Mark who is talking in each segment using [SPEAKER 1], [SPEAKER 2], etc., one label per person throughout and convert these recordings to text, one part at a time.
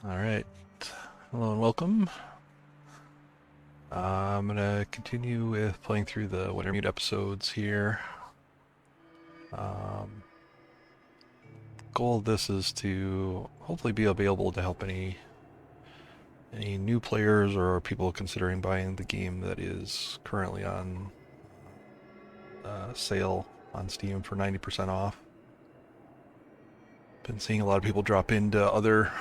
[SPEAKER 1] All right. Hello and welcome. I'm going to continue with playing through the Wintermute episodes here. Um, Goal of this is to hopefully be available to help any new players or people considering buying the game that is currently on sale on Steam for 90% off. Been seeing a lot of people drop into other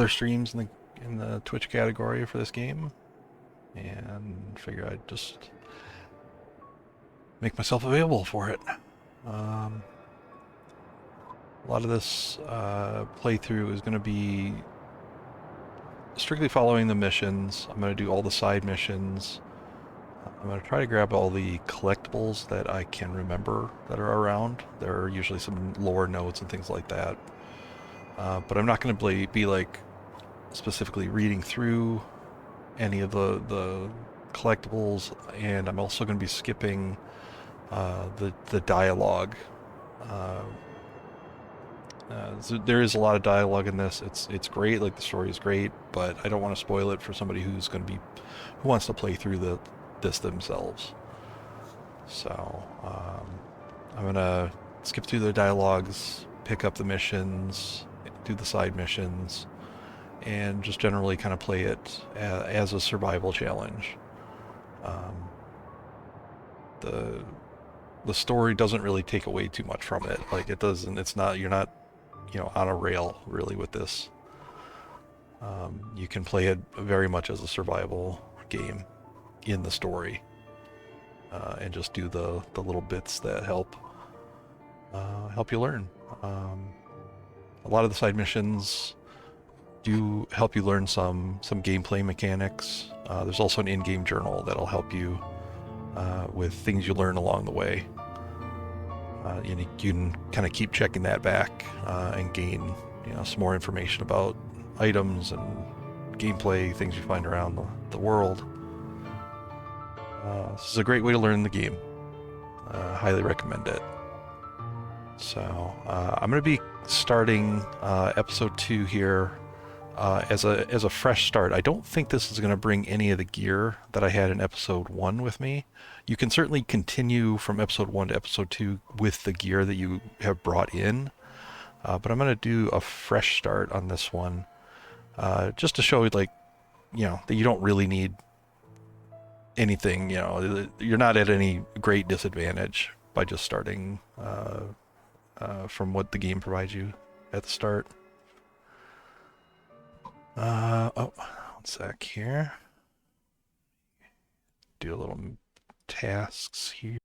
[SPEAKER 1] streams in the Twitch category for this game, and figure I'd just make myself available for it. Um, a lot of this playthrough is going to be strictly following the missions. I'm going to do all the side missions. I'm going to try to grab all the collectibles that I can remember that are around. There are usually some lore notes and things like that. But I'm not going to be like specifically reading through any of the collectibles, and I'm also going to be skipping the dialogue. Uh, so there is a lot of dialogue in this. It's great, like the story is great, but I don't want to spoil it for somebody who wants to play through this themselves. So I'm gonna skip through the dialogues, pick up the missions, do the side missions, and just generally kind of play it as a survival challenge. Um, the the story doesn't really take away too much from it. Like it doesn't. It's not. You're not on a rail really with this. You can play it very much as a survival game in the story, and just do the little bits that help you learn. Um, a lot of the side missions do help you learn some gameplay mechanics. There's also an in-game journal that'll help you with things you learn along the way. And you can kind of keep checking that back and gain some more information about items and gameplay, things you find around the world. This is a great way to learn the game. Highly recommend it. So I'm going to be starting episode 2 here as a fresh start. I don't think this is going to bring any of the gear that I had in episode 1 with me. You can certainly continue from episode 1 to episode 2 with the gear that you have brought in, but I'm going to do a fresh start on this one, just to show that you don't really need anything. You're not at any great disadvantage by just starting from what the game provides you at the start. Oh, one sec here. Do a little tasks here.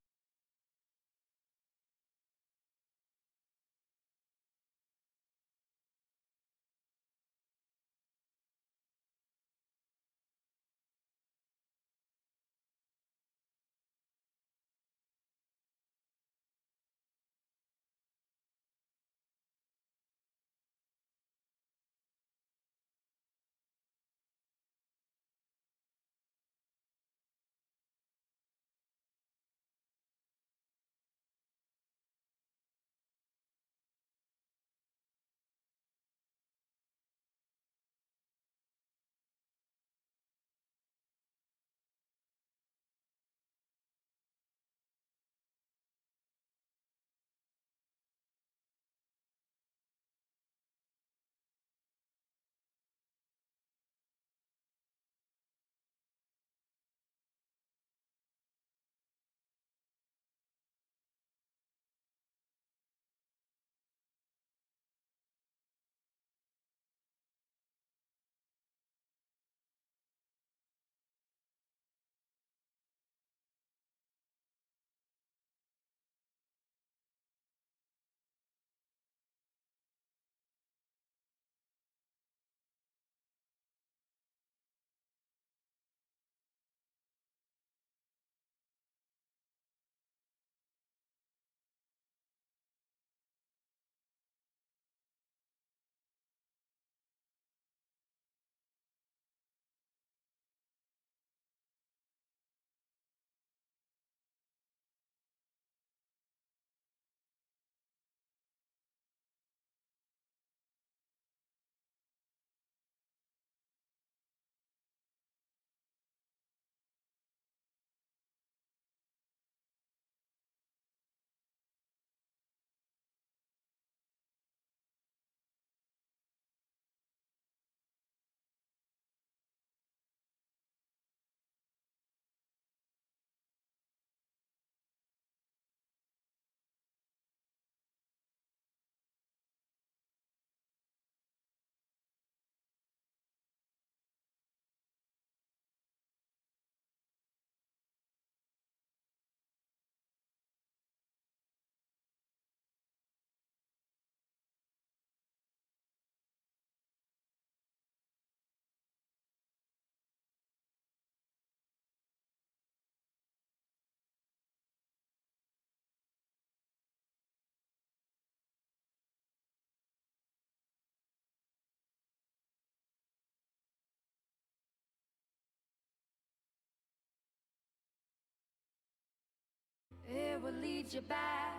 [SPEAKER 2] Is your back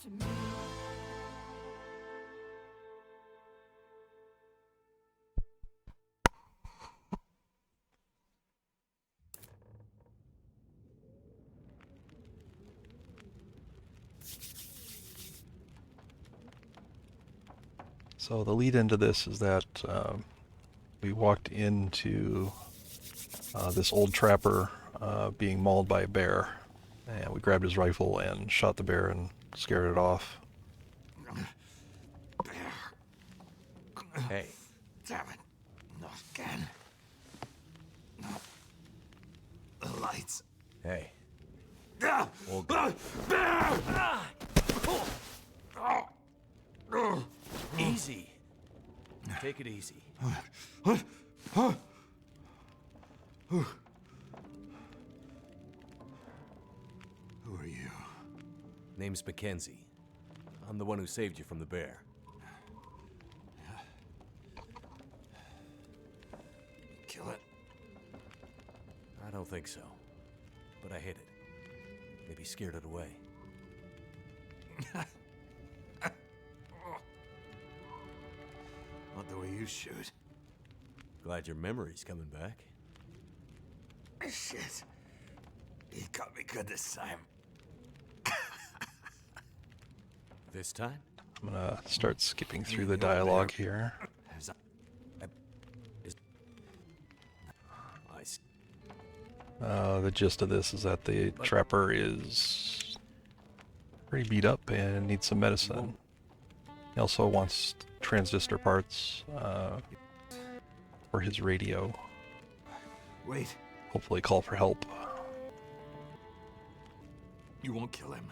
[SPEAKER 2] to me?
[SPEAKER 1] So the lead into this is that we walked into this old trapper being mauled by a bear, and we grabbed his rifle and shot the bear and scared it off.
[SPEAKER 3] Hey.
[SPEAKER 4] Damn it. Not again. No. The lights.
[SPEAKER 3] Hey.
[SPEAKER 4] All
[SPEAKER 3] good. Easy. Take it easy.
[SPEAKER 4] Who are you?
[SPEAKER 3] Name's Mackenzie. I'm the one who saved you from the bear.
[SPEAKER 4] Kill it?
[SPEAKER 3] I don't think so. But I hit it. Maybe scared it away.
[SPEAKER 4] Not the way you shoot.
[SPEAKER 3] Glad your memory's coming back.
[SPEAKER 4] Shit. He got me good this time.
[SPEAKER 3] This time?
[SPEAKER 1] I'm gonna start skipping through the dialogue here. The gist of this is that the trapper is pretty beat up and needs some medicine. He also wants transistor parts for his radio.
[SPEAKER 4] Wait.
[SPEAKER 1] Hopefully call for help.
[SPEAKER 4] You won't kill him.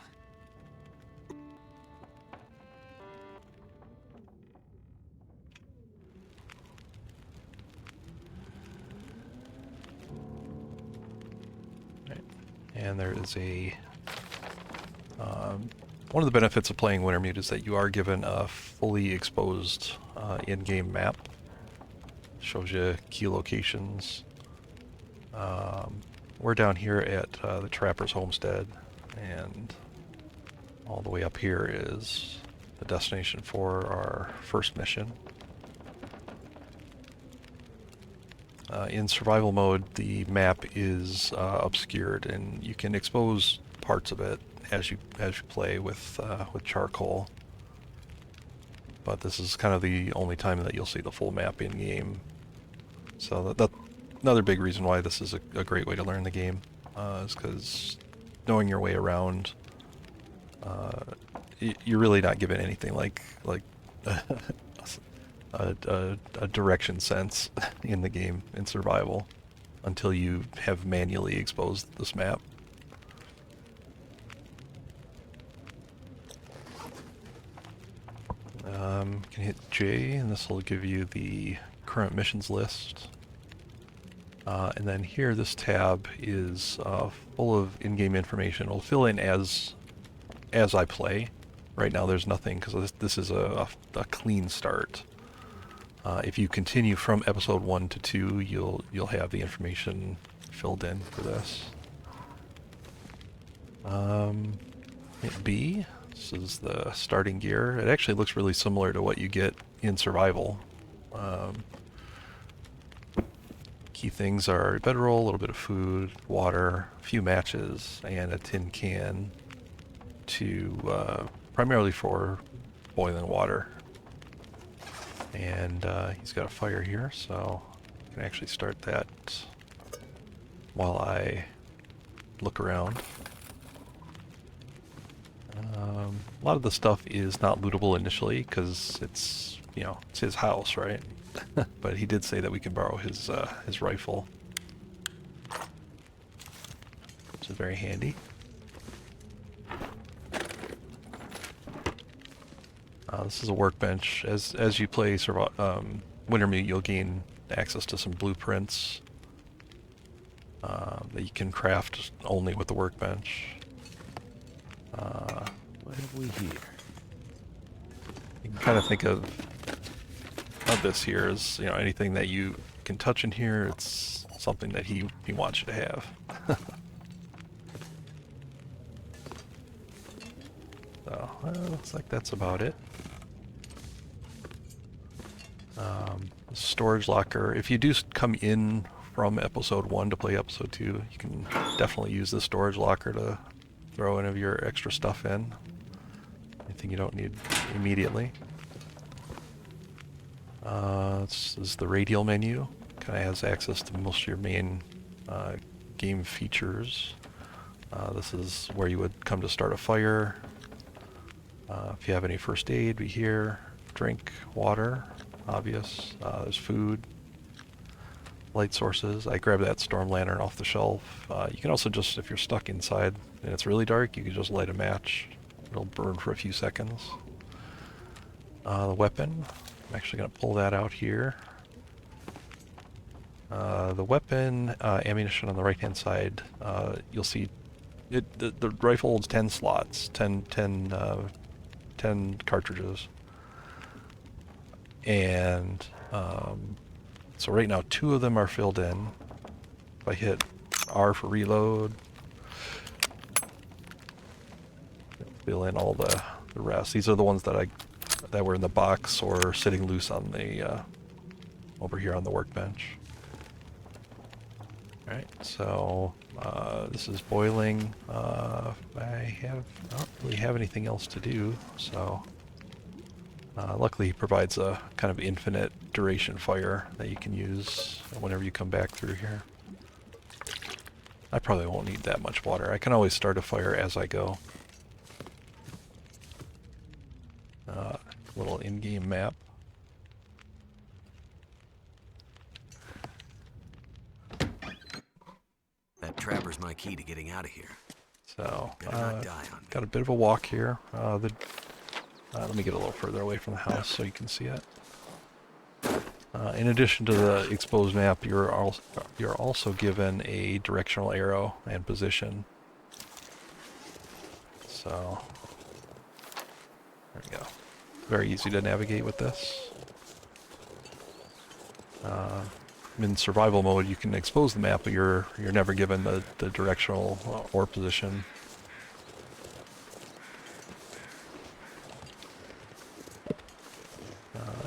[SPEAKER 1] And there is a one of the benefits of playing Wintermute is that you are given a fully exposed in-game map. Shows you key locations. We're down here at the Trapper's Homestead, and all the way up here is the destination for our first mission. In survival mode, the map is obscured, and you can expose parts of it as you play with charcoal. But this is kind of the only time that you'll see the full map in game. So that another big reason why this is a great way to learn the game is because knowing your way around, you're really not given anything like a direction sense in the game in survival until you have manually exposed this map. You can hit J and this will give you the current missions list. And then here this tab is full of in-game information. It'll fill in as I play. Right now there's nothing because this is a clean start. If you continue from episode 1 to 2, you'll have the information filled in for this. Hit B. This is the starting gear. It actually looks really similar to what you get in survival. Key things are bedroll, a little bit of food, water, a few matches, and a tin can to primarily for boiling water. And he's got a fire here, so I can actually start that while I look around. A lot of the stuff is not lootable initially because it's his house, right? But he did say that we can borrow his rifle, which is very handy. This is a workbench. As you play Wintermute, you'll gain access to some blueprints that you can craft only with the workbench.
[SPEAKER 3] What have we here?
[SPEAKER 1] You can kind of think of this here as anything that you can touch in here. It's something that he wants you to have. looks like that's about it. Storage locker. If you do come in from episode 1 to play episode 2, you can definitely use the storage locker to throw any of your extra stuff in. Anything you don't need immediately. This is the radial menu. Kind of has access to most of your main game features. This is where you would come to start a fire. If you have any first aid, be here. Drink, water, obvious. There's food, light sources. I grabbed that storm lantern off the shelf. You can also just, if you're stuck inside and it's really dark, you can just light a match. It'll burn for a few seconds. The weapon, I'm actually going to pull that out here. The weapon, ammunition on the right hand side, you'll see the rifle holds 10 slots, 10 cartridges. And so right now 2 of them are filled in. If I hit R for reload, fill in all the rest. These are the ones that were in the box or sitting loose on the over here on the workbench. Alright, so this is boiling. I don't really have anything else to do, so luckily he provides a kind of infinite duration fire that you can use whenever you come back through here. I probably won't need that much water. I can always start a fire as I go. Little in-game map.
[SPEAKER 3] That trapper's my key to getting out of here.
[SPEAKER 1] So,
[SPEAKER 3] Better not die on me.
[SPEAKER 1] got a bit of a walk here. Let me get a little further away from the house so you can see it. In addition to the exposed map, you're also given a directional arrow and position. So, there we go. Very easy to navigate with this. In survival mode, you can expose the map, but you're never given the directional or position.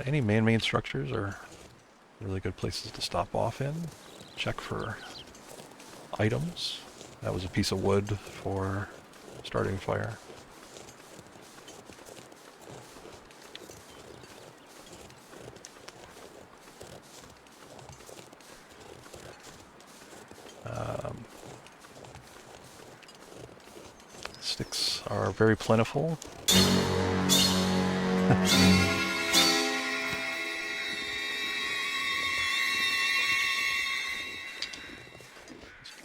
[SPEAKER 1] Any man-made structures are really good places to stop off in. Check for items. That was a piece of wood for starting fire. Sticks are very plentiful.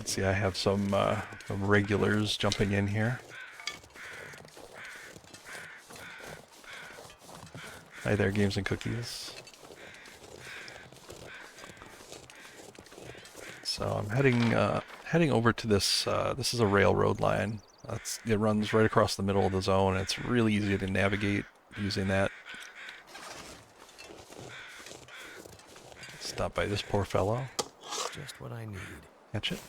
[SPEAKER 1] See, I have some regulars jumping in here. Hi there, Games and Cookies. So I'm heading over to this. This is a railroad line. It runs right across the middle of the zone. It's really easy to navigate using that. Stop by this poor fellow.
[SPEAKER 3] Just what I need.
[SPEAKER 1] Catch it.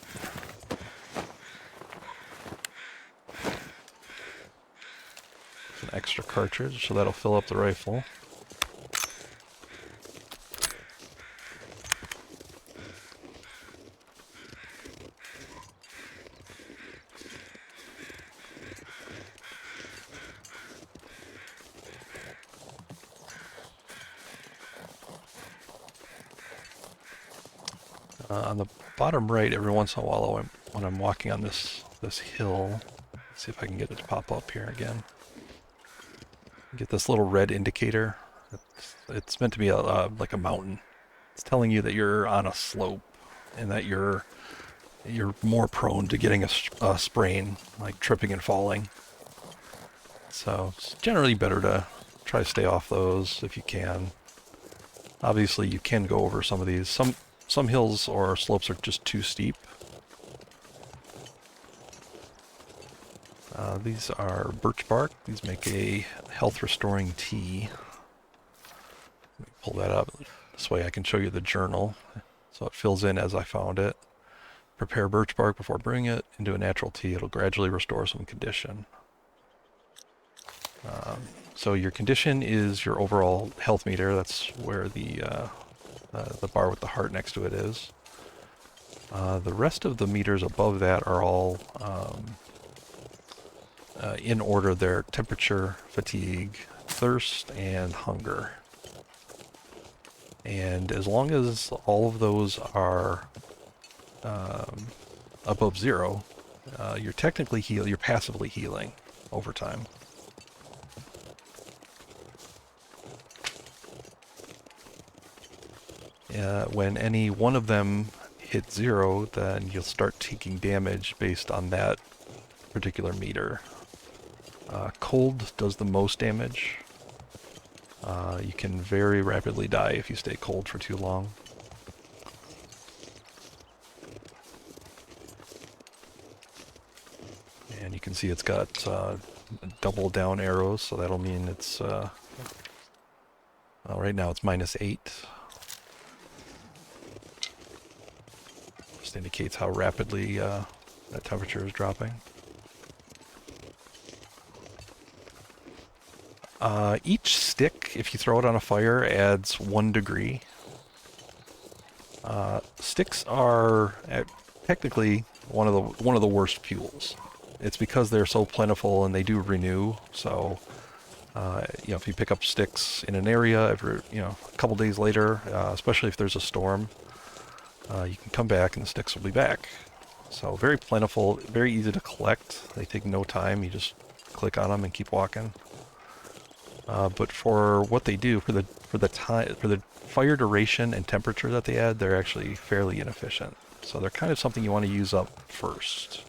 [SPEAKER 1] An extra cartridge, so that'll fill up the rifle. On the bottom right, every once in a while, when I'm walking on this hill, let's see if I can get it to pop up here again. Get this little red indicator. It's meant to be like a mountain. It's telling you that you're on a slope and that you're more prone to getting a sprain, like tripping and falling. So it's generally better to try to stay off those if you can. Obviously, you can go over some of these. Some hills or slopes are just too steep. These are birch bark. These make a health restoring tea. Let me pull that up. This way I can show you the journal. So it fills in as I found it. Prepare birch bark before brewing it into a natural tea. It'll gradually restore some condition. So your condition is your overall health meter. That's where the bar with the heart next to it is. The rest of the meters above that are all in order. They're temperature, fatigue, thirst, and hunger. And as long as all of those are above 0, you're technically you're passively healing over time. When any one of them hit 0, then you'll start taking damage based on that particular meter. Cold does the most damage. You can very rapidly die if you stay cold for too long. And you can see it's got double down arrows, so that'll mean it's... well, right now it's -8. Just indicates how rapidly that temperature is dropping. Each stick, if you throw it on a fire, adds 1 degree. Sticks are technically one of the worst fuels. It's because they're so plentiful and they do renew. So, if you pick up sticks in an area every, a couple days later, especially if there's a storm, you can come back and the sticks will be back. So very plentiful, very easy to collect. They take no time. You just click on them and keep walking. But for what they do, for the fire duration and temperature that they add, they're actually fairly inefficient. So they're kind of something you want to use up first.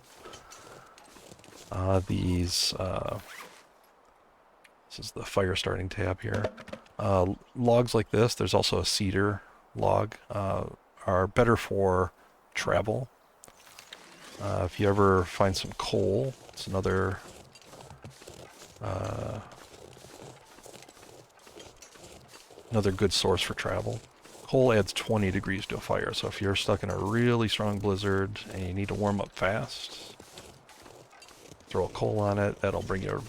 [SPEAKER 1] This is the fire starting tab here. Logs like this, there's also a cedar log, are better for travel. If you ever find some coal, it's another good source for travel. Coal adds 20 degrees to a fire, so if you're stuck in a really strong blizzard and you need to warm up fast, throw a coal on it, that'll bring you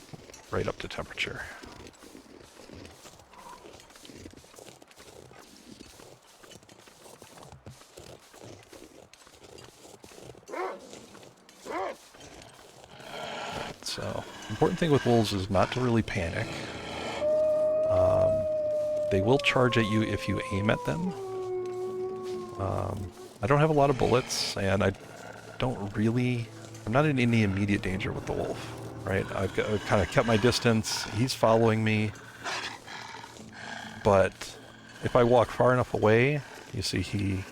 [SPEAKER 1] right up to temperature. So, important thing with wolves is not to really panic. They will charge at you if you aim at them. I don't have a lot of bullets, and I'm not in any immediate danger with the wolf, right? I've kind of kept my distance. He's following me. But if I walk far enough away, you see he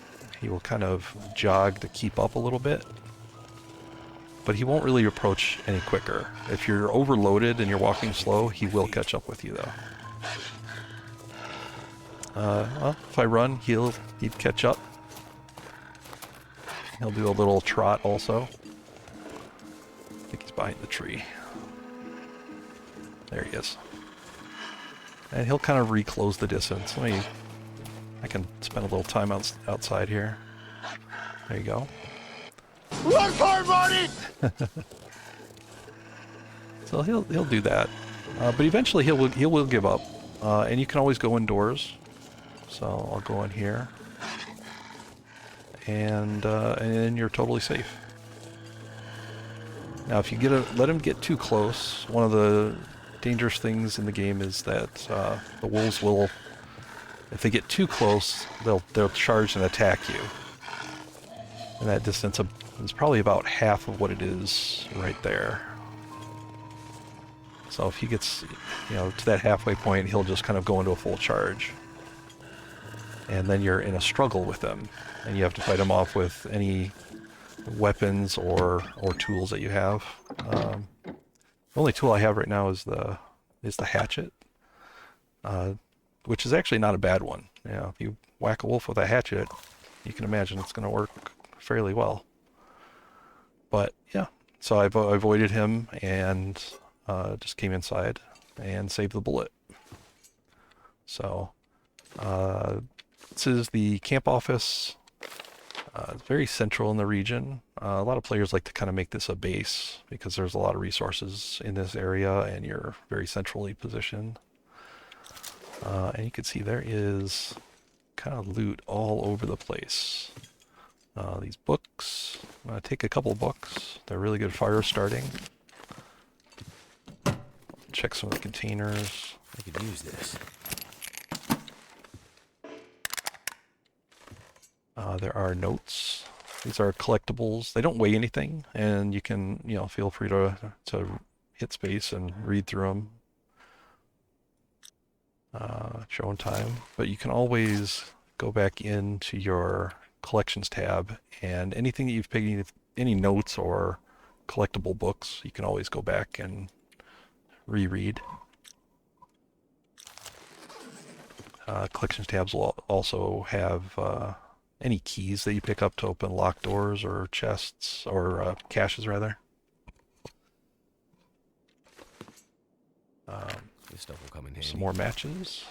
[SPEAKER 1] will kind of jog to keep up a little bit. But he won't really approach any quicker. If you're overloaded and you're walking slow, he will catch up with you, though. Well, if I run, he'd catch up. He'll do a little trot also. I think he's behind the tree. There he is. And he'll kind of reclose the distance. I can spend a little time outside here. There you go.
[SPEAKER 2] Run for it, Marty!
[SPEAKER 1] So he'll do that, but eventually he will give up, and you can always go indoors. So I'll go in here, and then you're totally safe. Now, if you let him get too close, one of the dangerous things in the game is that the wolves will, if they get too close, they'll charge and attack you. And that distance is probably about half of what it is right there. So if he gets, to that halfway point, he'll just kind of go into a full charge. And then you're in a struggle with them, and you have to fight him off with any weapons or tools that you have. The only tool I have right now is the hatchet, which is actually not a bad one. If you whack a wolf with a hatchet, you can imagine it's going to work fairly well. But yeah, so I avoided him and just came inside and saved the bullet. So this is the camp office. It's very central in the region. A lot of players like to kind of make this a base because there's a lot of resources in this area and you're very centrally positioned. And you can see there is kind of loot all over the place. These books, I'm going to take a couple books. They're really good fire starting. Check some of the containers.
[SPEAKER 3] I could use this.
[SPEAKER 1] There are notes. These are collectibles. They don't weigh anything, and you can, feel free to hit space and read through them. Showing time, but you can always go back into your collections tab, and anything that you've picked, any notes or collectible books, you can always go back and reread. Collections tabs will also have any keys that you pick up to open locked doors or chests or caches rather.
[SPEAKER 3] This stuff will come in handy.
[SPEAKER 1] Some more matches.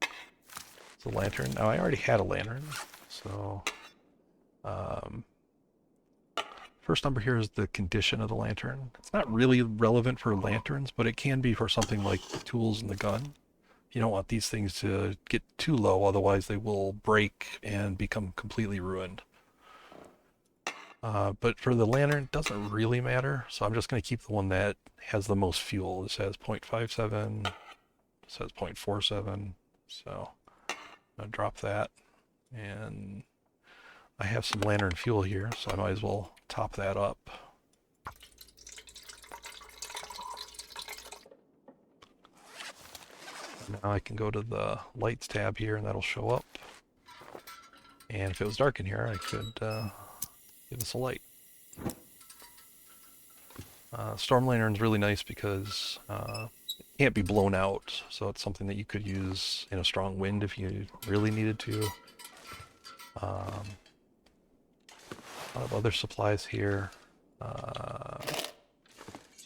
[SPEAKER 1] It's a lantern. Now I already had a lantern, so first number here is the condition of the lantern. It's not really relevant for lanterns, but it can be for something like the tools and the gun. You don't want these things to get too low, otherwise they will break and become completely ruined. But for the lantern, it doesn't really matter, so I'm just going to keep the one that has the most fuel. This has 0.57, this has 0.47, so I'm going to drop that. And I have some lantern fuel here, so I might as well top that up. Now I can go to the lights tab here and that'll show up. And if it was dark in here, I could give us a light. Storm Lantern's really nice because it can't be blown out, so it's something that you could use in a strong wind if you really needed to. A lot of other supplies here.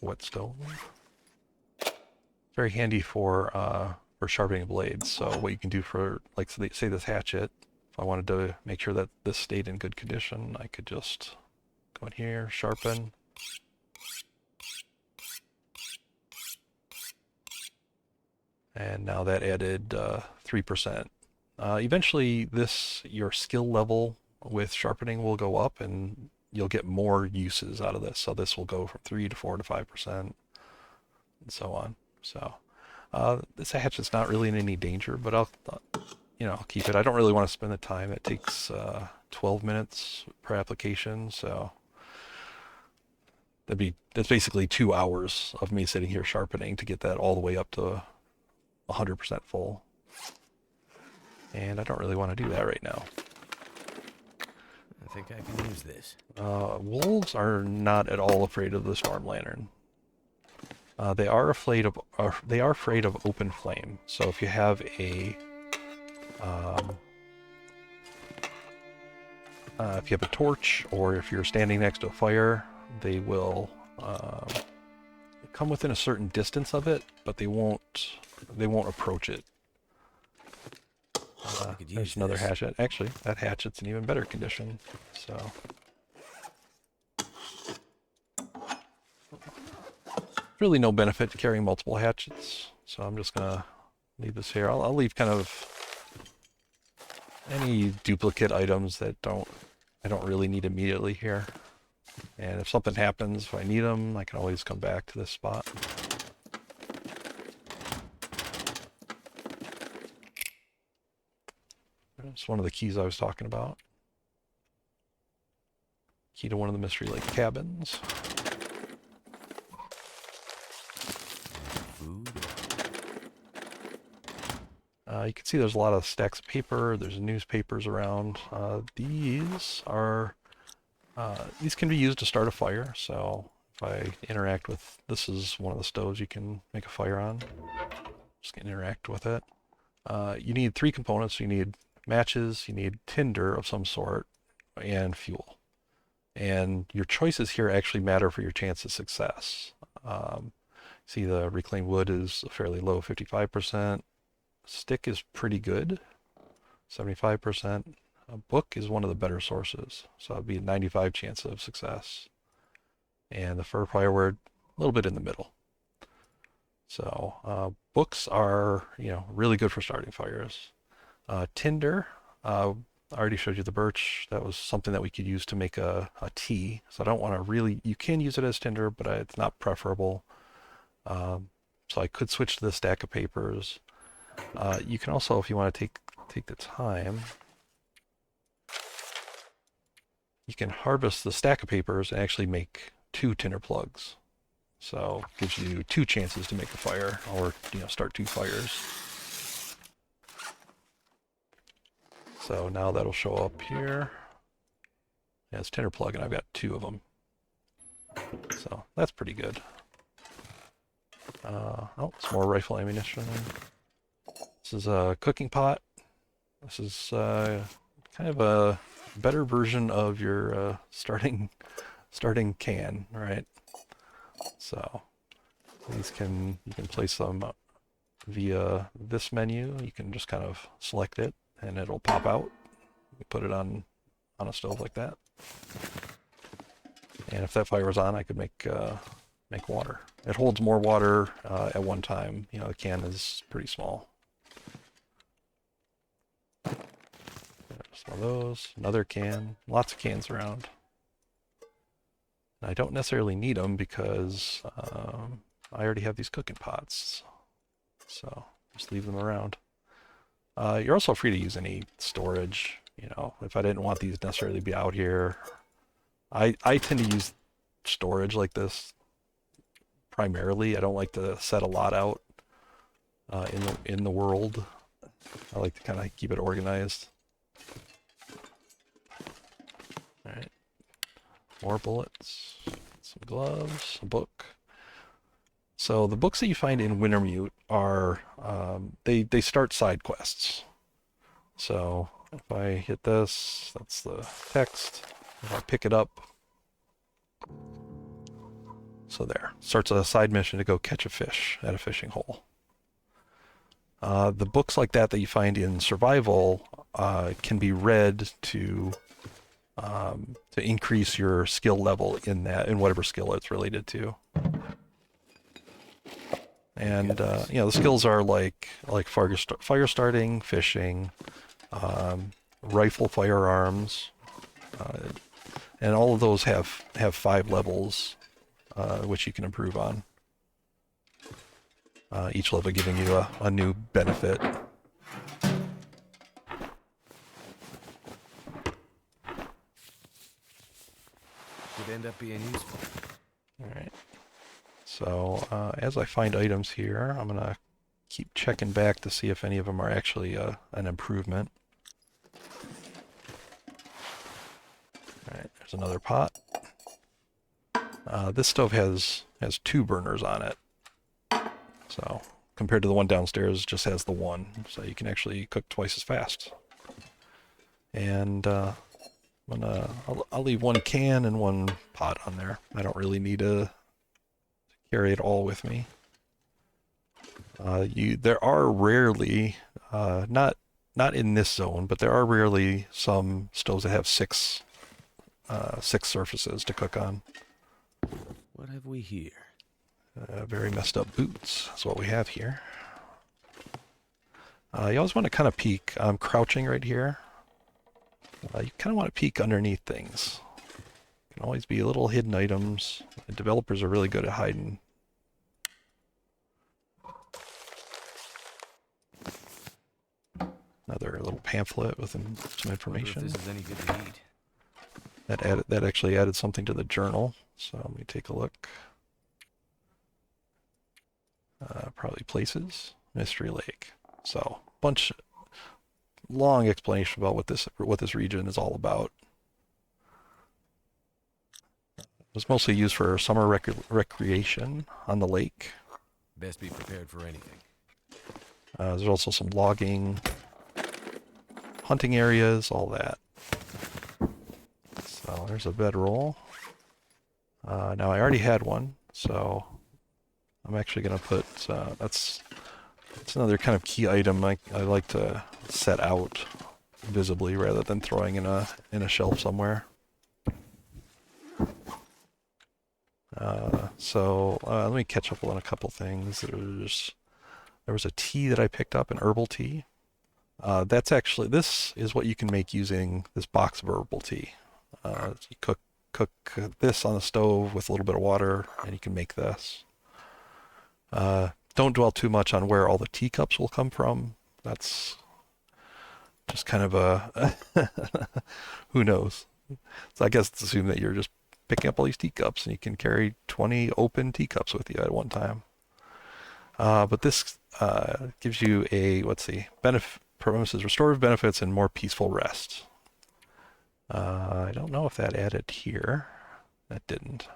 [SPEAKER 1] Whetstone. Very handy for sharpening blades. So what you can do for, like, say this hatchet, if I wanted to make sure that this stayed in good condition, I could just go in here, sharpen. And now that added 3%. Eventually your skill level with sharpening will go up and you'll get more uses out of this. So this will go from 3 to 4 to 5% and so on. So this hatchet's not really in any danger, but I'll keep it. I don't really want to spend the time. It takes 12 minutes per application, so that's basically 2 hours of me sitting here sharpening to get that all the way up to 100% full. And I don't really want to do that right now.
[SPEAKER 3] I think I can use this.
[SPEAKER 1] Wolves are not at all afraid of the Storm Lantern. They are afraid of open flame. So if you have a torch, or if you're standing next to a fire, they will come within a certain distance of it, but they won't approach it. There's another hatchet. Actually, that hatchet's in even better condition. So. Really no benefit to carrying multiple hatchets, so I'm just gonna leave this here. I'll leave kind of any duplicate items that I don't really need immediately here. And if something happens, if I need them, I can always come back to this spot. It's one of the keys I was talking about. Key to one of the Mystery Lake cabins. You can see there's a lot of stacks of paper. There's newspapers around. These can be used to start a fire. So if I interact with, this is one of the stoves you can make a fire on. Just can interact with it. You need 3 components. You need matches, you need tinder of some sort, and fuel. And your choices here actually matter for your chance of success. See, the reclaimed wood is a fairly low 55%. Stick is pretty good, 75%. A book is one of the better sources, so it'd be a 95 chance of success. And the fireword, a little bit in the middle. So books are, really good for starting fires. Tinder, I already showed you the birch. That was something that we could use to make a tea. So I don't want to really, you can use it as tinder, but it's not preferable. So I could switch to the stack of papers. You can also, if you want to take the time, you can harvest the stack of papers and actually make 2 tinder plugs. So it gives you 2 chances to make a fire, or start 2 fires. So now that'll show up here. Yeah, it's tinder plug, and I've got 2 of them. So that's pretty good. Oh, some more rifle ammunition. This is a cooking pot. This is kind of a better version of your starting can, right? So these you can place them via this menu. You can just kind of select it, and it'll pop out. You put it on a stove like that. And if that fire was on, I could make water. It holds more water at one time. The can is pretty small. Some of those. Another can. Lots of cans around. And I don't necessarily need them because I already have these cooking pots. So just leave them around. You're also free to use any storage. If I didn't want these necessarily to be out here, I tend to use storage like this primarily. I don't like to set a lot out in the world. I like to kind of keep it organized. All right, more bullets, some gloves, a book. So the books that you find in Wintermute are they start side quests. So if I hit this, that's the text. If I pick it up, so there, starts a side mission to go catch a fish at a fishing hole. The books like that you find in survival can be read to increase your skill level in whatever skill it's related to. And the skills are like fire starting, fishing, rifle firearms, and all of those have 5 levels, which you can improve on. Each level giving you a new benefit.
[SPEAKER 3] Could end up being useful.
[SPEAKER 1] All right. So as I find items here, I'm gonna keep checking back to see if any of them are actually an improvement. All right, there's another pot. This stove has 2 burners on it. So compared to the one downstairs, just has the one. So you can actually cook twice as fast. And I'll leave 1 can and 1 pot on there. I don't really need to carry it all with me. There are rarely, not in this zone, but there are rarely some stoves that have 6 surfaces to cook on.
[SPEAKER 3] What have we here?
[SPEAKER 1] Very messed up boots is what we have here. You always want to kind of peek. I'm crouching right here. You kind of want to peek underneath things. Can always be little hidden items. The developers are really good at hiding. Another little pamphlet with some information.
[SPEAKER 3] If this is any good to eat.
[SPEAKER 1] That actually added something to the journal. So let me take a look. Probably places, Mystery Lake. So long explanation about what this region is all about. It was mostly used for summer recreation on the lake.
[SPEAKER 3] Best be prepared for anything.
[SPEAKER 1] There's also some logging, hunting areas, all that. So there's a bedroll. Now I already had one, so I'm actually going to put, that's another kind of key item I like to set out. visibly rather than throwing in a shelf somewhere. Let me catch up on a couple things. There was a tea that I picked up, an herbal tea. This is what you can make using this box of herbal tea. You cook this on the stove with a little bit of water, and you can make this. Don't dwell too much on where all the teacups will come from. That's just kind of a who knows. So I guess it's assumed that you're just picking up all these teacups and you can carry 20 open teacups with you at one time. But this gives you promises restorative benefits and more peaceful rest. I don't know if that added here. That didn't.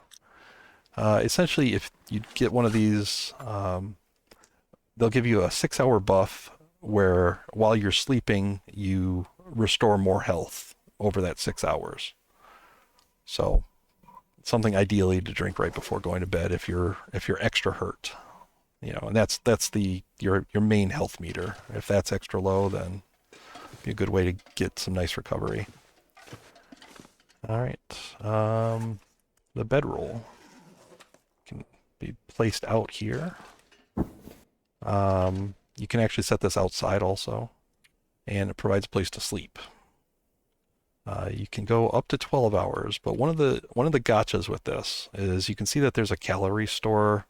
[SPEAKER 1] Essentially, if you get one of these, they'll give you a 6-hour buff where while you're sleeping, you restore more health over that 6 hours. So something ideally to drink right before going to bed if you're extra hurt. And that's your main health meter. If that's extra low, then it'd be a good way to get some nice recovery. All right, the bedroll can be placed out here. You can actually set this outside also, and it provides a place to sleep. You can go up to 12 hours, but one of the gotchas with this is you can see that there's a calorie store.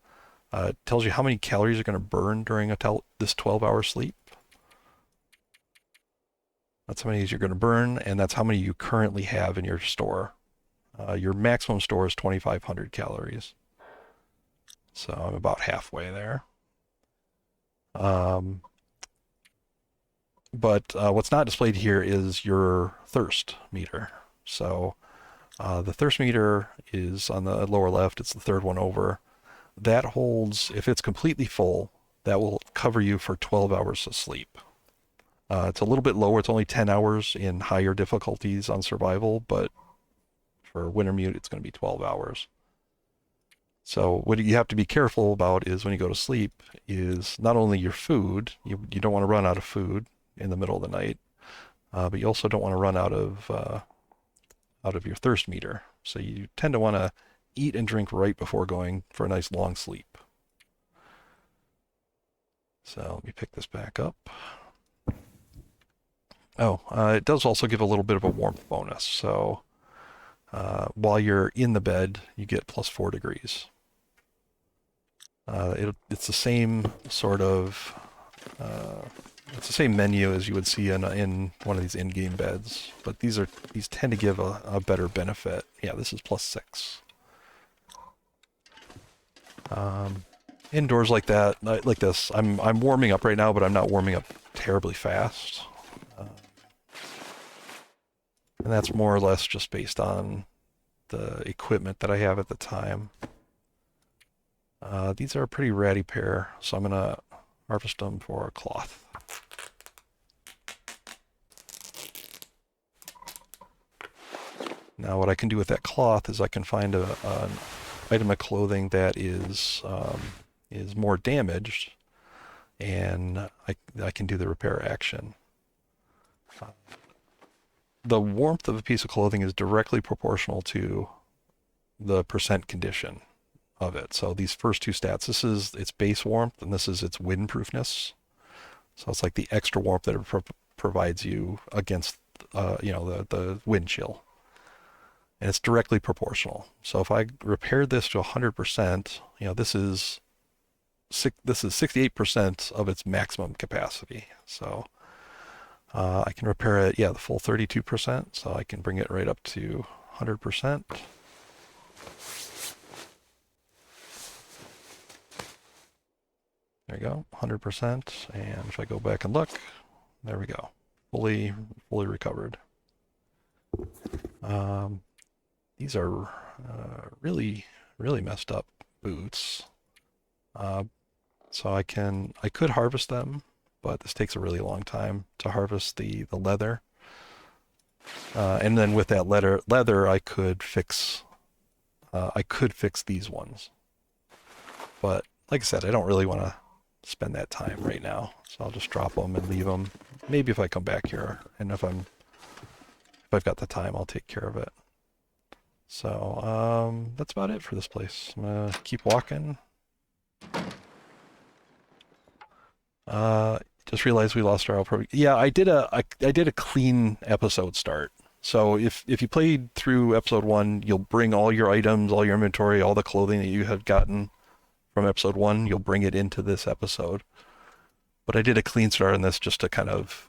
[SPEAKER 1] It tells you how many calories you're going to burn during this 12-hour sleep. That's how many you're going to burn, and that's how many you currently have in your store. Your maximum store is 2,500 calories. So I'm about halfway there. But what's not displayed here is your thirst meter. So the thirst meter is on the lower left. It's the third one over. That holds, if it's completely full, that will cover you for 12 hours of sleep. It's a little bit lower. It's only 10 hours in higher difficulties on survival, but for Wintermute, it's going to be 12 hours. So what you have to be careful about is when you go to sleep is not only your food, you don't want to run out of food in the middle of the night, but you also don't want to run out of your thirst meter. So you tend to want to eat and drink right before going for a nice long sleep. So let me pick this back up. Oh, it does also give a little bit of a warmth bonus. So while you're in the bed, you get +4 degrees. It's the same sort of, it's the same menu as you would see in one of these in-game beds, but these tend to give a better benefit. Yeah, this is +6. Indoors like that, like this, I'm warming up right now, but I'm not warming up terribly fast. And that's more or less just based on the equipment that I have at the time. These are a pretty ratty pair, so I'm gonna harvest them for a cloth. Now what I can do with that cloth is I can find an item of clothing that is more damaged, and I can do the repair action. The warmth of a piece of clothing is directly proportional to the percent condition of it. So these first two stats, this is its base warmth and this is its windproofness. So it's like the extra warmth that it provides you against the wind chill. And it's directly proportional. So if I repaired this to 100%, this is 68% of its maximum capacity. So I can repair it, the full 32%. So I can bring it right up to 100%. There you go, 100%. And if I go back and look, there we go, fully recovered. These are really messed up boots. So I could harvest them, but this takes a really long time to harvest the leather. And then with that leather, I could fix these ones. But like I said, I don't really want to spend that time right now, so I'll just drop them and leave them maybe if I come back here, and if I've got the time, I'll take care of it. So that's about it for this place. I'm gonna keep walking. Just realized we lost our outro. Yeah, I did a clean episode start. So if you played through episode 1, you'll bring all your items, all your inventory, all the clothing that you had gotten from episode 1, you'll bring it into this episode. But I did a clean start on this just to kind of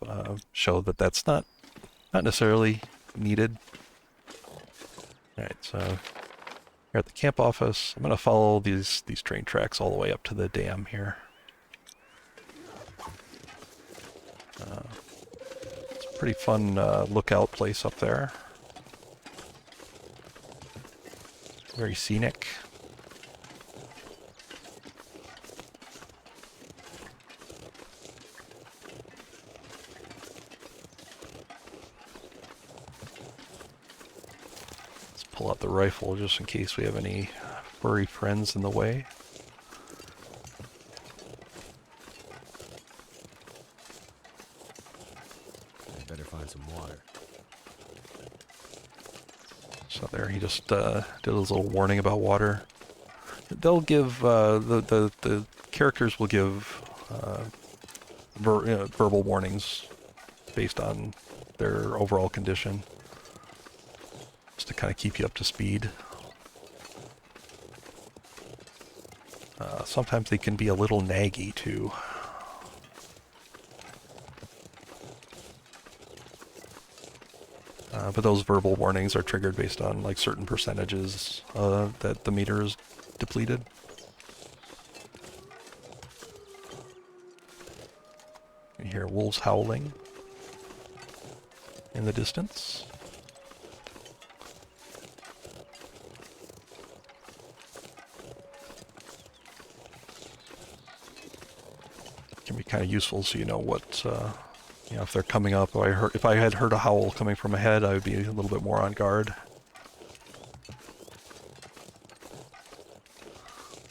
[SPEAKER 1] show that that's not necessarily needed. All right, so here at the camp office, I'm going to follow these train tracks all the way up to the dam here. It's a pretty fun lookout place up there. Very scenic. Let's pull out the rifle just in case we have any furry friends in the way.
[SPEAKER 3] Better find some water.
[SPEAKER 1] So there, he just did his little warning about water. They'll give the characters will give verbal warnings based on their overall condition, just to kind of keep you up to speed. Sometimes they can be a little naggy too. But those verbal warnings are triggered based on like certain percentages that the meter is depleted. You hear wolves howling in the distance. Can be kind of useful so you know what you know, if they're coming up. If I had heard a howl coming from ahead, I would be a little bit more on guard.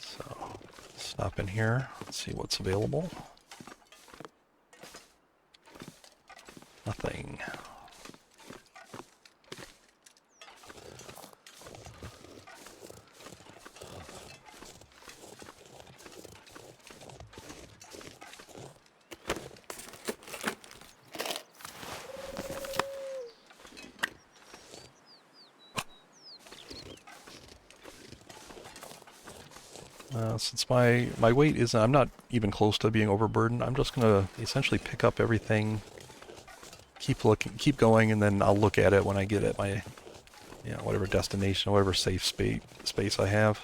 [SPEAKER 1] So, stop in here, let's see what's available. Nothing. Since my weight isn't, I'm not even close to being overburdened, I'm just gonna essentially pick up everything, keep going, and then I'll look at it when I get at my, you know, whatever destination, whatever safe space I have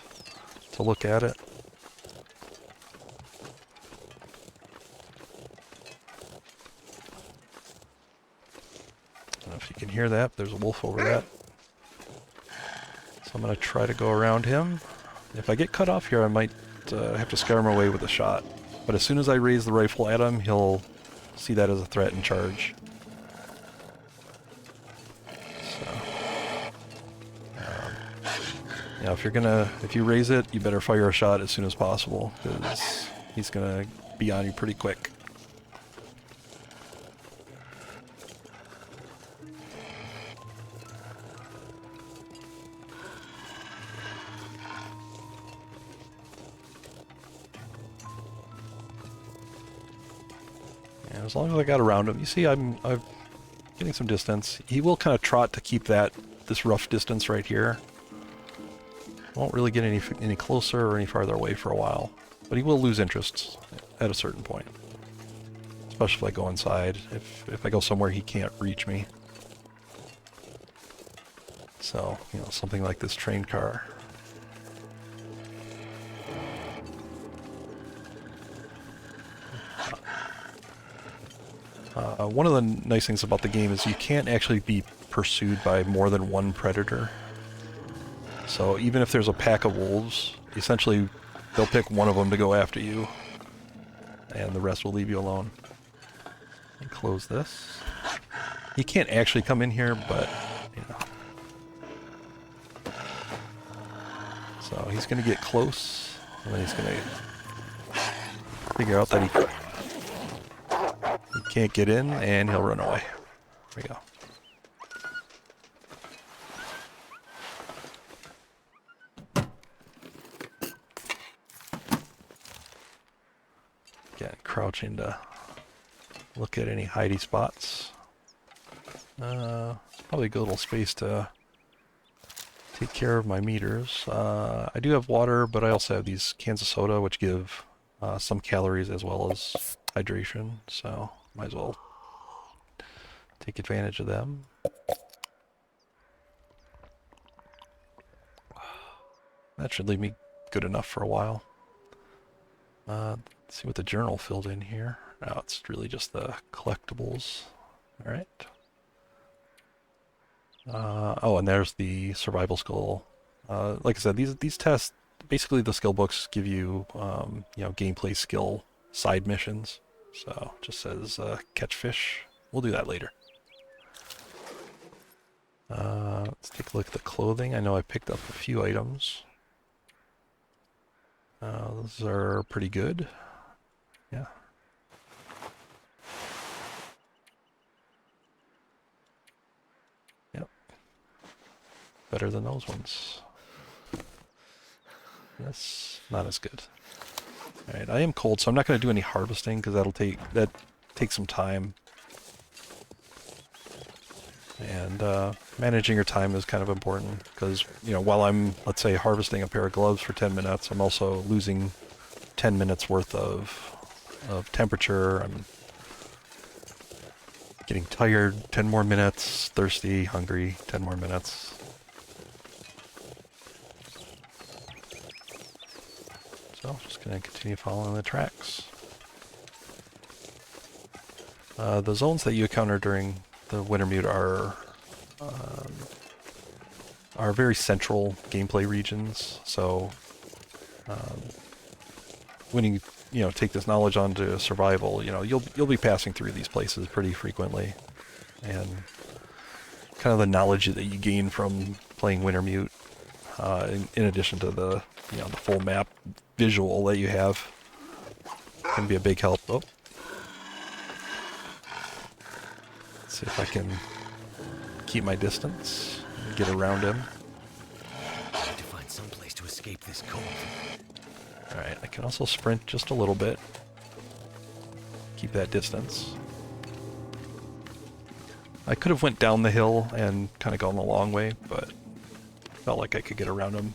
[SPEAKER 1] to look at it. I don't know if you can hear that, there's a wolf over that. So I'm gonna try to go around him. If I get cut off here, I might have to scare him away with a shot. But as soon as I raise the rifle at him, he'll see that as a threat and charge. So, yeah, if you raise it, you better fire a shot as soon as possible, because he's gonna be on you pretty quick. As long as I got around him, you see, I'm getting some distance. He will kind of trot to keep this rough distance right here. Won't really get any closer or any farther away for a while, but he will lose interest at a certain point. Especially if I go inside. If I go somewhere he can't reach me. So, you know, something like this train car. One of the nice things about the game is you can't actually be pursued by more than one predator. So even if there's a pack of wolves, essentially they'll pick one of them to go after you, and the rest will leave you alone. And close this. He can't actually come in here, but, you know. So he's going to get close, and then he's going to figure out that he can't get in, and he'll run away. There we go. Again, crouching to look at any hidey spots. It's probably a good little space to take care of my meters. I do have water, but I also have these cans of soda, which give some calories as well as hydration, so might as well take advantage of them. That should leave me good enough for a while. Let's see what the journal filled in here. Oh, it's really just the collectibles. Alright. Oh, and there's the survival skill. Like I said, these tests, basically the skill books give you, you know, gameplay skill side missions. So it just says catch fish. We'll do that later. Let's take a look at the clothing. I know I picked up a few items. Those are pretty good. Yeah. Yep. Better than those ones. That's not as good. Alright, I am cold, so I'm not going to do any harvesting because that takes some time. And managing your time is kind of important because, you know, while I'm, let's say, harvesting a pair of gloves for 10 minutes, I'm also losing 10 minutes worth of temperature. I'm getting tired, 10 more minutes, thirsty, hungry, 10 more minutes. So, just going to continue following the tracks. The zones that you encounter during the Wintermute are very central gameplay regions. So when you take this knowledge onto survival, you'll be passing through these places pretty frequently, and kind of the knowledge that you gain from playing Wintermute, in addition to the the full map visual that you have, can be a big help. Oh. See if I can keep my distance and get around him.
[SPEAKER 3] I need to find some place to escape this cold.
[SPEAKER 1] Alright, I can also sprint just a little bit. Keep that distance. I could have went down the hill and kind of gone the long way, but felt like I could get around him.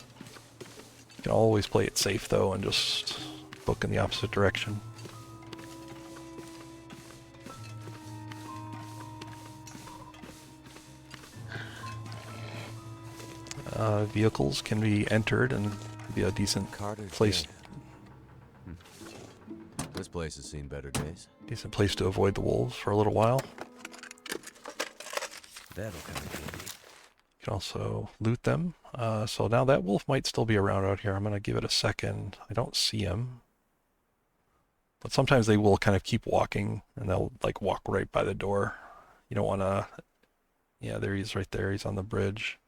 [SPEAKER 1] You can always play it safe though and just book in the opposite direction. Vehicles can be entered and be a decent place.
[SPEAKER 3] This place has seen better days.
[SPEAKER 1] Decent place to avoid the wolves for a little while.
[SPEAKER 3] That'll come in handy.
[SPEAKER 1] You can also loot them. So now that wolf might still be around out here. I'm going to give it a second. I don't see him. But sometimes they will kind of keep walking, and they'll like walk right by the door. You don't want to... Yeah, there he is right there. He's on the bridge.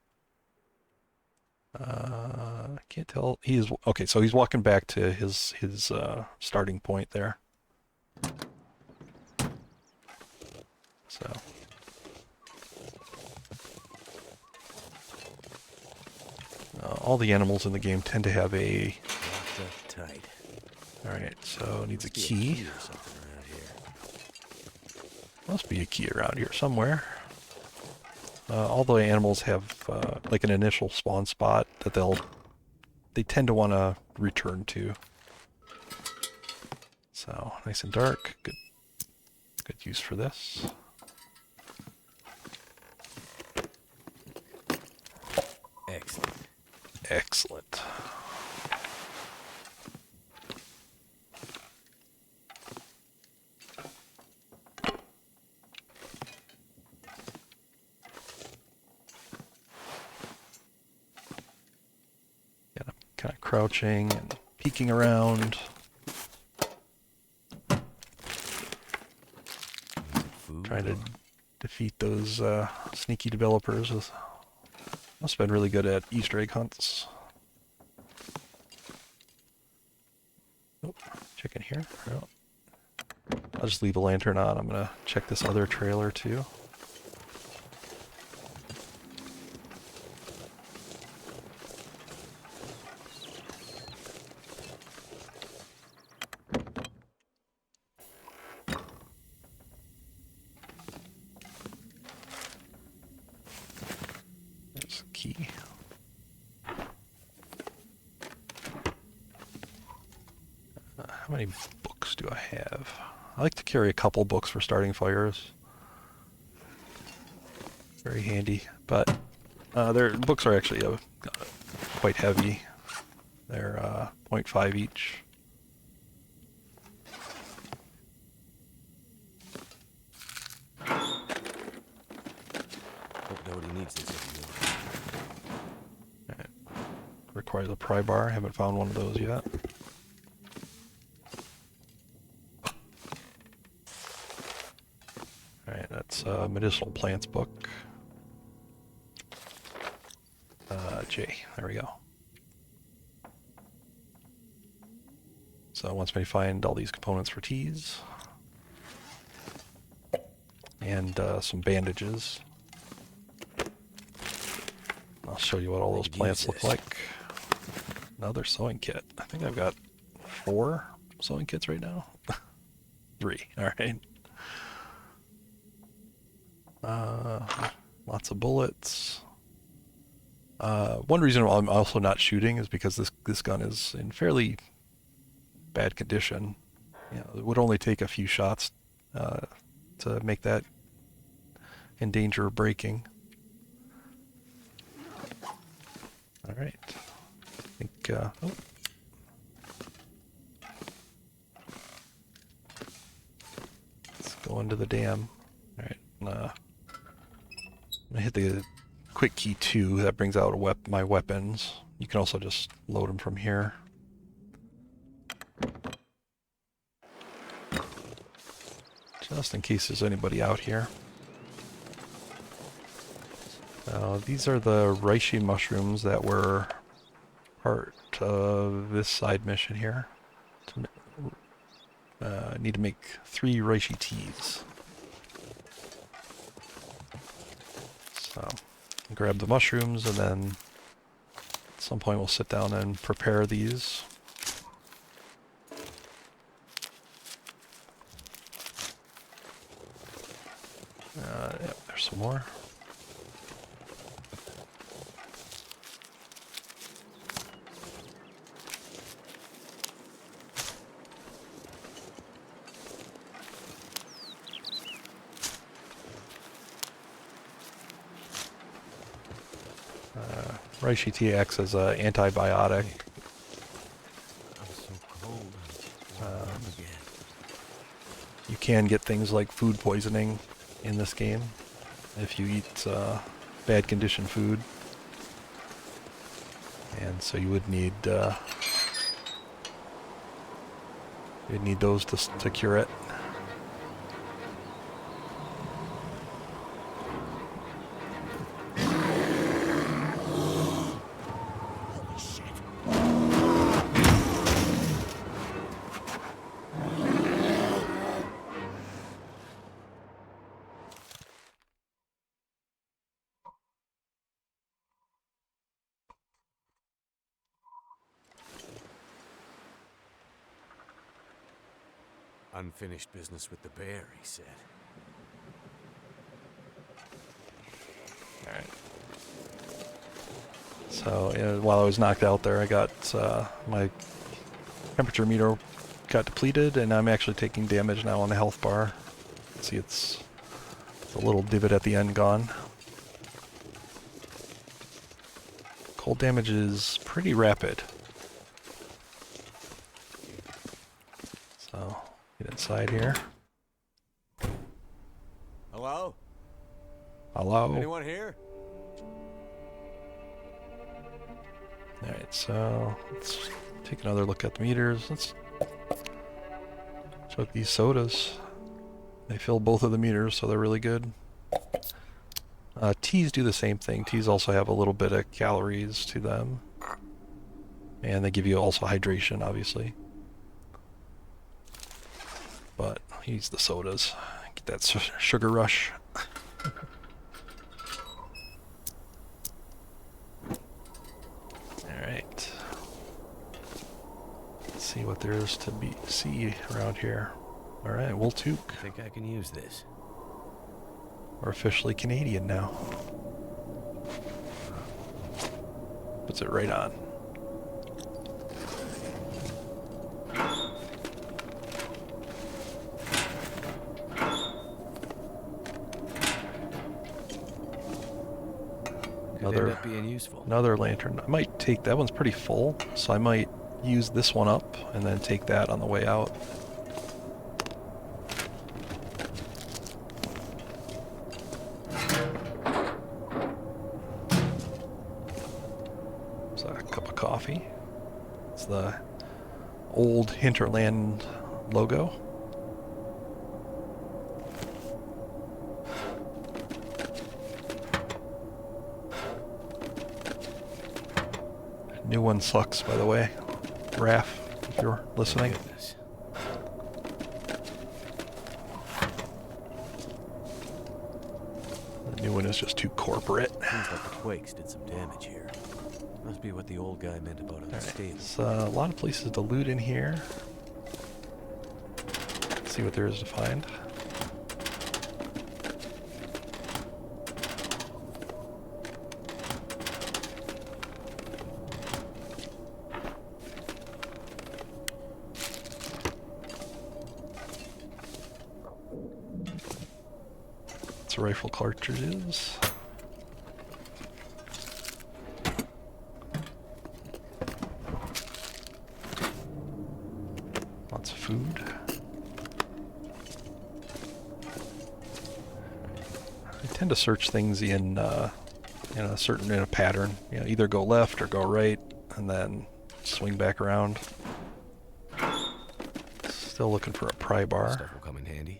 [SPEAKER 1] I can't tell. Okay, so he's walking back to his starting point there. So all the animals in the game tend to have a...
[SPEAKER 3] Locked up tight.
[SPEAKER 1] Alright, so it needs a key.
[SPEAKER 3] Or something around here.
[SPEAKER 1] Must be a key around here somewhere. All the animals have like an initial spawn spot that they tend to want to return to. So nice and dark. Good use for this.
[SPEAKER 3] Excellent.
[SPEAKER 1] Excellent. Kind of crouching and peeking around. Trying to defeat those sneaky developers. Must have been really good at Easter egg hunts. Oh, chicken here. Oh. I'll just leave the lantern on. I'm gonna check this other trailer too. There's a key. How many books do I have? I like to carry a couple books for starting fires. Very handy, but their books are actually quite heavy. They're 0.5 each.
[SPEAKER 3] Hope nobody needs this anymore.
[SPEAKER 1] Alright. Requires a pry bar. Haven't found one of those yet. Alright, that's medicinal plants book. J. There we go. So it wants me to find all these components for teas. And some bandages. I'll show you what all those plants look like. Another sewing kit. I think I've got 4 sewing kits right now. 3, alright. Lots of bullets. One reason why I'm also not shooting is because this gun is in fairly bad condition. You know, it would only take a few shots to make that in danger of breaking. All right. I think. Let's go into the dam. All right. I'm gonna hit the quick key 2. That brings out my weapons. You can also just load them from here. Just in case there's anybody out here. These are the reishi mushrooms that were part of this side mission here. I need to make 3 reishi teas. So, grab the mushrooms, and then at some point we'll sit down and prepare these. Yep, there's some more. Reishi tea acts as an antibiotic.
[SPEAKER 3] I'm so cold. Again.
[SPEAKER 1] You can get things like food poisoning in this game if you eat bad condition food, and so you would need those to cure it.
[SPEAKER 3] Unfinished business with the bear, he said.
[SPEAKER 1] Alright. So, while I was knocked out there, I got my temperature meter got depleted, and I'm actually taking damage now on the health bar. See, it's a little divot at the end gone. Cold damage is pretty rapid. So, get inside here.
[SPEAKER 3] Hello?
[SPEAKER 1] Hello?
[SPEAKER 3] Anyone here?
[SPEAKER 1] Alright, so let's take another look at the meters. Let's check these sodas. They fill both of the meters, so they're really good. Teas do the same thing. Teas also have a little bit of calories to them. And they give you also hydration, obviously. But use the sodas. Get that sugar rush. Alright. Let's see what there is to see around here. Alright, Woltook.
[SPEAKER 3] I think I can use this.
[SPEAKER 1] We're officially Canadian now. Puts it right on.
[SPEAKER 3] Could end up being useful.
[SPEAKER 1] Another lantern. I might take that one's pretty full, so I might use this one up and then take that on the way out. There's a cup of coffee. It's the old Hinterland logo. New one sucks, by the way. Raph, if you're listening.
[SPEAKER 3] Goodness.
[SPEAKER 1] The new one is just too corporate.
[SPEAKER 3] Seems like the quakes did some damage here. Must be what the old guy meant about unstable.
[SPEAKER 1] There's a lot of places to loot in here. Let's see what there is to find. Rifle cartridges. Lots of food. I tend to search things in a pattern. You know, either go left or go right, and then swing back around. Still looking for a pry bar.
[SPEAKER 3] Stuff will come in handy.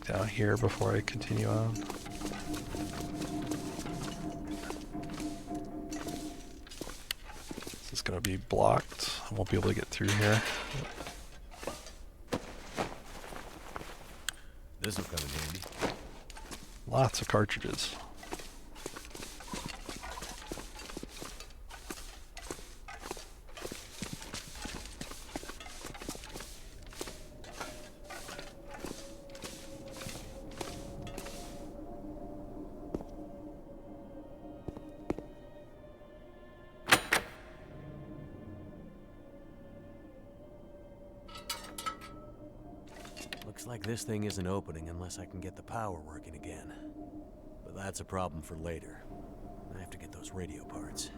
[SPEAKER 1] Down here before I continue on. This is going to be blocked. I won't be able to get through here.
[SPEAKER 3] This will come in handy.
[SPEAKER 1] Lots of cartridges.
[SPEAKER 3] Looks like this thing isn't opening unless I can get the power working again. But that's a problem for later. I have to get those radio parts.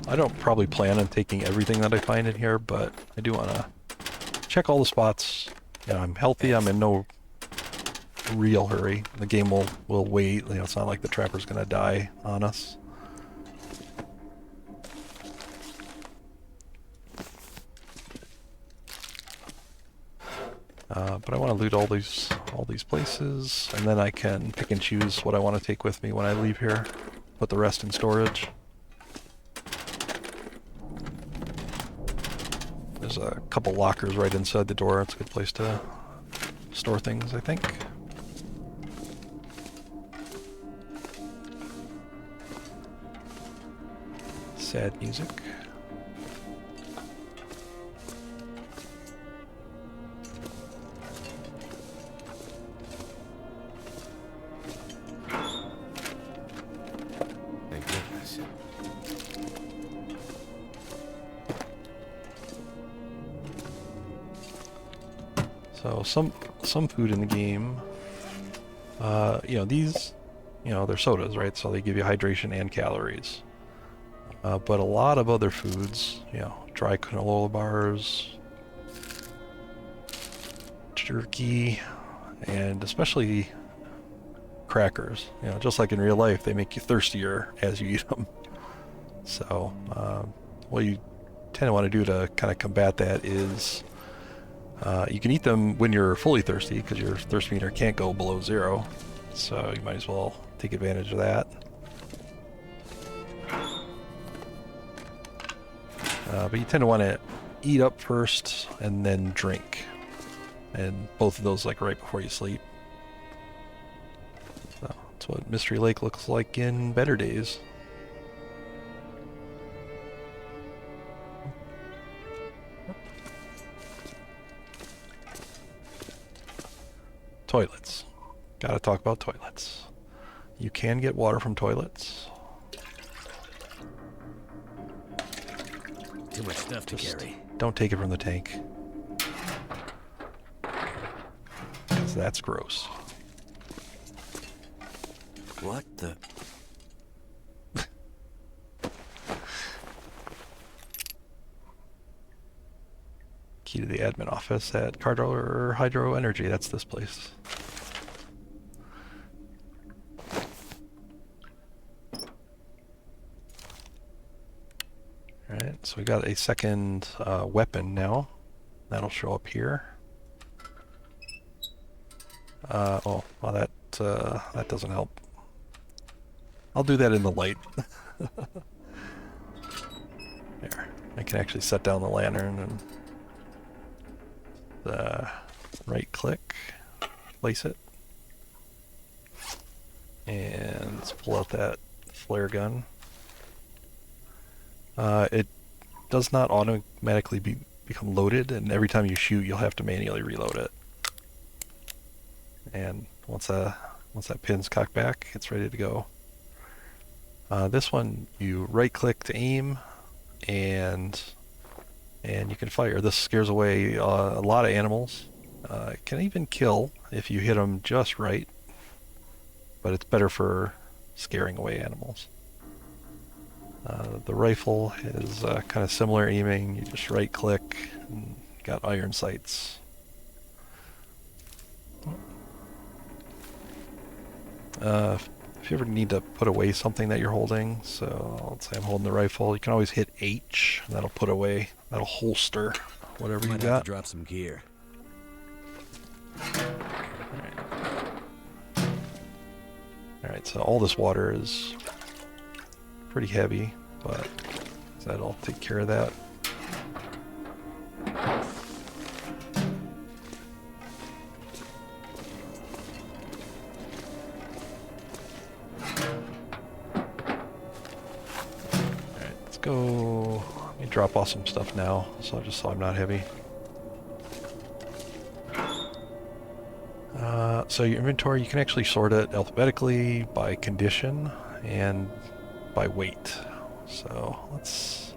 [SPEAKER 1] I don't probably plan on taking everything that I find in here, but I do want to check all the spots. You know, I'm healthy. I'm in no real hurry. The game will wait. You know, it's not like the trapper's going to die on us. But I want to loot all these places, and then I can pick and choose what I want to take with me when I leave here. Put the rest in storage. There's a couple lockers right inside the door. It's a good place to store things, I think. Sad music.
[SPEAKER 3] Thank goodness.
[SPEAKER 1] So some food in the game, you know, these, you know, they're sodas, right? So they give you hydration and calories. But a lot of other foods, you know, dry canola bars, jerky, and especially crackers. You know, just like in real life, they make you thirstier as you eat them. So, what you tend to want to do to kind of combat that is you can eat them when you're fully thirsty because your thirst meter can't go below 0. So you might as well take advantage of that. But you tend to want to eat up first and then drink. And both of those like right before you sleep. So that's what Mystery Lake looks like in better days. Toilets. Gotta talk about toilets. You can get water from toilets.
[SPEAKER 3] Too much stuff to carry.
[SPEAKER 1] Don't take it from the tank. Because that's gross.
[SPEAKER 3] What the?
[SPEAKER 1] Key to the admin office at Carter Hydro Energy. That's this place. Alright, so we got a second weapon now. That'll show up here. Oh, well that doesn't help. I'll do that in the light. There. I can actually set down the lantern and right click, place it, and let's pull out that flare gun. It does not automatically become loaded, and every time you shoot you'll have to manually reload it. And once that pin's cocked back, it's ready to go. This one, you right click to aim, and you can fire. This scares away a lot of animals. It can even kill if you hit them just right, but it's better for scaring away animals. The rifle is kind of similar aiming. You just right click, and got iron sights. If you ever need to put away something that you're holding, so let's say I'm holding the rifle, you can always hit H, and that'll put away, that'll holster whatever you
[SPEAKER 3] Might
[SPEAKER 1] got.
[SPEAKER 3] have to drop some gear.
[SPEAKER 1] Alright, so all this water is pretty heavy, but that'll take care of that. Go. Let me drop off some stuff now, just so I'm not heavy. So your inventory, you can actually sort it alphabetically by condition and by weight. So let's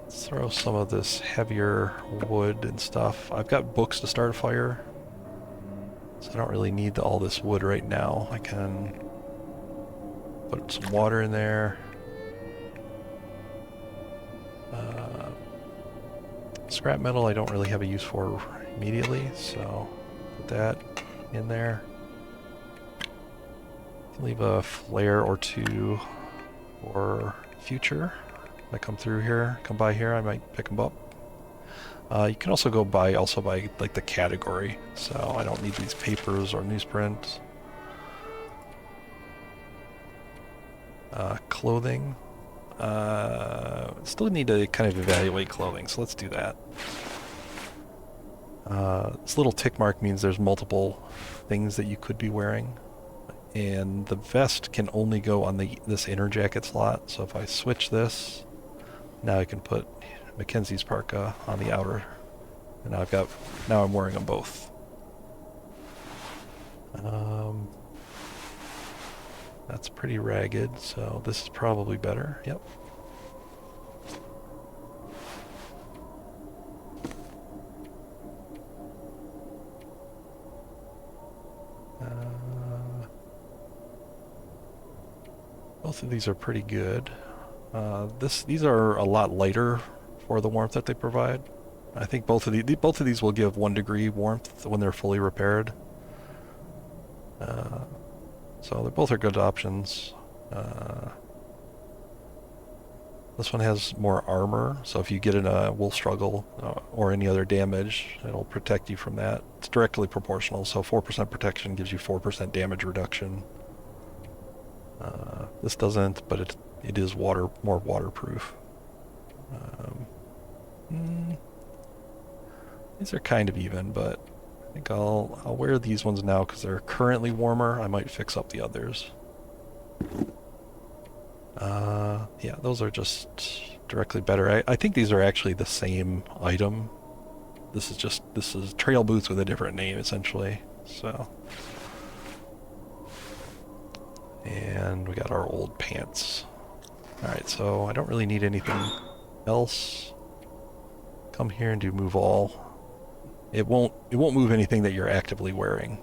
[SPEAKER 1] throw some of this heavier wood and stuff. I've got books to start a fire, so I don't really need all this wood right now. I can put some water in there. Scrap metal I don't really have a use for immediately, so put that in there. Leave a flare or two for future. If I come by here, I might pick them up. You can also go by like the category, so I don't need these papers or newsprint. Clothing. Still need to kind of evaluate clothing, so let's do that. This little tick mark means there's multiple things that you could be wearing, and the vest can only go on this inner jacket slot. So if I switch this, now I can put Mackenzie's parka on the outer, and now I'm wearing them both. That's pretty ragged, so this is probably better. Yep. Both of these are pretty good. These are a lot lighter for the warmth that they provide. I think both of these will give 1 degree warmth when they're fully repaired. So they both are good options. This one has more armor, so if you get in a wolf struggle or any other damage, it'll protect you from that. It's directly proportional, so 4% protection gives you 4% damage reduction. This doesn't, but it is more waterproof. These are kind of even, but I think I'll wear these ones now because they're currently warmer. I might fix up the others. Yeah, those are just directly better. I think these are actually the same item. This is trail boots with a different name, essentially. So, and we got our old pants. Alright, so I don't really need anything else. Come here and do move all. It won't move anything that you're actively wearing.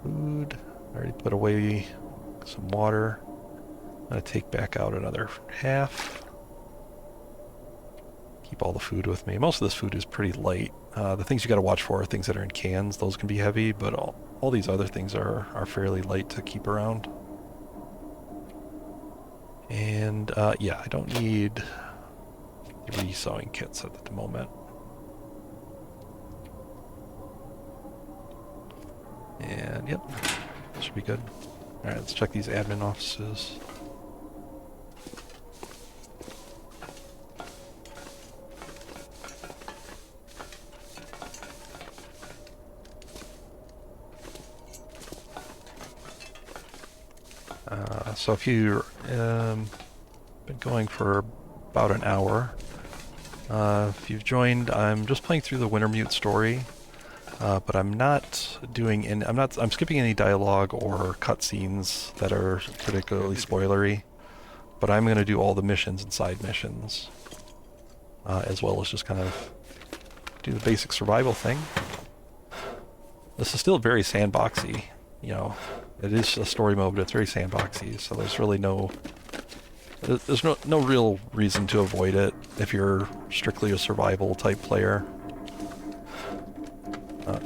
[SPEAKER 1] Food. I already put away some water. I'm going to take back out another half. Keep all the food with me. Most of this food is pretty light. The things you got to watch for are things that are in cans. Those can be heavy, but all these other things are fairly light to keep around. And yeah, I don't need 3 sewing kits at the moment. And yep, should be good. Alright, let's check these admin offices. So if you've been going for about an hour, if you've joined, I'm just playing through the Wintermute story. But I'm not doing I'm skipping any dialogue or cutscenes that are particularly spoilery. But I'm going to do all the missions and side missions, as well as just kind of do the basic survival thing. This is still very sandboxy, you know. It is a story mode, but it's very sandboxy, so there's really there's no real reason to avoid it if you're strictly a survival type player.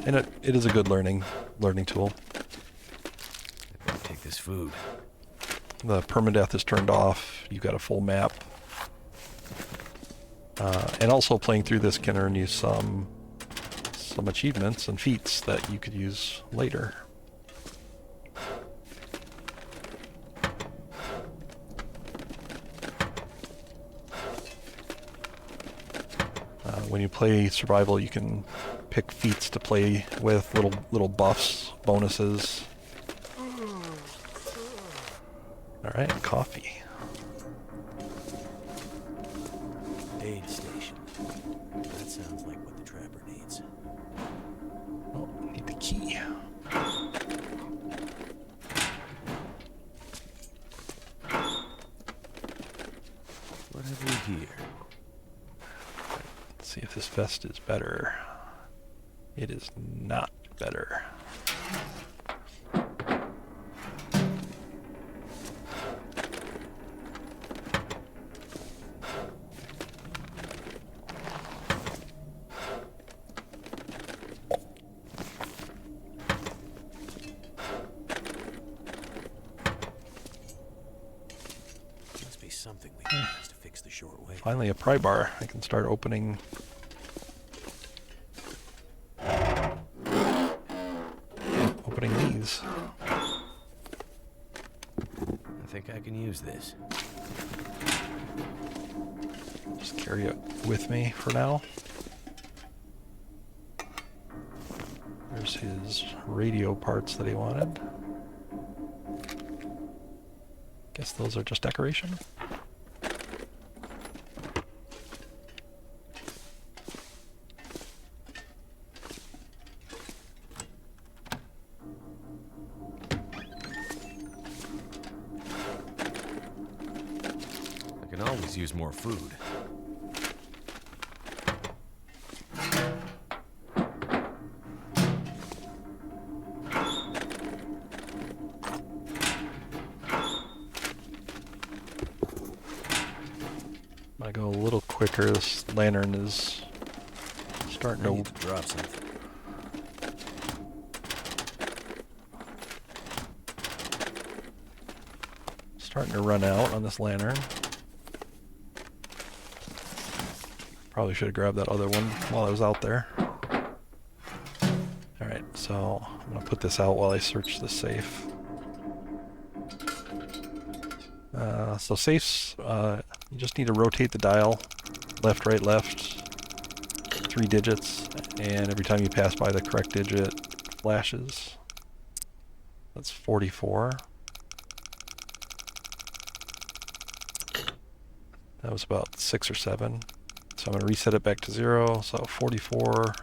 [SPEAKER 1] And it is a good learning tool.
[SPEAKER 3] Take this food.
[SPEAKER 1] The permadeath is turned off. You've got a full map. And also playing through this can earn you some achievements and feats that you could use later. When you play survival, you can pick feats to play with, little buffs, bonuses. Alright, coffee.
[SPEAKER 3] Aid station. That sounds like what the trapper needs.
[SPEAKER 1] Oh, need the key.
[SPEAKER 3] What have we here?
[SPEAKER 1] Let's see if this vest is better. It is not better.
[SPEAKER 3] Must be something we can use to fix the short way.
[SPEAKER 1] Finally a pry bar. I can start opening. These.
[SPEAKER 3] I think I can use this.
[SPEAKER 1] Just carry it with me for now. There's his radio parts that he wanted. Guess those are just decoration.
[SPEAKER 3] I can always use more food.
[SPEAKER 1] quicker. This lantern is starting
[SPEAKER 3] I
[SPEAKER 1] to...
[SPEAKER 3] need to drop something.
[SPEAKER 1] Starting to run out on this lantern. Probably should have grabbed that other one while I was out there. Alright, so I'm going to put this out while I search the safe. So safes, you just need to rotate the dial, left, right, left, 3 digits, and every time you pass by the correct digit, flashes. That's 44. That was about 6 or 7. So I'm going to reset it back to 0, so 44.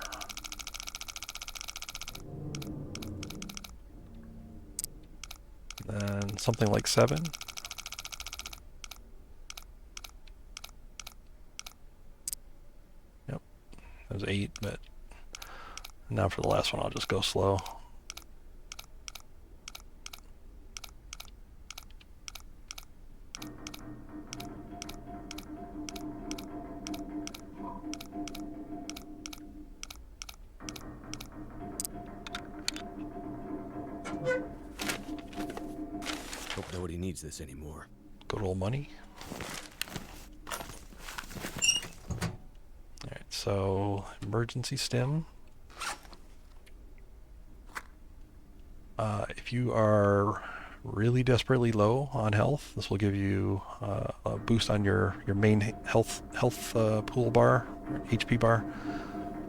[SPEAKER 1] Then something like 7. Yep, that was 8, but now for the last one I'll just go slow.
[SPEAKER 3] Hope nobody needs this anymore.
[SPEAKER 1] Good old money. Alright, so emergency stim. If you are really desperately low on health, this will give you a boost on your main health pool bar, HP bar,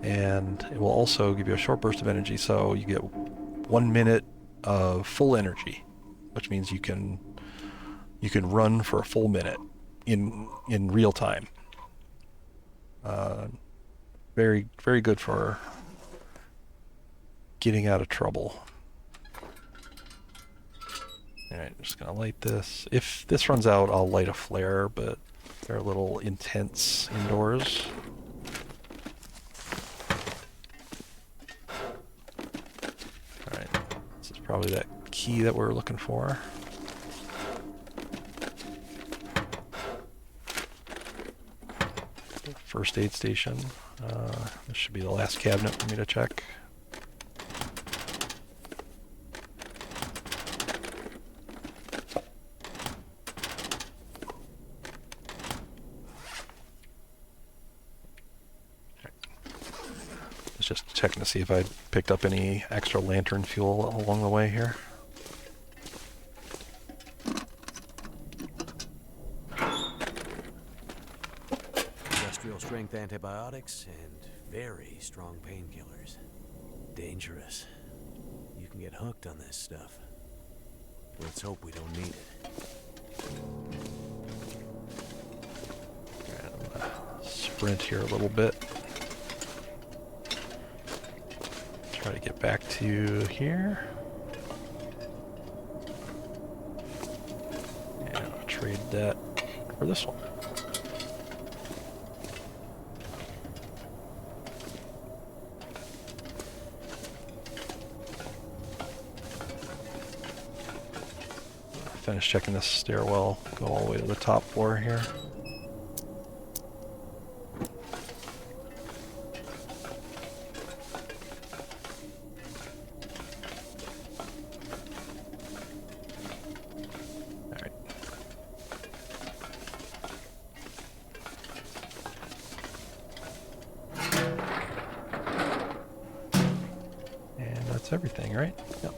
[SPEAKER 1] and it will also give you a short burst of energy, so you get 1 minute of full energy, which means you can run for a full minute in real time. Very, very good for getting out of trouble. Alright, I'm just gonna light this. If this runs out, I'll light a flare, but they're a little intense indoors. Alright, this is probably that key that we're looking for. First aid station. This should be the last cabinet for me to check. Just checking to see if I picked up any extra lantern fuel along the way here.
[SPEAKER 3] Industrial strength antibiotics and very strong painkillers. Dangerous. You can get hooked on this stuff. Let's hope we don't need it.
[SPEAKER 1] I'm gonna sprint here a little bit. Try to get back to here. And I'll trade that for this one. Finish checking this stairwell, go all the way to the top floor here. Everything, right? Yep.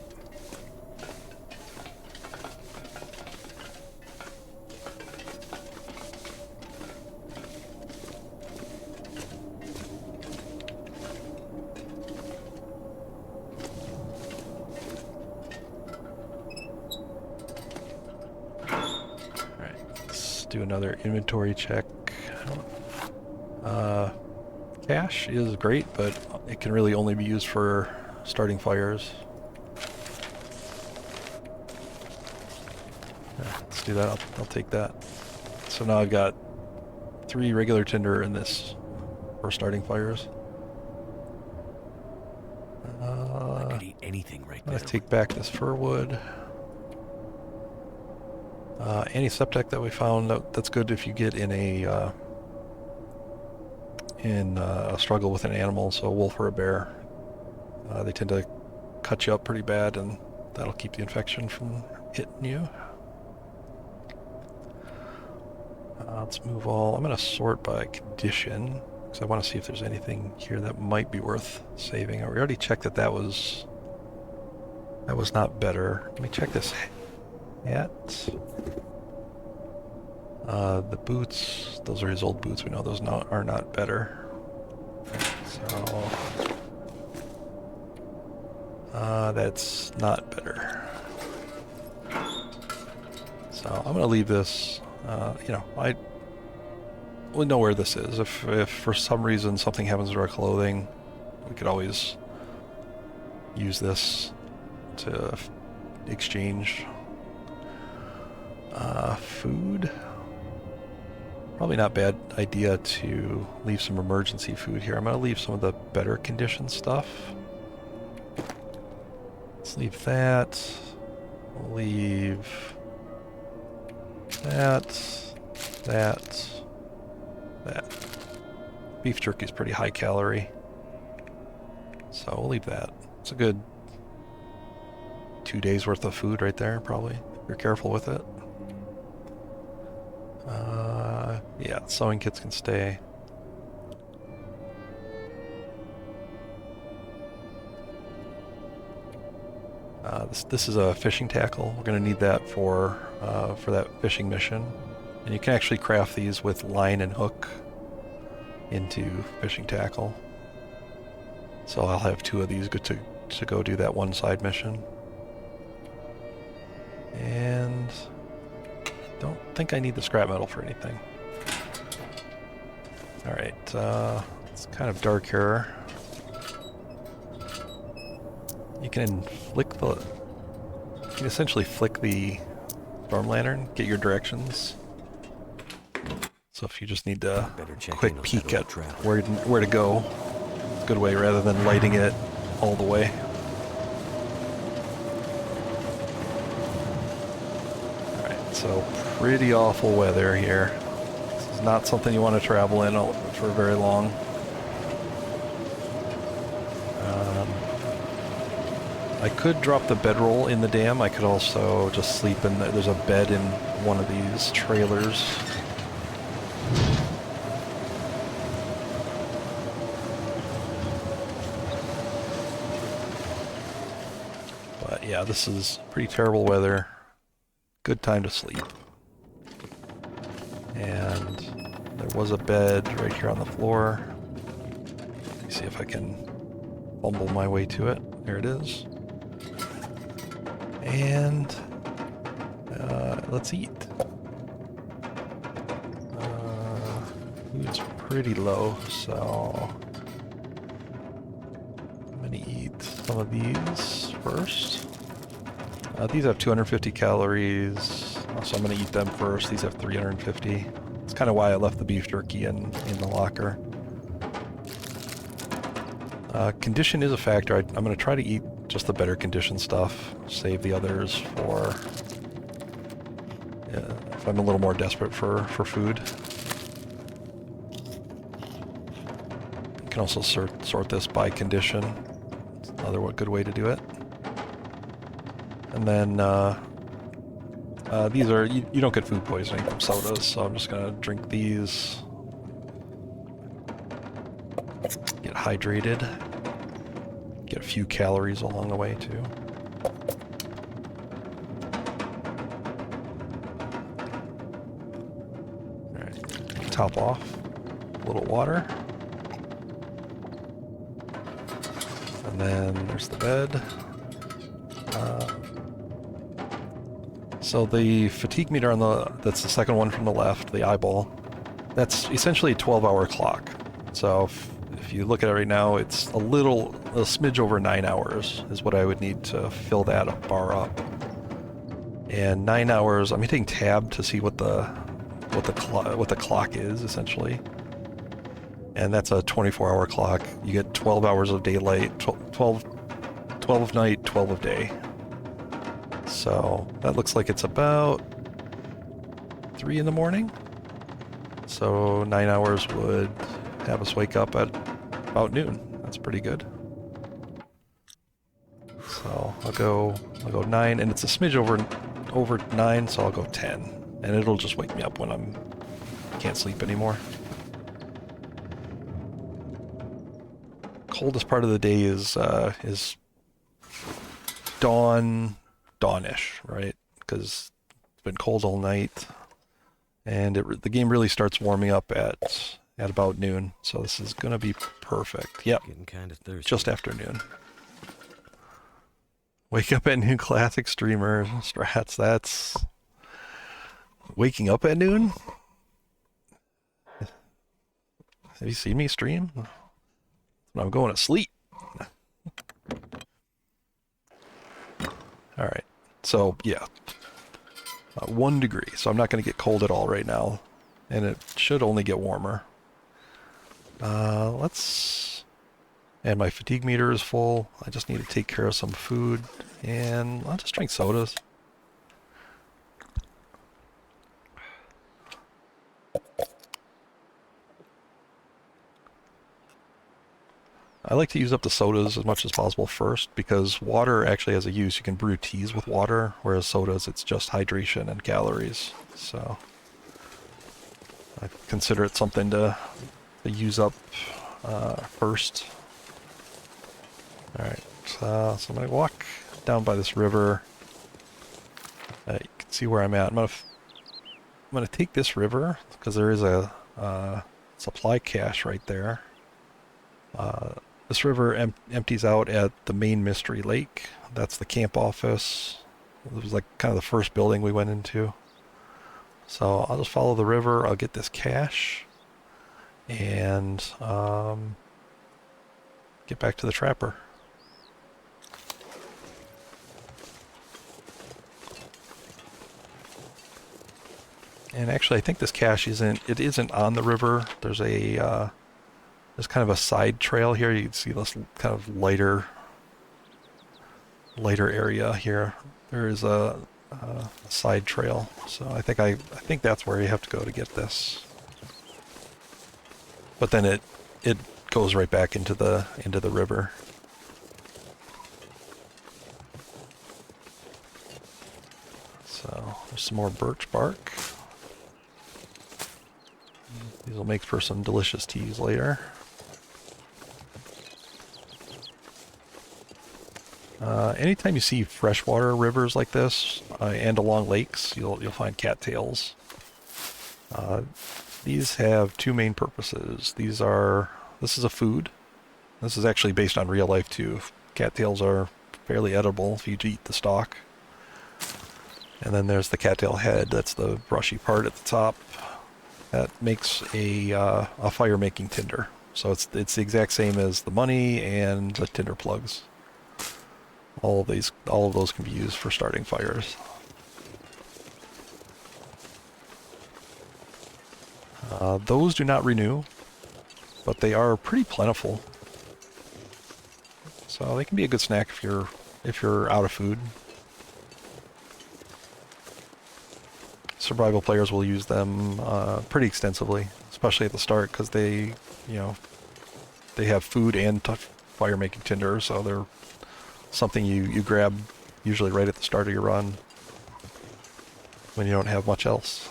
[SPEAKER 1] Alright, let's do another inventory check. Cash is great, but it can really only be used for starting fires. Yeah, let's do that. I'll take that. So now I've got 3 regular tinder in this for starting fires.
[SPEAKER 3] I could eat anything right now.
[SPEAKER 1] Let's take back this fir wood. Antiseptic that we found, that's good if you get in a in a struggle with an animal, so a wolf or a bear. They tend to cut you up pretty bad, and that'll keep the infection from hitting you. Let's move all. I'm going to sort by condition, because I want to see if there's anything here that might be worth saving. We already checked that was not better. Let me check this hat. The boots, those are his old boots. We know those are not better. So that's not better. So I'm going to leave this. We know where this is. If for some reason something happens to our clothing, we could always use this to exchange food. Probably not a bad idea to leave some emergency food here. I'm going to leave some of the better condition stuff. Let's leave that. We'll leave that. Beef jerky is pretty high calorie, so we'll leave that. It's a good 2 days worth of food right there, probably, if you're careful with it. Yeah, sewing kits can stay. This is a fishing tackle. We're going to need that for that fishing mission. And you can actually craft these with line and hook into fishing tackle. So I'll have 2 of these good to go do that one side mission. And don't think I need the scrap metal for anything. Alright, it's kind of dark here. You can essentially flick the storm lantern, get your directions. So if you just need a quick peek at where to go, it's a good way rather than lighting it all the way. Alright, so pretty awful weather here. This is not something you want to travel in for very long. I could drop the bedroll in the dam. I could also just sleep in there's a bed in one of these trailers. But yeah, this is pretty terrible weather. Good time to sleep. And there was a bed right here on the floor. Let me see if I can fumble my way to it. There it is. And let's eat. Food's pretty low, so I'm gonna eat some of these first. These have 250 calories, so I'm gonna eat them first. These have 350. It's kind of why I left the beef jerky in the locker. Condition is a factor. I'm gonna try to eat just the better condition stuff. Save the others for if I'm a little more desperate for food. You can also sort this by condition. It's another good way to do it. And then these are you don't get food poisoning from sodas, so I'm just gonna drink these. Get hydrated. Get a few calories along the way too. Alright, top off. A little water. And then there's the bed. So the fatigue meter that's the second one from the left, the eyeball, that's essentially a 12-hour clock. So if you look at it right now, it's a smidge over 9 hours is what I would need to fill that bar up. And 9 hours, I'm hitting tab to see what the clock is essentially. And that's a 24-hour clock. You get 12 hours of daylight, 12 of night, 12 of day. So that looks like it's about 3 in the morning. So 9 hours would have us wake up at about noon. That's pretty good. So I'll go 9, and it's a smidge over 9, so I'll go 10, and it'll just wake me up when can't sleep anymore. Coldest part of the day is dawn-ish, right? Because it's been cold all night, and the game really starts warming up at about noon. So this is gonna be perfect. Yep,
[SPEAKER 3] Getting kind of thirsty.
[SPEAKER 1] just after noon. Wake up at noon, classic streamer strats. That's waking up at noon. Have you seen me stream? When I'm going to sleep. All right. So yeah, 1 degree. So I'm not going to get cold at all right now, and it should only get warmer. And my fatigue meter is full. I just need to take care of some food, and I'll just drink sodas. I like to use up the sodas as much as possible first, because water actually has a use. You can brew teas with water, whereas sodas, it's just hydration and calories. So I consider it something to use up first. Alright, so I'm going to walk down by this river. You can see where I'm at. I'm going to take this river, because there is a supply cache right there. This river empties out at the main mystery lake. That's the camp office. It was like kind of the first building we went into. So I'll just follow the river. I'll get this cache and get back to the trapper. And actually, I think this cache isn't on the river. There's there's kind of a side trail here. You can see this kind of lighter area here. There is a side trail, so I think that's where you have to go to get this. But then it goes right back into the river. So there's some more birch bark. These will make for some delicious teas later. Anytime you see freshwater rivers like this and along lakes, you'll find cattails. These have 2 main purposes. This is a food. This is actually based on real life too. Cattails are fairly edible if you eat the stalk. And then there's the cattail head. That's the brushy part at the top. That makes a fire making tinder. So it's the exact same as the money and the tinder plugs. All of those can be used for starting fires. Those do not renew, but they are pretty plentiful. So they can be a good snack if you're out of food. Survival players will use them pretty extensively, especially at the start, because they have food and fire making tinder, so they're something you grab usually right at the start of your run when you don't have much else.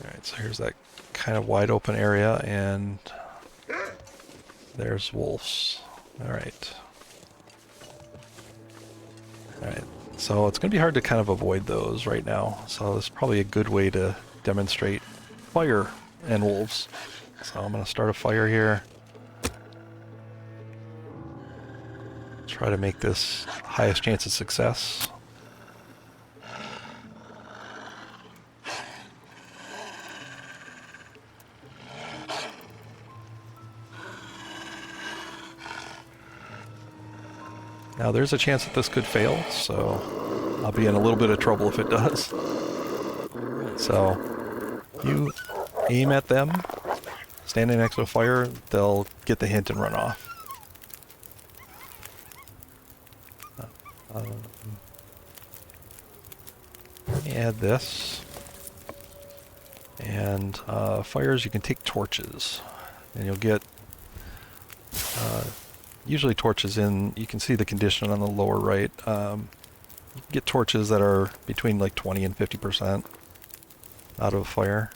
[SPEAKER 1] Alright, so here's that kind of wide open area, and there's wolves. Alright. Alright, so it's going to be hard to kind of avoid those right now. So this is probably a good way to demonstrate fire and wolves. So I'm going to start a fire here. Try to make this highest chance of success. Now there's a chance that this could fail, so I'll be in a little bit of trouble if it does. So you aim at them standing next to a fire, they'll get the hint and run off. Add this. And fires, you can take torches. And you'll get usually torches in, you can see the condition on the lower right. You can get torches that are between like 20 and 50% out of a fire.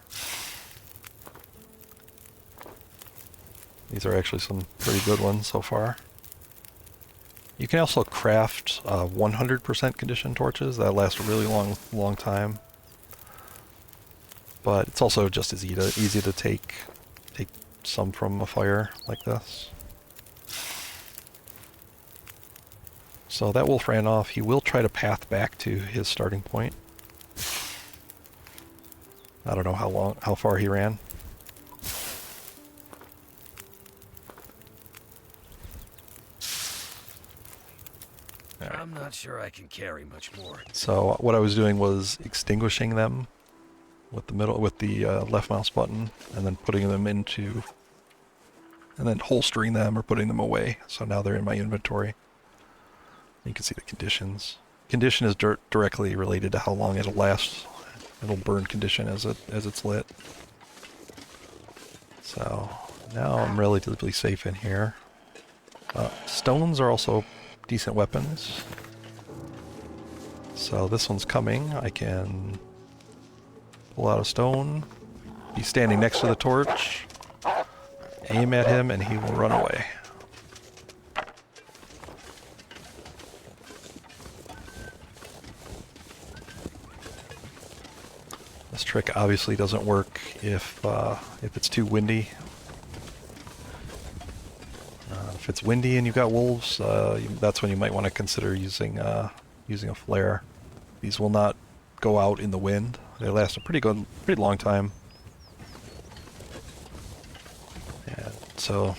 [SPEAKER 1] These are actually some pretty good ones so far. You can also craft 100% condition torches that last a really long time. But it's also just as easy to take some from a fire like this. So that wolf ran off. He will try to path back to his starting point. I don't know how far he ran.
[SPEAKER 3] I'm not sure I can carry much more.
[SPEAKER 1] So what I was doing was extinguishing them with the left mouse button, and then putting them into, and then holstering them or putting them away. So now they're in my inventory. You can see the conditions. Condition is directly related to how long it'll last. It'll burn condition as it's lit. So now I'm relatively safe in here. Stones are also decent weapons. So this one's coming. I can pull out a stone, be standing next to the torch, aim at him, and he will run away. This trick obviously doesn't work if it's too windy. If it's windy and you've got wolves, that's when you might want to consider using a flare. These will not go out in the wind. They last a pretty long time. And so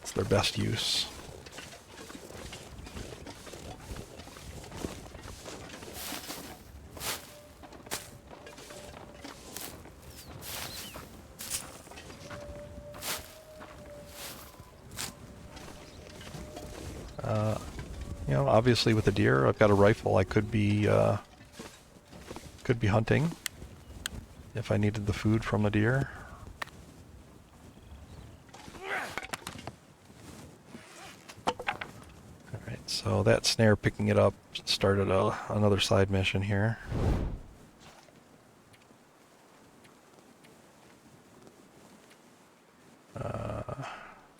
[SPEAKER 1] it's their best use. You know, obviously with the deer, I've got a rifle. I could be hunting if I needed the food from a deer. Alright, so that snare picking it up started another side mission here.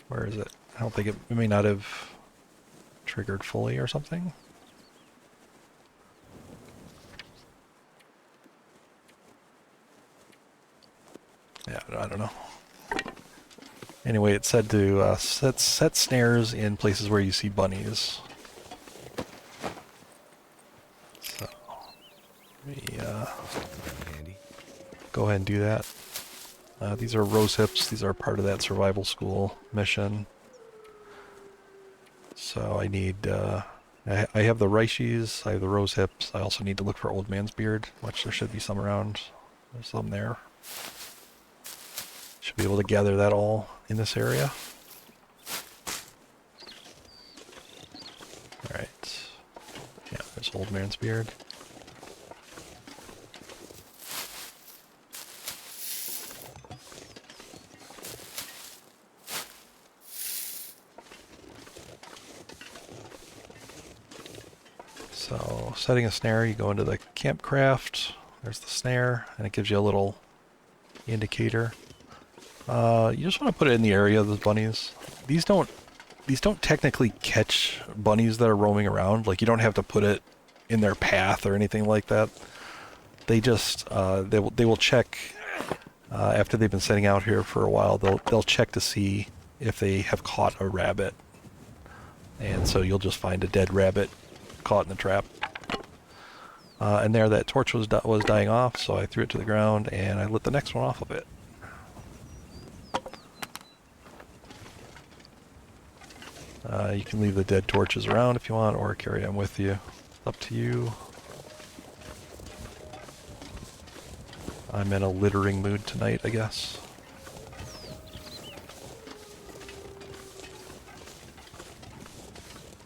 [SPEAKER 1] Where is it? I don't think it may not have triggered fully or something. Yeah, I don't know. Anyway, it said to set snares in places where you see bunnies. So let me go ahead and do that. These are rose hips. These are part of that survival school mission. So I need, I have the reishi, I have the rose hips. I also need to look for old man's beard, which there should be some around. There's some there. Should be able to gather that all in this area. Alright. Yeah, there's old man's beard. So, setting a snare, you go into the campcraft, there's the snare, and it gives you a little indicator. You just want to put it in the area of the bunnies. These don't technically catch bunnies that are roaming around. Like, you don't have to put it in their path or anything like that. They just, they will check, after they've been sitting out here for a while, they'll check to see if they have caught a rabbit. And so you'll just find a dead rabbit caught in the trap. And there, that torch was dying off, so I threw it to the ground and I lit the next one off of it. You can leave the dead torches around if you want, or carry them with you. Up to you. I'm in a littering mood tonight, I guess.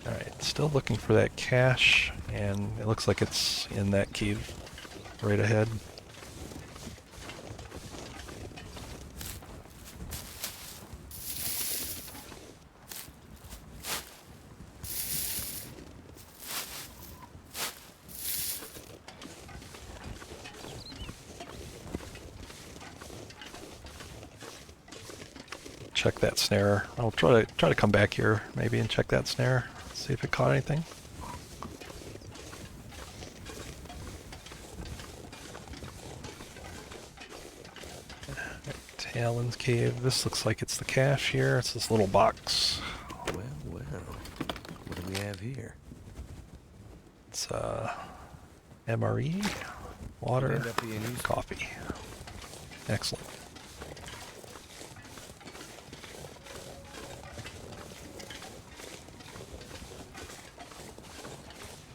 [SPEAKER 1] Alright, still looking for that cache, and it looks like it's in that cave right ahead. Check that snare. I'll try to come back here maybe and check that snare. See if it caught anything. Talon's Cave. This looks like it's the cache here. It's this little box.
[SPEAKER 3] Well, well. What do we have here?
[SPEAKER 1] It's MRE, water,
[SPEAKER 3] End up being useful.
[SPEAKER 1] coffee. Excellent.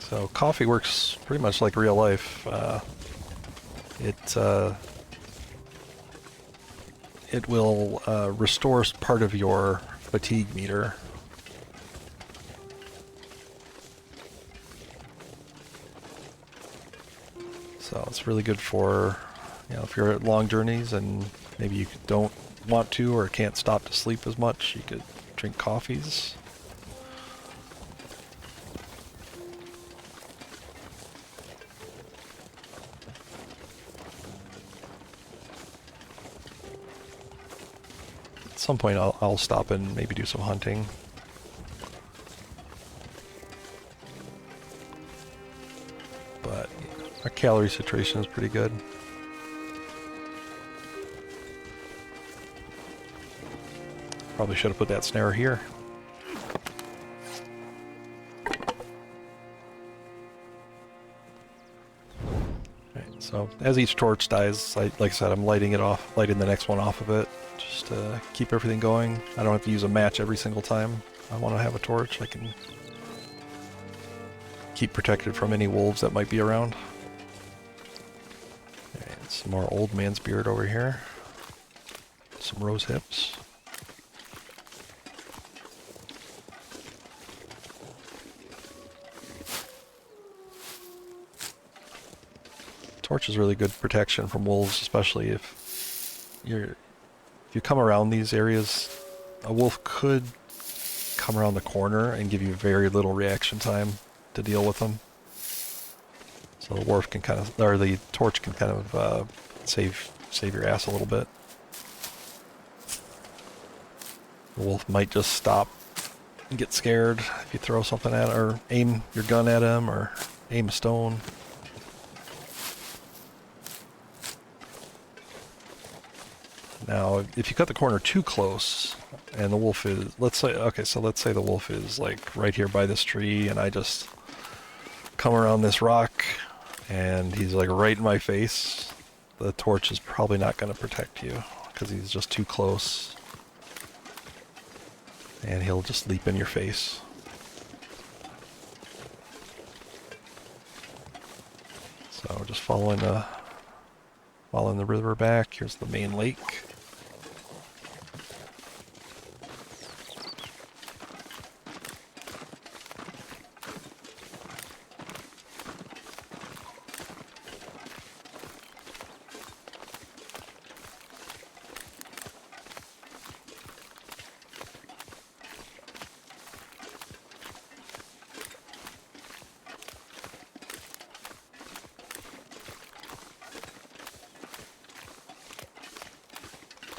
[SPEAKER 1] So coffee works pretty much like real life. It will restore part of your fatigue meter. So it's really good for, if you're at long journeys and maybe you don't want to or can't stop to sleep as much, you could drink coffees. At some point I'll stop and maybe do some hunting. But our calorie situation is pretty good. Probably should have put that snare here. Right, so as each torch dies, like I said, I'm lighting the next one off of it. Just to keep everything going. I don't have to use a match every single time I want to have a torch. I can keep protected from any wolves that might be around. And some more old man's beard over here. Some rose hips. Torch is really good protection from wolves, especially if you come around these areas. A wolf could come around the corner and give you very little reaction time to deal with them. So the wolf can the torch can kind of save your ass a little bit. The wolf might just stop and get scared if you throw something at it, or aim your gun at him, or aim a stone. Now, if you cut the corner too close, and the wolf is, let's say the wolf is like right here by this tree, and I just come around this rock, and he's like right in my face, the torch is probably not going to protect you, because he's just too close, and he'll just leap in your face. So just following the river back. Here's the main lake.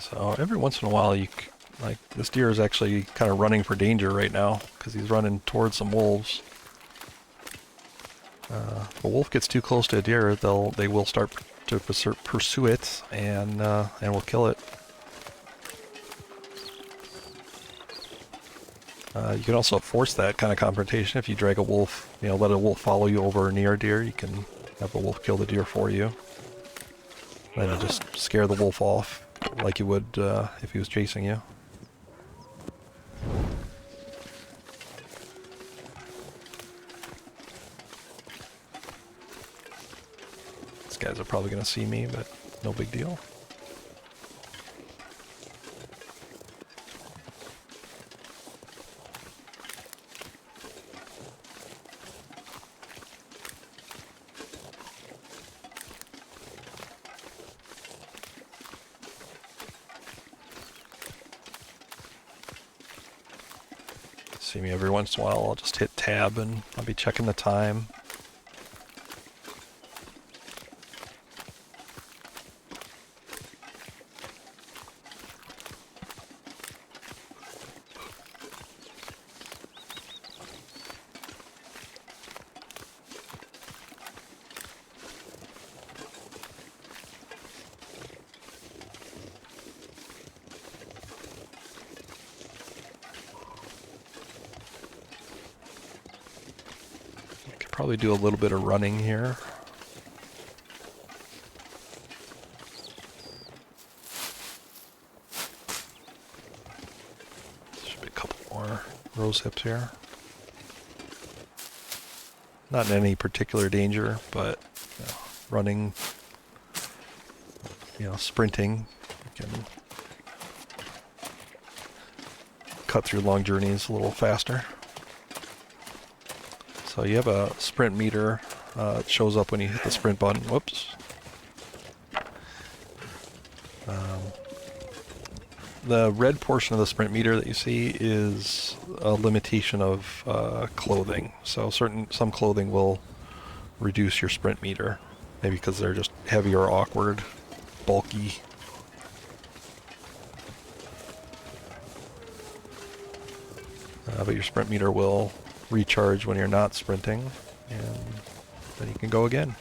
[SPEAKER 1] So every once in a while, this deer is actually kind of running for danger right now because he's running towards some wolves. If a wolf gets too close to a deer, they will start to pursue it and will kill it. You can also force that kind of confrontation if you drag a wolf. Let a wolf follow you over near a deer. You can have the wolf kill the deer for you. Then you just scare the wolf off, like you would if he was chasing you. These guys are probably going to see me, but no big deal. See me every once in a while, I'll just hit tab and I'll be checking the time. Probably do a little bit of running here. Should be a couple more rose hips here. Not in any particular danger, but you know, running, sprinting, you can cut through long journeys a little faster. So you have a sprint meter. It shows up when you hit the sprint button. Whoops. The red portion of the sprint meter that you see is a limitation of clothing. So some clothing will reduce your sprint meter, maybe because they're just heavy or awkward, bulky. But your sprint meter will recharge when you're not sprinting, and then you can go again.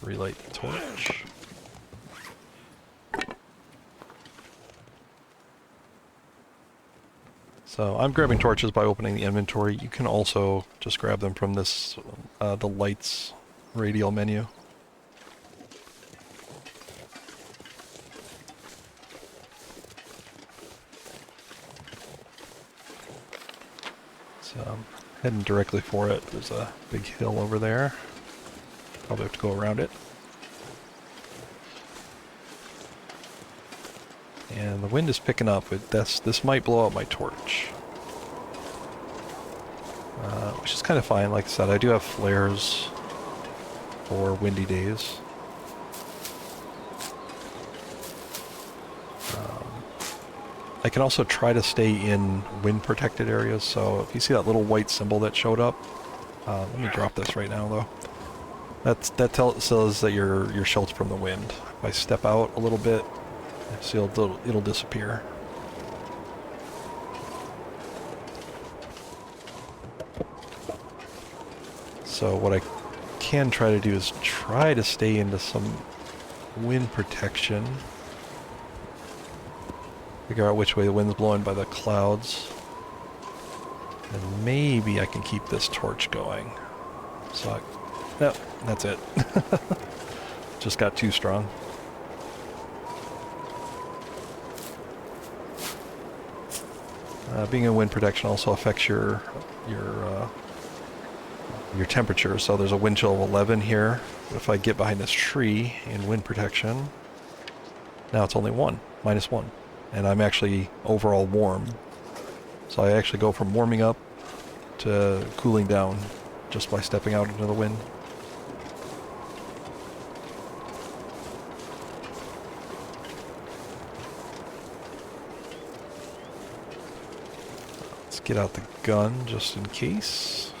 [SPEAKER 1] Relight the torch. So I'm grabbing torches by opening the inventory. You can also just grab them from this, the lights radial menu. So I'm heading directly for it. There's a big hill over there. Probably have to go around it. And the wind is picking up. This might blow out my torch. Which is kind of fine. Like I said, I do have flares for windy days. I can also try to stay in wind protected areas. So if you see that little white symbol that showed up, let me drop this right now though. That says that you're sheltered from the wind. If I step out a little bit, see it'll disappear. So what I can try to do is try to stay into some wind protection. Figure out which way the wind's blowing by the clouds. And maybe I can keep this torch going. So no, that's it. Just got too strong. Being in wind protection also affects your temperature. So there's a wind chill of 11 here. If I get behind this tree in wind protection, now it's only -1, and I'm actually overall warm. So I actually go from warming up to cooling down just by stepping out into the wind. Let's get out the gun just in case.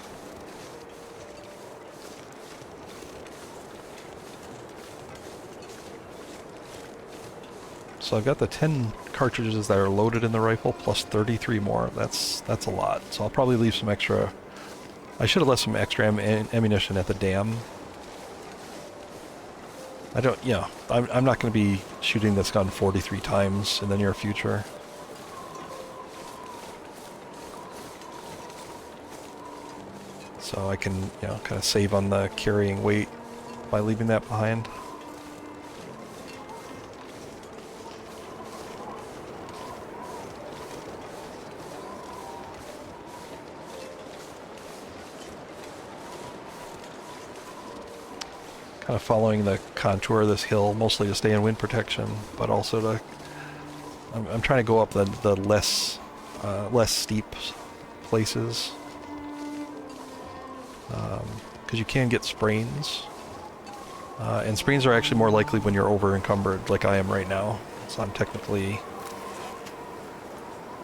[SPEAKER 1] So I've got the 10 cartridges that are loaded in the rifle plus 33 more. That's a lot. So I'll probably leave some extra I should have left some extra ammunition at the dam. I don't, you know, I'm not going to be shooting this gun 43 times in the near future. So I can, you know, kind of save on the carrying weight by leaving that behind. Kind of following the contour of this hill, mostly to stay in wind protection, but also to... I'm trying to go up the less steep places. Because you can get sprains. And sprains are actually more likely when you're over encumbered, like I am right now. So I'm technically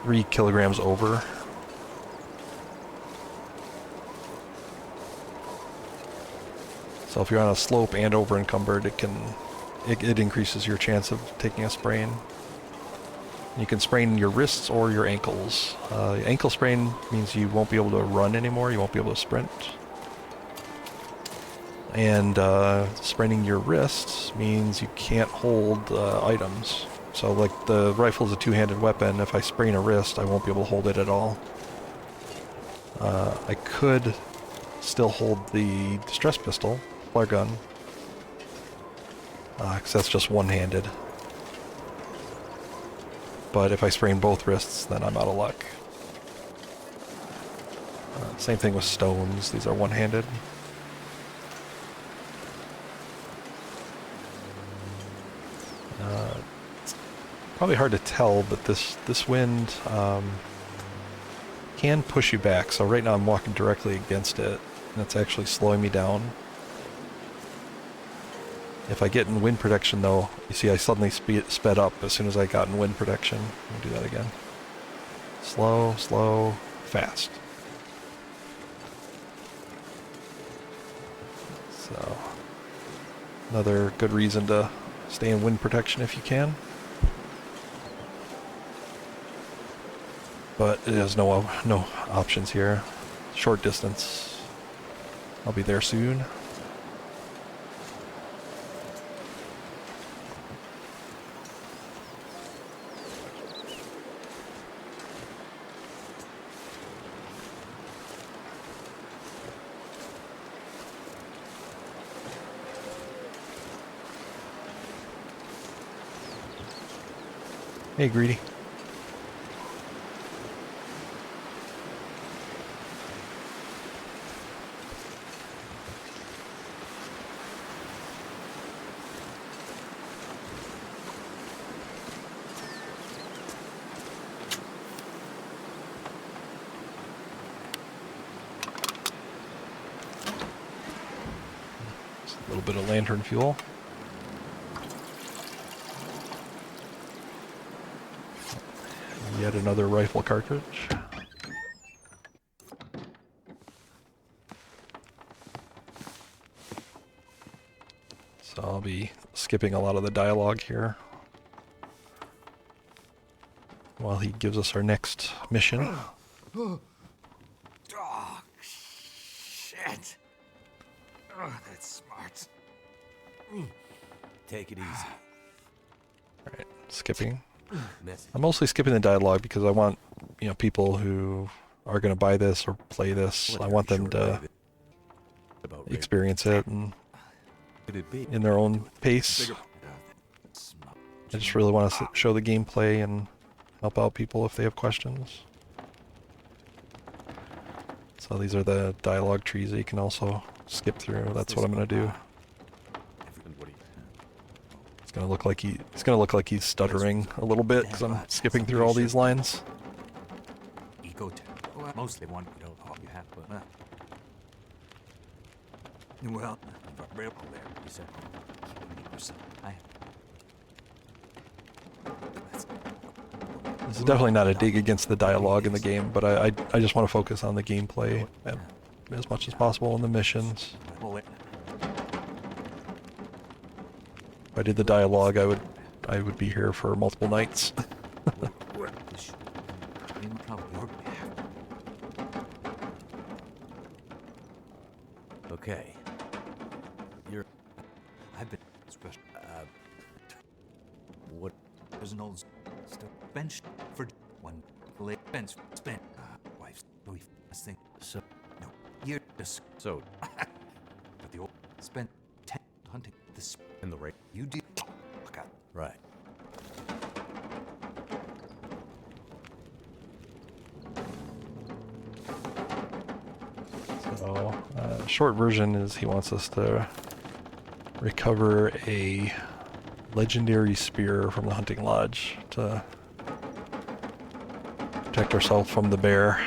[SPEAKER 1] 3 kilograms over. So if you're on a slope and over encumbered, it increases your chance of taking a sprain. You can sprain your wrists or your ankles. Ankle sprain means you won't be able to run anymore, you won't be able to sprint. And spraining your wrists means you can't hold items. So like the rifle is a two-handed weapon, if I sprain a wrist, I won't be able to hold it at all. I could still hold the distress pistol, flare gun, because that's just one-handed. But if I sprain both wrists, then I'm out of luck. Same thing with stones, these are one-handed. It's probably hard to tell, but this wind can push you back. So right now I'm walking directly against it, and it's actually slowing me down. If I get in wind protection though, you see I suddenly sped up as soon as I got in wind protection. Let me do that again. Slow, slow, fast. So, another good reason to stay in wind protection if you can. But there's no options here. Short distance. I'll be there soon. Hey, Greedy. Just a little bit of lantern fuel. Yet another rifle cartridge. So I'll be skipping a lot of the dialogue here while he gives us our next mission.
[SPEAKER 4] Oh, shit. Oh, that's smart.
[SPEAKER 3] Take it easy.
[SPEAKER 1] Alright, skipping.
[SPEAKER 3] Message.
[SPEAKER 1] I'm mostly skipping the dialogue because I want, you know, people who are going to buy this or play this, I want them to experience it and
[SPEAKER 3] Could it be?
[SPEAKER 1] in their own pace. I just really want to show the gameplay and help out people if they have questions. So these are the dialogue trees that you can also skip through. That's what I'm going to do. It's going to look like he's stuttering a little bit because I'm skipping through all these lines.
[SPEAKER 3] Mostly one you have, but
[SPEAKER 4] Well,
[SPEAKER 3] there, you said.
[SPEAKER 1] This is definitely not a dig against the dialogue in the game, but I just want to focus on the gameplay as much as possible and the missions. If I did the dialogue, I would be here for multiple nights.
[SPEAKER 3] Okay. You're...
[SPEAKER 4] I've been special.
[SPEAKER 3] What?
[SPEAKER 4] There's an old bench for one late bench spent. Wife's we thing.
[SPEAKER 3] So...
[SPEAKER 4] No, year just
[SPEAKER 3] So...
[SPEAKER 4] but the old spent 10 hunting this
[SPEAKER 3] in the rain.
[SPEAKER 4] you did. Look out.
[SPEAKER 3] Right.
[SPEAKER 1] So, short version is he wants us to recover a legendary spear from the hunting lodge to protect ourselves from the bear.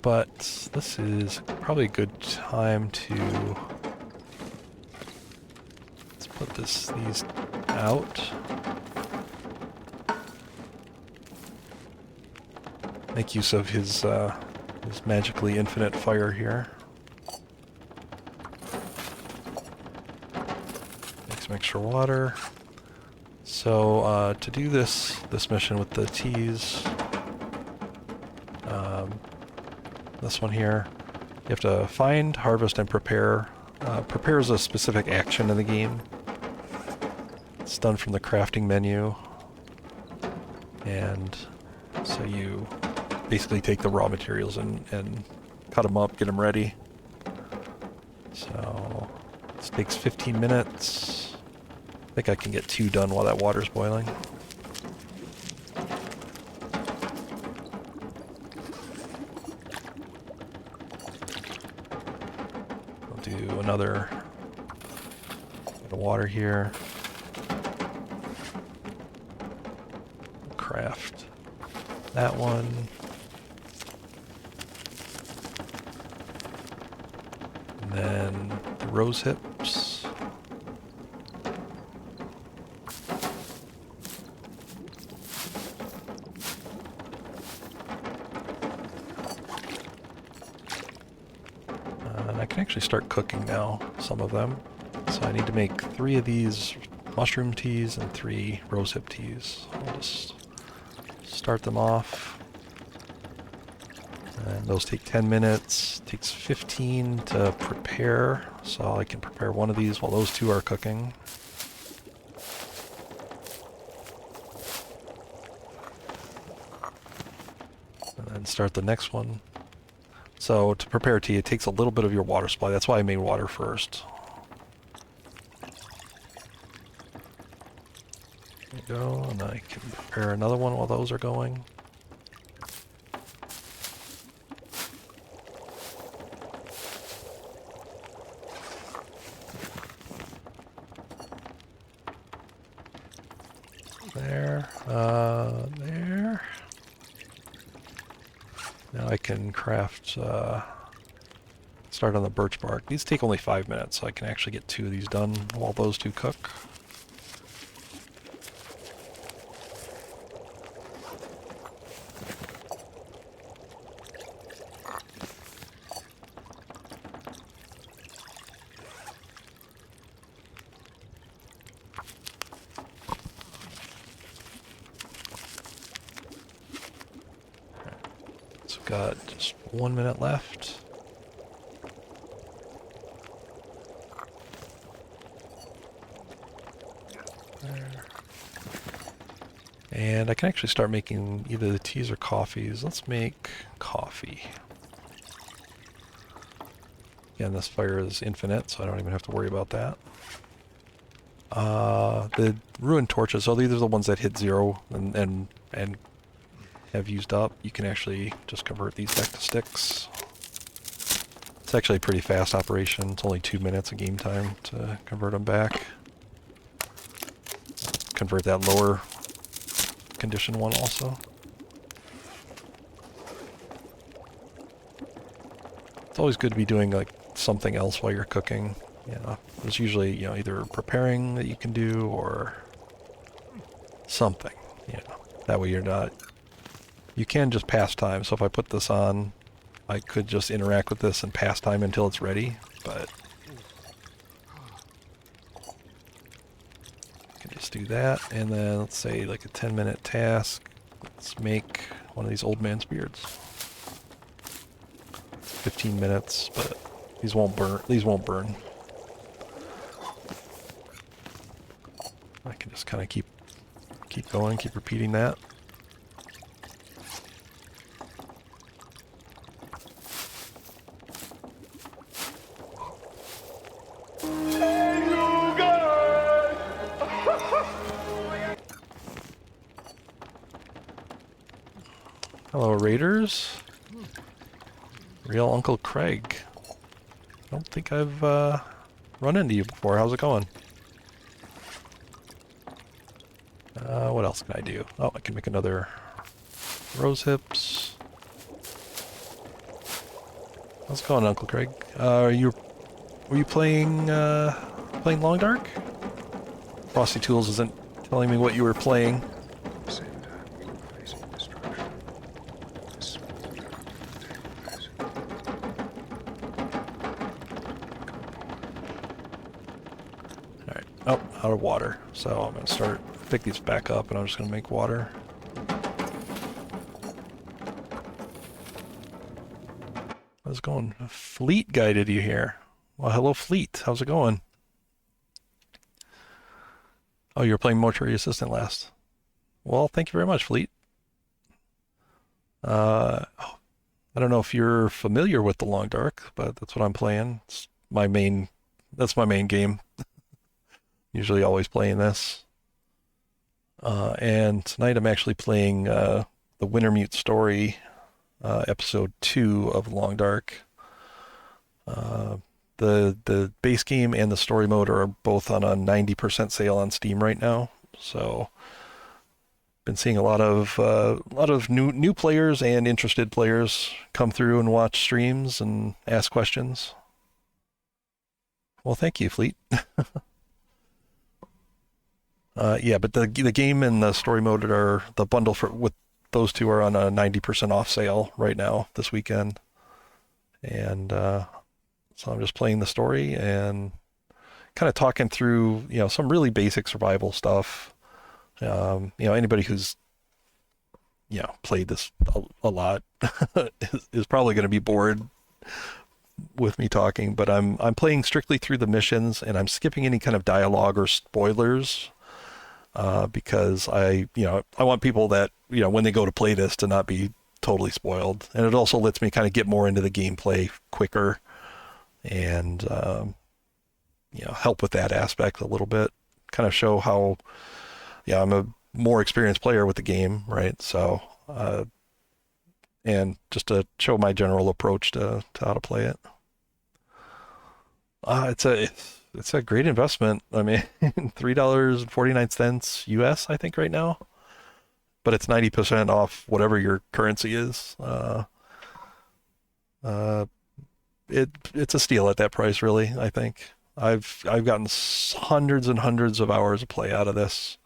[SPEAKER 1] But this is probably a good time to let's put these out. Make use of his magically infinite fire here. Make some extra water. So to do this mission with the teas, this one here, you have to find, harvest, and prepare. Prepare is a specific action in the game. It's done from the crafting menu, and so you basically take the raw materials and cut them up, get them ready. So this takes 15 minutes. I think I can get 2 done while that water's boiling. I'll do another bit of water here. Craft that one. And then the rose hips. And I can actually start cooking now, some of them. So I need to make 3 of these mushroom teas and 3 rosehip teas. I'll just start them off. And those take 10 minutes. Takes 15 to prepare, so I can prepare one of these while those 2 are cooking. And then start the next one. So to prepare tea, it takes a little bit of your water supply. That's why I made water first. There you go, and I can prepare another one while those are going. There. Now I can craft, start on the birch bark. These take only 5 minutes, so I can actually get 2 of these done while those 2 cook. Got just 1 minute left. There. And I can actually start making either the teas or coffees. Let's make coffee. Again, this fire is infinite, so I don't even have to worry about that. The ruined torches, so these are the ones that hit 0 and have used up. You can actually just convert these back to sticks. It's actually a pretty fast operation. It's only 2 minutes of game time to convert them back. Convert that lower condition one also. It's always good to be doing like something else while you're cooking. You know, there's usually, you know, either preparing that you can do or something, you know. That way you're not... You can just pass time, so if I put this on, I could just interact with this and pass time until it's ready, but I can just do that, and then let's say like a 10-minute task. Let's make one of these old man's beards. 15 minutes, but these won't burn. These won't burn. I can just kind of keep going, keep repeating that. Hello, Raiders. Real Uncle Craig. I don't think I've run into you before. How's it going? What else can I do? Oh, I can make another rose hips. How's it going, Uncle Craig? Were you playing Long Dark? Frosty Tools isn't telling me what you were playing. Alright. Oh, out of water. So I'm going to pick these back up and I'm just going to make water. How's it going? Fleet guided you here. Well, hello, Fleet. How's it going? Oh, you were playing Mortuary Assistant last. Well, thank you very much, Fleet. I don't know if you're familiar with the Long Dark, but that's what I'm playing. It's that's my main game. Usually always playing this. And tonight I'm actually playing the Wintermute story, episode 2 of Long Dark. The base game and the story mode are both on a 90% sale on Steam right now. So been seeing a lot of new players and interested players come through and watch streams and ask questions. Well, thank you, Fleet. Yeah, but the game and the story mode are the bundle with those two are on a 90% off sale right now this weekend. And so I'm just playing the story and kind of talking through, some really basic survival stuff. Anybody who's, played this a lot is probably going to be bored with me talking, but I'm playing strictly through the missions and I'm skipping any kind of dialogue or spoilers, because I want people that, when they go to play this to not be totally spoiled. And it also lets me kind of get more into the gameplay quicker and, help with that aspect a little bit, kind of show how, I'm a more experienced player with the game, right? So, and just to show my general approach to how to play it. It's a great investment. I mean, $3.49 US, I think, right now. But it's 90% off whatever your currency is. It's a steal at that price, really, I think. I've gotten hundreds and hundreds of hours of play out of this,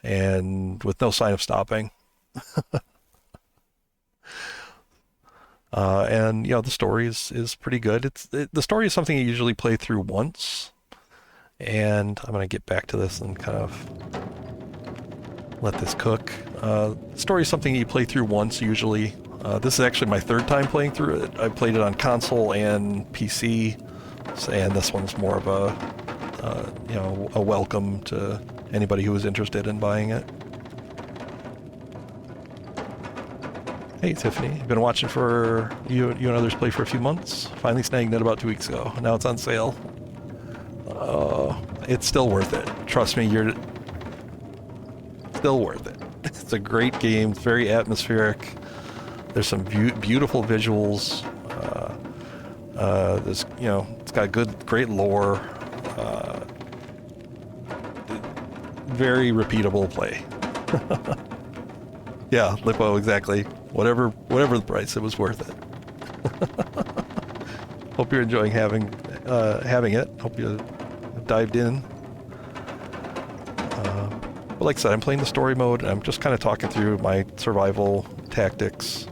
[SPEAKER 1] and with no sign of stopping. And the story is pretty good. The story is something you usually play through once, and I'm gonna get back to this and kind of let this cook. The story is something you play through once usually. This is actually my third time playing through it. I played it on console and PC, and this one's more of a welcome to anybody who is interested in buying it. Hey Tiffany, I've been watching for you and others play for a few months. Finally snagged it about 2 weeks ago. Now it's on sale. It's still worth it. Trust me, you're still worth it. It's a great game. It's very atmospheric. There's some beautiful visuals. There's it's got great lore. Very repeatable play. Yeah, Lippo, exactly. Whatever the price, it was worth it. Hope you're enjoying having it. Hope you dived in. But like I said, I'm playing the story mode, and I'm just kind of talking through my survival tactics.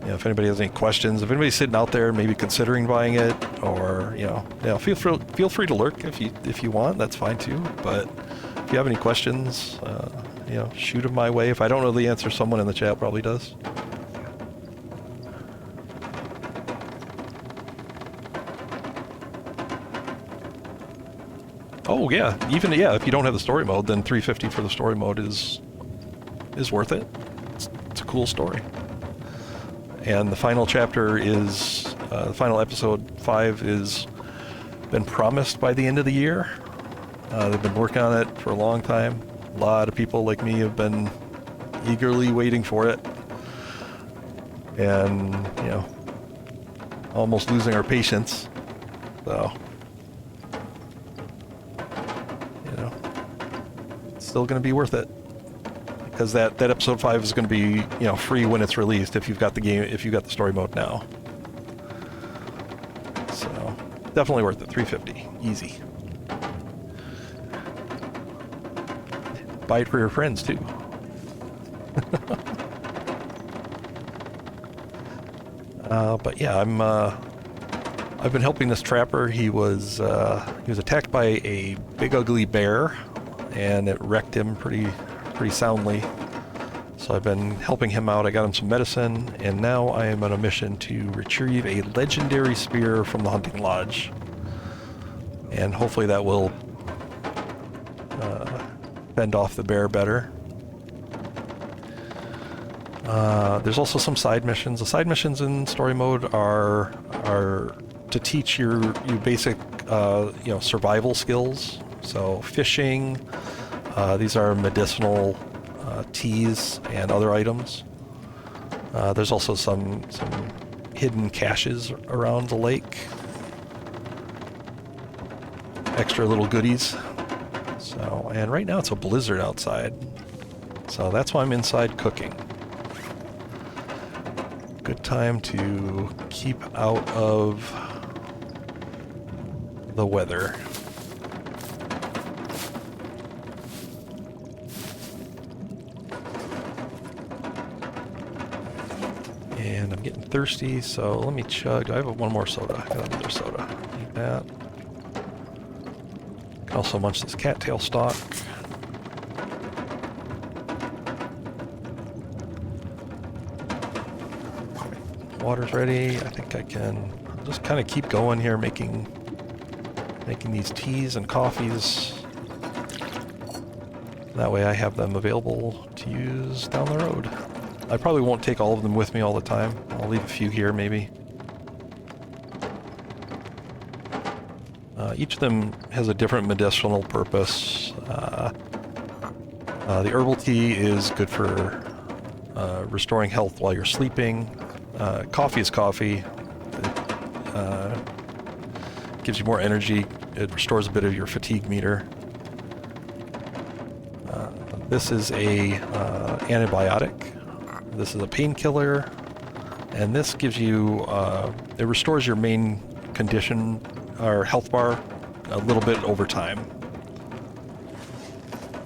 [SPEAKER 1] If anybody has any questions, if anybody's sitting out there maybe considering buying it, or feel free to lurk if you want. That's fine too. But if you have any questions, shoot them my way. If I don't know the answer, someone in the chat probably does. Oh yeah, even yeah, if you don't have the story mode, then 350 for the story mode is worth it. It's a cool story. And the final chapter is the final episode 5 is been promised by the end of the year. They've been working on it for a long time. A lot of people like me have been eagerly waiting for it, and you know, almost losing our patience. So, you know, it's still going to be worth it, because that episode 5 is going to be, you know, free when it's released if you've got the game, if you've got the story mode now. So definitely worth it. 350, easy. Buy it for your friends too. But yeah, I've been helping this trapper. He was attacked by a big ugly bear, and it wrecked him pretty soundly. So I've been helping him out. I got him some medicine, and now I am on a mission to retrieve a legendary spear from the hunting lodge, and hopefully that will fend off the bear better. There's also some side missions. The side missions in story mode are to teach you basic you know, survival skills. So fishing. These are medicinal teas and other items. There's also some hidden caches around the lake. Extra little goodies. So, and right now it's a blizzard outside. So that's why I'm inside cooking. Good time to keep out of the weather. And I'm getting thirsty, so let me chug. I have one more soda. I got another soda. Eat that. Can also munch this cattail stalk. Water's ready. I think I can just kind of keep going here, making these teas and coffees. That way I have them available to use down the road. I probably won't take all of them with me all the time. I'll leave a few here maybe. Each of them has a different medicinal purpose. The herbal tea is good for restoring health while you're sleeping. Coffee is coffee. It gives you more energy. It restores a bit of your fatigue meter. This is a antibiotic. This is a painkiller, and this gives you it restores your main condition or health bar a little bit over time.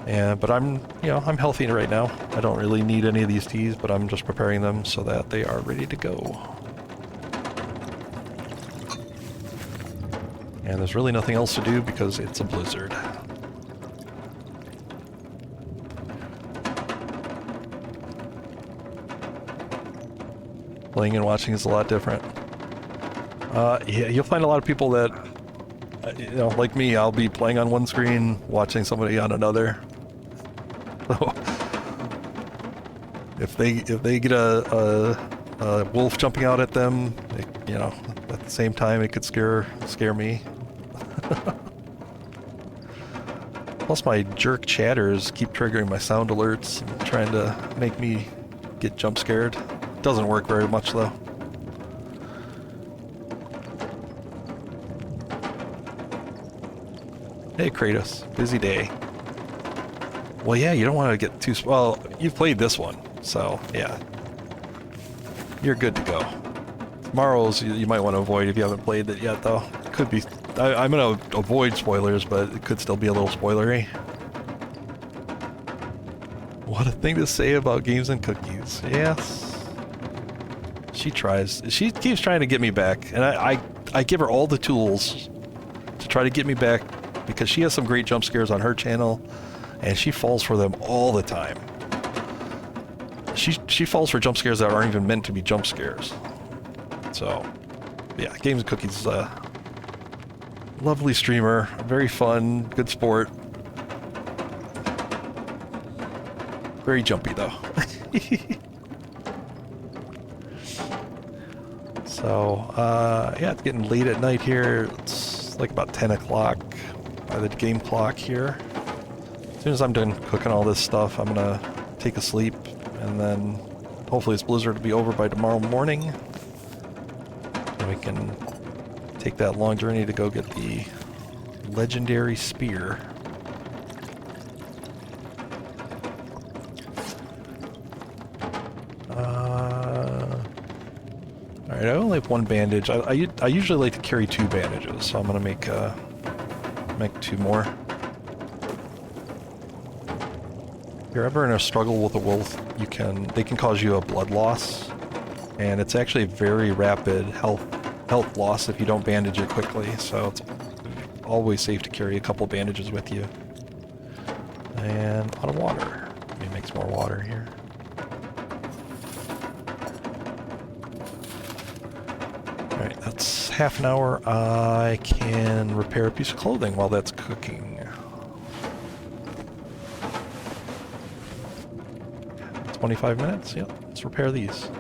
[SPEAKER 1] But I'm healthy right now. I don't really need any of these teas, but I'm just preparing them so that they are ready to go. And there's really nothing else to do because it's a blizzard. Playing and watching is a lot different. Yeah, you'll find a lot of people that, you know, like me, I'll be playing on one screen, watching somebody on another. So if they get a wolf jumping out at them, you know, at the same time, it could scare me. Plus, my jerk chatters keep triggering my sound alerts and trying to make me get jump scared. Doesn't work very much though. Hey Kratos, busy day. Well, yeah, you don't want to get too... Well, you've played this one, so yeah. You're good to go. Tomorrow's you might want to avoid if you haven't played it yet, though. It could be... I'm going to avoid spoilers, but it could still be a little spoilery. What a thing to say about games and cookies. Yes. She tries. She keeps trying to get me back, and I give her all the tools to try to get me back, because she has some great jump scares on her channel, and she falls for them all the time. She falls for jump scares that aren't even meant to be jump scares. So, yeah, games and cookies Lovely streamer, very fun, good sport. Very jumpy though. So, yeah, it's getting late at night here. It's like about 10 o'clock by the game clock here. As soon as I'm done cooking all this stuff, I'm gonna take a sleep, and then hopefully this blizzard will be over by tomorrow morning. And we can take that long journey to go get the legendary spear. Alright, I only have one bandage. I usually like to carry 2 bandages, so I'm gonna make 2 more. If you're ever in a struggle with a wolf, they can cause you a blood loss, and it's actually a very rapid health loss if you don't bandage it quickly, so it's always safe to carry a couple bandages with you. And a lot of water. Let me make some more water here. Alright, that's half an hour. I can repair a piece of clothing while that's cooking. 25 minutes? Yep, let's repair these.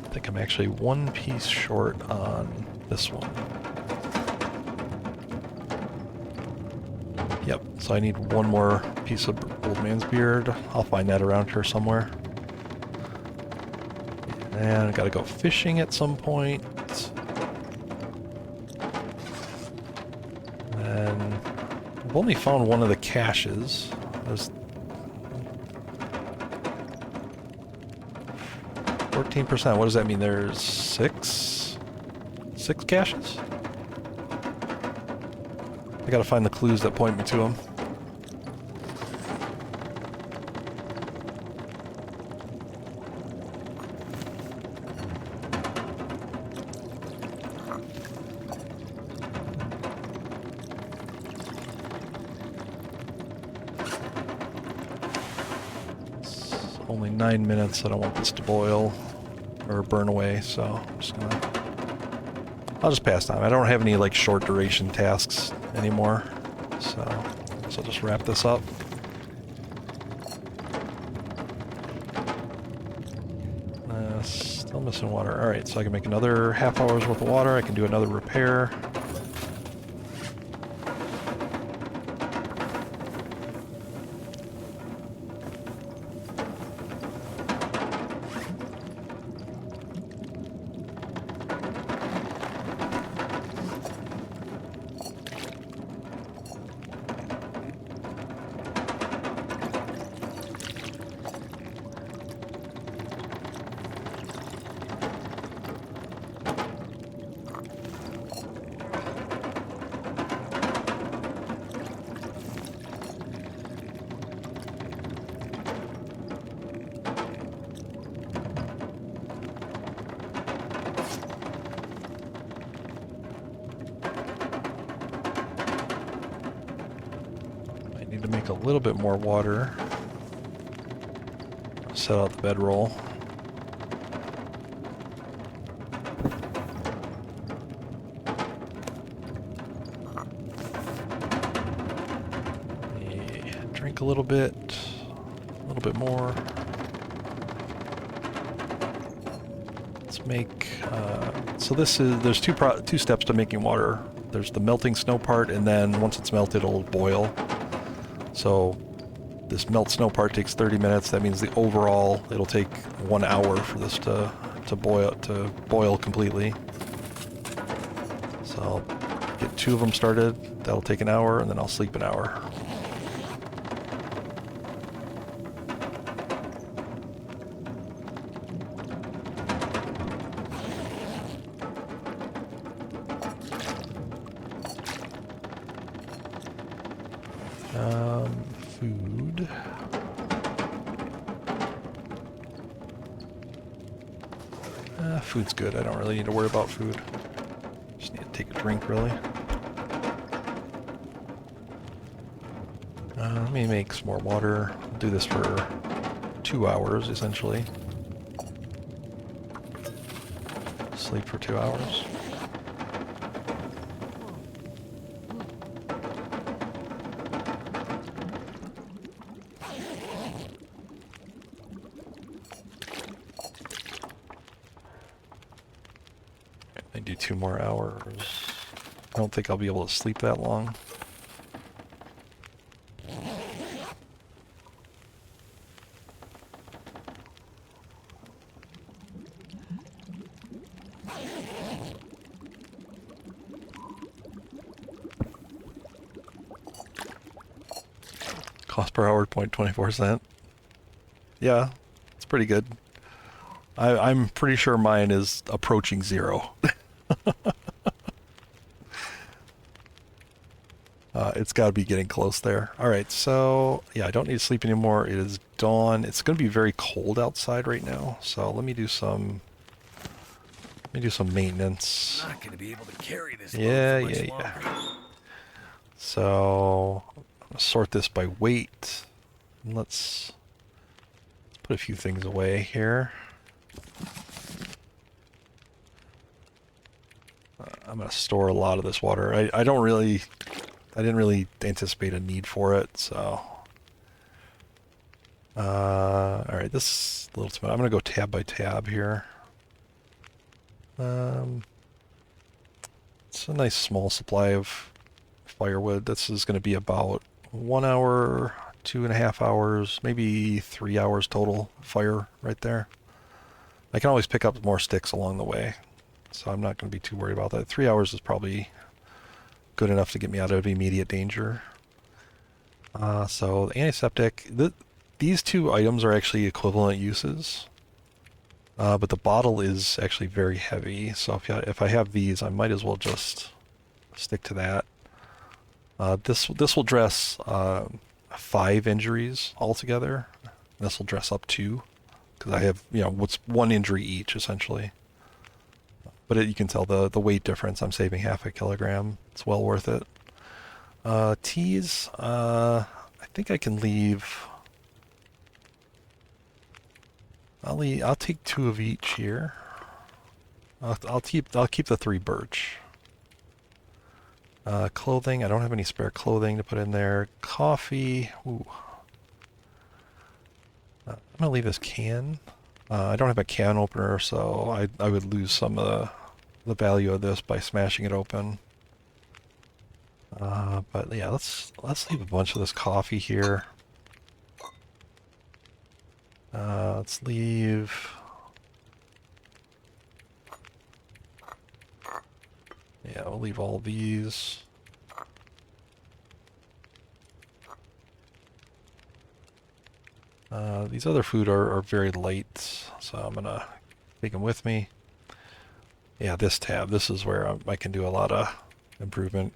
[SPEAKER 1] I think I'm actually 1 piece short on this one. Yep, so I need 1 more piece of old man's beard. I'll find that around here somewhere. And I gotta go fishing at some point. And I've only found 1 of the caches. There's 14%. What does that mean? There's 6 caches? I gotta find the clues that point me to them. It's only 9 minutes. I don't want this to boil or burn away, so I'll just pass time. I don't have any like short duration tasks anymore, so I'll just wrap this up. Still missing water. Alright, so I can make another half hour's worth of water. I can do another repair. Need to make a little bit more water. Set out the bedroll. Drink a little bit more. Let's make. So there's two steps to making water. There's the melting snow part, and then once it's melted, it'll boil. So this melt snow part takes 30 minutes. That means the overall it'll take 1 hour for this to boil completely. So I'll get 2 of them started. That'll take an hour, and then I'll sleep an hour. Food. Food's good. I don't really need to worry about food. Just need to take a drink, really. Let me make some more water. I'll do this for 2 hours, essentially. Sleep for 2 hours. I do 2 more hours. I don't think I'll be able to sleep that long. Cost per hour, 0.24 cent. Yeah, it's pretty good. I'm pretty sure mine is approaching 0. It's got to be getting close there. All right, so yeah, I don't need to sleep anymore. It is dawn. It's going to be very cold outside right now, so let me do some maintenance.
[SPEAKER 3] I'm not going to be able to carry this
[SPEAKER 1] Yeah,
[SPEAKER 3] load for much
[SPEAKER 1] yeah.
[SPEAKER 3] longer.
[SPEAKER 1] So I'm gonna sort this by weight. Let's put a few things away here. I'm gonna store a lot of this water. I didn't really anticipate a need for it, so. All right, this is a little too much. I'm gonna go tab by tab here. It's a nice small supply of firewood. This is going to be about 1 hour, 2.5 hours, maybe 3 hours total fire right there. I can always pick up more sticks along the way, so I'm not going to be too worried about that. 3 hours is probably good enough to get me out of immediate danger. So the antiseptic, these 2 items are actually equivalent uses. But the bottle is actually very heavy, so if I have these, I might as well just stick to that. This will dress 5 injuries altogether. This will dress up 2, because I have, what's 1 injury each, essentially. But you can tell the weight difference. I'm saving half a kilogram. It's well worth it. Teas, I think I can leave... I'll take 2 of each here. I'll keep the 3 birch. Clothing, I don't have any spare clothing to put in there. Coffee, ooh. I'm gonna leave this can. I don't have a can opener, so I would lose some of the value of this by smashing it open. But yeah, let's leave a bunch of this coffee here. Let's leave... Yeah, we'll leave all these. These other food are very light, so I'm gonna take them with me. Yeah, this tab, this is where I can do a lot of improvement.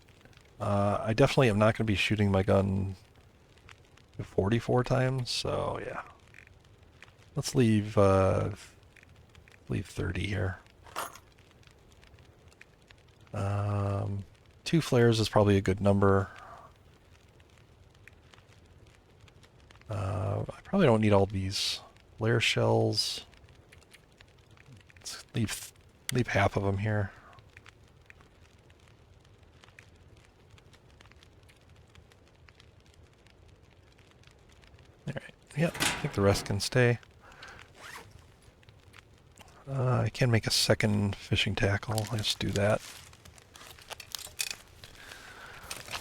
[SPEAKER 1] I definitely am not going to be shooting my gun 44 times, so yeah. Let's leave 30 here. 2 flares is probably a good number. I probably don't need all these flare shells. Let's leave half of them here. All right. Yep. I think the rest can stay. I can make a second fishing tackle. Let's do that.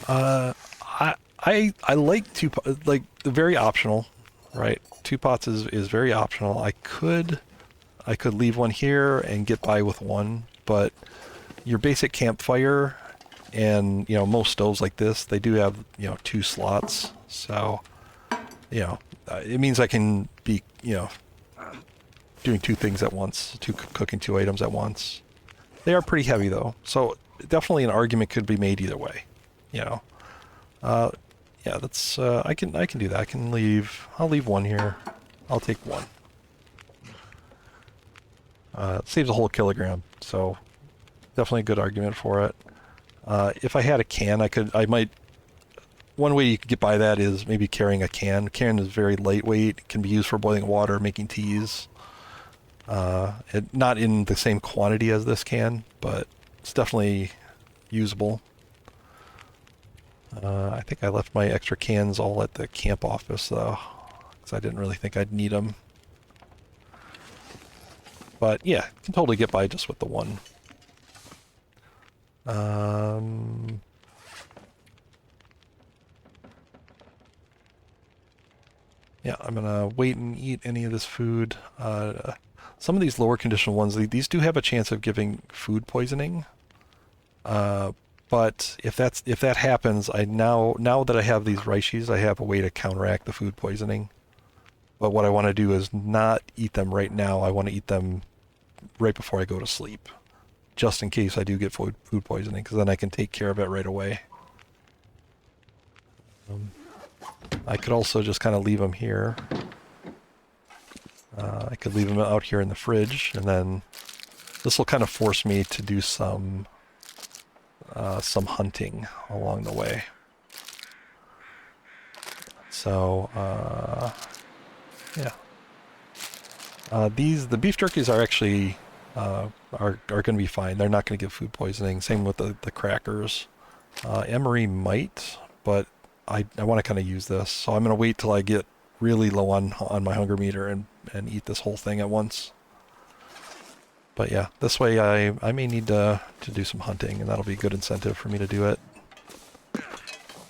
[SPEAKER 1] I like very optional, right? 2 pots is very optional. I could leave 1 here and get by with 1, but your basic campfire and most stoves like this, they do have 2 slots, so it means I can be doing 2 things at once, cooking 2 items at once. They are pretty heavy though, so definitely an argument could be made either way. Yeah, that's I can do that. I'll leave 1 here. I'll take 1. It saves a whole kilogram, so definitely a good argument for it. If I had a can, I might. One way you could get by that is maybe carrying a can. Can is very lightweight. It can be used for boiling water, making teas. Not in the same quantity as this can, but it's definitely usable. I think I left my extra cans all at the camp office, though, because I didn't really think I'd need them. But yeah, can totally get by just with the one. Yeah, I'm gonna wait and eat any of this food. Some of these lower condition ones, these do have a chance of giving food poisoning. But if that happens, now that I have these reishi, I have a way to counteract the food poisoning. But what I want to do is not eat them right now. I want to eat them right before I go to sleep, just in case I do get food poisoning, because then I can take care of it right away. I could also just kind of leave them here. I could leave them out here in the fridge, and then this will kind of force me to do some hunting along the way. So, yeah. The beef jerkies are actually are going to be fine. They're not going to give food poisoning. Same with the crackers. Emery might, but I want to kind of use this. So I'm going to wait till I get really low on my hunger meter and eat this whole thing at once. But yeah, this way I may need to do some hunting, and that'll be a good incentive for me to do it.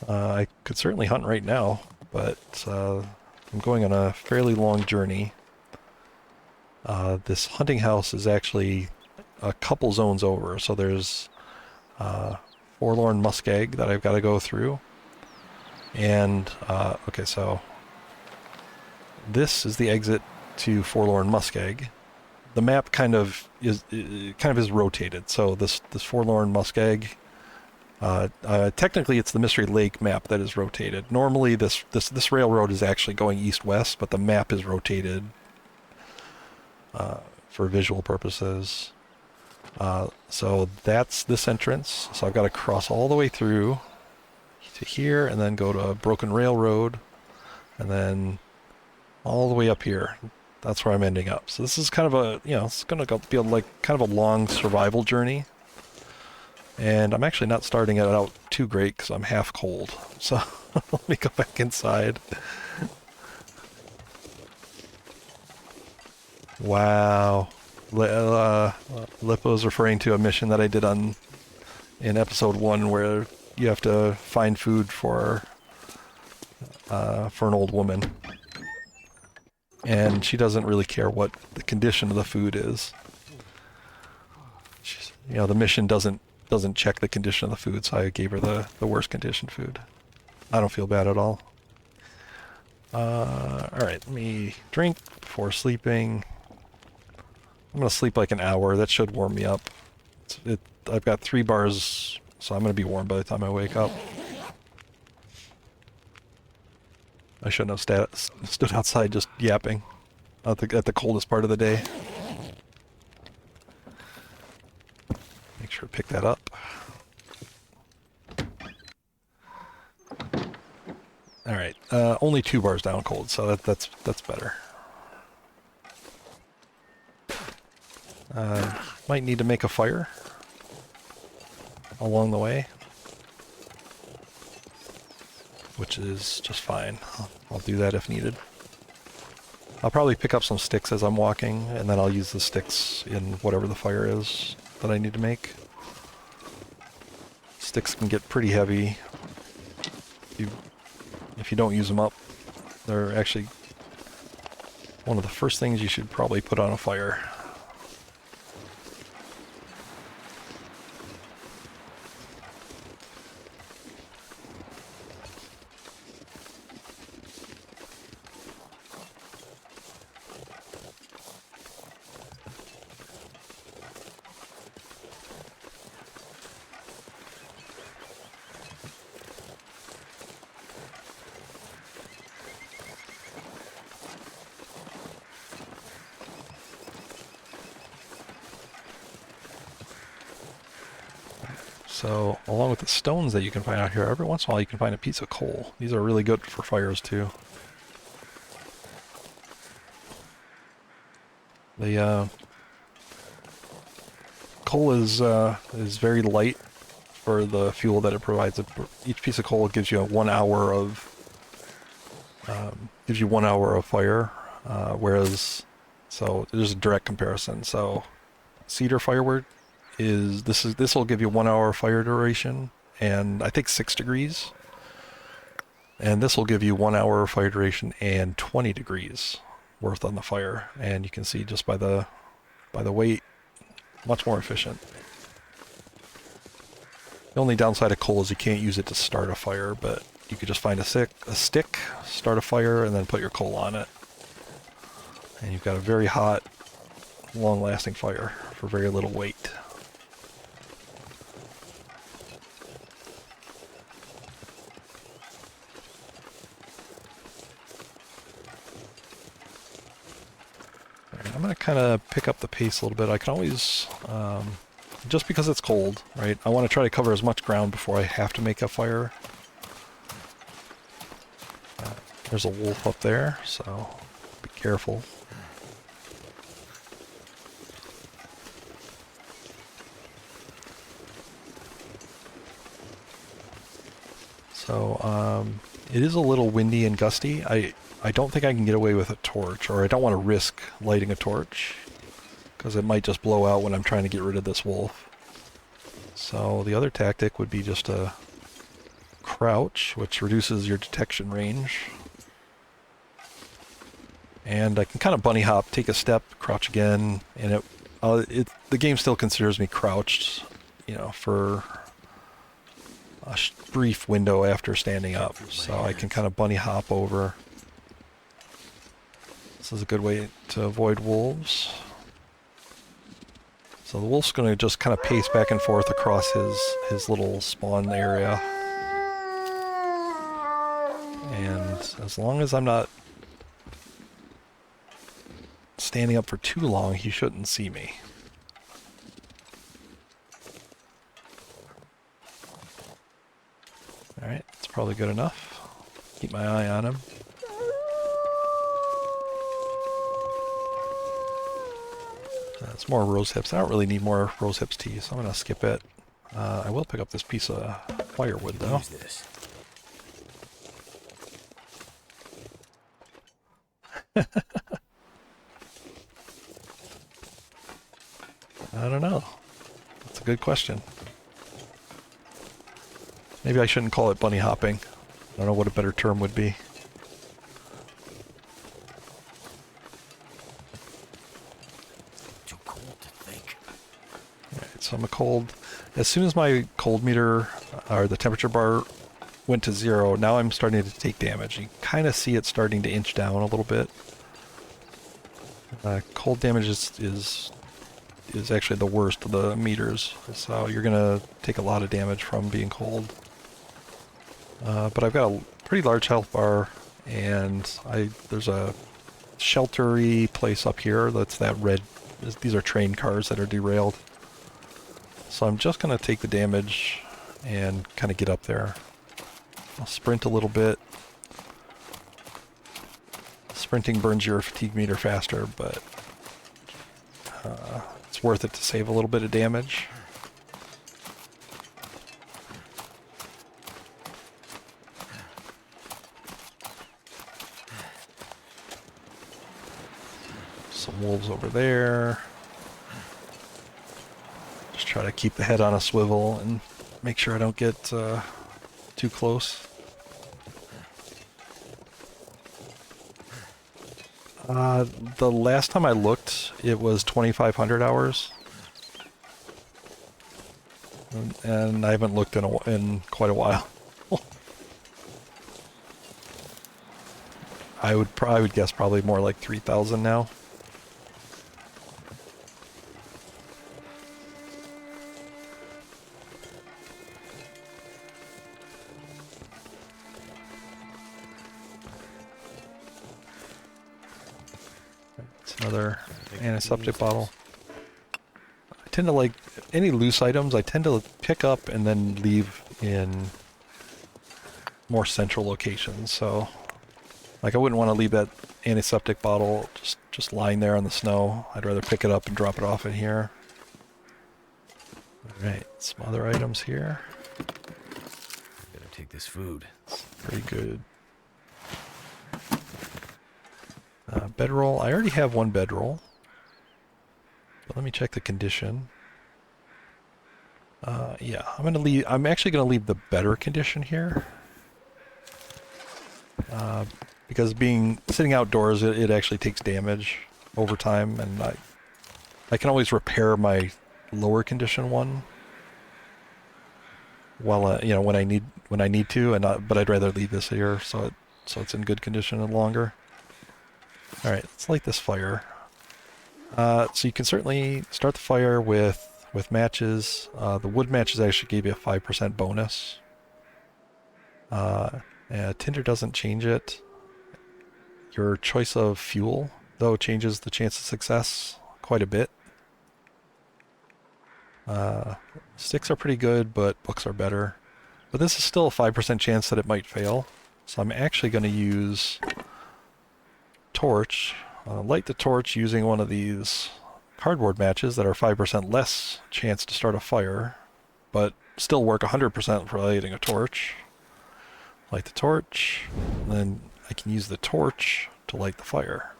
[SPEAKER 1] I could certainly hunt right now, but I'm going on a fairly long journey. This hunting house is actually a couple zones over, so there's Forlorn Muskeg that I've got to go through. And, okay, so this is the exit to Forlorn Muskeg. The map kind of is rotated, so this Forlorn Muskeg, technically it's the Mystery Lake map that is rotated. Normally this railroad is actually going east-west, but the map is rotated for visual purposes. So that's this entrance. So I've got to cross all the way through to here, and then go to Broken Railroad, and then all the way up here. That's where I'm ending up. So this is kind of a, it's going to be like kind of a long survival journey. And I'm actually not starting it out too great because I'm half cold. So let me go back inside. Wow. Lippo's referring to a mission that I did in episode 1 where you have to find food for an old woman. And she doesn't really care what the condition of the food is. The mission doesn't check the condition of the food, so I gave her the worst conditioned food. I don't feel bad at all. Alright, let me drink before sleeping. I'm going to sleep like an hour. That should warm me up. I've got 3 bars, so I'm going to be warm by the time I wake up. I shouldn't have stood outside just yapping at the coldest part of the day. Make sure to pick that up. All right, only 2 bars down cold, so that's better. Might need to make a fire along the way, which is just fine. I'll do that if needed. I'll probably pick up some sticks as I'm walking, and then I'll use the sticks in whatever the fire is that I need to make. Sticks can get pretty heavy if you don't use them up. They're actually one of the first things you should probably put on a fire. So along with the stones that you can find out here, every once in a while you can find a piece of coal. These are really good for fires too. The coal is very light for the fuel that it provides. Each piece of coal gives you 1 hour of fire, whereas so there's a direct comparison. So cedar firewood this will give you 1 hour fire duration and I think 6 degrees, and this will give you 1 hour fire duration and 20 degrees worth on the fire. And you can see just by the weight, much more efficient. The only downside of coal is you can't use it to start a fire, but you could just find a stick, start a fire, and then put your coal on it. And you've got a very hot, long-lasting fire for very little weight. I'm going to kind of pick up the pace a little bit. I can always, just because it's cold, right? I want to try to cover as much ground before I have to make a fire. There's a wolf up there, so be careful. So, it is a little windy and gusty. I don't think I can get away with a torch, or I don't want to risk lighting a torch, because it might just blow out when I'm trying to get rid of this wolf. So the other tactic would be just to crouch, which reduces your detection range. And I can kind of bunny hop, take a step, crouch again, and the game still considers me crouched, you know, for a brief window after standing up. So I can kind of bunny hop over. This is a good way to avoid wolves. So the wolf's going to just kind of pace back and forth across his little spawn area. And as long as I'm not standing up for too long, he shouldn't see me. Alright, that's probably good enough. Keep my eye on him. That's more rose hips. I don't really need more rose hips tea, so I'm going to skip it. I will pick up this piece of firewood, though.
[SPEAKER 3] Use this.
[SPEAKER 1] I don't know. That's a good question. Maybe I shouldn't call it bunny hopping. I don't know what a better term would be.
[SPEAKER 3] Too cold to think.
[SPEAKER 1] Alright, so I'm a cold. As soon as my cold meter, or the temperature bar, went to 0, now I'm starting to take damage. You kind of see it starting to inch down a little bit. Cold damage is actually the worst of the meters, so you're going to take a lot of damage from being cold. But I've got a pretty large health bar, and there's a sheltery place up here that's that red. These are train cars that are derailed. So I'm just going to take the damage and kind of get up there. I'll sprint a little bit. Sprinting burns your fatigue meter faster, but it's worth it to save a little bit of damage. Some wolves over there. Just try to keep the head on a swivel and make sure I don't get too close. The last time I looked, it was 2,500 hours. And I haven't looked in quite a while. I would guess probably more like 3,000 now. It's another antiseptic bottle. I tend to like any loose items. I tend to pick up and then leave in more central locations. So, like, I wouldn't want to leave that antiseptic bottle just lying there on the snow. I'd rather pick it up and drop it off in here. All right, some other items here.
[SPEAKER 3] Better take this food.
[SPEAKER 1] Pretty good. Bedroll. I already have one bedroll. But let me check the condition. Yeah, I'm actually gonna leave the better condition here. Because sitting outdoors, it actually takes damage over time, and I can always repair my lower condition one while you know, when I need to, but I'd rather leave this here so it's in good condition and longer. All right, let's light this fire. So you can certainly start the fire with matches. The wood matches actually gave you a 5% bonus. Tinder doesn't change it. Your choice of fuel, though, changes the chance of success quite a bit. Sticks are pretty good, but books are better. But this is still a 5% chance that it might fail. So I'm actually going to use torch. Light the torch using one of these cardboard matches that are 5% less chance to start a fire, but still work 100% for lighting a torch. Light the torch, and then I can use the torch to light the fire.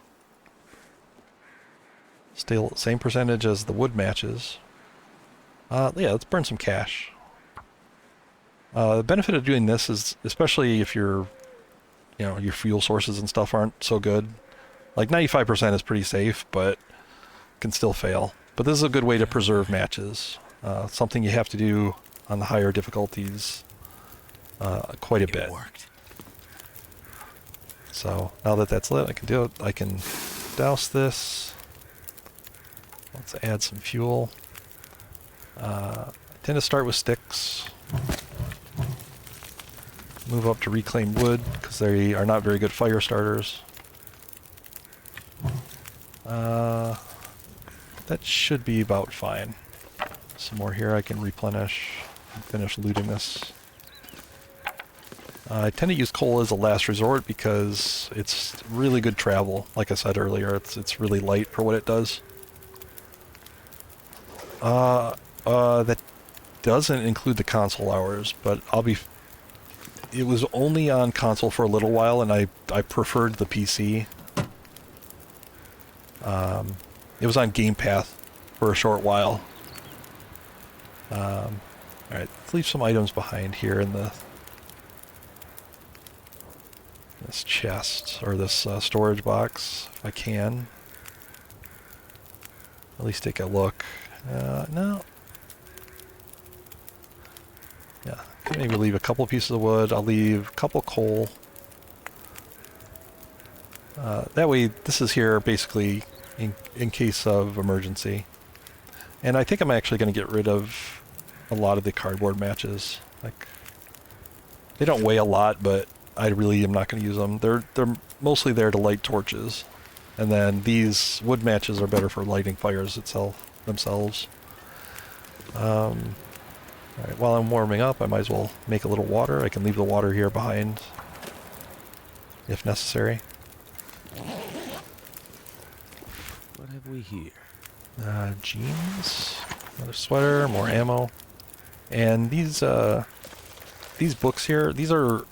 [SPEAKER 1] Still same percentage as the wood matches. Yeah, let's burn some cash. The benefit of doing this is, especially if your fuel sources and stuff aren't so good, like 95% is pretty safe, but can still fail. But this is a good way to preserve matches. Something you have to do on the higher difficulties quite a bit.
[SPEAKER 4] It worked.
[SPEAKER 1] So now that that's lit, I can do it. I can douse this. Let's add some fuel. I tend to start with sticks. Move up to reclaimed wood because they are not very good fire starters. That should be about fine. Some more here I can replenish and finish looting this. I tend to use coal as a last resort because it's really good travel. Like I said earlier, it's really light for what it does. That doesn't include the console hours, but it was only on console for a little while, and I preferred the PC. It was on Game Pass for a short while. Alright, let's leave some items behind here in this chest, or this storage box, if I can. At least take a look. No. Yeah, maybe leave a couple pieces of wood. I'll leave a couple coal. That way, this is here basically in case of emergency. And I think I'm actually going to get rid of a lot of the cardboard matches. Like, they don't weigh a lot, but I really am not going to use them. They're mostly there to light torches, and then these wood matches are better for lighting fires themselves. All right, while I'm warming up, I might as well make a little water. I can leave the water here behind if necessary.
[SPEAKER 3] What have we here?
[SPEAKER 1] Jeans, another sweater, more ammo, and these books here. These are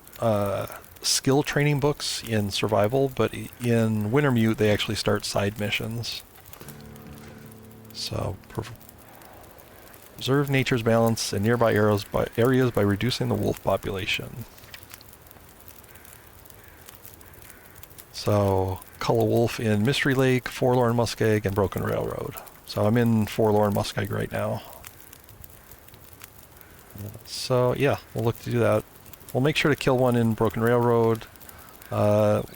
[SPEAKER 1] skill training books in survival, but in Wintermute they actually start side missions. So preserve nature's balance in nearby areas by reducing the wolf population. So cull a wolf in Mystery Lake, Forlorn Muskeg, and Broken Railroad. So I'm in Forlorn Muskeg right now. So yeah, we'll look to do that. We'll make sure to kill one in Broken Railroad. The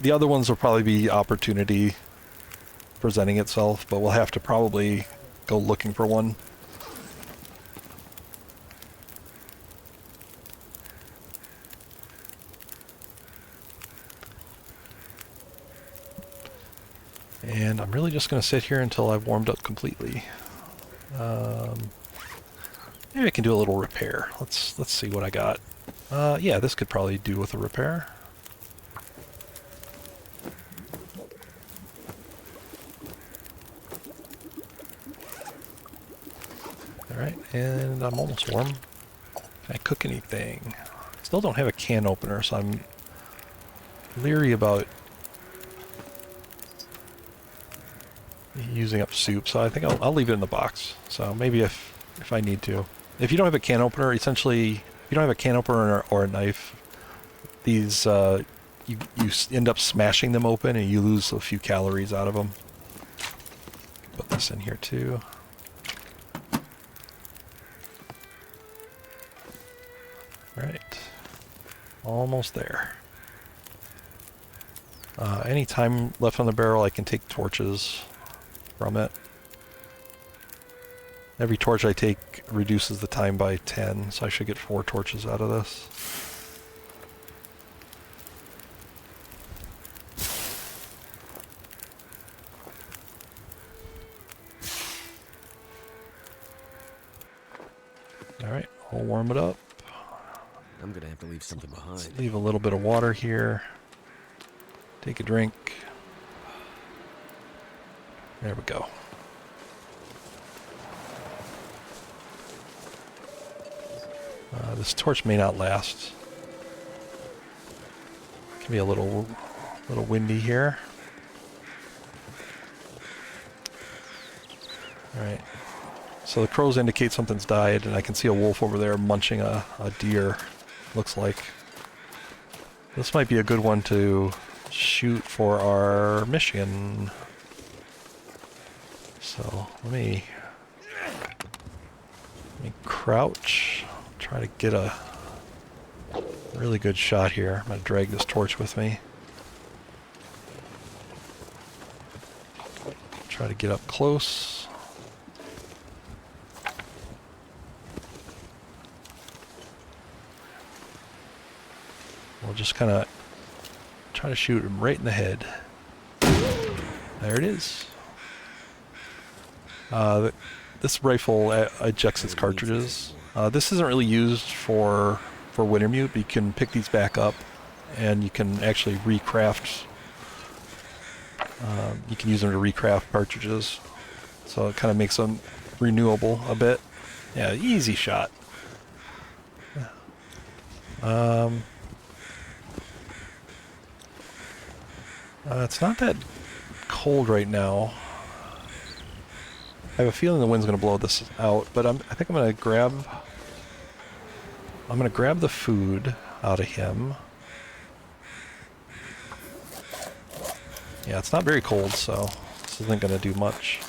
[SPEAKER 1] other ones will probably be opportunity presenting itself, but we'll have to probably go looking for one. And I'm really just going to sit here until I've warmed up completely. Maybe I can do a little repair. Let's see what I got. Yeah, this could probably do with a repair. Alright, and I'm almost warm. Can I cook anything? Still don't have a can opener, so I'm leery about using up soup, so I think I'll leave it in the box. So maybe if I need to. If you don't have a can opener, essentially, if you don't have a can opener or a knife, these, you end up smashing them open and you lose a few calories out of them. Put this in here too. Alright. Almost there. Any time left on the barrel, I can take torches from it. Every torch I take reduces the time by 10, so I should get 4 torches out of this. Alright, I'll warm it up.
[SPEAKER 3] I'm gonna have to leave something behind.
[SPEAKER 1] Let's leave a little bit of water here. Take a drink. There we go. This torch may not last. Can be a little windy here. Alright. So the crows indicate something's died, and I can see a wolf over there munching a deer, looks like. This might be a good one to shoot for our mission. So let me crouch, try to get a really good shot here. I'm going to drag this torch with me. Try to get up close. We'll just kind of try to shoot him right in the head. There it is. This rifle ejects its cartridges. This isn't really used for Wintermute, but you can pick these back up and you can actually recraft. You can use them to recraft cartridges. So it kind of makes them renewable a bit. Yeah, easy shot. It's not that cold right now. I have a feeling the wind's going to blow this out, but I think I'm going to grab the food out of him. Yeah, it's not very cold, so this isn't going to do much.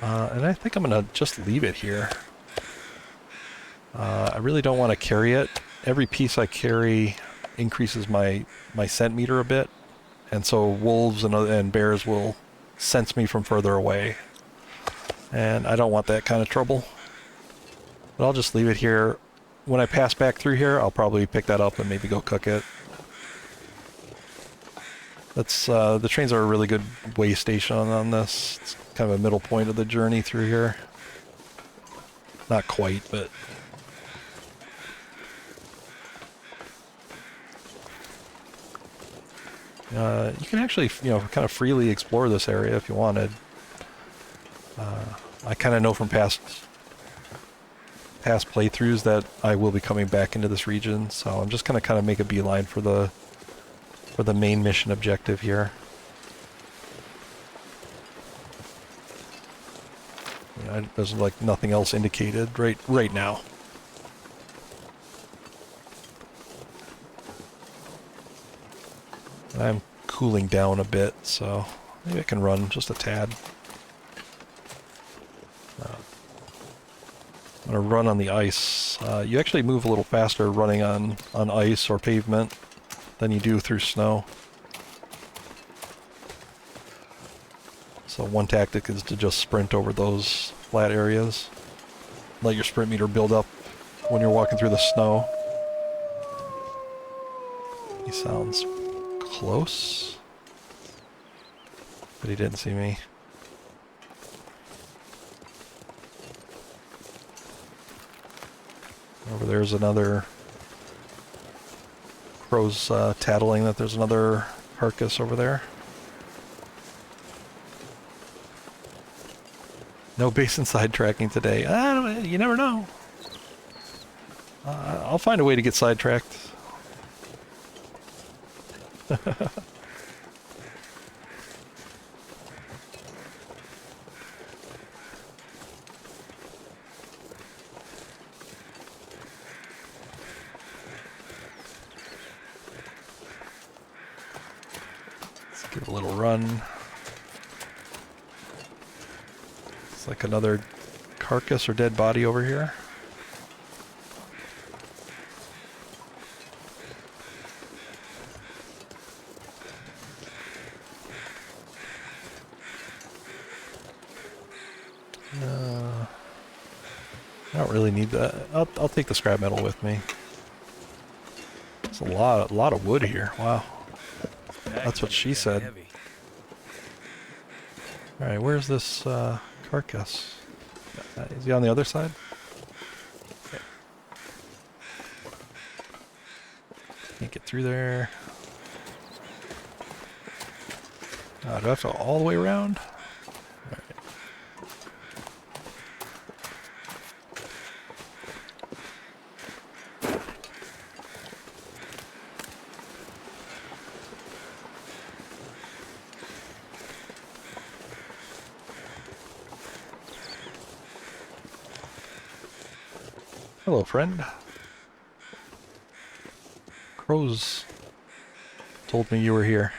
[SPEAKER 1] And I think I'm going to just leave it here. I really don't want to carry it. Every piece I carry increases my scent meter a bit, and so wolves and bears will sense me from further away. And I don't want that kind of trouble. But I'll just leave it here. When I pass back through here, I'll probably pick that up and maybe go cook it. That's the trains are a really good way station on this. It's kind of a middle point of the journey through here. Not quite, but you can actually, kind of freely explore this area if you wanted. I kind of know from past playthroughs that I will be coming back into this region, so I'm just going to kind of make a beeline for the main mission objective here. There's like nothing else indicated right now. I'm cooling down a bit, so maybe I can run just a tad. I'm going to run on the ice. You actually move a little faster running on ice or pavement than you do through snow. So one tactic is to just sprint over those flat areas. Let your sprint meter build up when you're walking through the snow. He sounds close, but he didn't see me. Over there's another crow's tattling that there's another carcass over there. No basin sidetracking today. You never know. I'll find a way to get sidetracked. Let's give it a little run. It's like another carcass or dead body over here. I don't really need that. I'll take the scrap metal with me. It's a lot of wood here. Wow. That's what she said.
[SPEAKER 3] Heavy.
[SPEAKER 1] All right, where's this carcass? Is he on the other side? Okay. Can't get through there. Do I have to go all the way around? All right. Hello, friend. Crows told me you were here.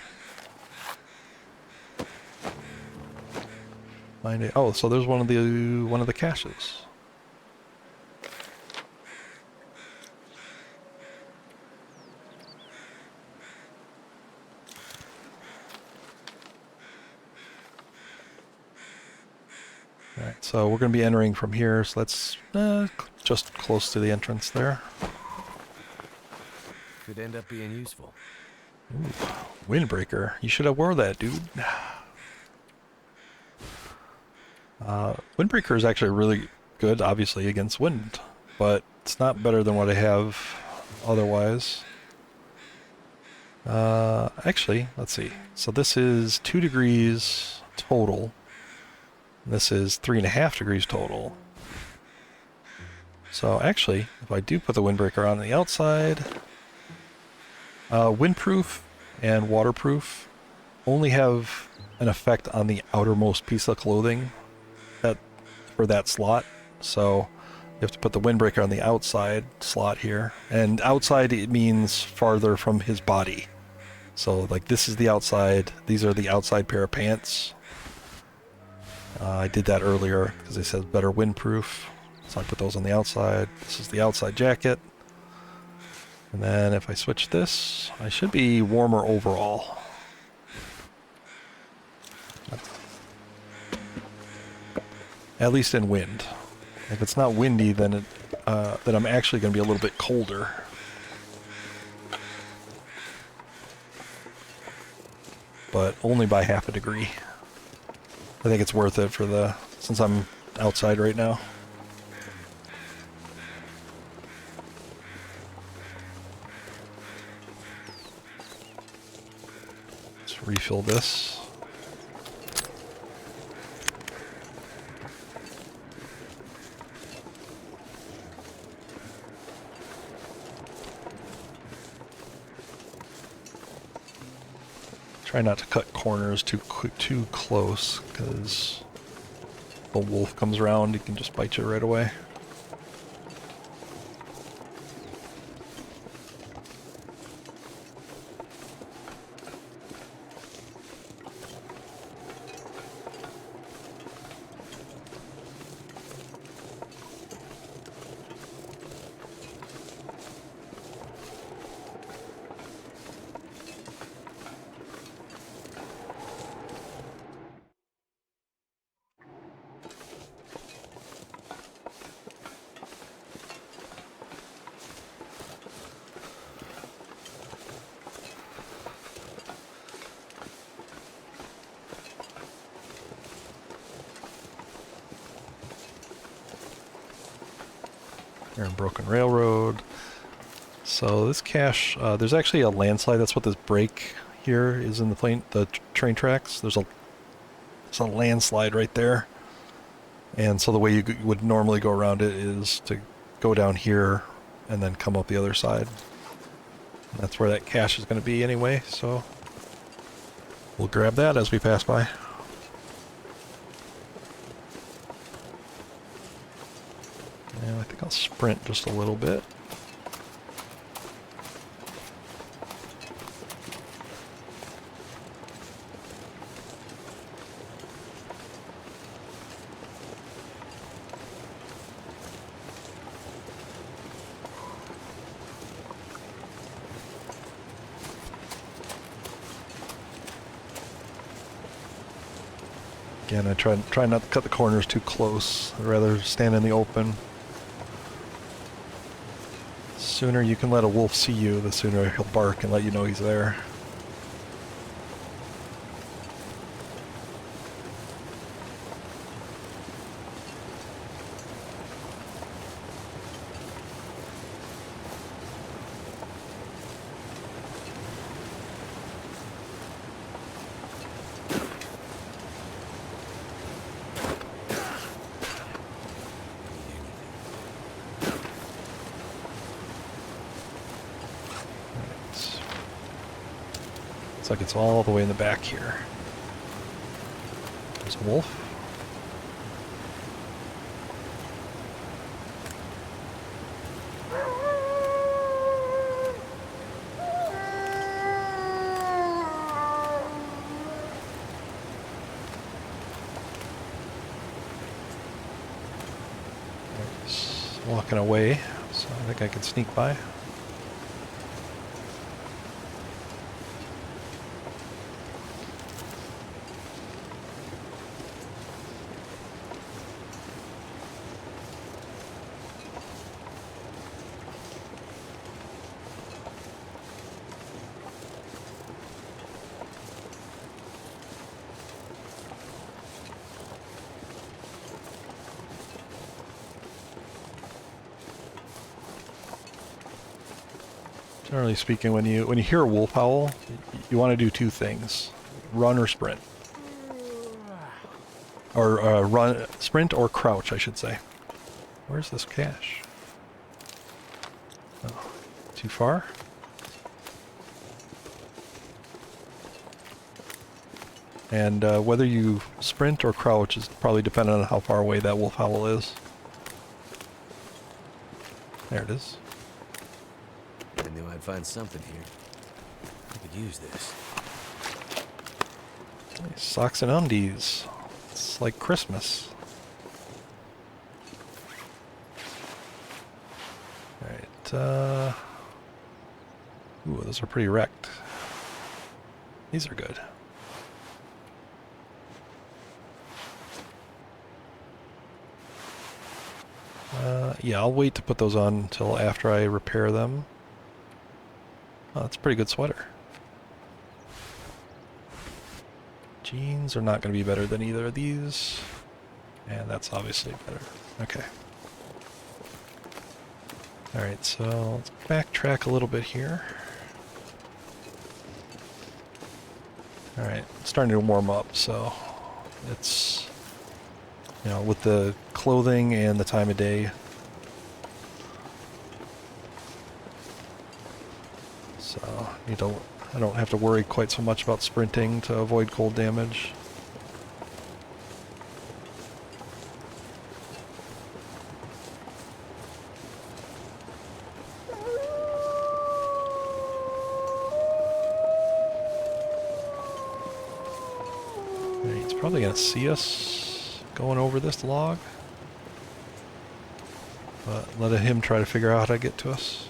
[SPEAKER 1] Oh, so there's one of the caches. All right, so we're going to be entering from here. So let's just close to the entrance there.
[SPEAKER 3] Could end up being useful.
[SPEAKER 1] Ooh, windbreaker. You should have wore that, dude. Windbreaker is actually really good, obviously, against wind, but it's not better than what I have otherwise. Actually, let's see. So this is 2 degrees total. This is 3.5 degrees total. So actually, if I do put the windbreaker on the outside, windproof and waterproof only have an effect on the outermost piece of clothing for that slot. So you have to put the windbreaker on the outside slot here. And outside, it means farther from his body. So like this is the outside. These are the outside pair of pants. I did that earlier because they said better windproof. So I put those on the outside. This is the outside jacket. And then if I switch this, I should be warmer overall. At least in wind. If it's not windy, then then I'm actually going to be a little bit colder. But only by 0.5 degree. I think it's worth it for since I'm outside right now. Let's refill this. Try not to cut corners too close, because if a wolf comes around, he can just bite you right away. Here in Broken Railroad. So this cache, there's actually a landslide. That's what this break here is in the train tracks. There's a landslide right there. And so the way you would normally go around it is to go down here and then come up the other side. And that's where that cache is going to be anyway, so we'll grab that as we pass by. And I think I'll sprint just a little bit. Again, I try not to cut the corners too close. I'd rather stand in the open. The sooner you can let a wolf see you, the sooner he'll bark and let you know he's there. Looks like it's all the way in the back here. There's a wolf. He's walking away, so I think I can sneak by. Generally speaking, when you hear a wolf howl, you want to do two things: run or sprint, or sprint or crouch, I should say. Where's this cache? Oh, too far? And whether you sprint or crouch is probably dependent on how far away that wolf howl is. There it is.
[SPEAKER 3] I knew I'd find something here. I could use this.
[SPEAKER 1] Nice. Socks and undies. It's like Christmas. Alright, ooh, those are pretty wrecked. These are good. Yeah, I'll wait to put those on until after I repair them. Oh, that's a pretty good sweater. Jeans are not going to be better than either of these. And that's obviously better. Okay. Alright, so let's backtrack a little bit here. Alright, starting to warm up, so it's, you know, with the clothing and the time of day. So I don't have to worry quite so much about sprinting to avoid cold damage. He's probably going to see us going over this log. But let him try to figure out how to get to us.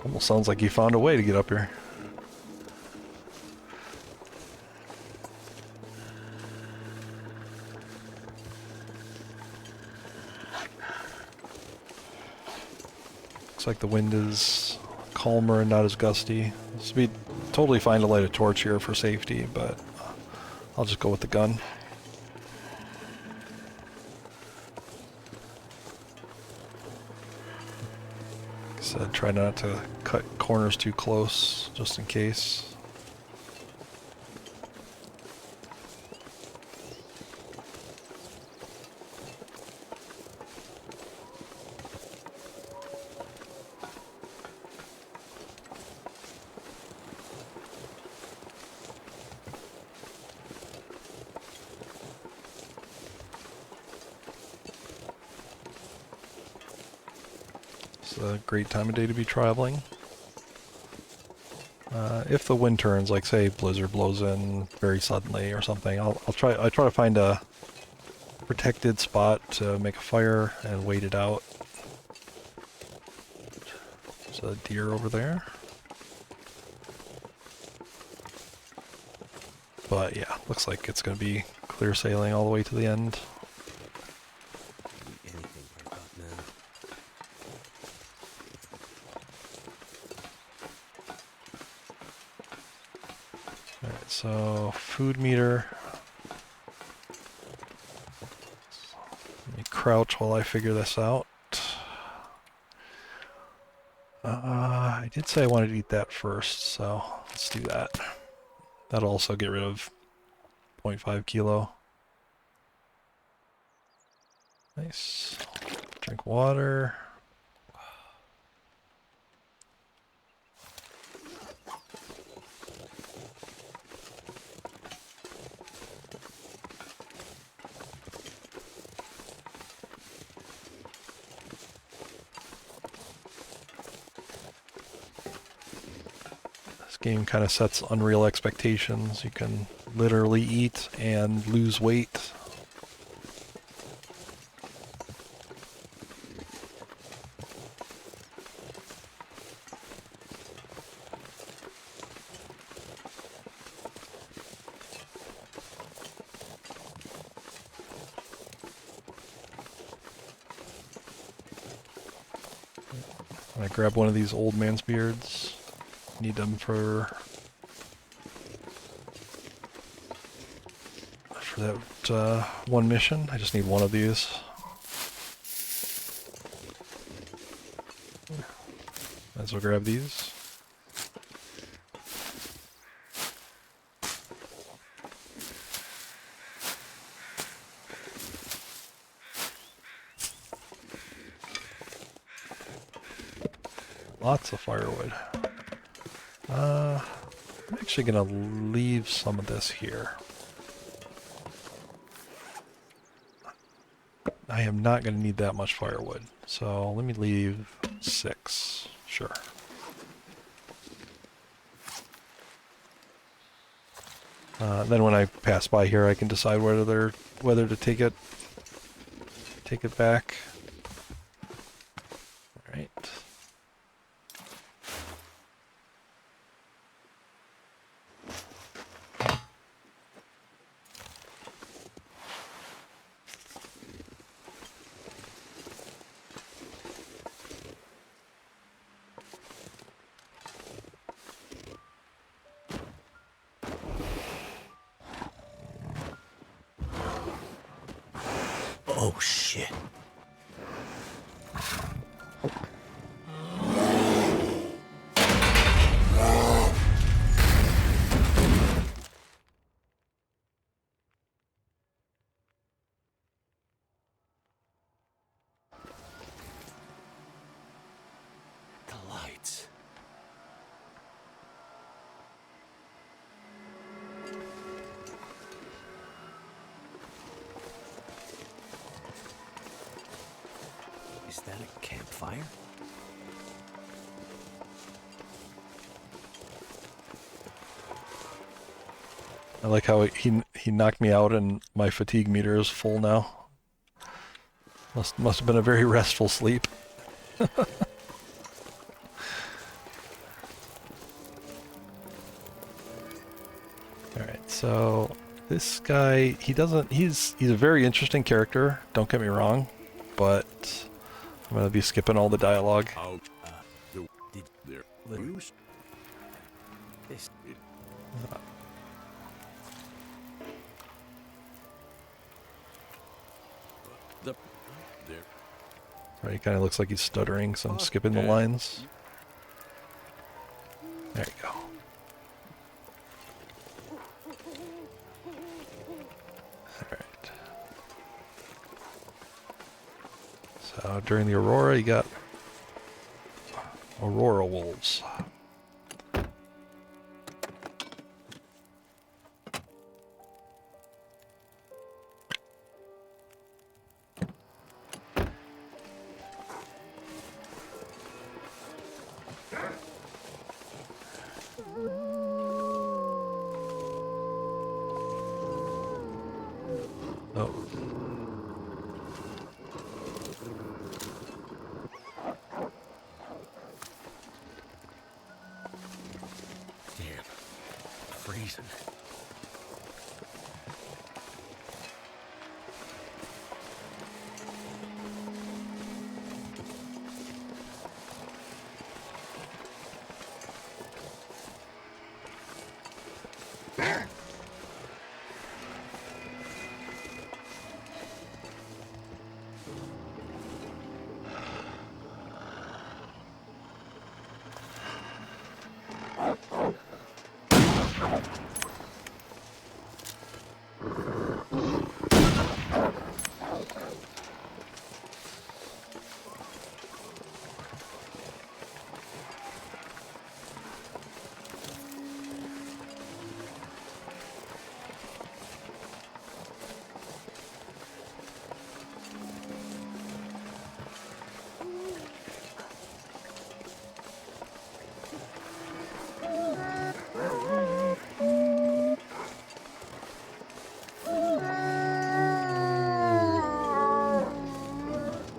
[SPEAKER 1] Almost sounds like you found a way to get up here. Looks like the wind is calmer and not as gusty. This would be totally fine to light a torch here for safety, but I'll just go with the gun. Like I said, try not to cut corners too close, just in case. It's a great time of day to be traveling. If the wind turns, like say blizzard blows in very suddenly or something, I try to find a protected spot to make a fire and wait it out. There's a deer over there. But yeah, looks like it's going to be clear sailing all the way to the end.
[SPEAKER 3] Anything for a buck now.
[SPEAKER 1] Alright, so food meter. Let me crouch while I figure this out. I did say I wanted to eat that first, so let's do that. That'll also get rid of 0.5 kilo. Nice. Drink water. This game kind of sets unreal expectations. You can literally eat and lose weight. I grab one of these old man's beards. Need them for that one mission. I just need one of these. Might as well grab these. Lots of firewood. I'm actually gonna leave some of this here. I am not gonna need that much firewood, so let me leave 6. Sure. Then when I pass by here, I can decide whether to take it back. All right.
[SPEAKER 3] Oh, shit. The lights. Is that a campfire?
[SPEAKER 1] I like how he knocked me out and my fatigue meter is full now. Must have been a very restful sleep. So this guy, he's a very interesting character, don't get me wrong, but I'm going to be skipping all the dialogue.
[SPEAKER 3] Did there lose? This. The there.
[SPEAKER 1] Right, he kind of looks like he's stuttering, so I'm skipping the lines. There you go. Alright. So during the Aurora, you got Aurora wolves. Oh.
[SPEAKER 3] Damn. Freezing.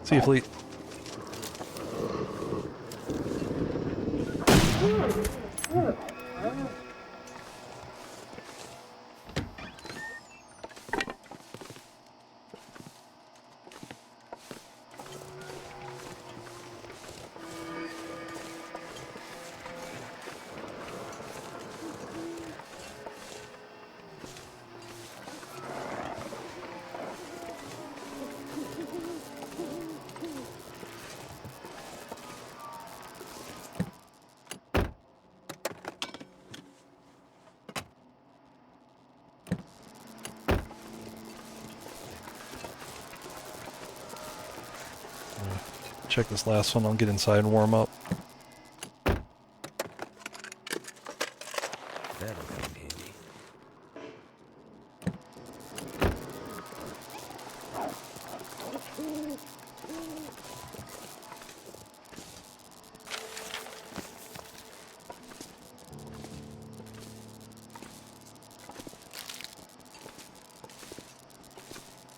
[SPEAKER 1] See you, Fleet. Check this last one. I'll get inside and warm up.
[SPEAKER 3] That'll come handy.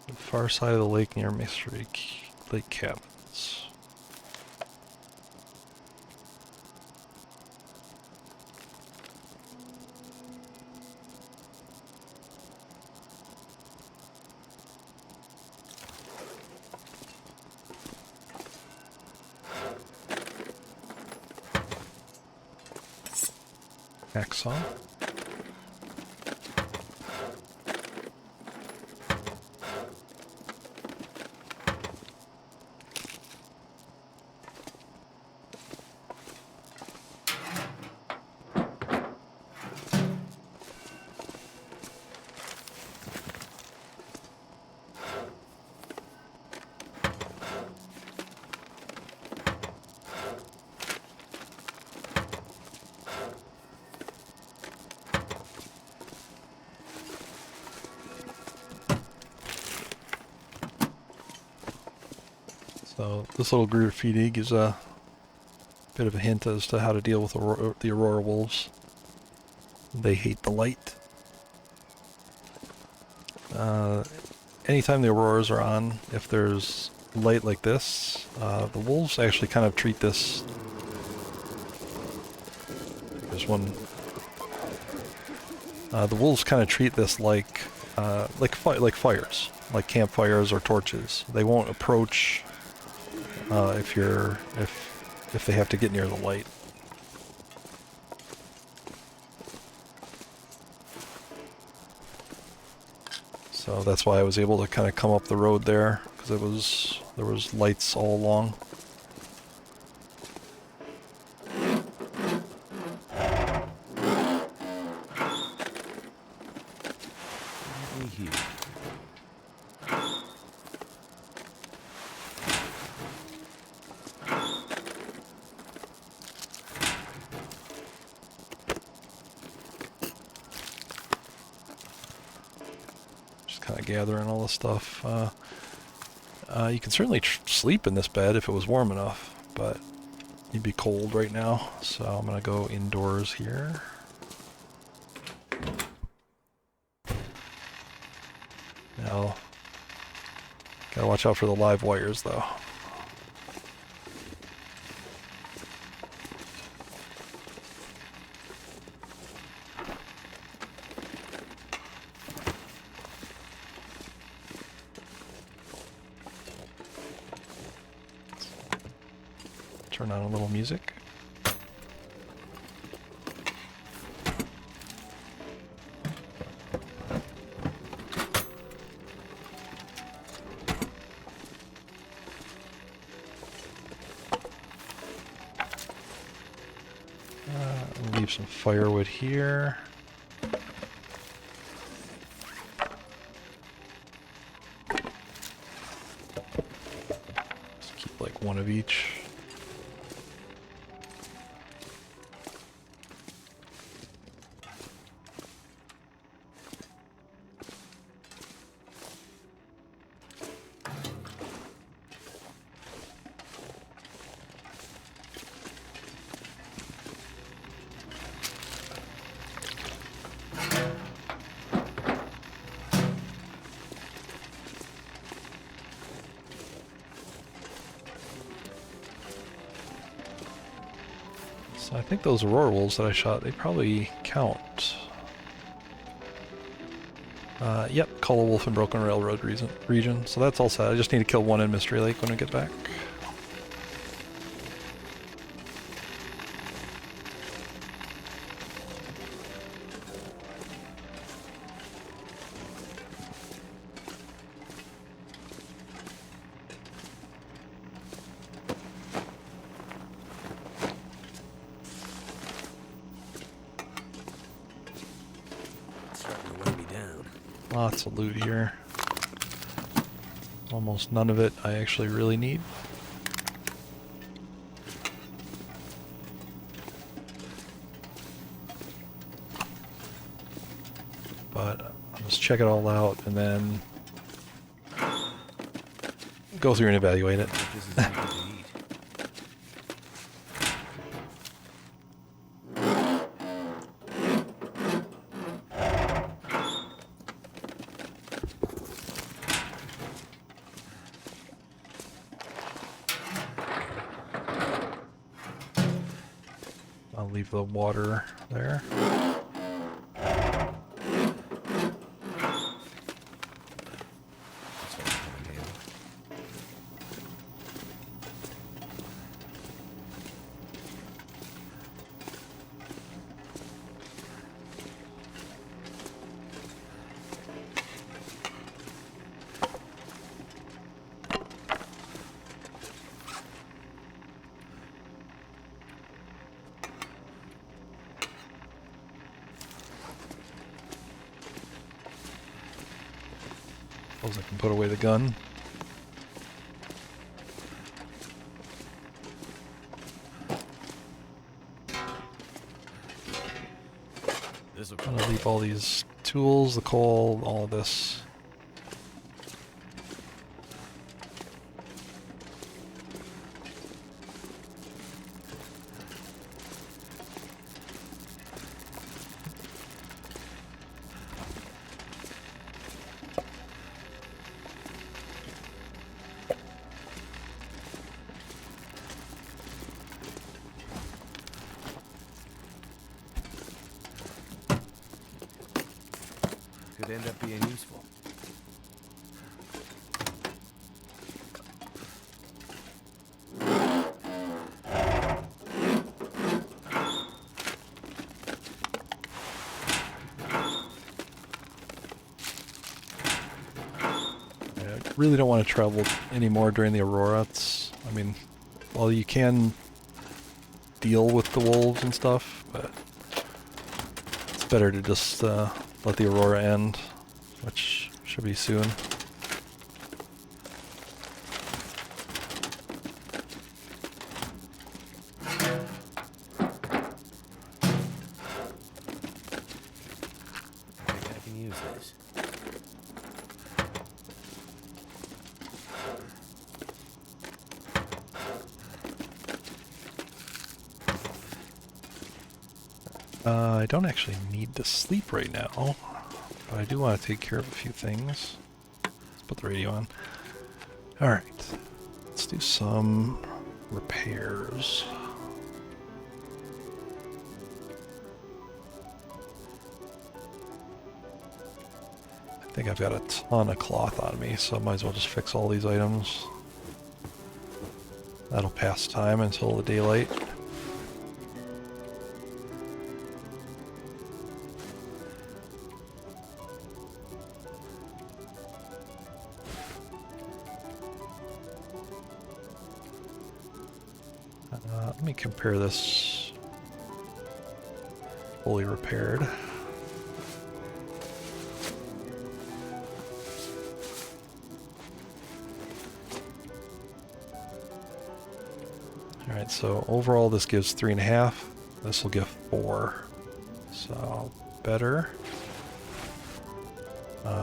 [SPEAKER 1] The far side of the lake near Mystery Lake Cabins. Hacksaw. So this little graffiti gives a bit of a hint as to how to deal with the Aurora wolves. They hate the light. Anytime the Auroras are on, if there's light like this, the wolves actually kind of treat this. There's one The wolves kind of treat this like fires, like campfires or torches. They won't approach if they have to get near the light. So that's why I was able to kind of come up the road there, because there was lights all along. Kind of gathering all the stuff. You can certainly sleep in this bed if it was warm enough, but you'd be cold right now, so I'm gonna go indoors here. Now, gotta watch out for the live wires though. Turn on a little music. Leave some firewood here. Just keep like one of each. So I think those Aurora wolves that I shot, they probably count. Yep, call a wolf in Broken Railroad region. So that's all set. I just need to kill one in Mystery Lake when I get back. Lots of loot here. Almost none of it I actually really need. But I'll just check it all out and then go through and evaluate it. I'll leave the water there. Suppose I can put away the gun. I'm gonna leave all these tools, the coal, all of this.
[SPEAKER 3] end up being useful.
[SPEAKER 1] I really don't want to travel anymore during the aurora. I mean, well, you can deal with the wolves and stuff, but it's better to just let the aurora end, which should be soon.
[SPEAKER 3] I think I can use this.
[SPEAKER 1] I don't actually need to sleep right now, but I do want to take care of a few things. Let's put the radio on. Alright, let's do some repairs. I think I've got a ton of cloth on me, so I might as well just fix all these items. That'll pass time until the daylight. Let me compare this fully repaired. Alright, so overall this gives 3.5. This will give 4. So better.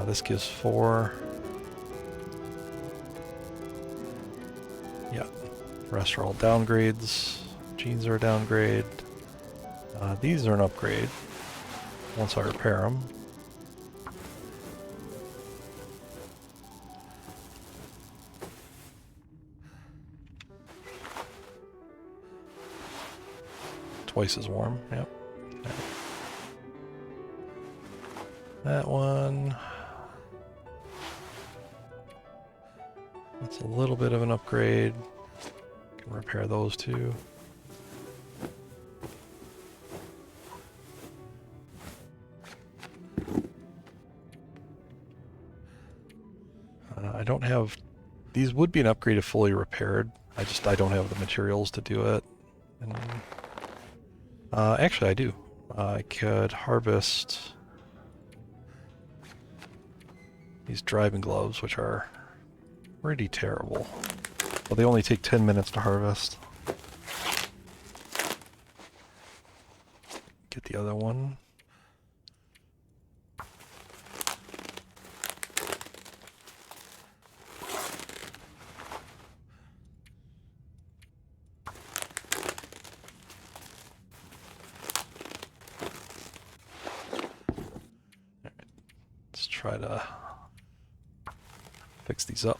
[SPEAKER 1] This gives 4. Yeah. The rest are all downgrades. Jeans are a downgrade. These are an upgrade once I repair them. Twice as warm, yep. Okay. That one. That's a little bit of an upgrade. Can repair those two. I don't have... These would be an upgrade if fully repaired. I don't have the materials to do it. And, actually, I do. I could harvest these driving gloves, which are pretty terrible. Well, they only take 10 minutes to harvest. Get the other one. Let's try to fix these up.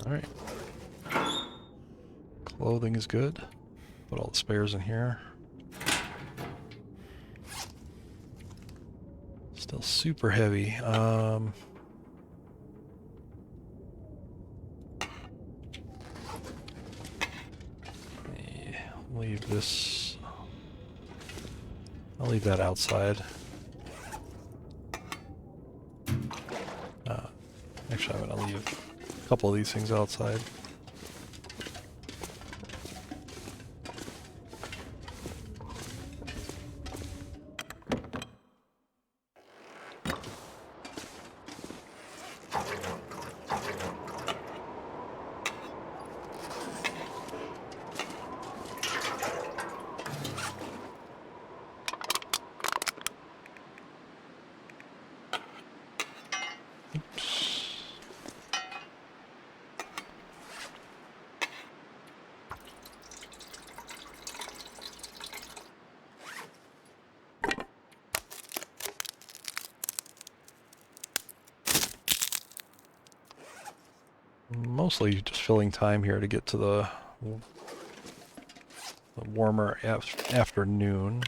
[SPEAKER 1] Alright. Clothing is good. Put all the spares in here. Still super heavy. Leave this. I'll leave that outside. Actually, I'm gonna leave a couple of these things outside. Mostly just filling time here to get to the warmer afternoon.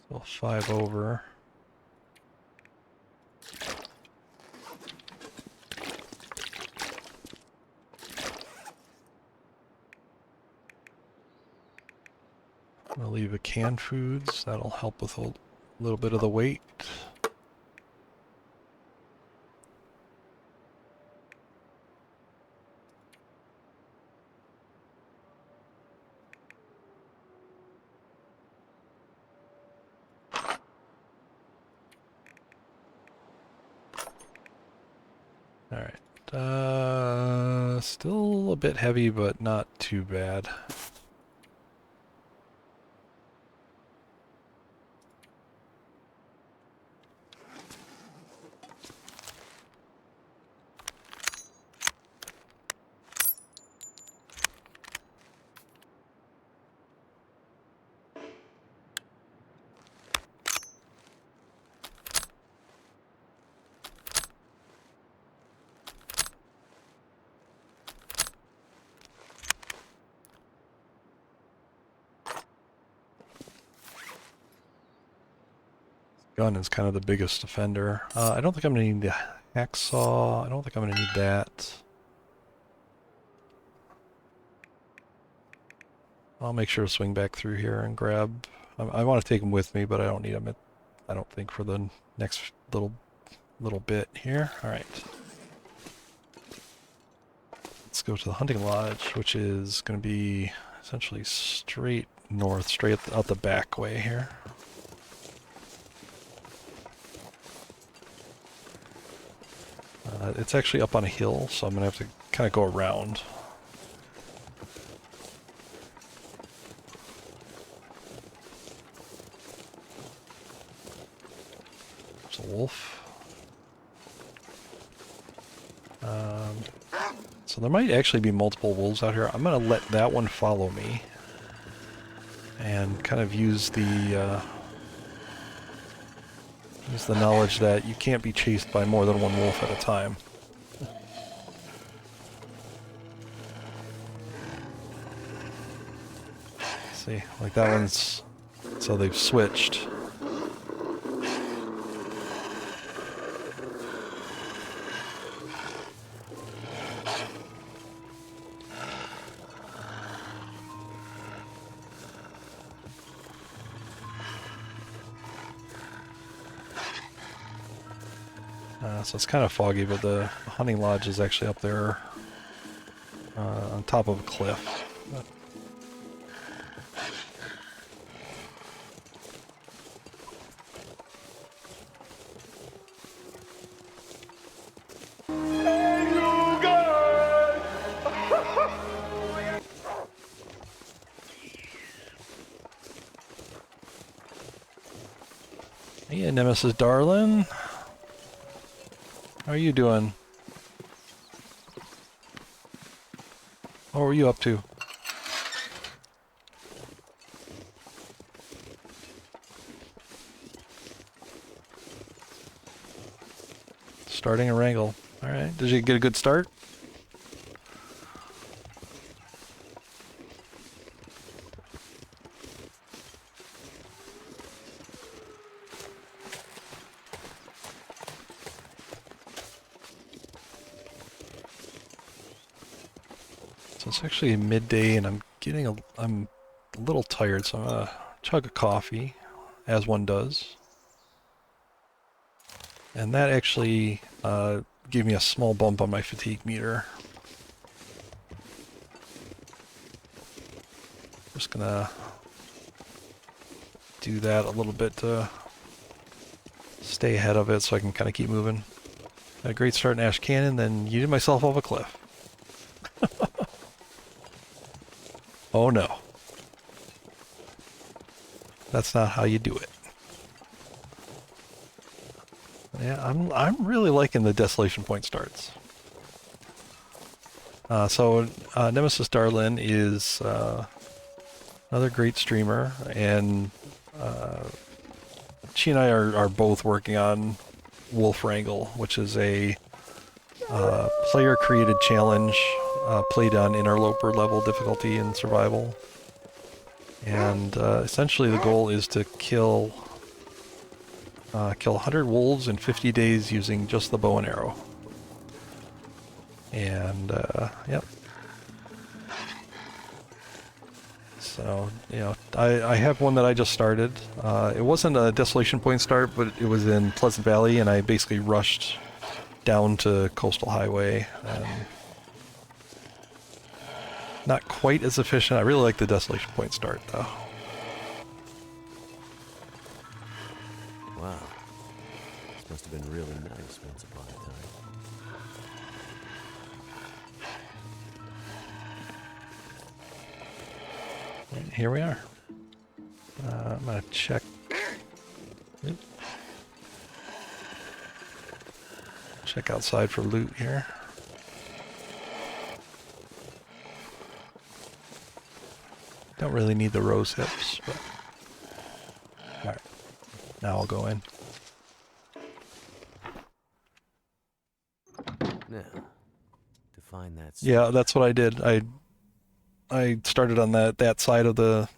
[SPEAKER 1] Still 5 over. I'm gonna leave a canned foods. That'll help with a little bit of the weight. Alright, still a bit heavy, but not too bad. Gun is kind of the biggest offender. I don't think I'm going to need the hacksaw. I don't think I'm going to need that. I'll make sure to swing back through here and grab... I want to take them with me, but I don't need them, I don't think, for the next little bit here. Alright. Let's go to the hunting lodge, which is going to be essentially straight north, straight out the back way here. It's actually up on a hill, so I'm going to have to kind of go around. There's a wolf. So there might actually be multiple wolves out here. I'm going to let that one follow me and kind of use the knowledge that you can't be chased by more than one wolf at a time. See, like that one's... So they've switched. So it's kind of foggy, but the hunting lodge is actually up there on top of a cliff. Hey, Nemesis darling. How are you doing? What were you up to? Starting a wrangle. Alright. Did you get a good start? So it's actually midday and I'm a little tired, so I'm gonna chug a coffee, as one does. And that actually gave me a small bump on my fatigue meter. Just gonna do that a little bit to stay ahead of it so I can kind of keep moving. Had a great start in Ash Cannon, then yeeted myself off a cliff. Oh no. That's not how you do it. Yeah, I'm really liking the Desolation Point starts. Nemesis Darlin is another great streamer, and she and I are both working on Wolf Wrangle, which is a player-created challenge played on interloper level difficulty in survival. And essentially the goal is to kill 100 wolves in 50 days using just the bow and arrow. And, yep. So, you know, I have one that I just started. It wasn't a Desolation Point start, but it was in Pleasant Valley, and I basically rushed down to Coastal Highway. Not quite as efficient. I really like the Desolation Point start, though.
[SPEAKER 3] Wow. This must have been really nice once upon a time.
[SPEAKER 1] And here we are. I'm gonna check. Oop. Check outside for loot here. Don't really need the rose hips, but alright. Now I'll go in.
[SPEAKER 3] Now, to find that.
[SPEAKER 1] Yeah, that's what I did. I started on that side of the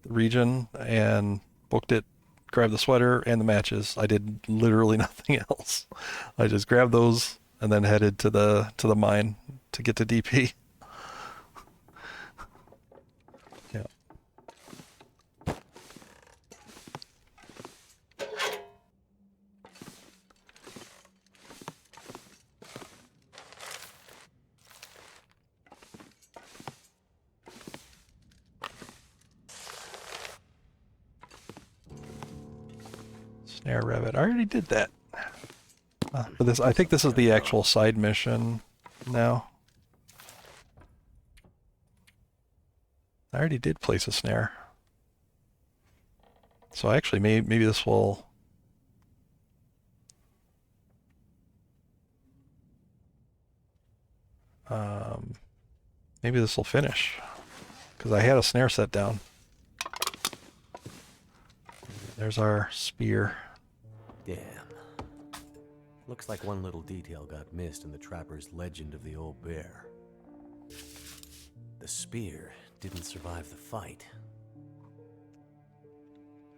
[SPEAKER 1] region and booked it, grabbed the sweater and the matches. I did literally nothing else. I just grabbed those and then headed to the mine to get to DP. Yeah. Snare rabbit. I already did that. But this, I think this is the actual side mission now. I already did place a snare. So actually, maybe this will. Maybe this will finish, because I had a snare set down. There's our spear.
[SPEAKER 3] Damn. Looks like one little detail got missed in the trapper's legend of the old bear. The spear didn't survive the fight.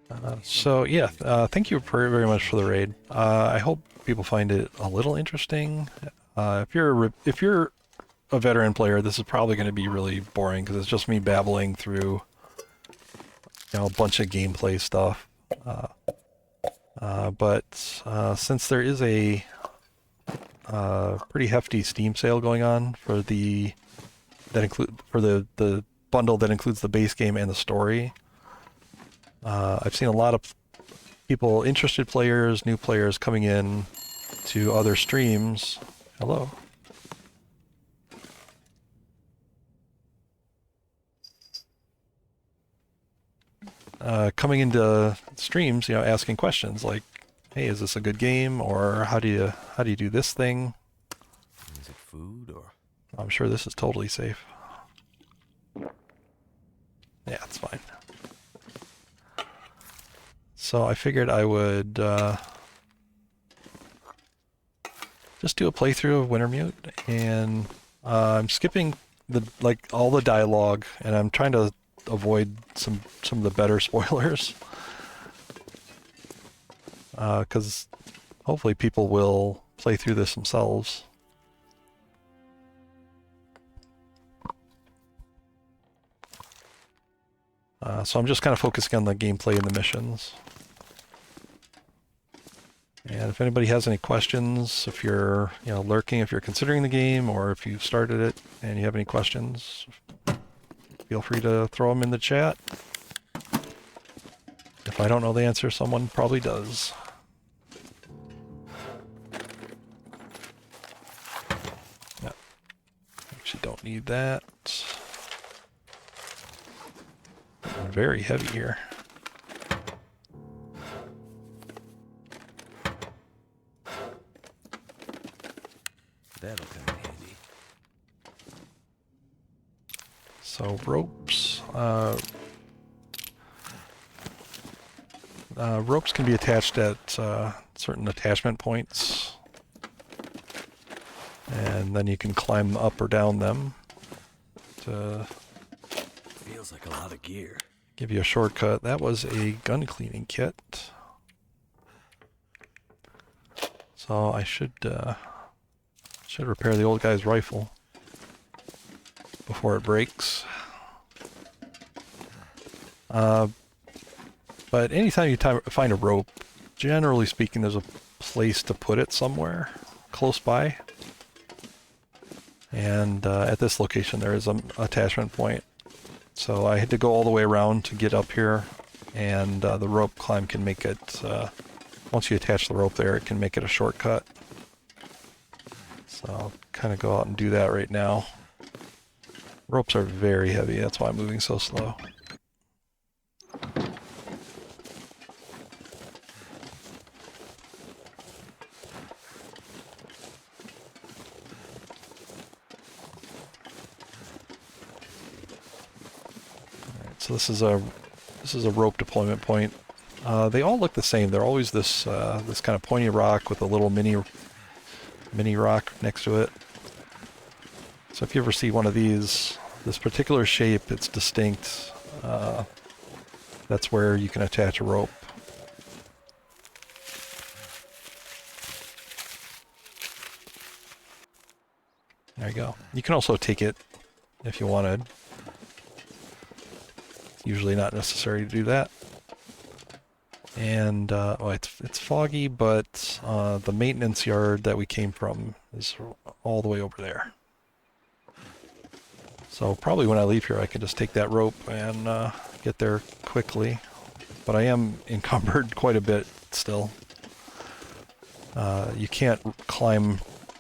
[SPEAKER 1] Thank you very much for the raid. I hope people find it a little interesting. If you're a veteran player, this is probably going to be really boring because it's just me babbling through, a bunch of gameplay stuff. But since there is a pretty hefty Steam sale going on for the bundle that includes the base game and the story, I've seen a lot of people, interested players, new players, coming in to other streams. Hello. Coming into streams, asking questions like, hey, is this a good game, or how do you do this thing?
[SPEAKER 3] Is it food or?
[SPEAKER 1] I'm sure this is totally safe. Yeah, it's fine. So I figured I would just do a playthrough of Wintermute, and I'm skipping all the dialogue, and I'm trying to avoid some of the better spoilers, because hopefully people will play through this themselves. So I'm just kind of focusing on the gameplay and the missions. And if anybody has any questions, if you're lurking, if you're considering the game, or if you've started it and you have any questions, feel free to throw them in the chat. If I don't know the answer, someone probably does. Yeah. Actually don't need that. Very heavy here.
[SPEAKER 3] That'll come in handy.
[SPEAKER 1] So ropes. Ropes can be attached at certain attachment points, and then you can climb up or down them to
[SPEAKER 3] Feels like a lot of gear.
[SPEAKER 1] give you a shortcut. That was a gun cleaning kit. So I should repair the old guy's rifle before it breaks. But anytime you find a rope, generally speaking, there's a place to put it somewhere close by. And at this location, there is an attachment point. So I had to go all the way around to get up here, and the rope climb can make it, once you attach the rope there, it can make it a shortcut. So I'll kind of go out and do that right now. Ropes are very heavy, that's why I'm moving so slow. So this is a rope deployment point. They all look the same. They're always this kind of pointy rock with a little mini rock next to it. So if you ever see one of these, this particular shape, it's distinct. That's where you can attach a rope. There you go. You can also take it if you wanted. Usually not necessary to do that. And it's foggy, but the maintenance yard that we came from is all the way over there. So probably when I leave here, I can just take that rope and get there quickly. But I am encumbered quite a bit still. You can't climb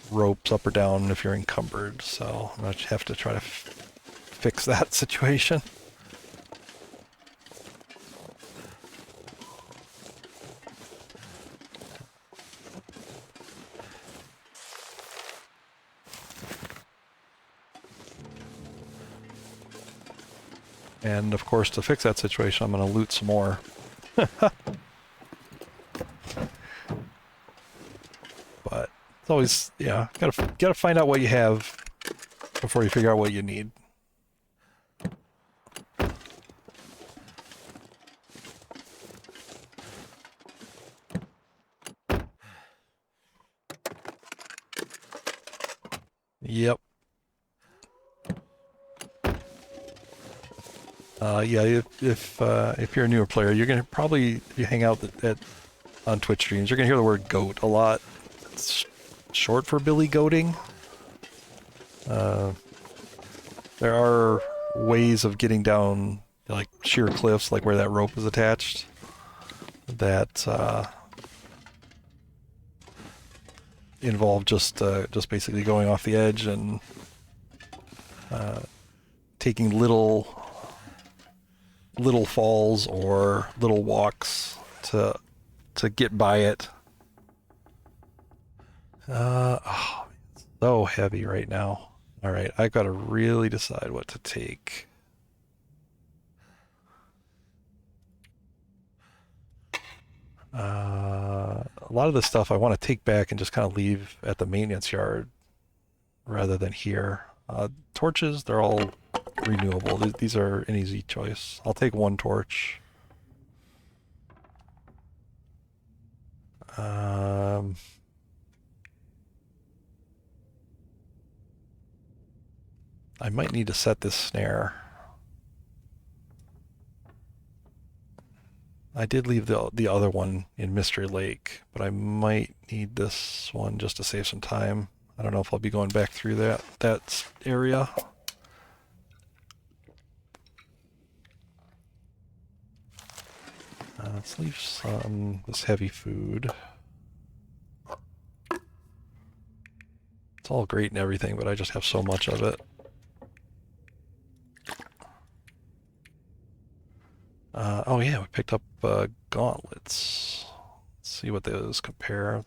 [SPEAKER 1] ropes up or down if you're encumbered, so I'm going to have to try to fix that situation. And of course, to fix that situation, I'm going to loot some more. But it's always, yeah, gotta find out what you have before you figure out what you need. Yep. Yeah, if you're a newer player, you're gonna probably, if you hang out on Twitch streams, you're gonna hear the word goat a lot. It's short for Billy goating. There are ways of getting down like sheer cliffs, like where that rope is attached, that involve just basically going off the edge and taking little falls or little walks to get by it Oh, it's so heavy right now. All right, I've got to really decide what to take. A lot of this stuff I want to take back and just kind of leave at the maintenance yard rather than here. Torches, they're all renewable. These are an easy choice. I'll take one torch. I might need to set this snare. I did leave the other one in Mystery Lake, but I might need this one just to save some time. I don't know if I'll be going back through that area. Let's leave this heavy food. It's all great and everything, but I just have so much of it. Oh yeah, we picked up gauntlets. Let's see what those compare.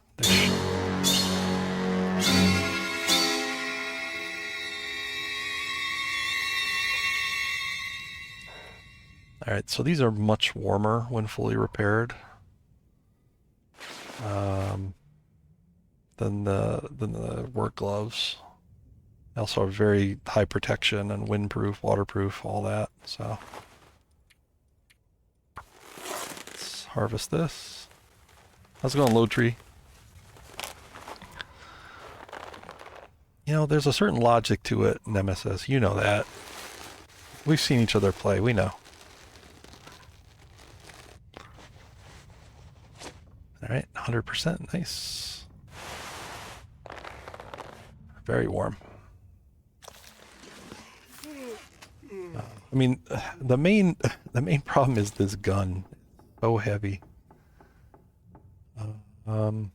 [SPEAKER 1] Alright, so these are much warmer when fully repaired than the work gloves. They also have very high protection and windproof, waterproof, all that. So let's harvest this. How's it going, Load Tree? You know, there's a certain logic to it, Nemesis. You know that. We've seen each other play. We know. All right, 100%. Nice. Very warm. I mean, the main problem is this gun. So heavy. I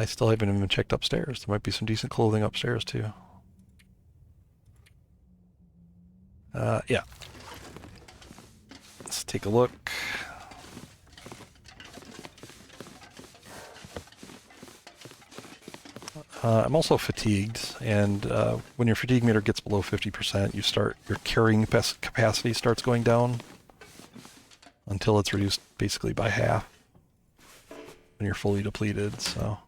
[SPEAKER 1] still haven't even checked upstairs. There might be some decent clothing upstairs too. Yeah. Let's take a look. I'm also fatigued, and when your fatigue meter gets below 50%, your carrying capacity starts going down until it's reduced basically by half when you're fully depleted. So.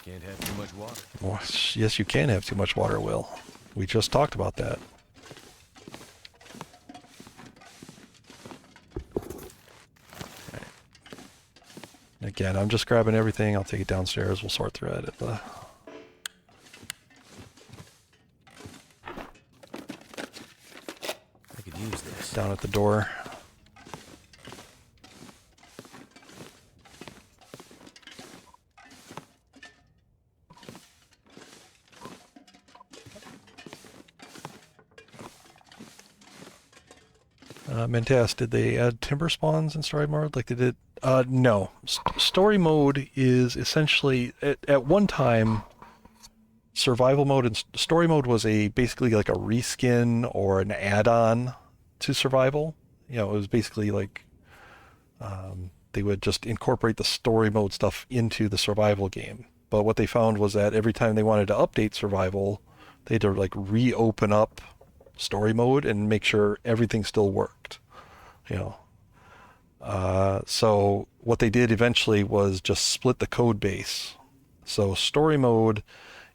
[SPEAKER 3] Can't have too much water.
[SPEAKER 1] Well, yes, you can have too much water, Will. We just talked about that. Again, I'm just grabbing everything. I'll take it downstairs. We'll sort through it at the...
[SPEAKER 3] I could use this.
[SPEAKER 1] Down at the door. Mentas, did they add timber spawns in story mode like they did? No. Story mode is essentially, at one time, survival mode and story mode was basically like a reskin or an add-on to survival. You know, it was basically like they would just incorporate the story mode stuff into the survival game. But what they found was that every time they wanted to update survival, they had to like reopen up story mode and make sure everything still worked. You know. So what they did eventually was just split the code base. So story mode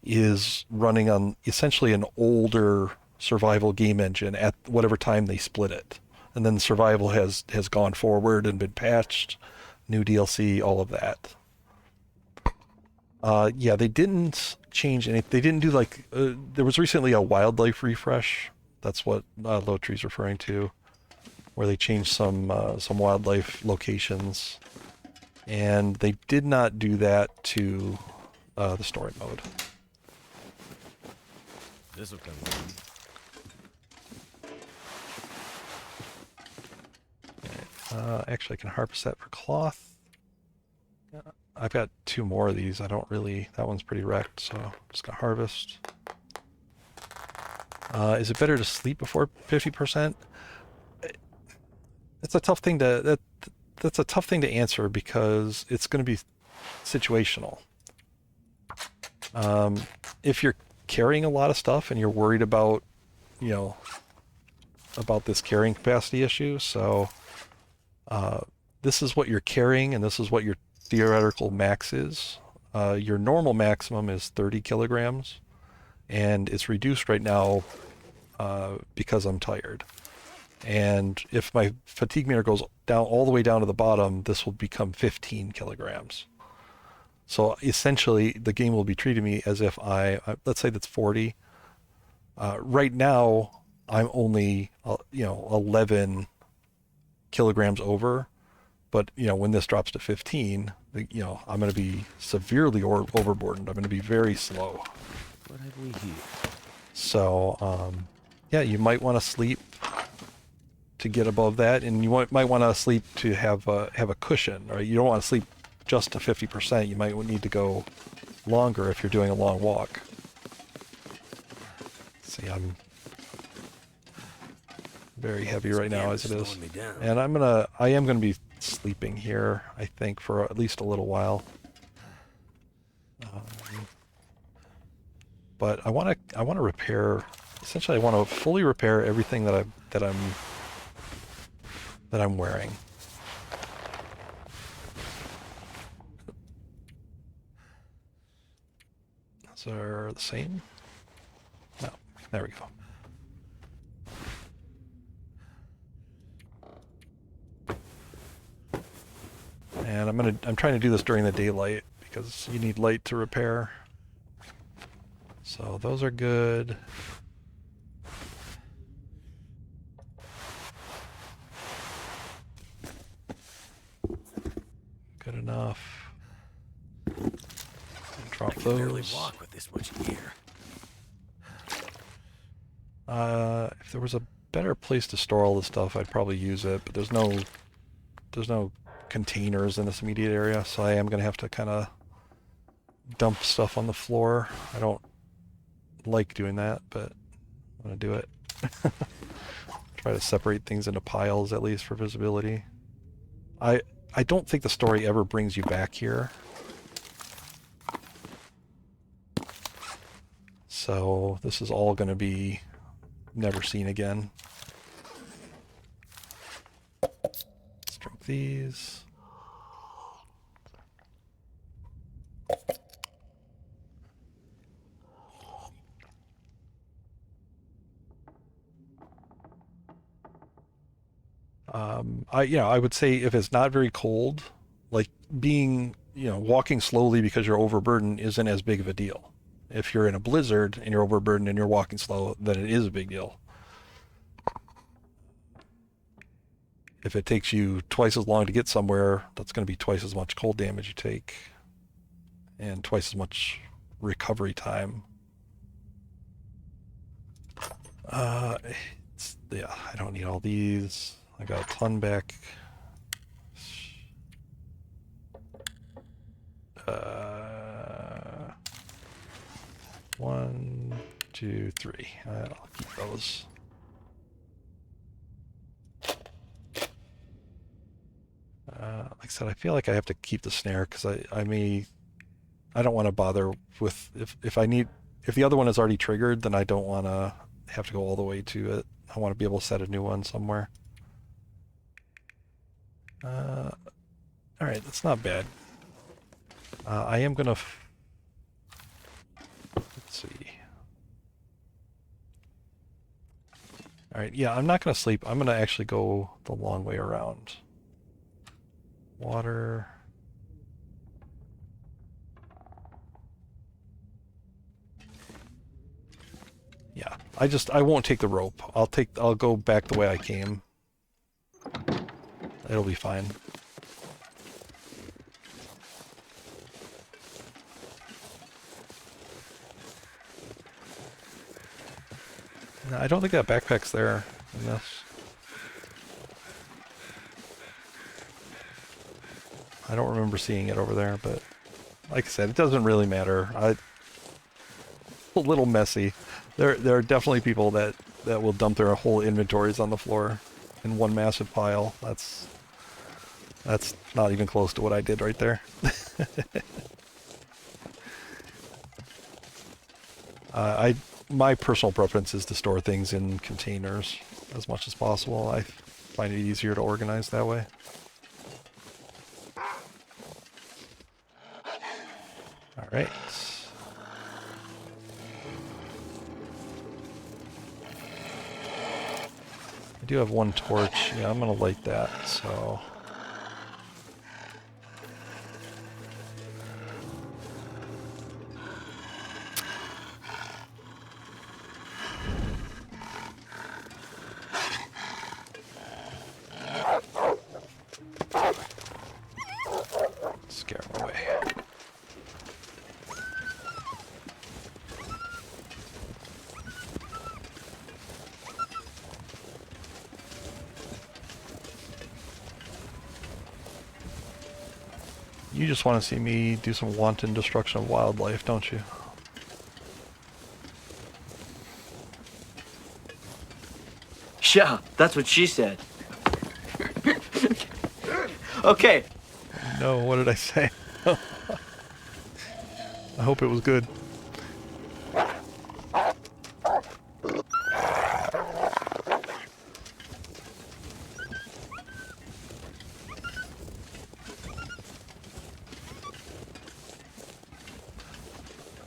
[SPEAKER 1] is running on essentially an older survival game engine at whatever time they split it. And then survival has gone forward and been patched, new DLC, all of that. Yeah, they didn't change anything. They didn't do like, there was recently a wildlife refresh. That's what Low Tree's referring to, where they changed some wildlife locations. And they did not do that to the story mode.
[SPEAKER 3] This'll come in.
[SPEAKER 1] Actually, I can harvest that for cloth. I've got 2 more of these. That one's pretty wrecked, so I'm just gonna harvest. Is it better to sleep before 50%? It's a tough thing to that's a tough thing to answer because it's going to be situational. If you're carrying a lot of stuff and you're worried about, you know, about this carrying capacity issue, so this is what you're carrying and this is what your theoretical max is. Your normal maximum is 30 kilograms, and it's reduced right now because I'm tired. And if my fatigue meter goes down all the way down to the bottom, this will become 15 kilograms. So essentially, the game will be treating me as if let's say that's 40. Right now, I'm only, 11 kilograms over. But, when this drops to 15, I'm going to be severely overburdened. I'm going to be very slow.
[SPEAKER 3] What have we here?
[SPEAKER 1] So, yeah, you might want to sleep to get above that, and you might want to sleep to have a cushion, right? You don't want to sleep just to 50%. You might need to go longer if you're doing a long walk. See, I'm very heavy right now as it is, and I am gonna be sleeping here, I think, for at least a little while. But I want to repair. Essentially, I want to fully repair everything that I'm wearing. Those are the same? No. There we go. And I'm trying to do this during the daylight because you need light to repair. So those are good. Good enough. Drop those.
[SPEAKER 3] Barely walk with this much gear.
[SPEAKER 1] If there was a better place to store all this stuff, I'd probably use it, but there's no containers in this immediate area, so I am going to have to kind of dump stuff on the floor. I don't like doing that, but I'm going to do it. Try to separate things into piles, at least for visibility. I don't think the story ever brings you back here. So this is all going to be never seen again. Let's drink these. I would say if it's not very cold, like walking slowly because you're overburdened isn't as big of a deal. If you're in a blizzard and you're overburdened and you're walking slow, then it is a big deal. If it takes you twice as long to get somewhere, that's going to be twice as much cold damage you take and twice as much recovery time. Yeah, I don't need all these. I got a ton back. 1, 2, 3. I'll keep those. Like I said, I feel like I have to keep the snare because I don't want to bother with if the other one is already triggered, then I don't want to have to go all the way to it. I want to be able to set a new one somewhere. All right, that's not bad. I am gonna. Let's see. All right, yeah, I'm not gonna sleep. I'm gonna actually go the long way around. Water. Yeah, I won't take the rope. I'll go back the way I came. It'll be fine. No, I don't think that backpack's there in this. I don't remember seeing it over there, but like I said, it doesn't really matter. A little messy. There are definitely people that will dump their whole inventories on the floor in one massive pile. That's not even close to what I did right there. My personal preference is to store things in containers as much as possible. I find it easier to organize that way. All right. I do have one torch. Yeah, I'm gonna light that, so. Scare him away. You just want to see me do some wanton destruction of wildlife, don't you?
[SPEAKER 5] Yeah, that's what she said. Okay.
[SPEAKER 1] No, what did I say? I hope it was good.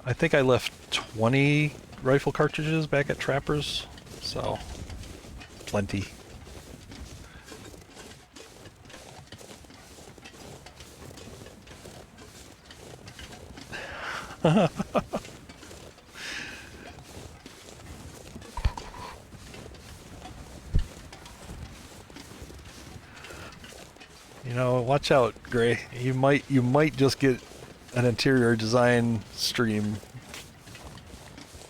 [SPEAKER 1] I think I left 20 rifle cartridges back at Trapper's, so plenty. You know, watch out, Gray. You might just get an interior design stream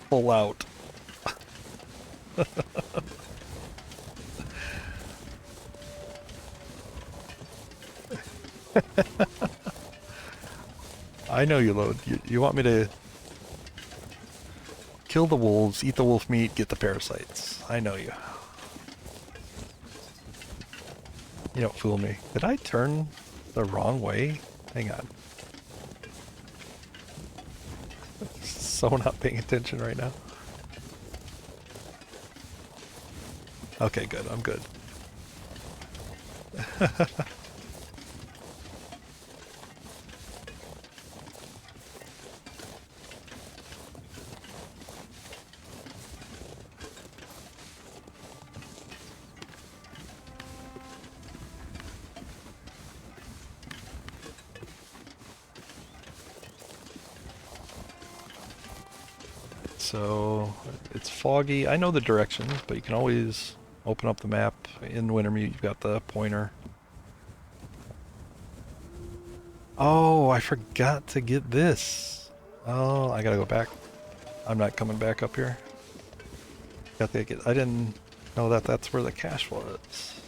[SPEAKER 1] full out. I know you load. You want me to kill the wolves, eat the wolf meat, get the parasites. I know you. You don't fool me. Did I turn the wrong way? Hang on. So not paying attention right now. Okay, good. I'm good. So it's foggy. I know the directions, but you can always open up the map. In Wintermute, you've got the pointer. Oh, I forgot to get this. Oh, I gotta go back. I'm not coming back up here. I didn't know that that's where the cache was.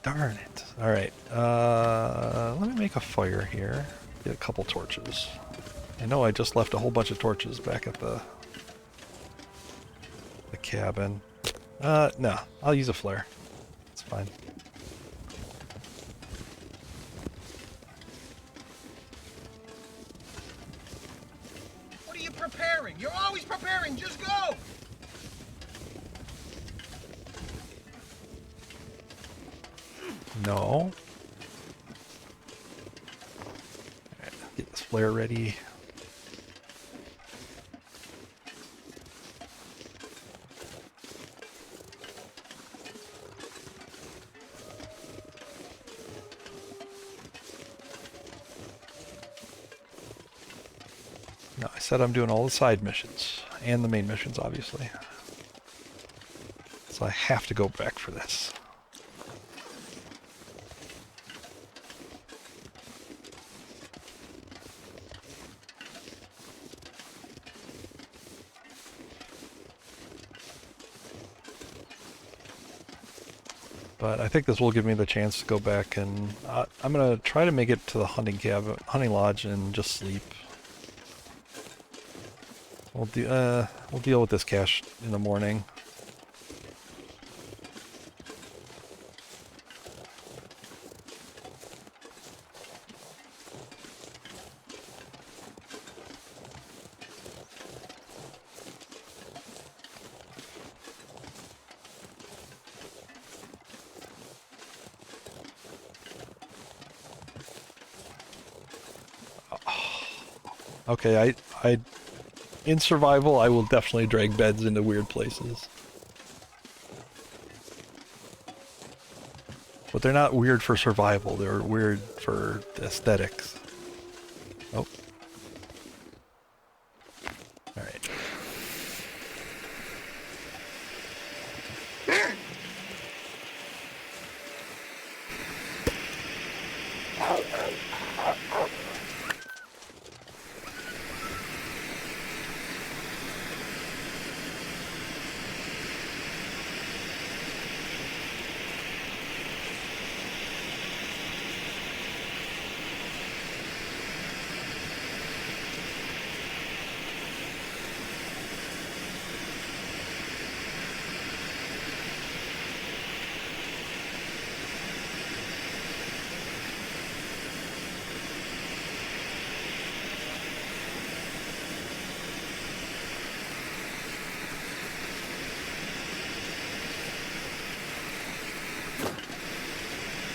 [SPEAKER 1] Darn it. Alright, let me make a fire here. Get a couple torches. I know I just left a whole bunch of torches back at the cabin. No, I'll use a flare. It's fine.
[SPEAKER 2] What are you preparing? You're always preparing. Just go.
[SPEAKER 1] No. Alright, get this flare ready. No, I said I'm doing all the side missions and the main missions, obviously. So I have to go back for this. But I think this will give me the chance to go back and I'm gonna try to make it to the hunting lodge and just sleep. We'll deal with this cache in the morning. Okay, in survival, I will definitely drag beds into weird places. But they're not weird for survival, they're weird for aesthetics. Oh. Alright.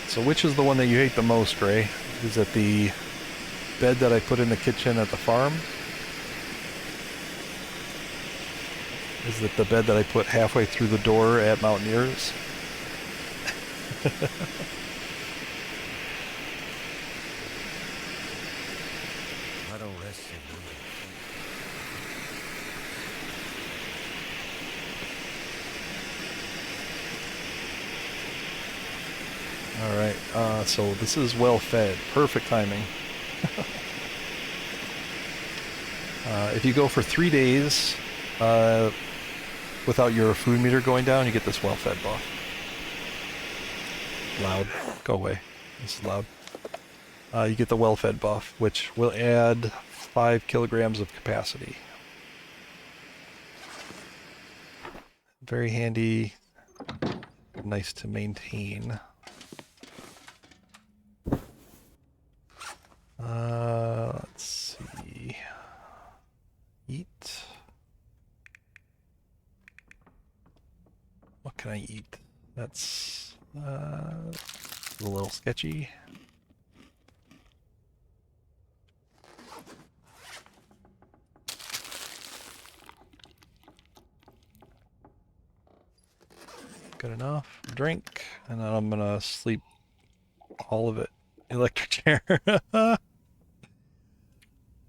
[SPEAKER 1] So which is the one that you hate the most, Ray? Is it the bed that I put in the kitchen at the farm? Is it the bed that I put halfway through the door at Mountaineers?
[SPEAKER 3] I don't rest in
[SPEAKER 1] Alright, so this is well fed. Perfect timing. If you go for 3 days without your food meter going down, you get this well fed buff. Loud. Go away. This is loud. You get the well fed buff, which will add 5 kilograms of capacity. Very handy. Nice to maintain. Let's see. Eat. What can I eat? That's a little sketchy. Good enough. Drink, and then I'm gonna sleep all of it. Electric chair.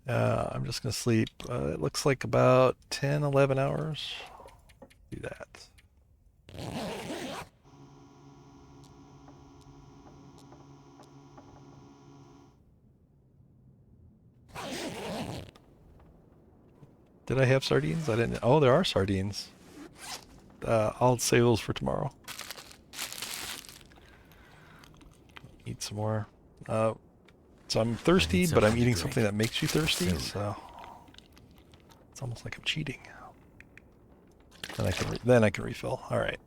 [SPEAKER 1] I'm just gonna sleep. It looks like about 10, 11 hours. Do that. Did I have sardines? I didn't. Oh, there are sardines. I'll save those for tomorrow. Eat some more. So I'm thirsty, but I'm eating something that makes you thirsty, so it's almost like I'm cheating. Then I can refill. All right.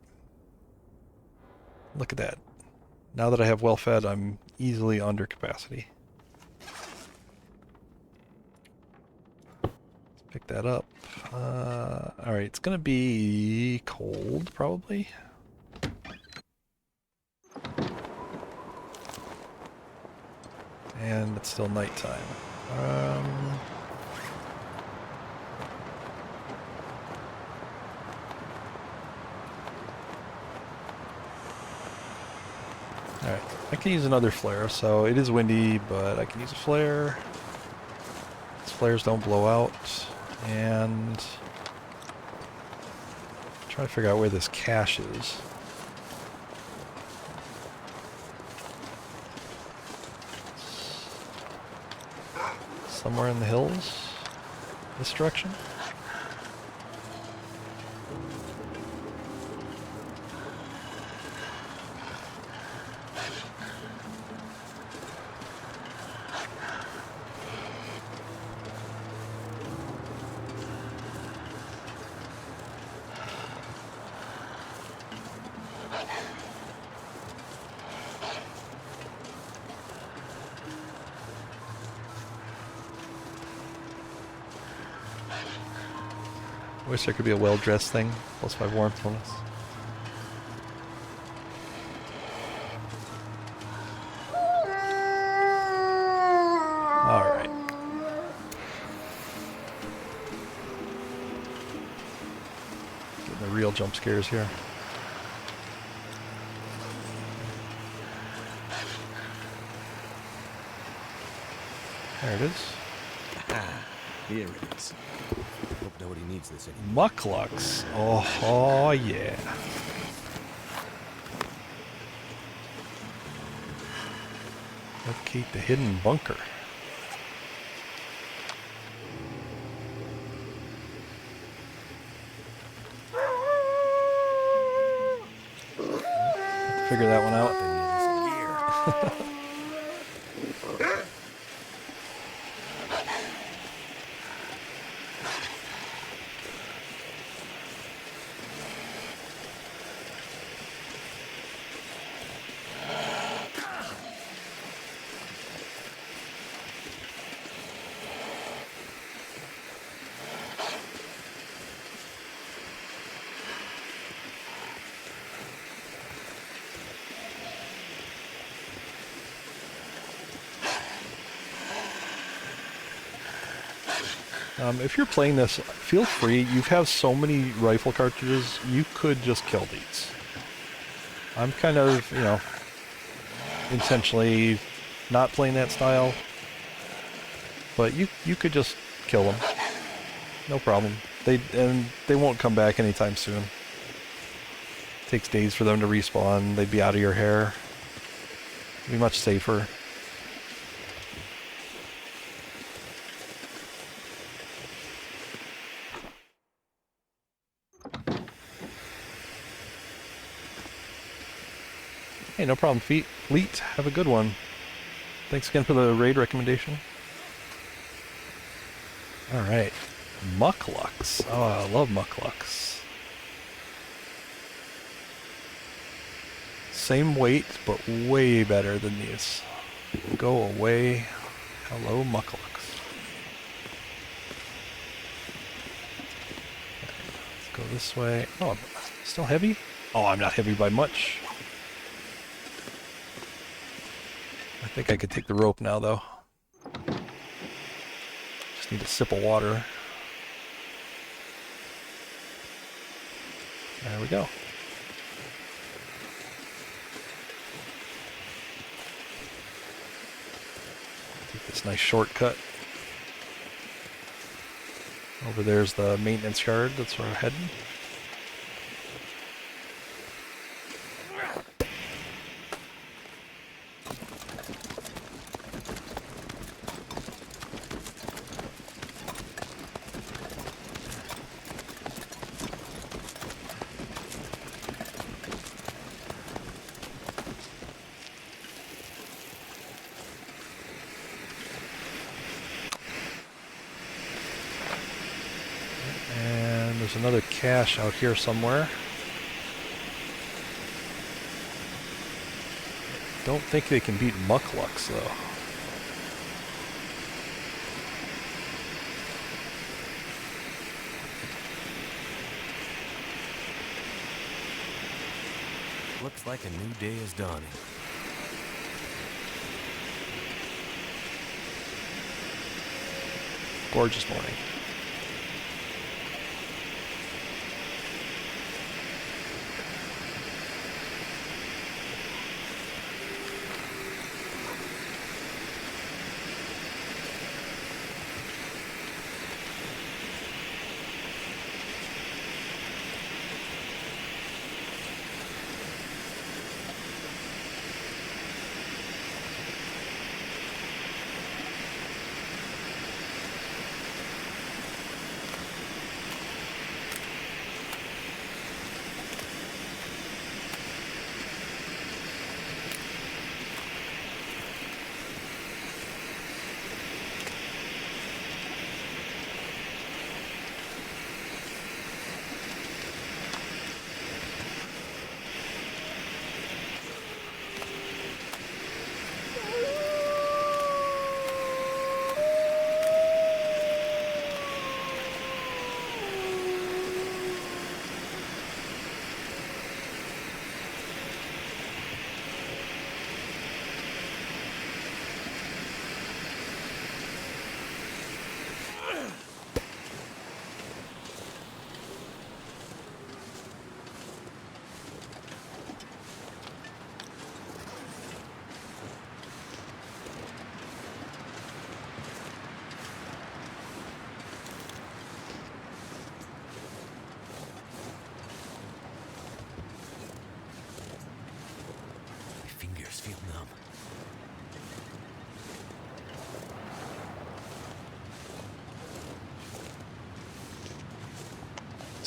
[SPEAKER 1] Look at that. Now that I have well fed, I'm easily under capacity. Let's pick that up. All right, it's gonna be cold probably. And it's still nighttime. Alright, I can use another flare, so it is windy, but I can use a flare. These flares don't blow out, and try to figure out where this cache is. Somewhere in the hills? This direction? I wish there could be a well-dressed thing, +5 warmth bonus. Alright. real jump scares here. There it is.
[SPEAKER 3] Here it is. Hope nobody needs this anymore.
[SPEAKER 1] Mucklux. Oh yeah. Locate the hidden bunker. Figure that one out. If you're playing this, feel free. You have so many rifle cartridges, you could just kill these. I'm kind of, you know, intentionally not playing that style. But you could just kill them. No problem. They won't come back anytime soon. Takes days for them to respawn. They'd be out of your hair. Be much safer. Hey, no problem, Fleet. Have a good one. Thanks again for the raid recommendation. Alright. Mucklux. Oh, I love Mucklux. Same weight, but way better than these. Go away. Hello, Mucklux. Let's go this way. Oh, I'm still heavy? Oh, I'm not heavy by much. I think I could take the rope now, though. Just need a sip of water. There we go. Take this nice shortcut. Over there's the maintenance yard. That's where we're heading. There's another cache out here somewhere. Don't think they can beat Mucklux, though.
[SPEAKER 3] Looks like a new day is dawning.
[SPEAKER 1] Gorgeous morning.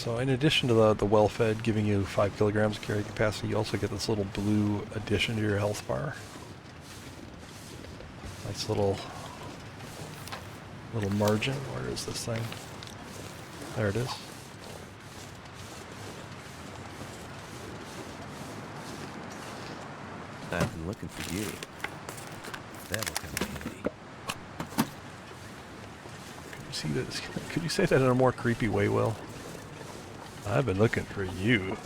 [SPEAKER 1] So in addition to the well-fed giving you 5 kilograms of carry capacity, you also get this little blue addition to your health bar. Nice little margin. Where is this thing? There it is.
[SPEAKER 3] I've been looking for you. That'll come in handy.
[SPEAKER 1] Could you see this? Could you say that in a more creepy way, Will? I've been looking for you.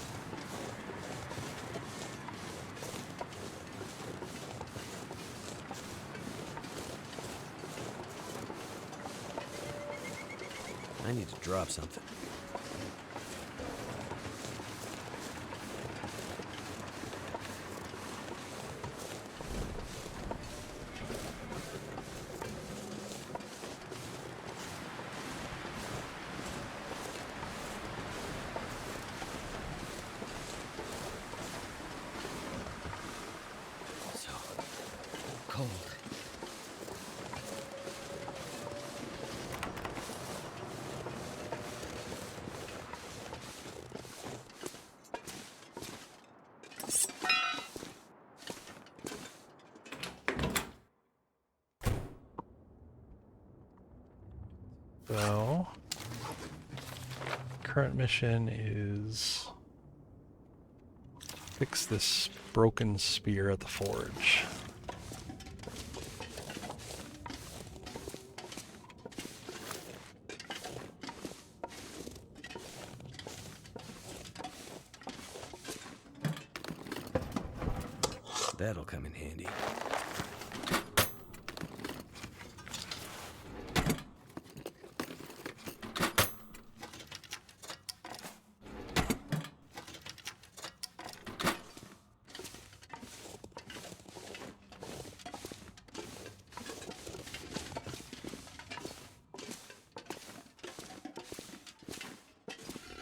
[SPEAKER 3] I need to drop something.
[SPEAKER 5] So cold.
[SPEAKER 1] So, current mission is fix this broken spear at the forge.
[SPEAKER 3] That'll come in handy.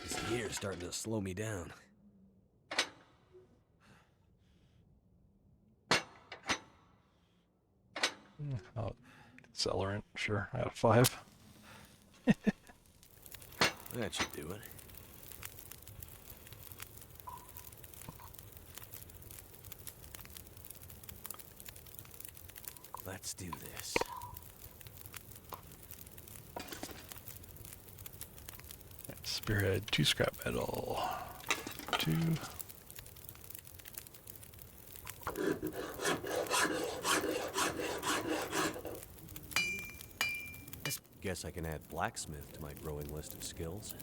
[SPEAKER 3] This gear's starting to slow me down.
[SPEAKER 1] Oh, accelerant, sure, out of 5.
[SPEAKER 3] That should do it. Let's do this.
[SPEAKER 1] Spearhead, 2 scrap metal. 2.
[SPEAKER 3] Guess I can add blacksmith to my growing list of skills.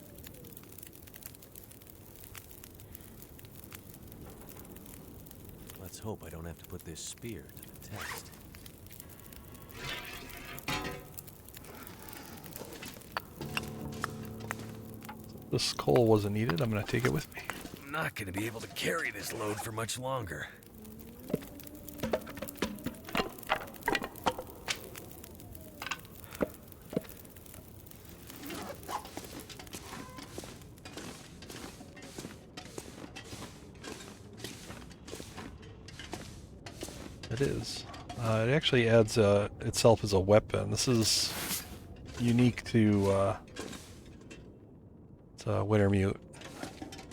[SPEAKER 3] Let's hope I don't have to put this spear to the test.
[SPEAKER 1] This coal wasn't needed. I'm going to take it with me.
[SPEAKER 3] I'm not going to be able to carry this load for much longer.
[SPEAKER 1] It is. It actually adds itself as a weapon. This is unique to Wintermute.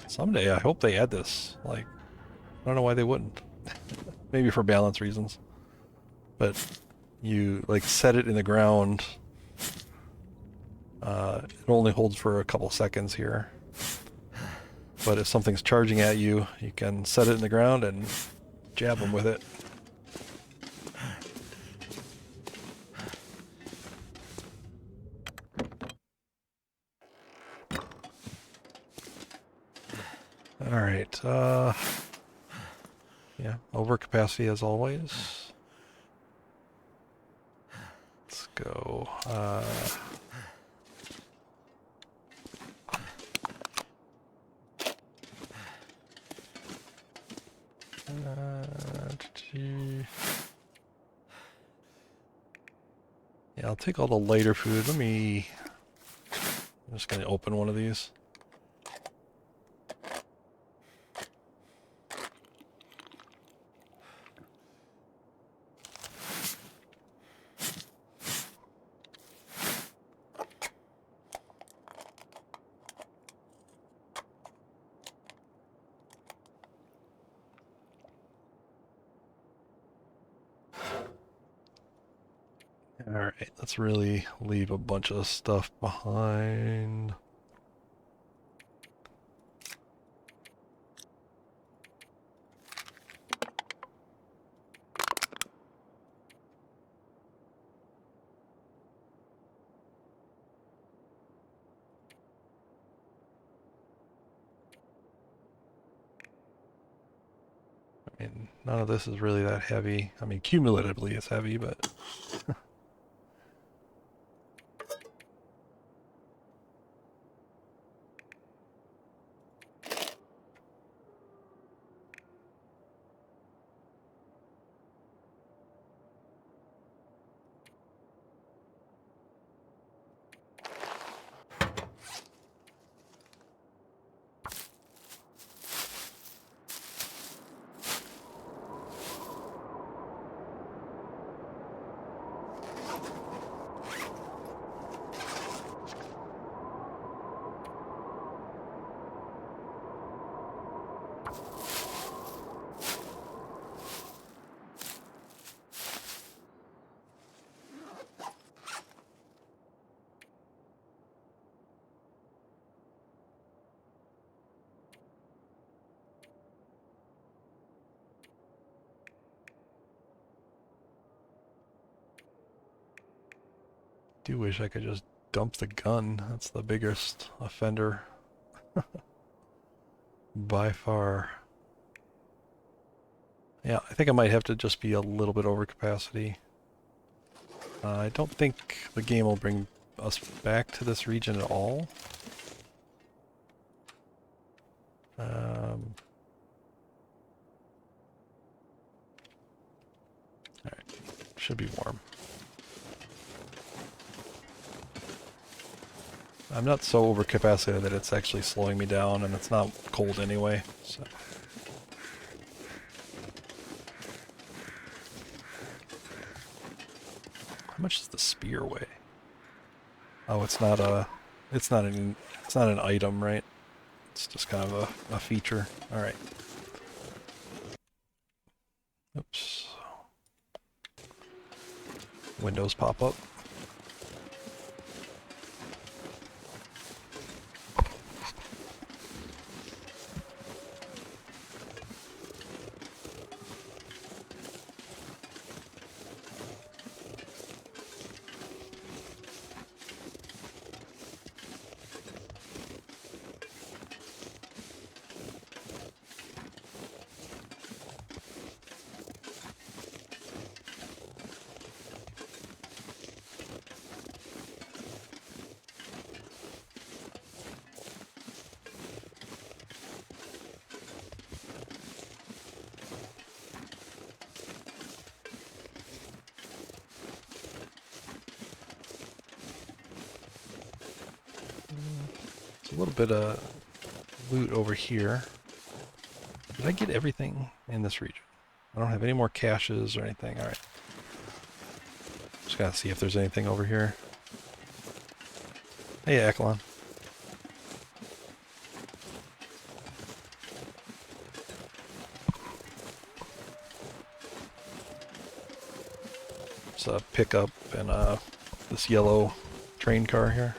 [SPEAKER 1] Someday I hope they add this. Like, I don't know why they wouldn't. Maybe for balance reasons. But you like set it in the ground. It only holds for a couple seconds here. But if something's charging at you, you can set it in the ground and jab them with it. Alright, yeah, overcapacity as always. Let's go, yeah, I'll take all the lighter food. I'm just gonna open one of these. Alright, let's really leave a bunch of stuff behind. I mean, none of this is really that heavy. I mean, cumulatively it's heavy, but... do wish I could just dump the gun. That's the biggest offender by far. Yeah, I think I might have to just be a little bit over capacity. I don't think the game will bring us back to this region at all. Alright, should be warm. I'm not so over capacity that it's actually slowing me down, and it's not cold anyway, so... How much does the spear weigh? Oh, it's not an item, right? It's just kind of a feature. Alright. Oops. Windows pop up. There's a little bit of loot over here. Did I get everything in this region? I don't have any more caches or anything. Alright. Just gotta see if there's anything over here. Hey, Eklon. It's a pickup and this yellow train car here.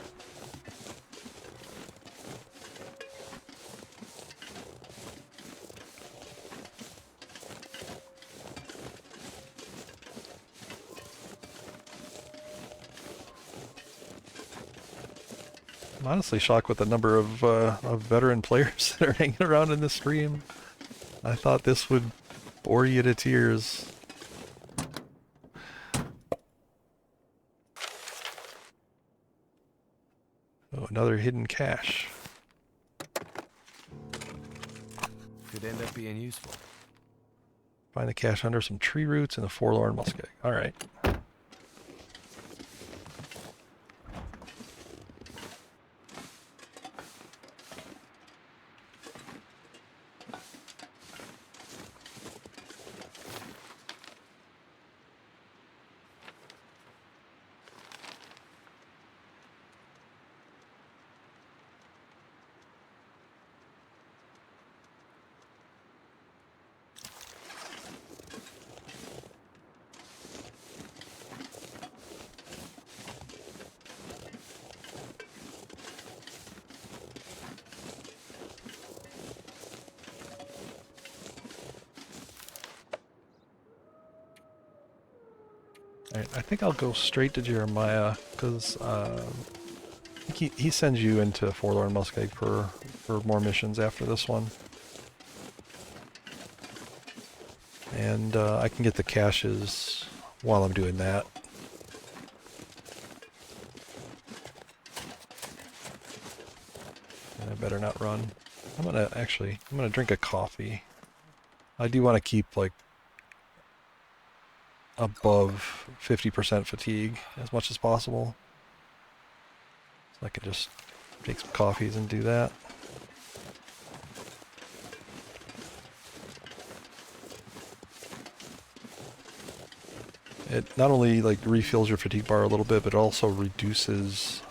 [SPEAKER 1] I'm honestly shocked with the number of veteran players that are hanging around in this stream. I thought this would bore you to tears. Oh, another hidden cache.
[SPEAKER 3] Could end up being useful.
[SPEAKER 1] Find the cache under some tree roots and a forlorn muskeg. Alright. Alright, I think I'll go straight to Jeremiah, because he sends you into Forlorn Muskeg for more missions after this one. And I can get the caches while I'm doing that. And I better not run. I'm gonna drink a coffee. I do want to keep like above 50% fatigue as much as possible. So I could just take some coffees and do that. It not only like refills your fatigue bar a little bit, but it also reduces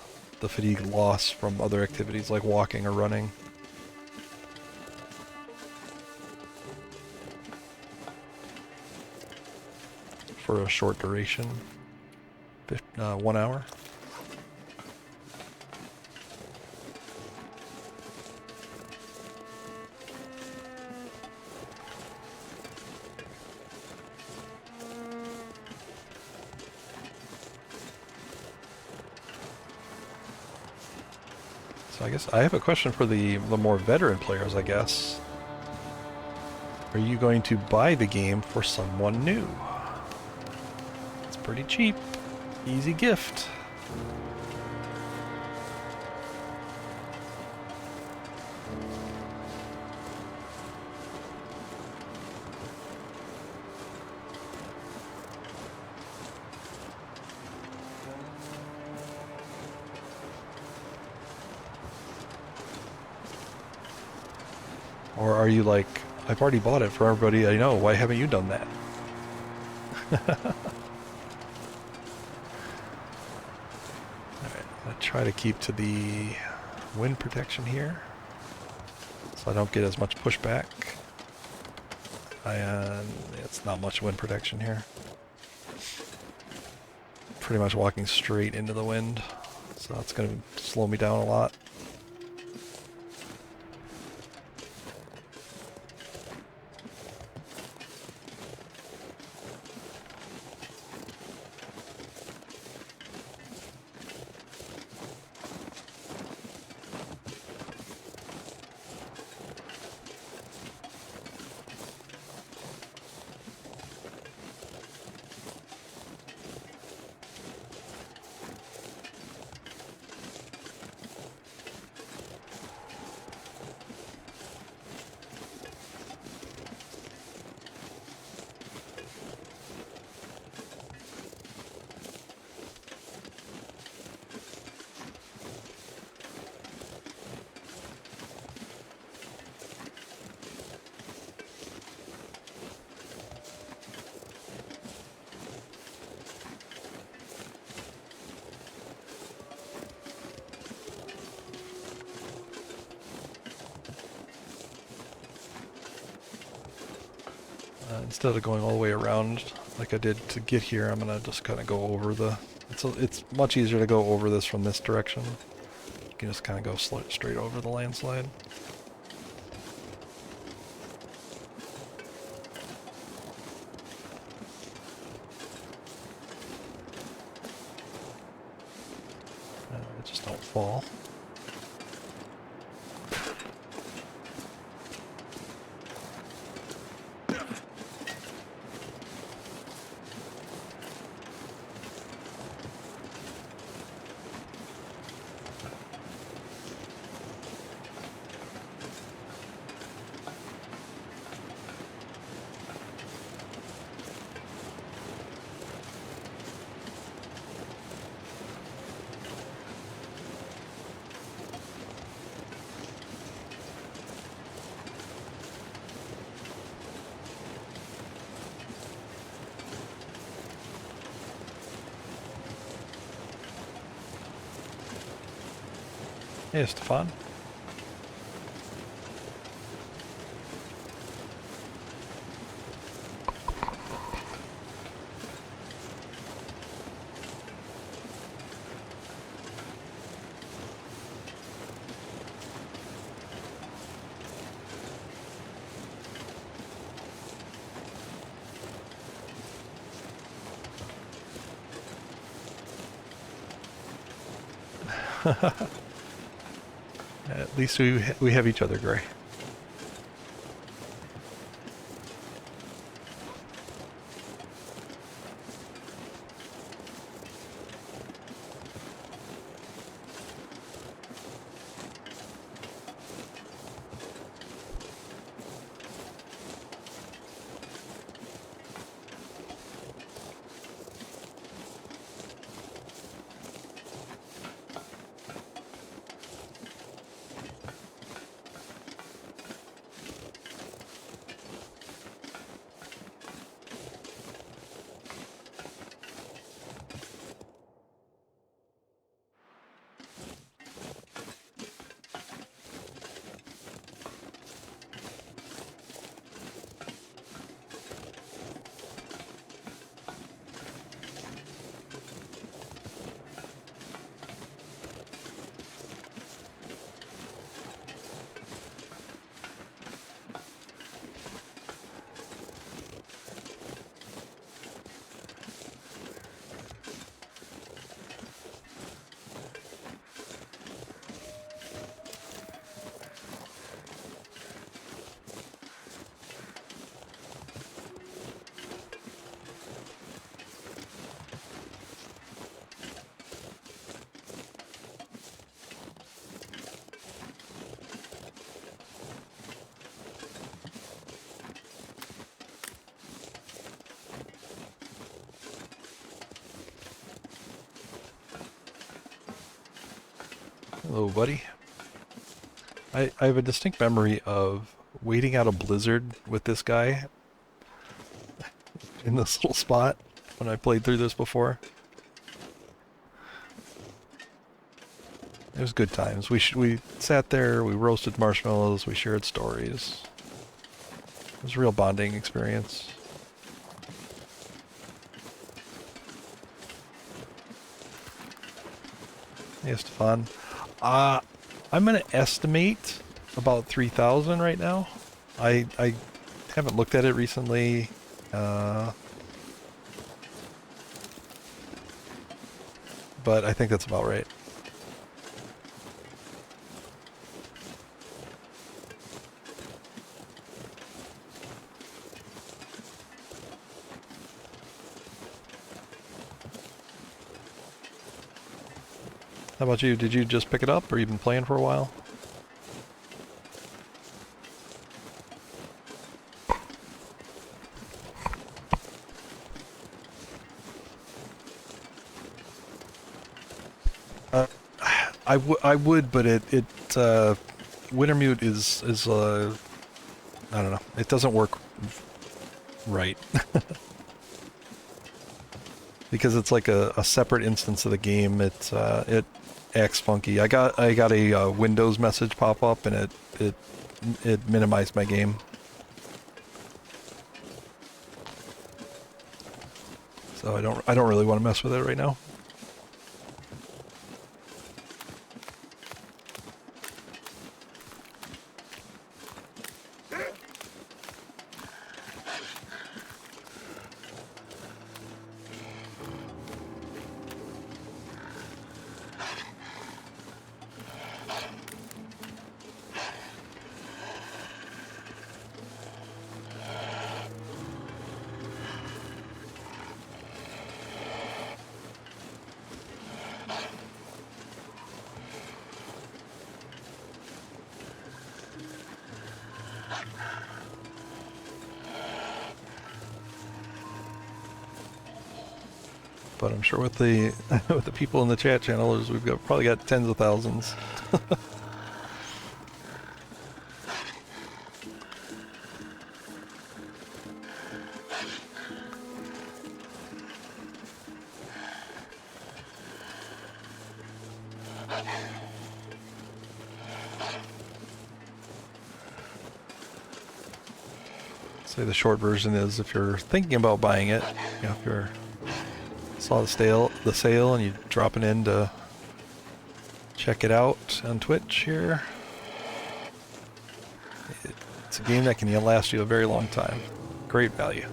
[SPEAKER 1] the fatigue loss from other activities like walking or running. For a short duration, 1 hour. So I guess I have a question for the more veteran players, I guess. Are you going to buy the game for someone new? It's pretty cheap. Easy gift. Or are you like, I've already bought it for everybody I know, why haven't you done that? Alright, I'm gonna try to keep to the wind protection here, so I don't get as much pushback. It's not much wind protection here. Pretty much walking straight into the wind, so that's gonna slow me down a lot. Instead of going all the way around like I did to get here, I'm gonna just kind of go over the... It's much easier to go over this from this direction. You can just kind of go straight over the landslide. Just don't fall. Hey, Stefan. At least we have each other, Gray. Hello, buddy. I have a distinct memory of waiting out a blizzard with this guy in this little spot when I played through this before. It was good times. We sat there, we roasted marshmallows, we shared stories. It was a real bonding experience. Hey, Stefan. I'm going to estimate about 3,000 right now. I haven't looked at it recently. But I think that's about right. How about you? Did you just pick it up, or you been playing for a while? I would, but Wintermute is I don't know. It doesn't work right. Because it's like a separate instance of the game. It acts funky. I got a Windows message pop up, and it minimized my game. So I don't really want to mess with it right now. But I'm sure with the with the people in the chat channels, we've probably got tens of thousands. Say the short version is, if you're thinking about buying it, you know, if you're saw the sale and you dropping in to check it out on Twitch here. It's a game that can last you a very long time. Great value.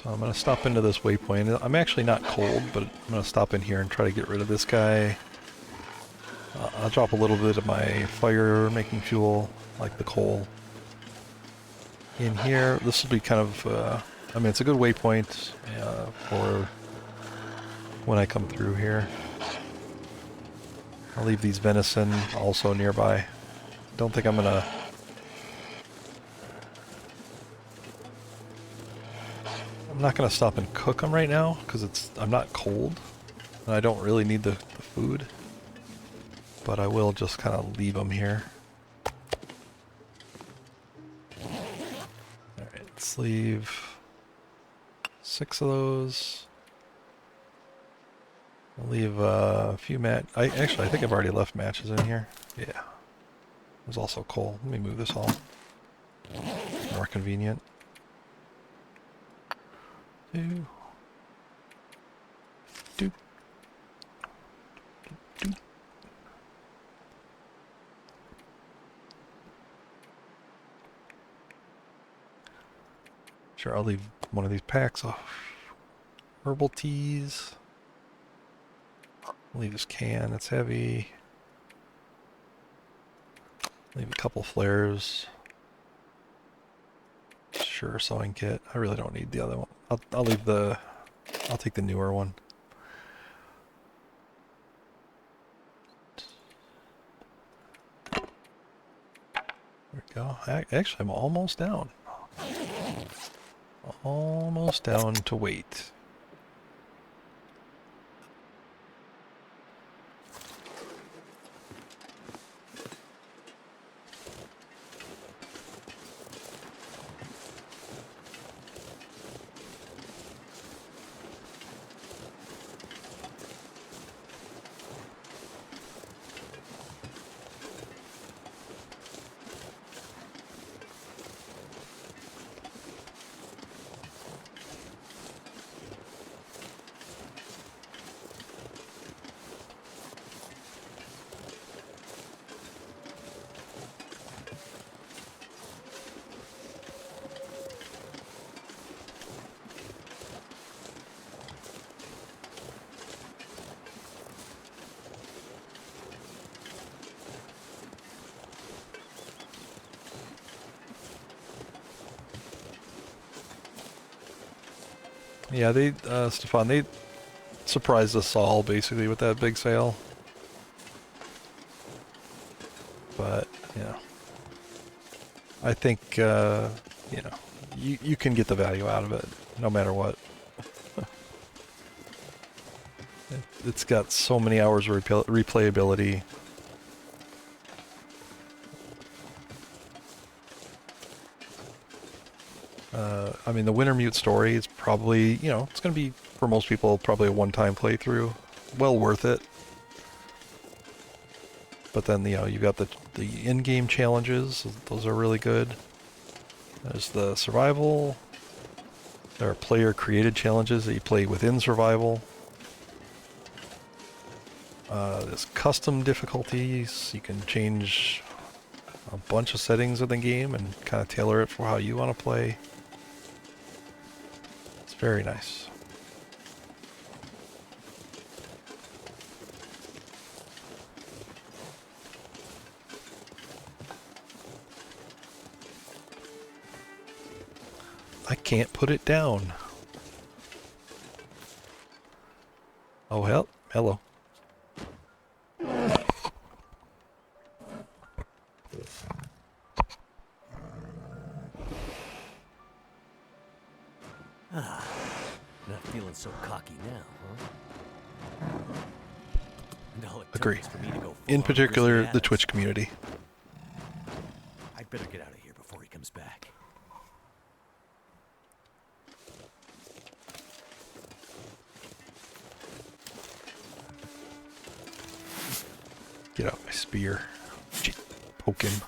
[SPEAKER 1] So I'm going to stop into this waypoint. I'm actually not cold, but I'm going to stop in here and try to get rid of this guy. I'll drop a little bit of my fire making fuel, like the coal, in here. This will be kind of, I mean, it's a good waypoint for when I come through here. I'll leave these venison also nearby. Don't think I'm gonna... I'm not gonna stop and cook them right now because I'm not cold and I don't really need the food. But I will just kind of leave them here. Alright, let's leave 6 of those. I'll leave a few actually, I think I've already left matches in here. Yeah. There's also coal. Let me move this all. More convenient. 2. Doop. Doop. Sure, I'll leave one of these packs off. Herbal teas. Leave this can, it's heavy. Leave a couple flares. Sure, sewing kit. I really don't need the other one. I'll leave I'll take the newer one. There we go. Actually, I'm almost down. Almost down to weight. Yeah, Stefan, they surprised us all basically with that big sale. But, I think, you can get the value out of it no matter what. It's got so many hours of replayability. I mean, the Wintermute story is probably, it's going to be, for most people, probably a one-time playthrough. Well worth it. But then, you've got the in-game challenges. Those are really good. There's the survival. There are player-created challenges that you play within survival. There's custom difficulties. You can change a bunch of settings in the game and kind of tailor it for how you want to play. It's very nice. I can't put it down. Oh, hello.
[SPEAKER 3] Not feeling so cocky now, huh? And all it took
[SPEAKER 1] Agree.
[SPEAKER 3] was for me to go
[SPEAKER 1] In
[SPEAKER 3] full-on
[SPEAKER 1] particular,
[SPEAKER 3] Grizzly
[SPEAKER 1] the
[SPEAKER 3] Adams.
[SPEAKER 1] Twitch community.
[SPEAKER 3] I'd better get out of here before he comes back.
[SPEAKER 1] Get out my spear. Poke him.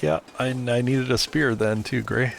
[SPEAKER 1] Yeah, I needed a spear then too, Gray.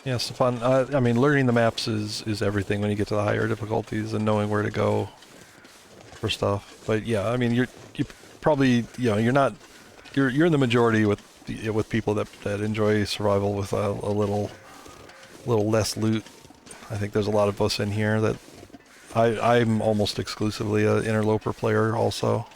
[SPEAKER 1] Yeah, it's fun. I mean, learning the maps is everything when you get to the higher difficulties and knowing where to go for stuff. But yeah, I mean, you probably you're in the majority with people that enjoy survival with a little less loot. I think there's a lot of us in here that I'm almost exclusively an interloper player also.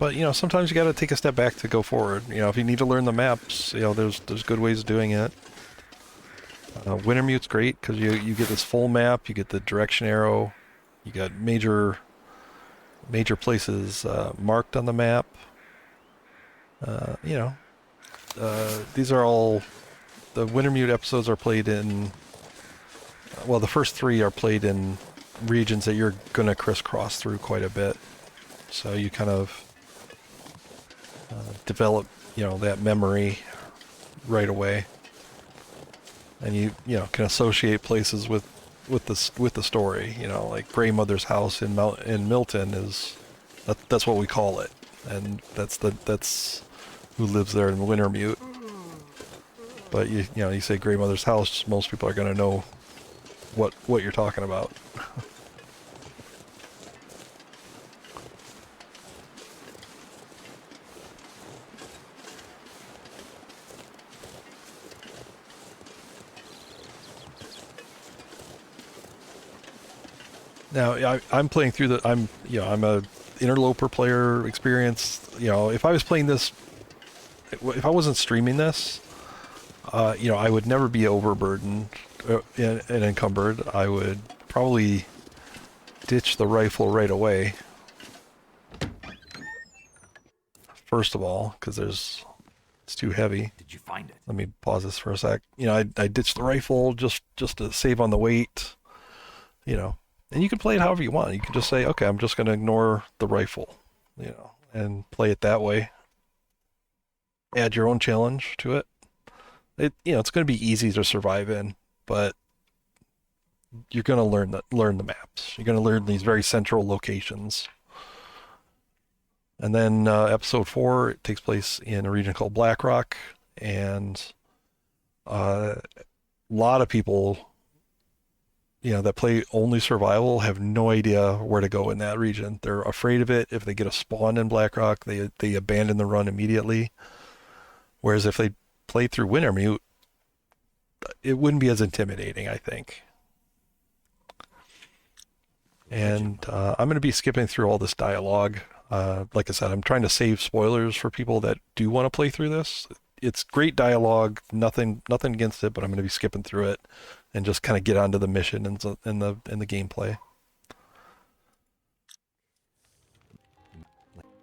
[SPEAKER 1] But sometimes you got to take a step back to go forward. If you need to learn the maps, there's good ways of doing it. Wintermute's great because you get this full map, you get the direction arrow, you got major places marked on the map. These are all the Wintermute episodes are played in. Well, the first 3 are played in regions that you're gonna crisscross through quite a bit, so you kind of develop, that memory right away, and you can associate places with the story. Like Grey Mother's house in Milton that's what we call it, and that's who lives there in Wintermute. But you say Grey Mother's house, most people are going to know what you're talking about. Now I'm playing through I'm a interloper player experience. If I was playing this, if I wasn't streaming this, I would never be overburdened and encumbered. I would probably ditch the rifle right away. First of all, because it's too heavy.
[SPEAKER 4] Did you find it?
[SPEAKER 1] Let me pause this for a sec. I ditched the rifle just to save on the weight. And you can play it however you want. You can just say, okay, I'm just going to ignore the rifle, and play it that way. Add your own challenge to it. It's going to be easy to survive in, but you're going to learn the maps. You're going to learn these very central locations. And then episode 4, it takes place in a region called Blackrock, and a lot of people that play only survival have no idea where to go in that region. They're afraid of it. If they get a spawn in Blackrock, they abandon the run immediately. Whereas if they played through Wintermute, it wouldn't be as intimidating, I think. And I'm going to be skipping through all this dialogue. Like I said, I'm trying to save spoilers for people that do want to play through this. It's great dialogue, nothing against it, but I'm going to be skipping through it and just kind of get onto the mission and the gameplay.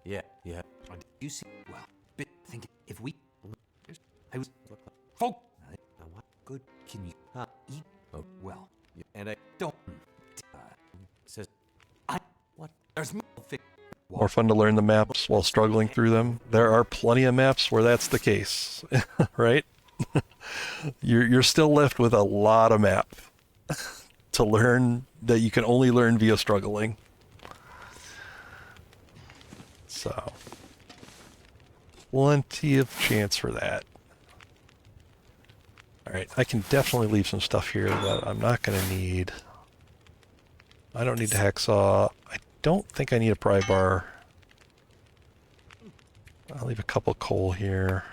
[SPEAKER 3] Yeah.
[SPEAKER 4] You see, well, think if we, I was, folk, what good can you eat?
[SPEAKER 3] Oh,
[SPEAKER 4] well,
[SPEAKER 3] and I
[SPEAKER 4] don't.
[SPEAKER 3] says
[SPEAKER 4] I
[SPEAKER 3] what?
[SPEAKER 4] there's no fix.
[SPEAKER 1] More fun to learn the maps while struggling through them. There are plenty of maps where that's the case, right? You're still left with a lot of map to learn that you can only learn via struggling. So, plenty of chance for that. Alright, I can definitely leave some stuff here that I'm not going to need. I don't need a hacksaw. I don't think I need a pry bar. I'll leave a couple coal here.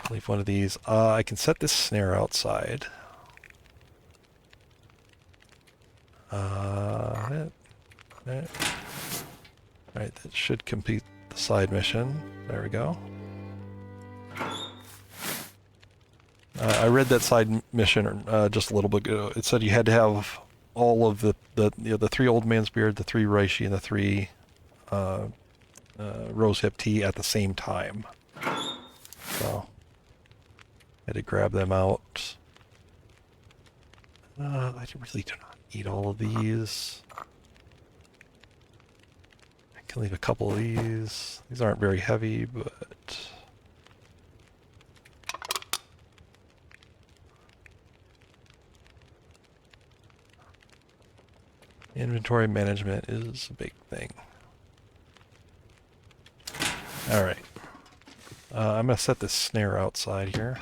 [SPEAKER 1] I'll leave one of these. I can set this snare outside. Alright, that should complete the side mission. There we go. I read that side mission just a little bit ago. It said you had to have all of the 3 Old Man's Beard, the 3 Reishi, and the 3 Rosehip Tea at the same time. So I had to grab them out. I really do not need all of these. I can leave a couple of these. These aren't very heavy, but inventory management is a big thing. Alright. I'm going to set this snare outside here.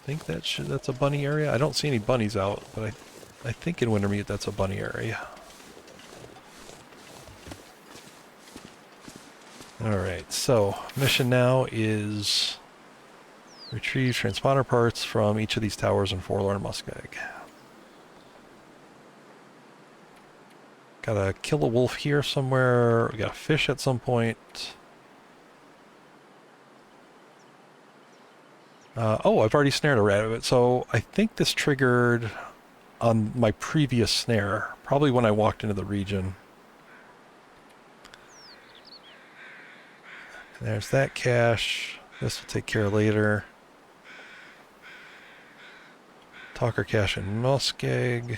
[SPEAKER 1] I think that's a bunny area. I don't see any bunnies out, but I think in Wintermute that's a bunny area. Alright, so mission now is retrieve transponder parts from each of these towers in Forlorn Muskeg. Gotta kill a wolf here somewhere. We gotta fish at some point. Oh, I've already snared a rabbit, so I think this triggered on my previous snare, probably when I walked into the region. There's that cache. This will take care of later. Talker cache in Muskeg.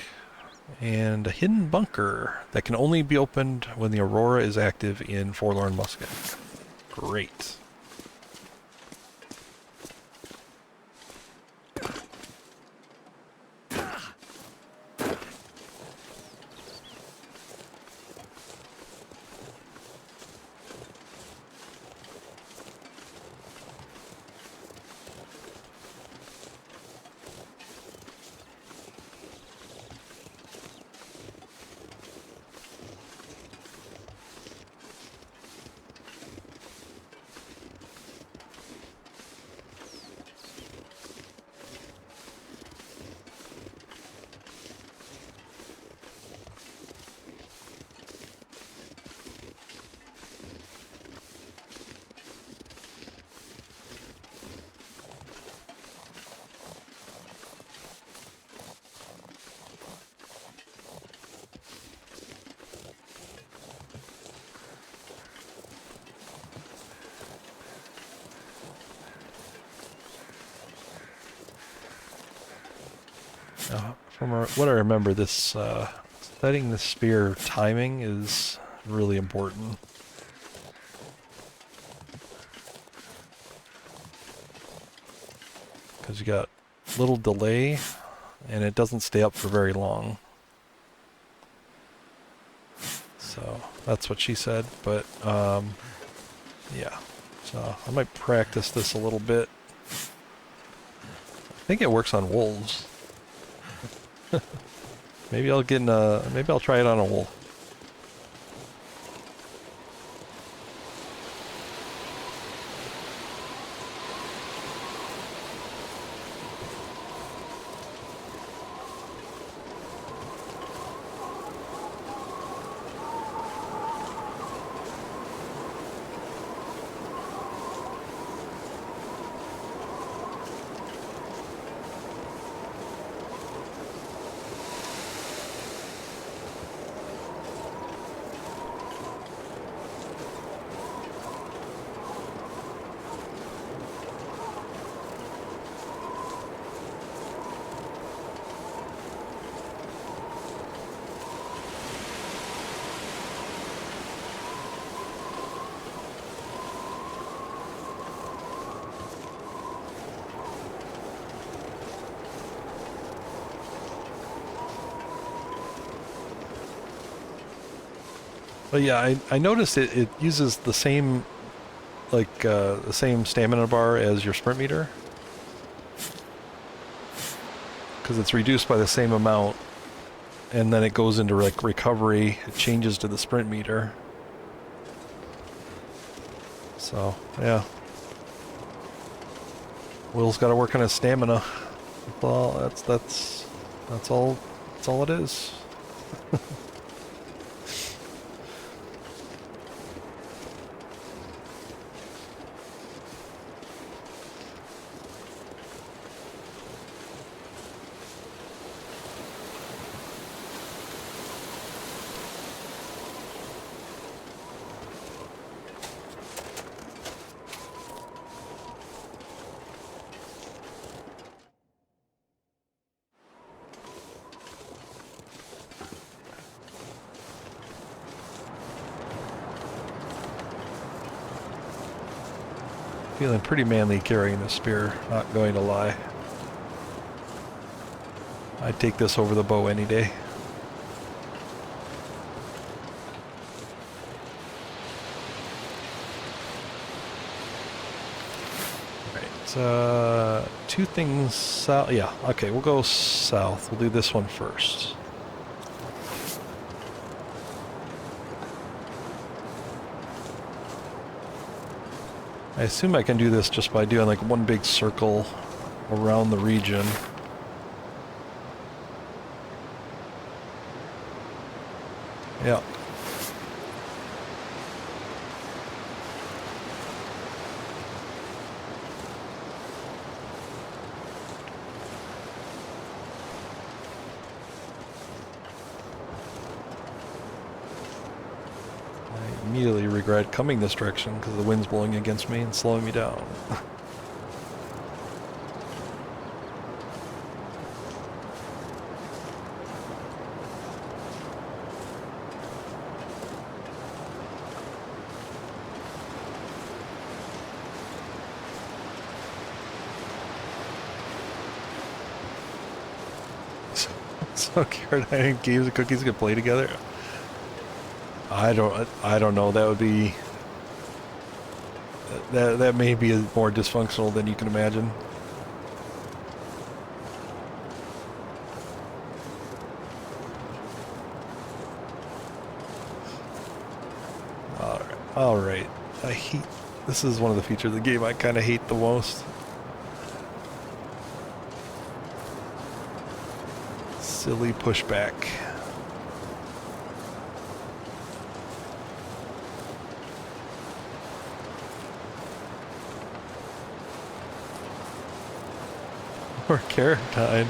[SPEAKER 1] And a hidden bunker that can only be opened when the Aurora is active in Forlorn Muskeg. Great. From what I remember, this setting the spear timing is really important. Because you got little delay, and it doesn't stay up for very long. So that's what she said, but yeah. So I might practice this a little bit. I think it works on wolves. Maybe I'll get maybe I'll try it on a wolf. But yeah, I noticed it uses the same, like, the same stamina bar as your sprint meter. Because it's reduced by the same amount. And then it goes into, like, recovery. It changes to the sprint meter. So, yeah. Will's got to work on his stamina. Well, that's all it is. Feeling pretty manly carrying the spear, not going to lie. I'd take this over the bow any day. Alright, two things south. Yeah, okay, we'll go south. We'll do this one first. I assume I can do this just by doing like one big circle around the region. Yeah. I immediately regret coming this direction because the wind's blowing against me and slowing me down. So Caroline and Gabe's and Cookies could play together. I don't know. That would be that may be more dysfunctional than you can imagine. All right. This is one of the features of the game I kind of hate the most. Silly pushback. Or carrot time.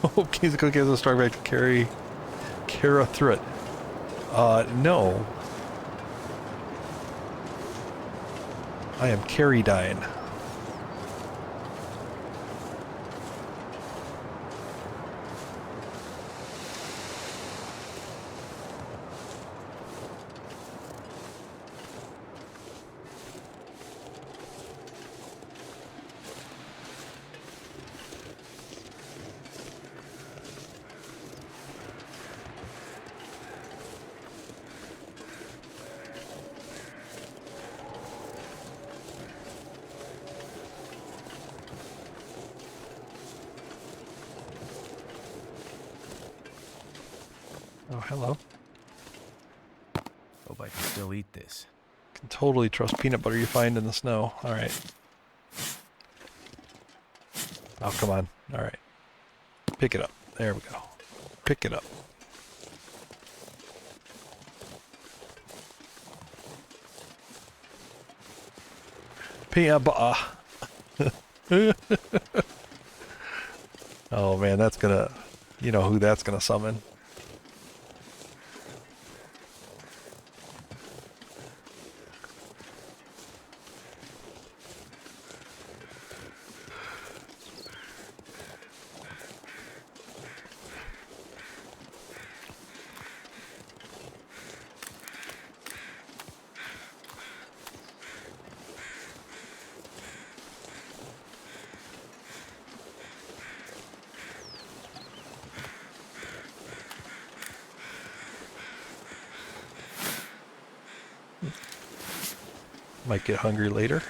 [SPEAKER 1] Hope King's Cookie has a strong back to carry Kara through it. No. I am carry dying. Oh, hello.
[SPEAKER 3] Hope I can still eat this.
[SPEAKER 1] Can totally trust peanut butter you find in the snow. All right. Oh, come on. All right. Pick it up. There we go. Pick it up. Peanut butter. Oh man, that's gonna, you know who that's gonna summon. Might get hungry later.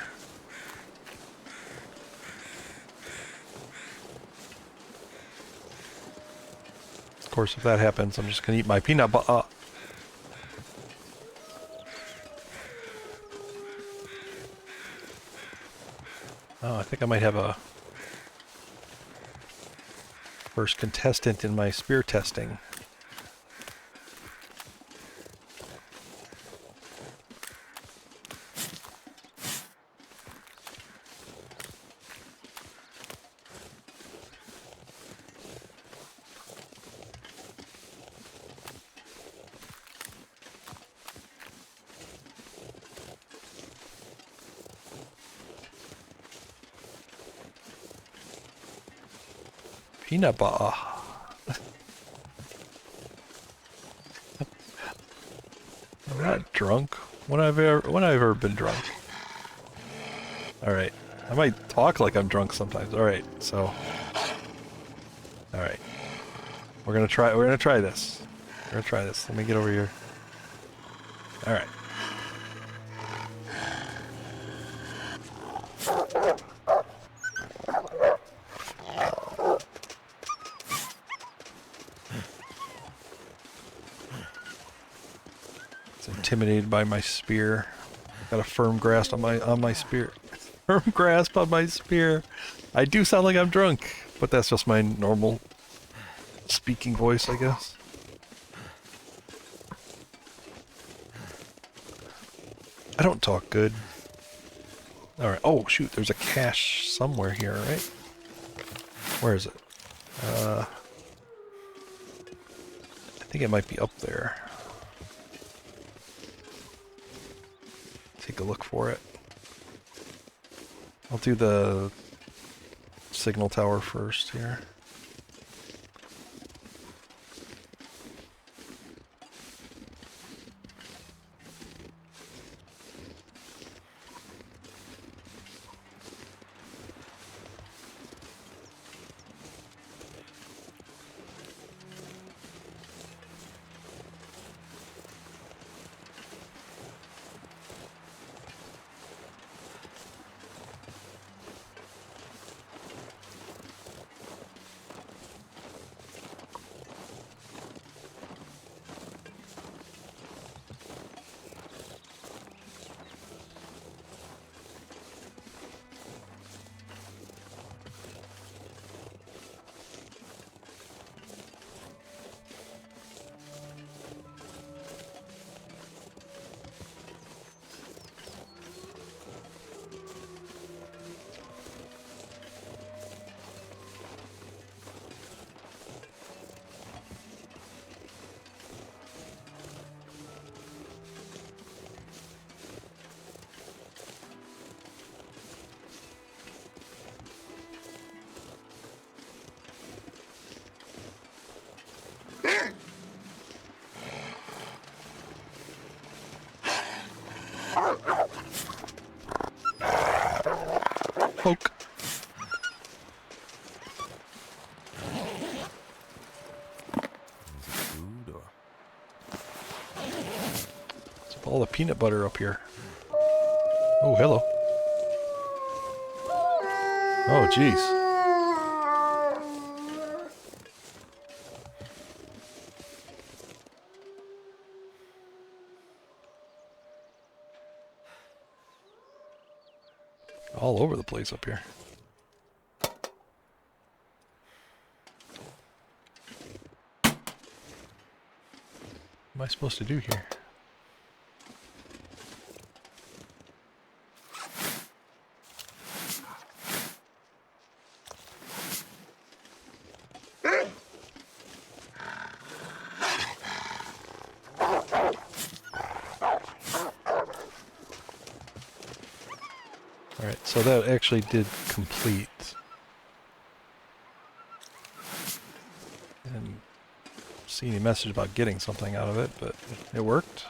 [SPEAKER 1] Of course, if that happens, I'm just gonna eat my peanut butter. Oh, I think I might have a first contestant in my spear testing. Peanut butter. I'm not drunk. When I've ever been drunk? Alright. I might talk like I'm drunk sometimes. Alright, so. Alright. We're gonna try this. We're gonna try this. Let me get over here. Alright. Intimidated by my spear. Got a firm grasp on my spear. Firm grasp on my spear. I do sound like I'm drunk, but that's just my normal speaking voice, I guess. I don't talk good. Alright. Oh, shoot. There's a cache somewhere here, right? Where is it? I think it might be up there. Take a look for it. I'll do the signal tower first here. Poke.
[SPEAKER 3] Food or
[SPEAKER 1] It's all the peanut butter up here. Oh, hello. Oh, jeez. All over the place up here. What am I supposed to do here? Alright, so that actually did complete. Didn't see any message about getting something out of it, but it worked.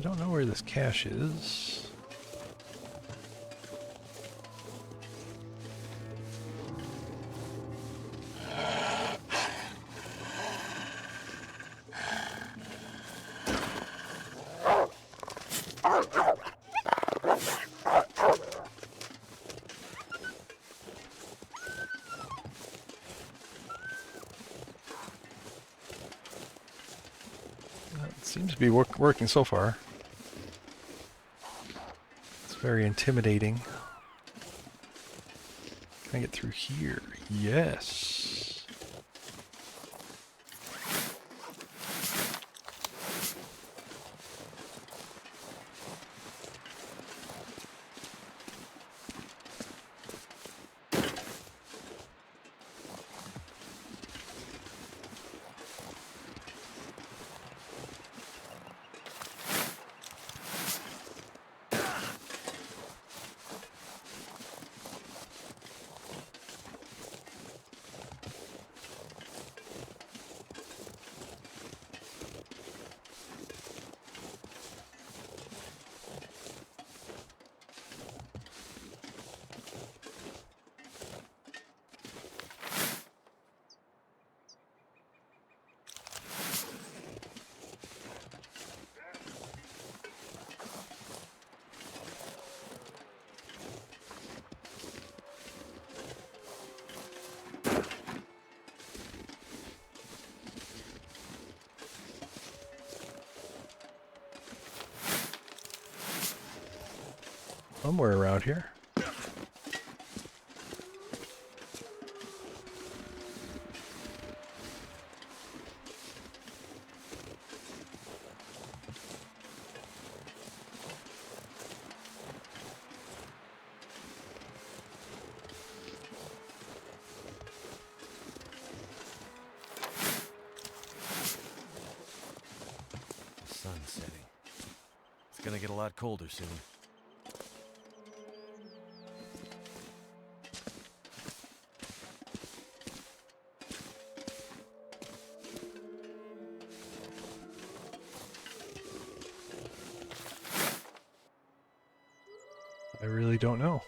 [SPEAKER 1] I don't know where this cache is. It seems to be working so far. It's very intimidating. Can I get through here? Yes. Somewhere around here.
[SPEAKER 3] Sun's setting. It's gonna get a lot colder soon.
[SPEAKER 1] I really don't know.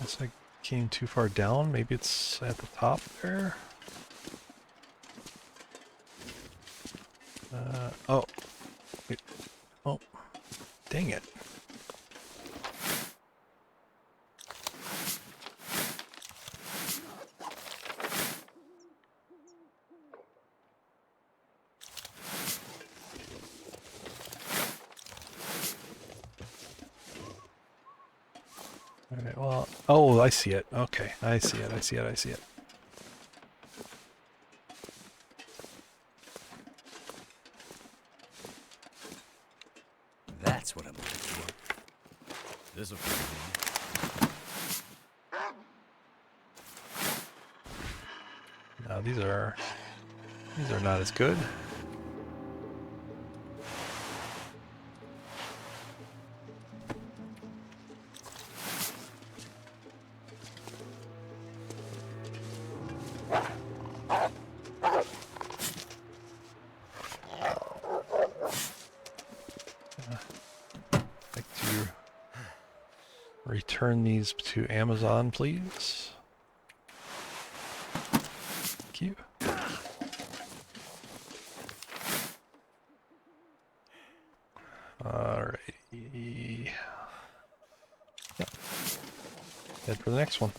[SPEAKER 1] Guess I came too far down. Maybe it's at the top there. Oh. Wait. Oh. Dang it. Alright, well, oh, I see it. Okay, I see it, I see it, I see it.
[SPEAKER 3] That's what I'm looking for. This'll come in.
[SPEAKER 1] Now these are not as good. Return these to Amazon, please. Thank you. Alrighty. Yep. Head for the next one.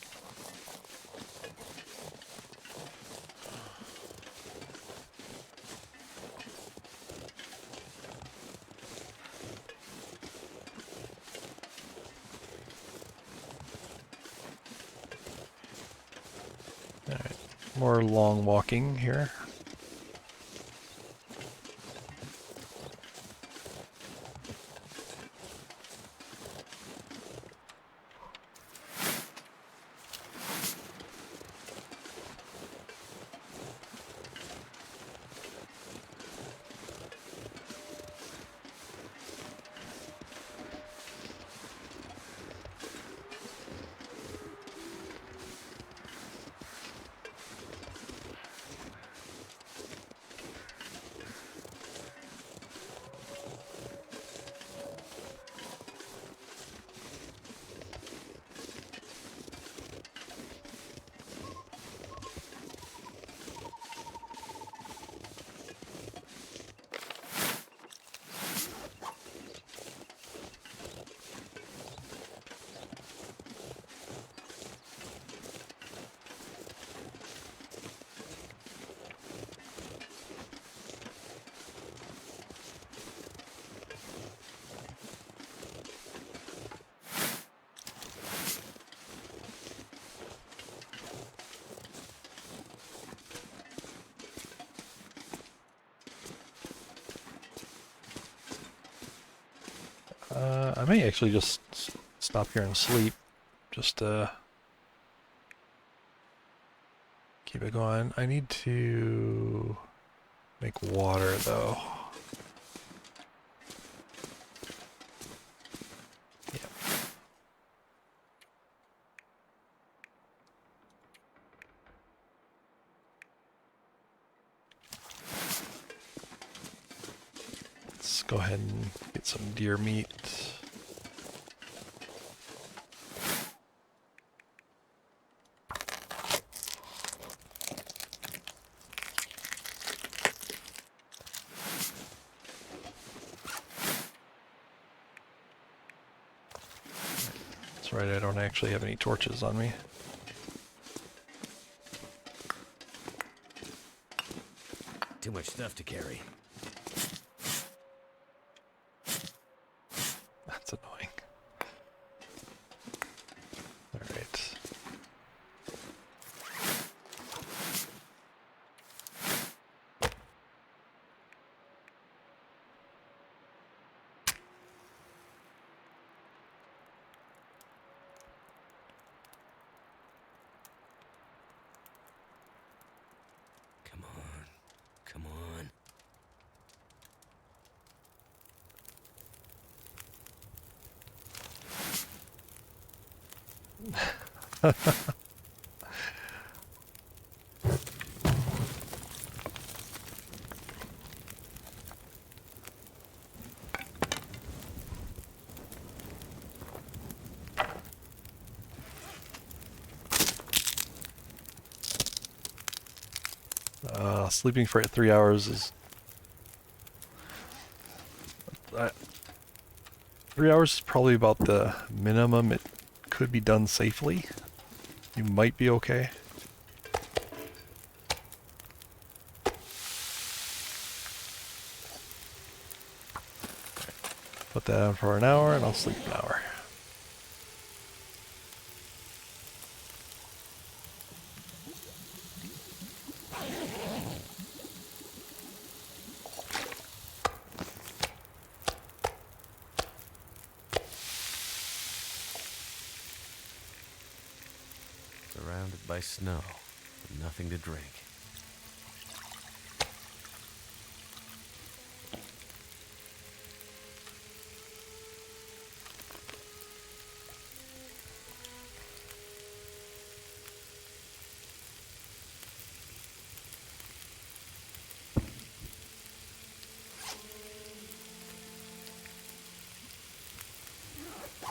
[SPEAKER 1] More long walking here. I may actually just stop here and sleep, just to keep it going. I need to make water, though. Yeah. Let's go ahead and get some deer meat. That's right, I don't actually have any torches on me.
[SPEAKER 3] Too much stuff to carry.
[SPEAKER 1] That's annoying. Alright.
[SPEAKER 3] Come on. Come on.
[SPEAKER 1] Sleeping for 3 hours is... 3 hours is probably about the minimum it could be done safely. You might be okay. Put that on for an hour and I'll sleep an hour.
[SPEAKER 3] Surrounded by snow, and nothing to drink.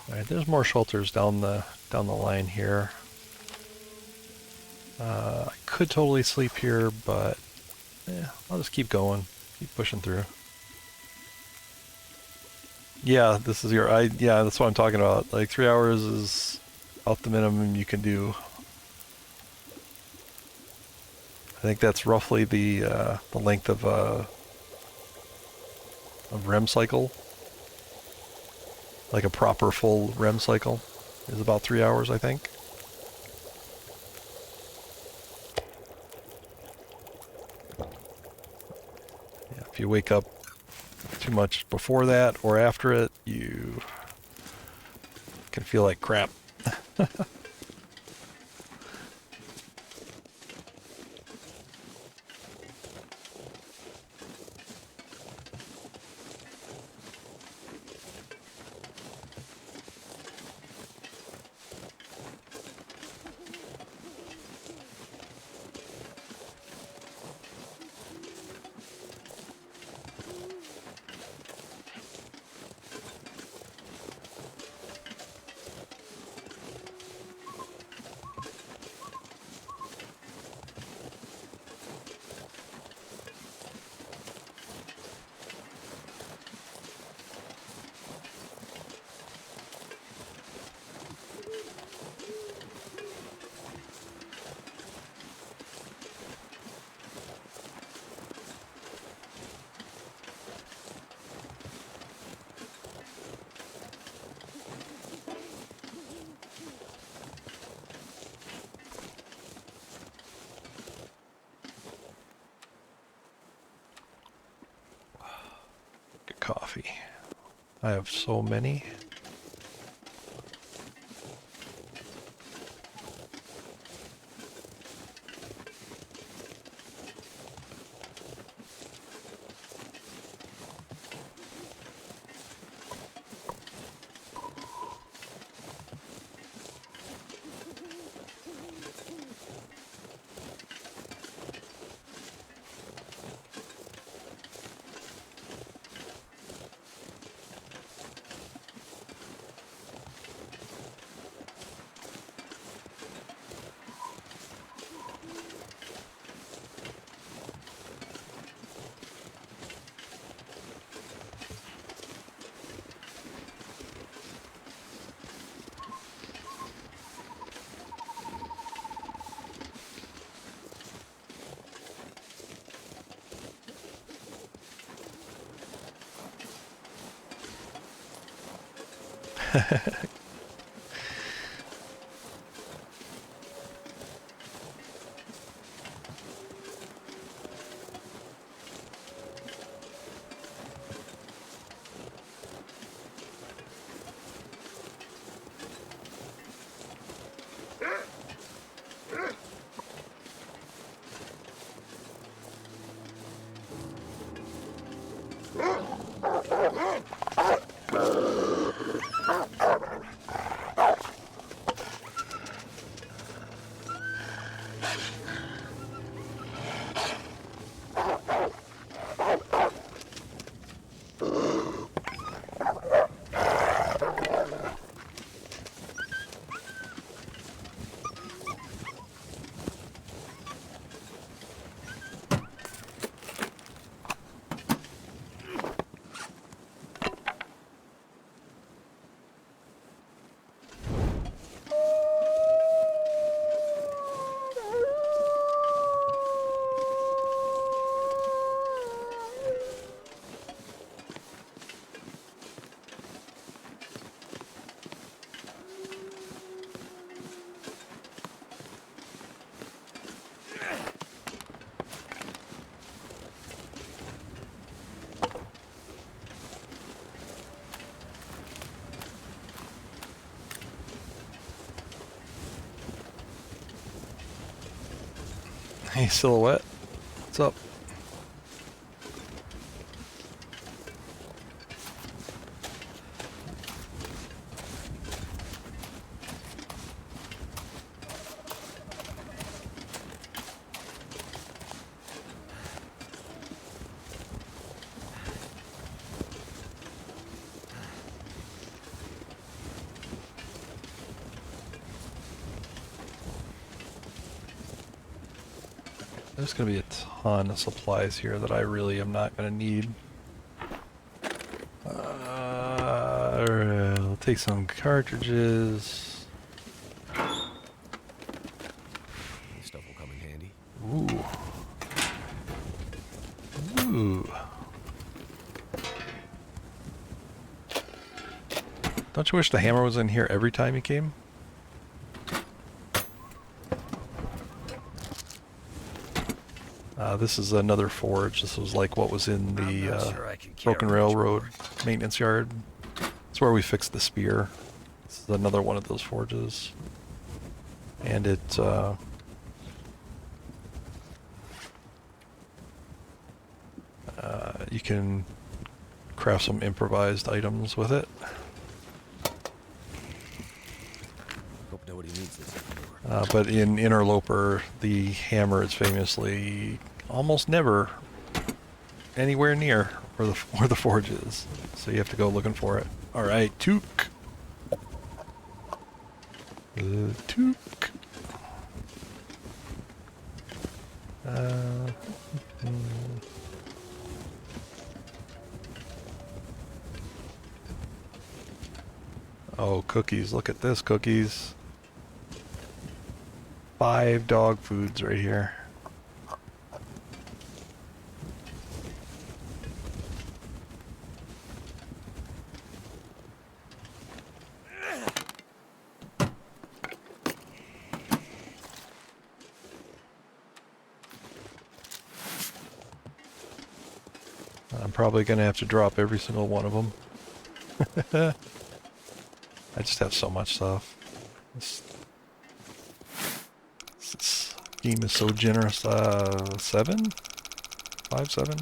[SPEAKER 1] Alright, there's more shelters down the line here. I could totally sleep here, but yeah, I'll just keep going, keep pushing through. Yeah, this is yeah, that's what I'm talking about. Like 3 hours is about the minimum you can do. I think that's roughly the length of a REM cycle. Like a proper full REM cycle is about 3 hours, I think. you wake up too much before that or after it, you can feel like crap. Good coffee. I have so many. Hey, Silhouette. What's up? There's going to be a ton of supplies here that I really am not going to need. I'll take some cartridges.
[SPEAKER 3] This stuff will come in handy.
[SPEAKER 1] Ooh. Ooh. Don't you wish the hammer was in here every time you came? This is another forge. This was like what was in
[SPEAKER 3] I'm
[SPEAKER 1] the
[SPEAKER 3] not sure I can
[SPEAKER 1] Broken
[SPEAKER 3] carry much
[SPEAKER 1] Railroad
[SPEAKER 3] more.
[SPEAKER 1] maintenance yard. It's where we fixed the spear. This is another one of those forges. And it, you can craft some improvised items with it.
[SPEAKER 3] Hope nobody needs this anymore.
[SPEAKER 1] But in Interloper, the hammer is famously almost never anywhere near where the forge is. So you have to go looking for it. All right, Took. Took. Oh, cookies. Look at this, cookies. 5 dog foods right here. I'm probably going to have to drop every single one of them. I just have so much stuff. This game is so generous. 7? 5, 7?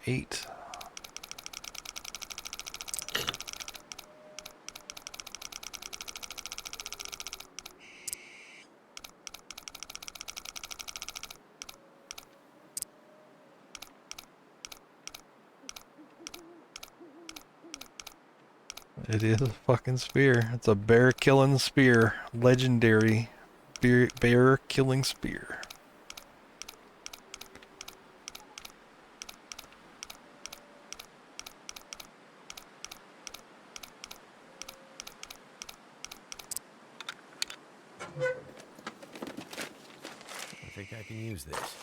[SPEAKER 1] 8. It is a fucking spear. It's a bear killing spear. Legendary bear killing spear.
[SPEAKER 3] I think I can use this.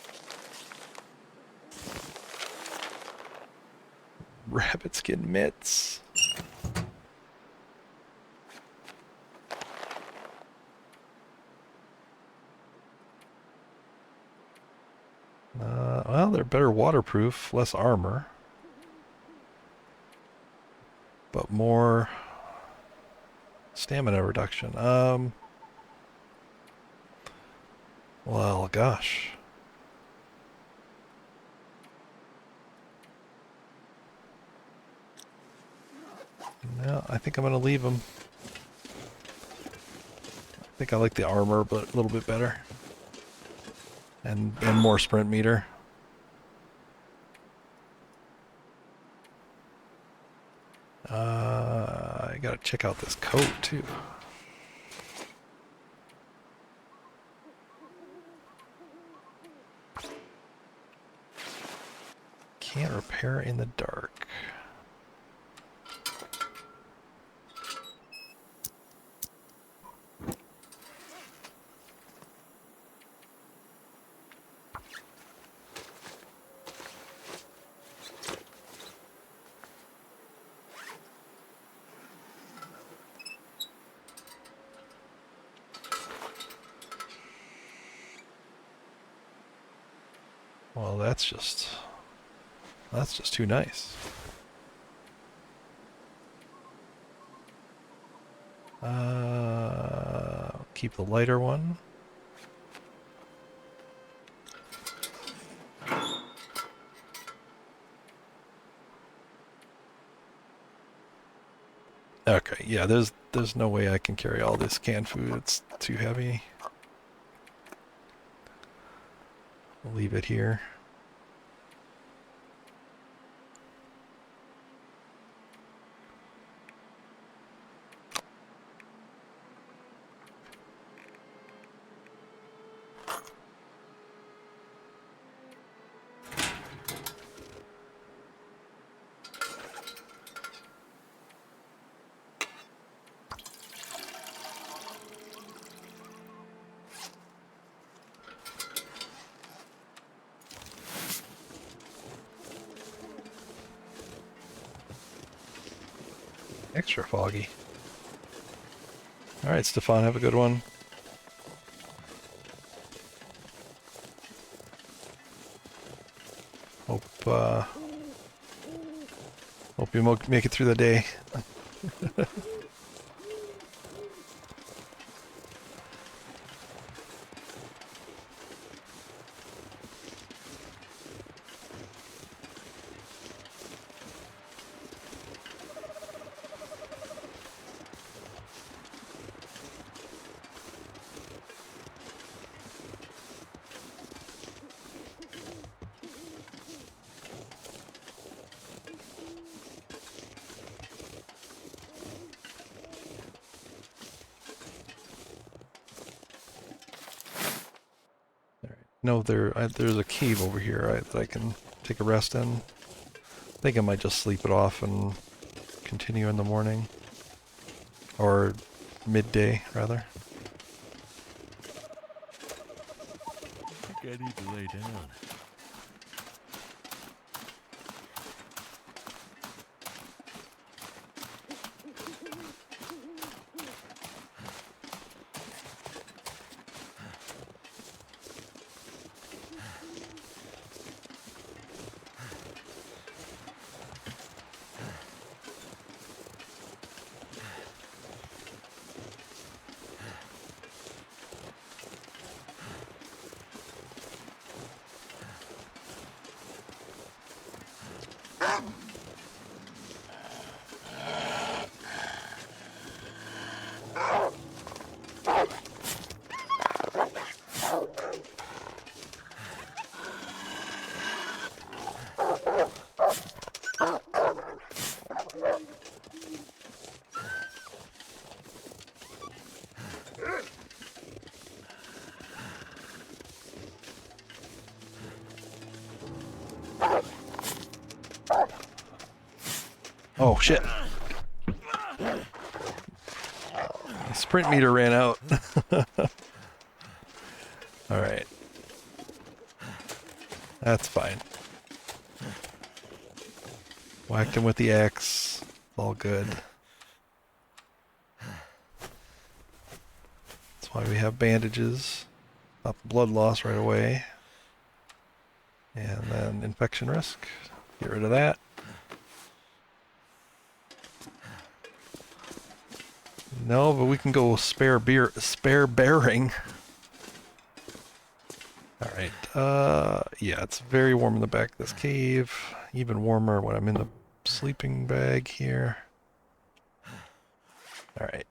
[SPEAKER 1] Rabbit skin mitts. Well, they're better waterproof, less armor, but more stamina reduction. Well, gosh. No, I think I'm gonna leave them. I think I like the armor, but a little bit better. And more sprint meter. I gotta check out this coat too. Can't repair in the dark. Well, that's just too nice. Keep the lighter one. Okay, yeah, there's no way I can carry all this canned food. It's too heavy. We'll leave it here. Extra foggy. Alright, Stefan, have a good one. hope you make it through the day. No, there's a cave over here that I can take a rest in. I think I might just sleep it off and continue in the morning. Or midday, rather.
[SPEAKER 3] I think I need to lay down.
[SPEAKER 1] Oh shit. The sprint meter ran out. Alright. That's fine. Whacked him with the axe. All good. That's why we have bandages. Stop the blood loss right away. And then infection risk. Get rid of that. No, but we can go spare bearing. Alright, yeah, it's very warm in the back of this cave. Even warmer when I'm in the sleeping bag here. Alright.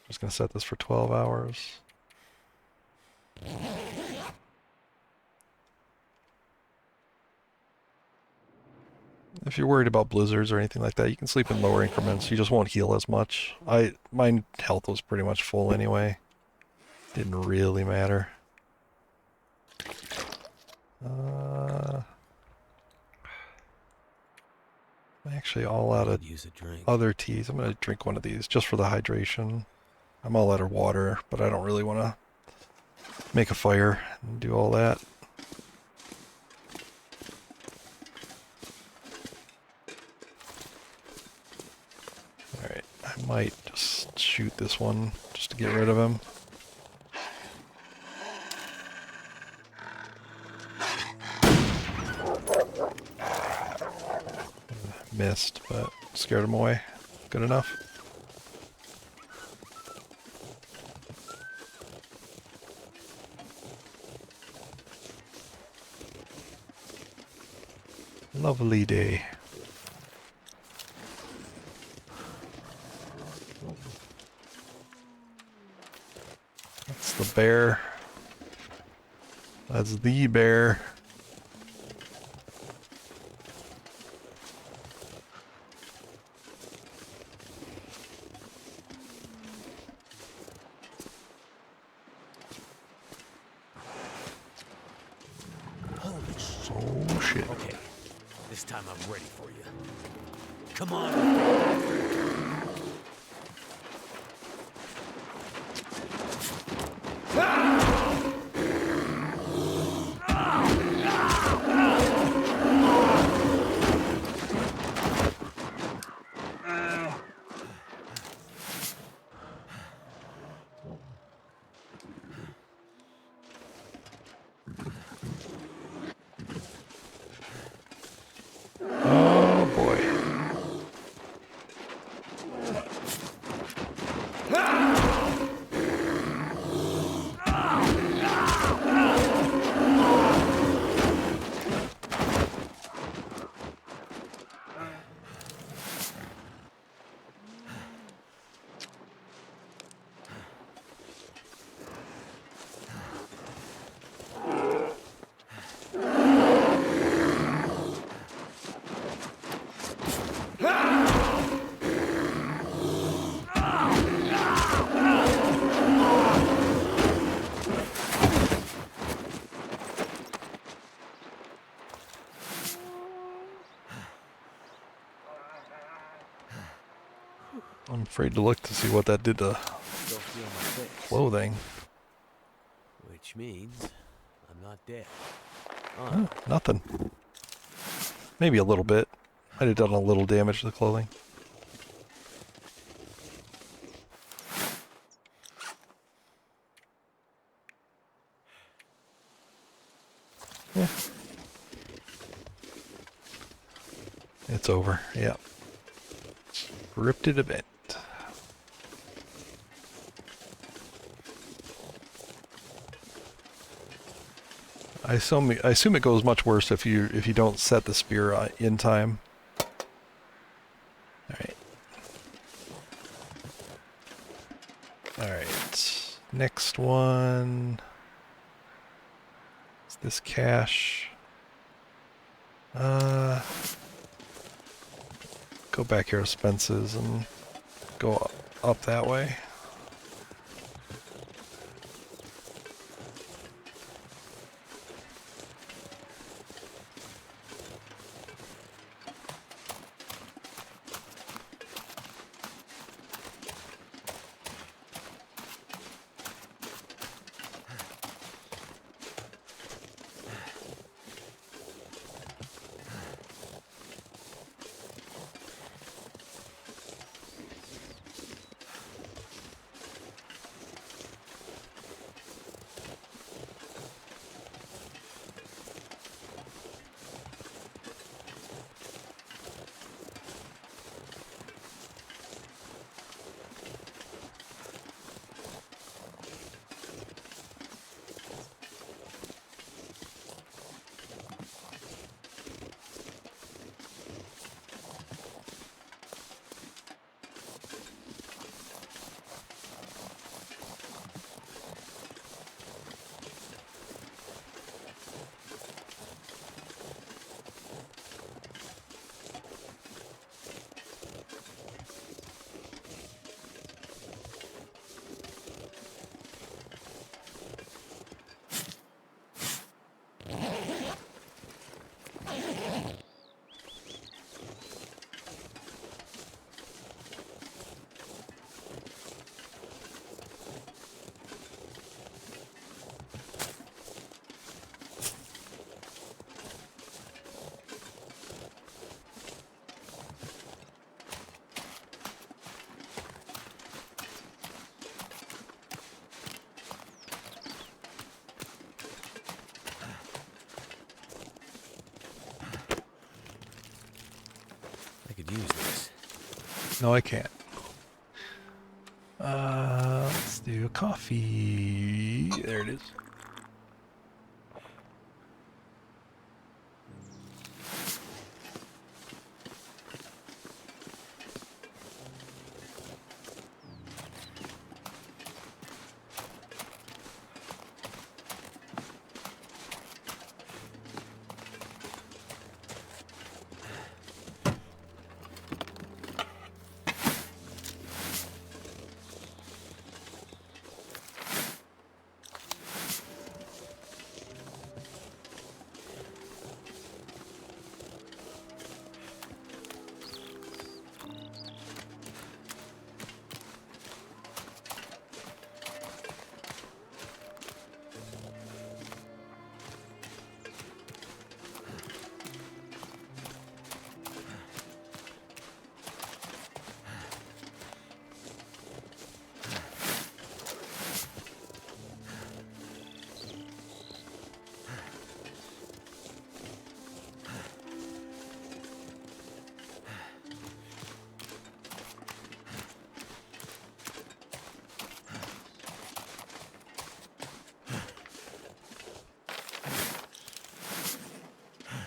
[SPEAKER 1] Just gonna set this for 12 hours. If you're worried about blizzards or anything like that, you can sleep in lower increments. You just won't heal as much. My health was pretty much full anyway. Didn't really matter. I'm actually all out of other teas. I'm gonna drink one of these just for the hydration. I'm all out of water, but I don't really want to make a fire and do all that. Alright, I might just shoot this one just to get rid of him. Missed, but scared him away. Good enough. Lovely day. That's the bear. That's the bear. Oh shit.
[SPEAKER 3] Okay, this time I'm ready for you. Come on.
[SPEAKER 1] I'm afraid to look to see what that did to
[SPEAKER 3] Still feel my face.
[SPEAKER 1] clothing.
[SPEAKER 3] Which means I'm not dead.
[SPEAKER 1] Huh, nothing. Maybe a little bit. Might have done a little damage to the clothing. Yeah. It's over. Yeah. Scripted event. I assume it goes much worse if you don't set the spear in time. All right. Next one. Is this cache? Go back here to Spence's and go up that way.
[SPEAKER 3] I could use this.
[SPEAKER 1] No, I can't. Let's do coffee. There it is.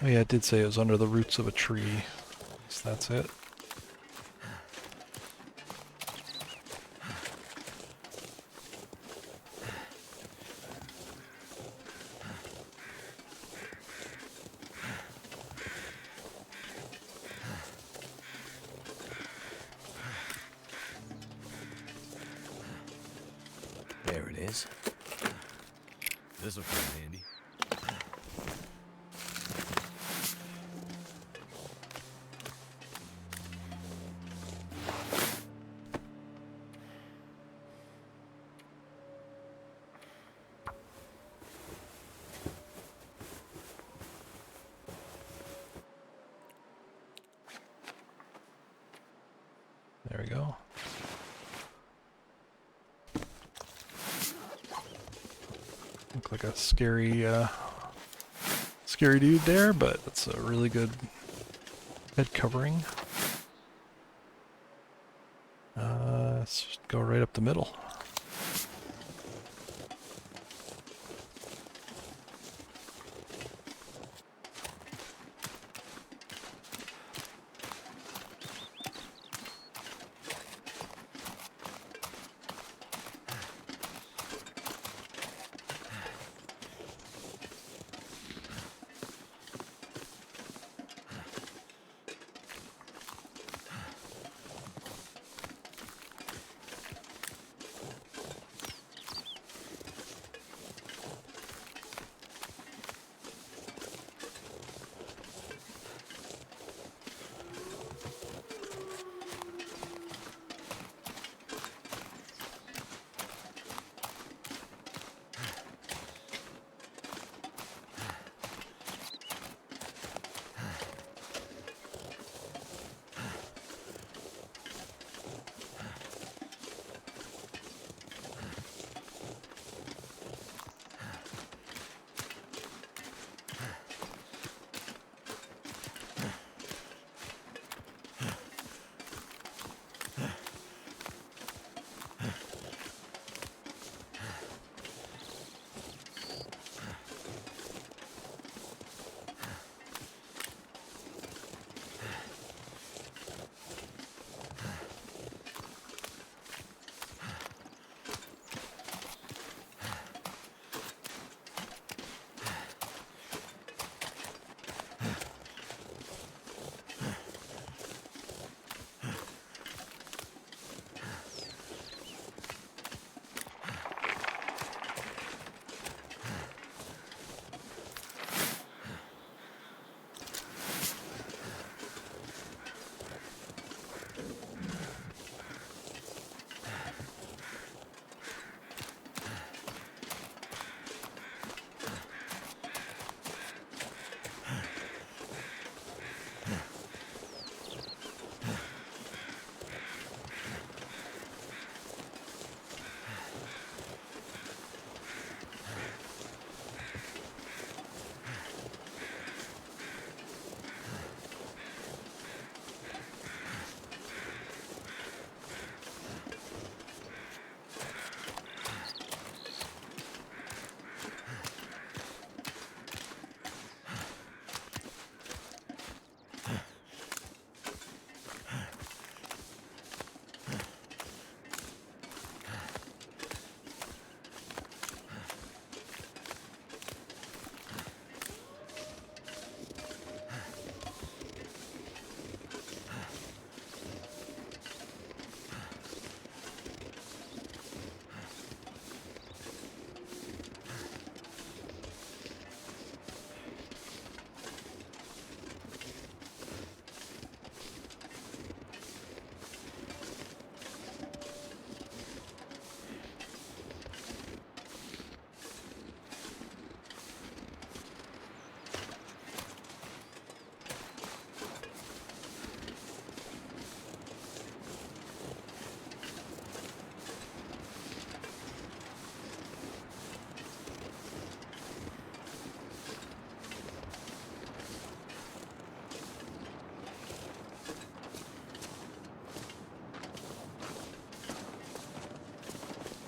[SPEAKER 1] Oh yeah, it did say it was under the roots of a tree. So that's it.
[SPEAKER 3] There it is. This'll come in handy.
[SPEAKER 1] There we go. Look like a scary, scary dude there, but that's a really good head covering. Let's just go right up the middle.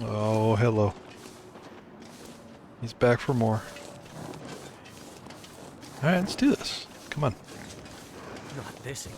[SPEAKER 1] Oh, hello. He's back for more. Alright, let's do this. Come on.
[SPEAKER 3] Not this again.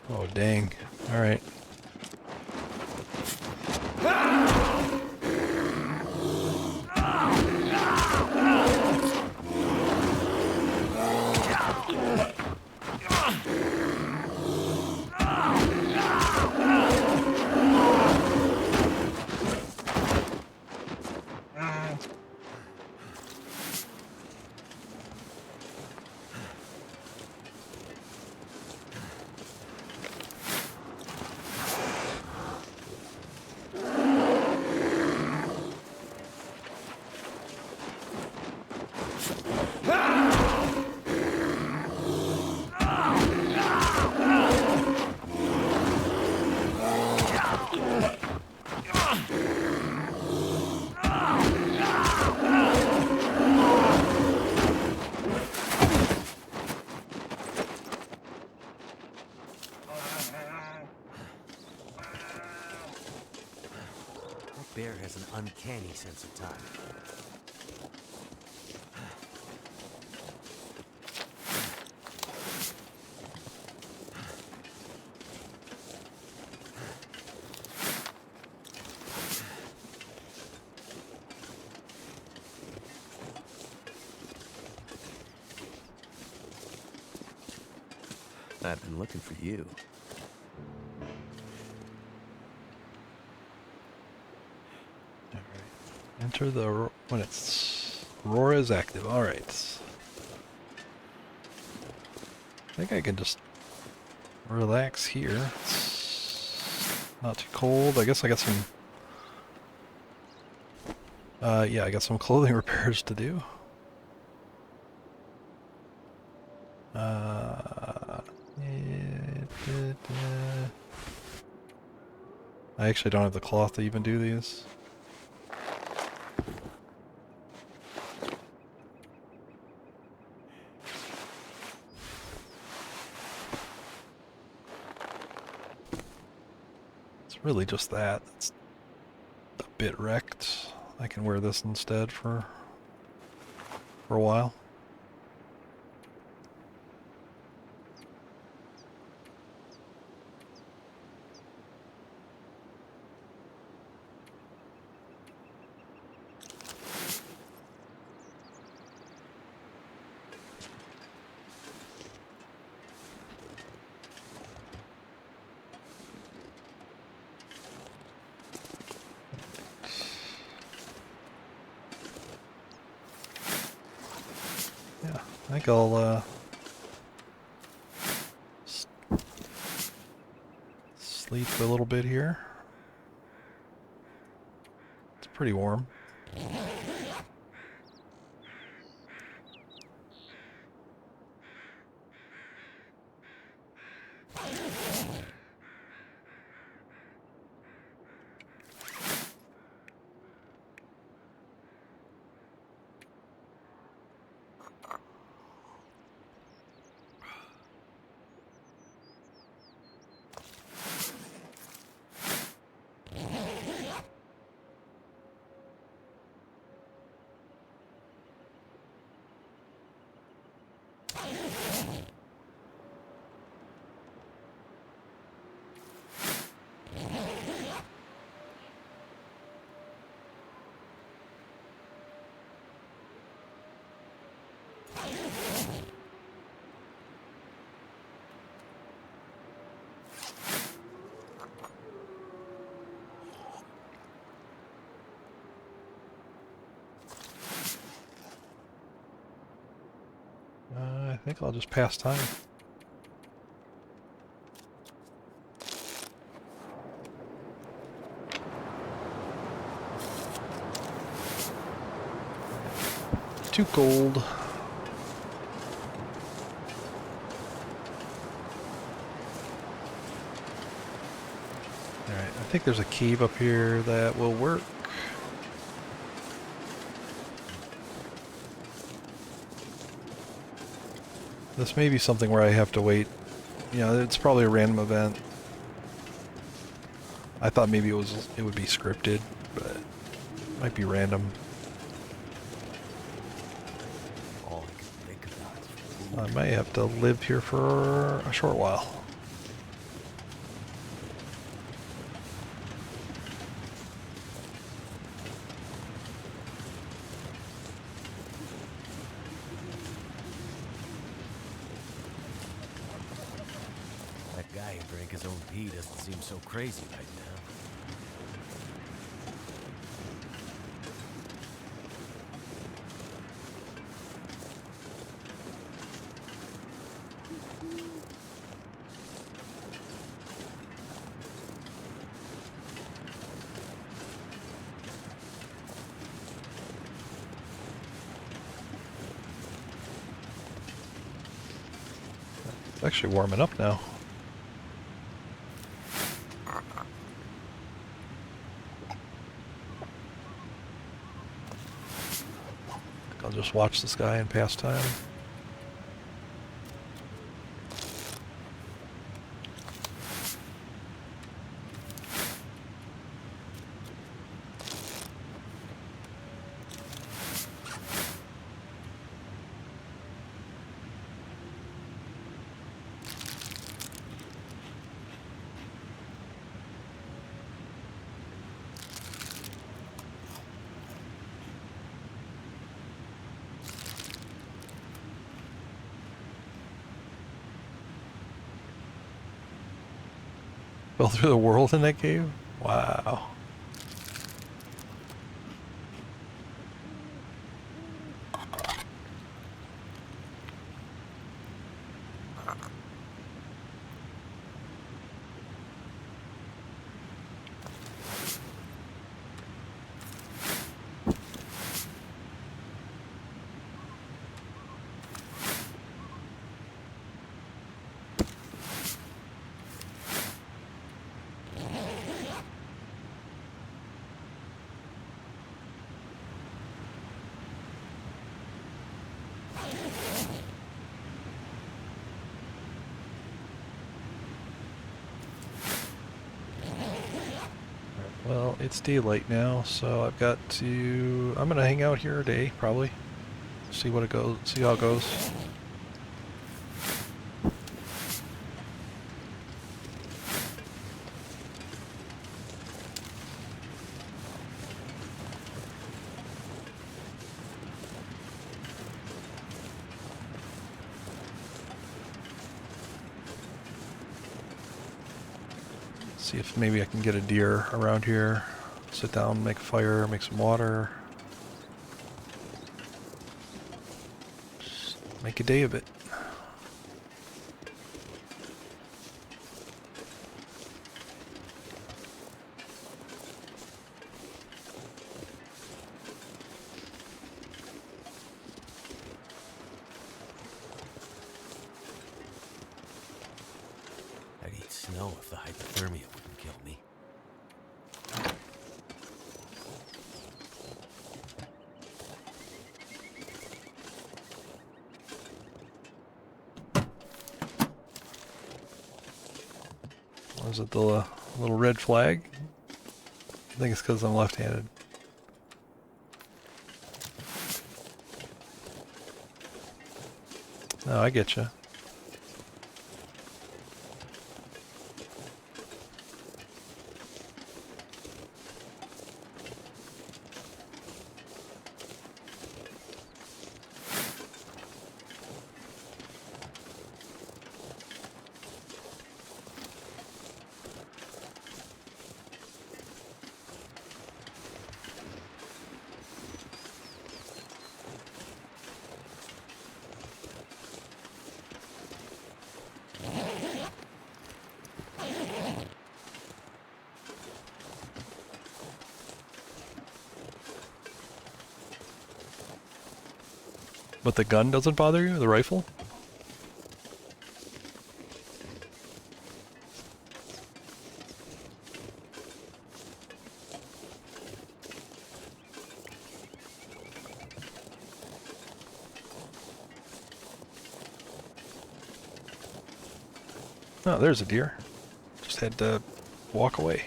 [SPEAKER 1] Oh, dang. Alright.
[SPEAKER 3] That bear has an uncanny sense of time. I've been looking for you.
[SPEAKER 1] Enter the... when it's... Aurora is active. Alright. I think I can just relax here. It's not too cold. I guess I got some... yeah, I got some clothing repairs to do. I actually don't have the cloth to even do these. It's really just that. It's a bit wrecked. I can wear this instead for a while. I think I'll sleep a little bit here. It's pretty warm. I think I'll just pass time. Too cold. Alright, I think there's a cave up here that will work. This may be something where I have to wait. You know, it's probably a random event. I thought maybe it would be scripted, but it might be random.
[SPEAKER 3] All I can think about is
[SPEAKER 1] I might have to live here for a short while.
[SPEAKER 3] guy who drank his own pee doesn't seem so crazy right now.
[SPEAKER 1] It's actually warming up now. I'll just watch this guy and pass time. Fell through the world in that cave? Wow. Well, it's daylight now, so I've got to... I'm gonna hang out here a day, probably. See what it goes, see how it goes. See if maybe I can get a deer around here. Sit down, make a fire, make some water. Just make a day of it.
[SPEAKER 3] I'd eat snow if the hypothermia wouldn't kill me.
[SPEAKER 1] Was it the little red flag? I think it's because I'm left-handed. No, I get you. But the gun doesn't bother you? The rifle? Oh, there's a deer. Just had to walk away.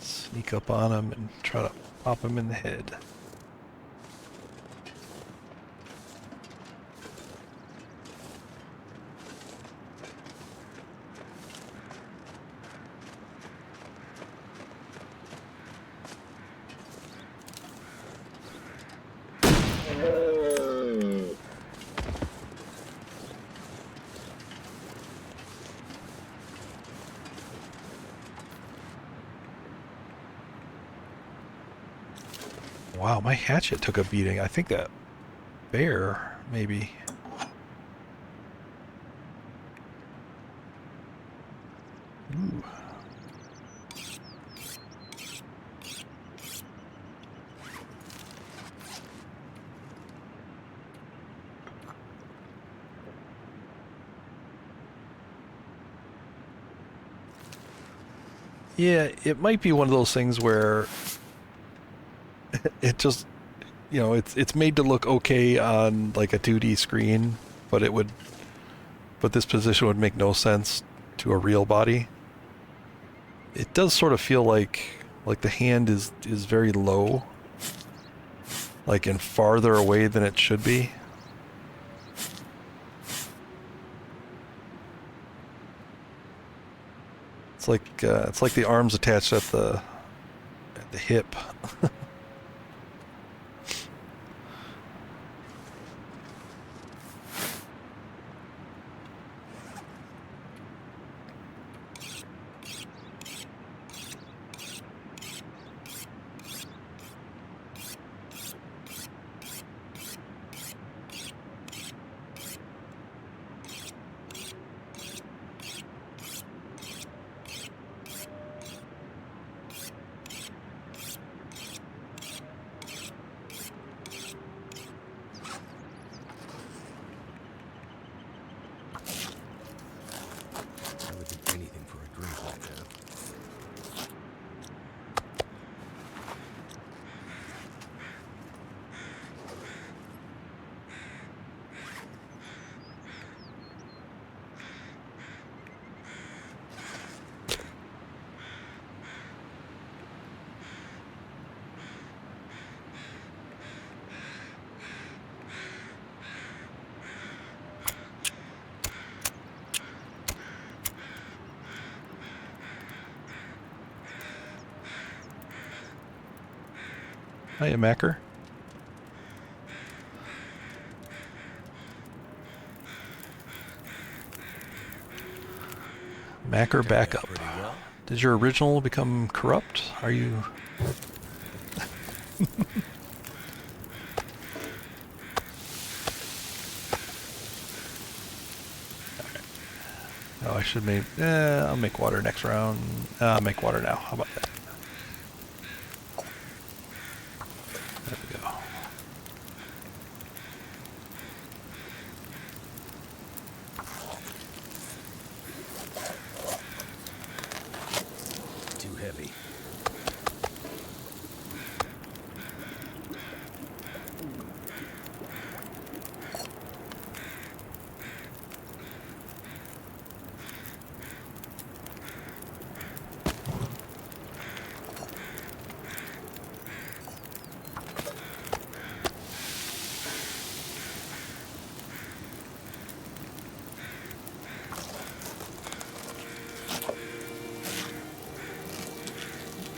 [SPEAKER 1] Sneak up on him and try to pop him in the head. Wow, my hatchet took a beating. I think that bear, maybe. Ooh. Yeah, it might be one of those things where it just, you know, it's made to look okay on like a 2D screen, but this position would make no sense to a real body. It does sort of feel like the hand is very low, like and farther away than it should be. It's like the arms attached at the hip.
[SPEAKER 3] I would do anything for a drink like that.
[SPEAKER 1] Hiya, Macker. Macker backup.
[SPEAKER 3] Pretty well.
[SPEAKER 1] Did your original become corrupt? Are you... Oh, I should make... I'll make water next round. I'll make water now. How about that? There we go.
[SPEAKER 3] Too heavy.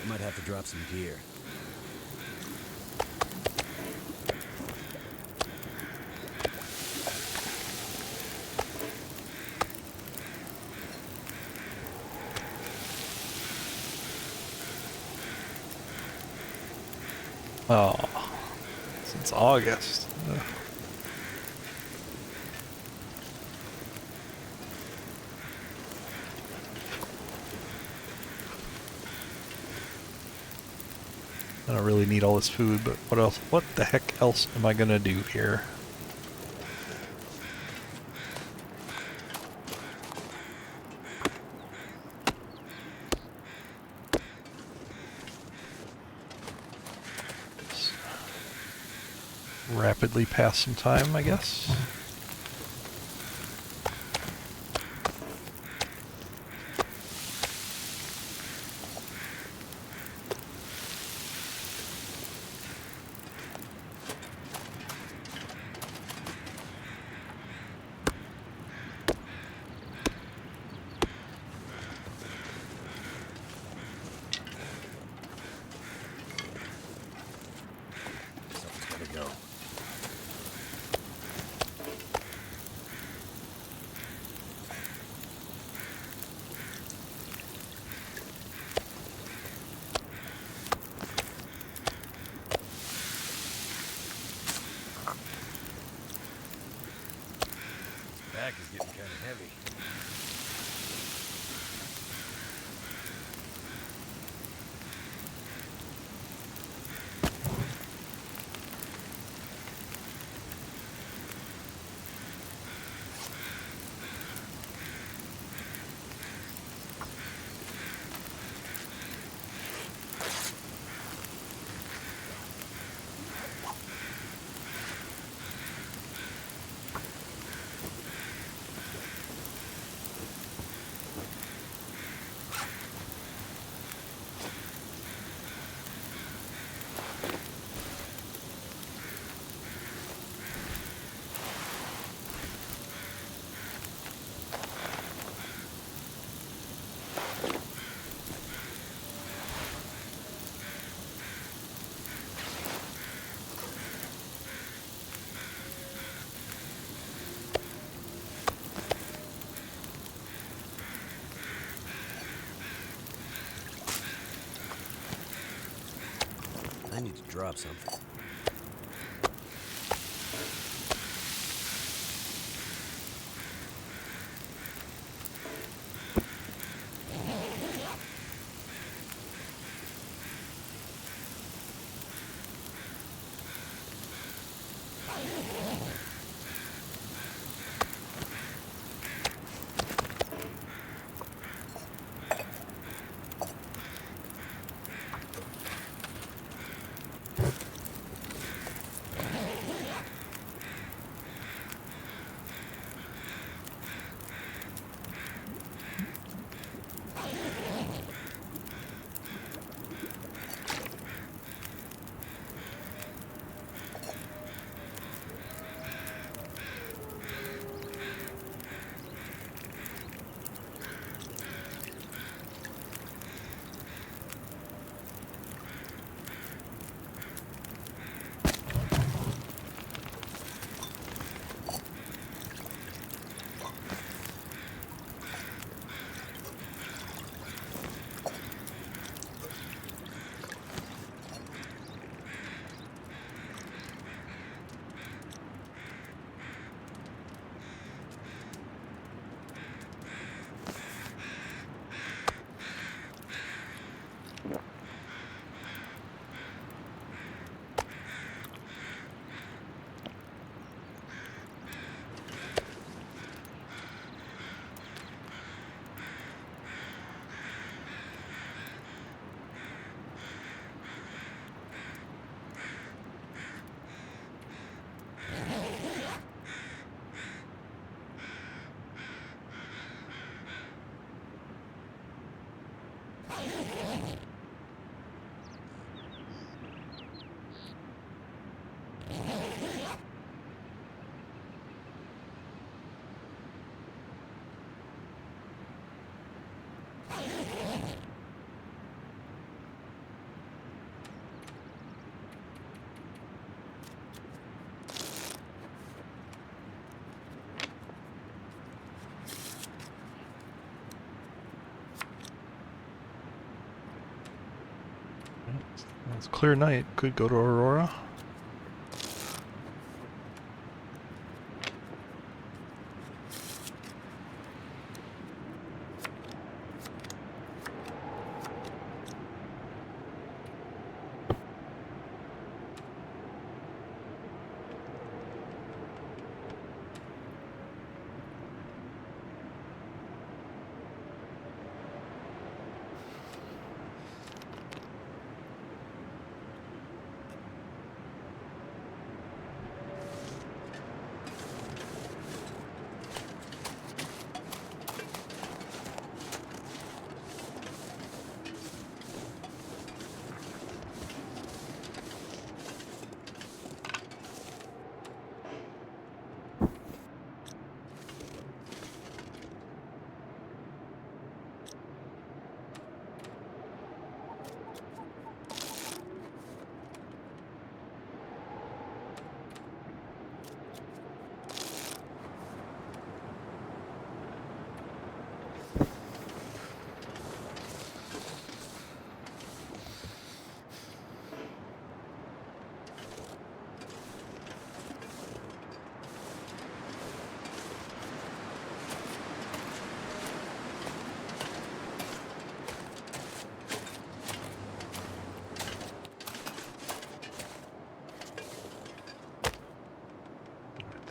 [SPEAKER 3] Might have to drop some gear.
[SPEAKER 1] Oh, since August. Ugh. I don't really need all this food, but what else? What the heck else am I gonna do here? Rapidly pass some time, I guess.
[SPEAKER 3] Something's gotta go. pack is getting kind of heavy. I need to drop something.
[SPEAKER 1] It's a clear night. Could go to Aurora.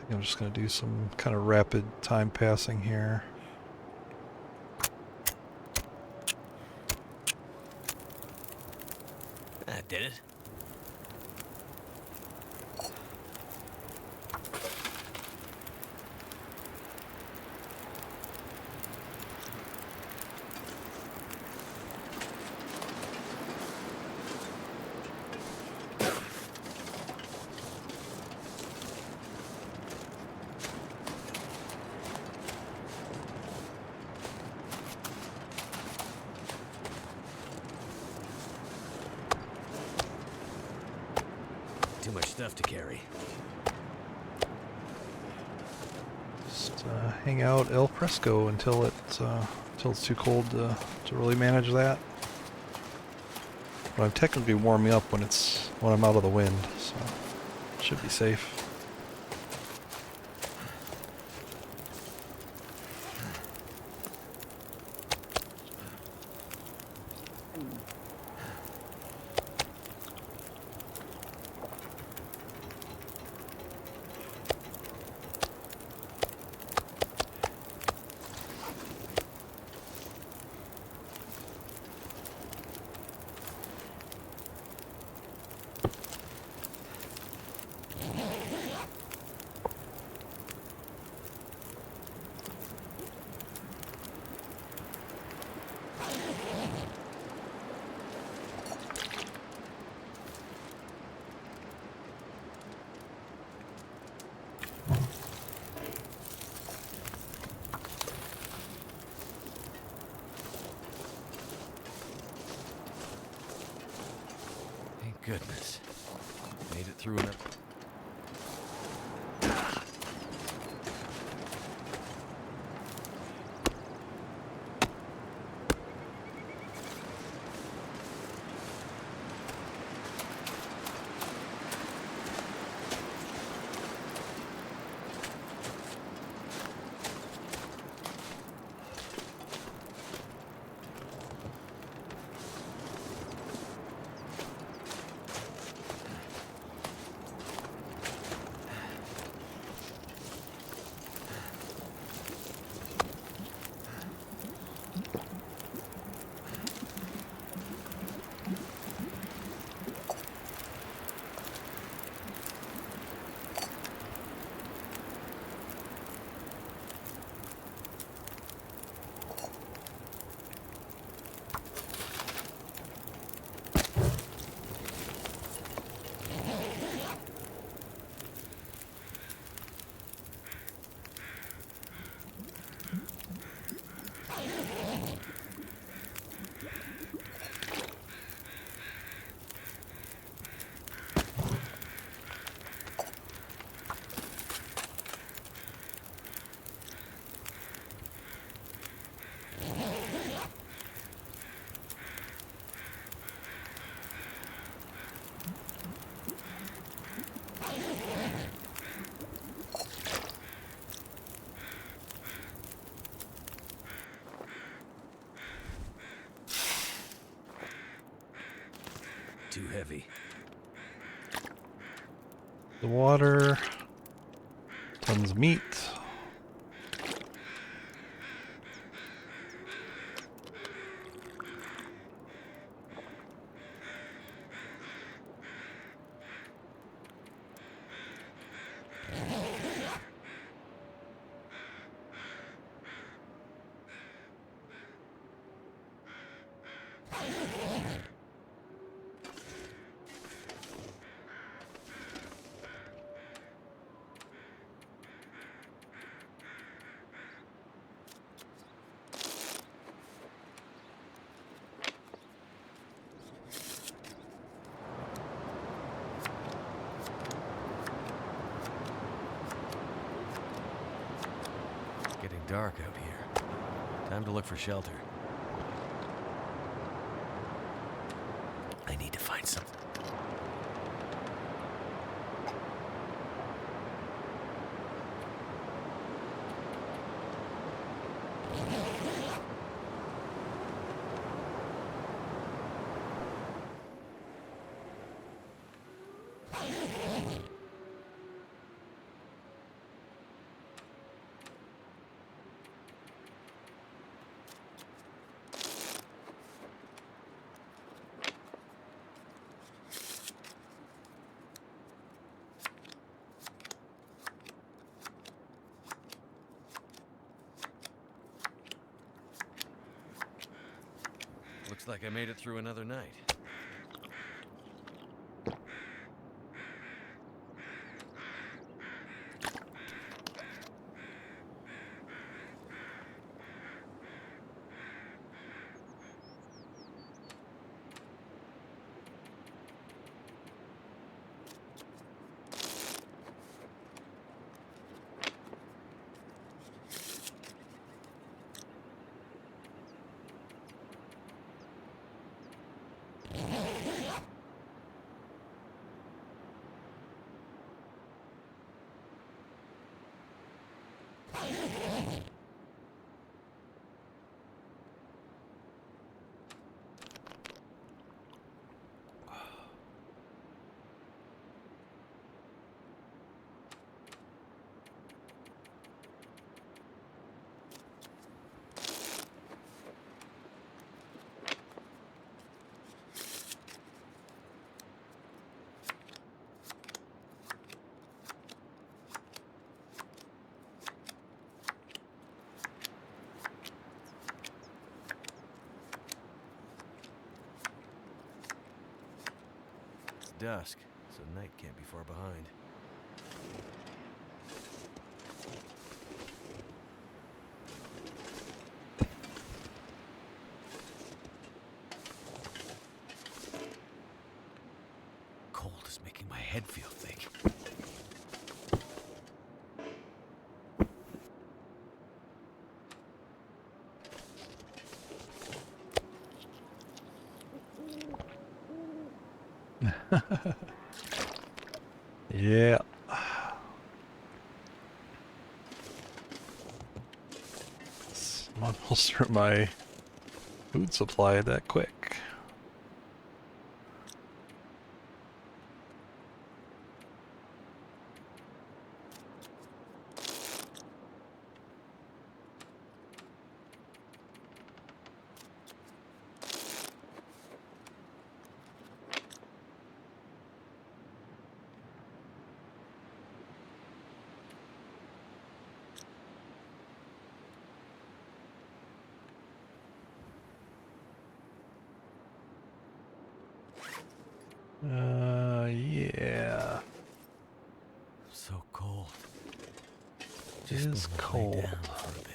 [SPEAKER 1] I'm just going to do some kind of rapid time passing here.
[SPEAKER 3] That did it. Too much stuff to carry.
[SPEAKER 1] Just hang out el fresco until it's too cold to really manage that. But I'm technically warming up when I'm out of the wind, so it should be safe.
[SPEAKER 3] Thank goodness. Made it through enough. Too heavy.
[SPEAKER 1] The water, tons of meat.
[SPEAKER 3] Getting dark out here. Time to look for shelter. I need to find something. Looks like I made it through another night. It's dusk, so night can't be far behind. Cold is making my head feel thick.
[SPEAKER 1] Yeah. Someone holster my food supply that quick. Yeah.
[SPEAKER 3] So cold.
[SPEAKER 1] It is
[SPEAKER 3] wanna lay
[SPEAKER 1] cold.
[SPEAKER 3] down for a bit.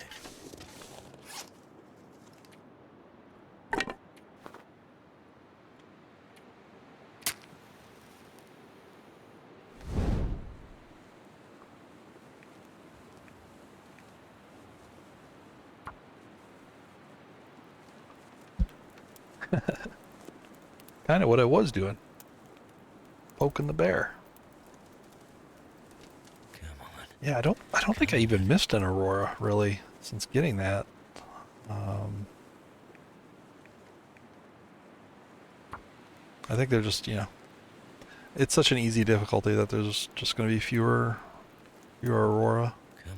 [SPEAKER 1] Kind of what I was doing. Poking the bear.
[SPEAKER 3] Come on.
[SPEAKER 1] Yeah, I don't think I even missed an aurora really since getting that. I think they're just, it's such an easy difficulty that there's just going to be fewer aurora.
[SPEAKER 3] Come on.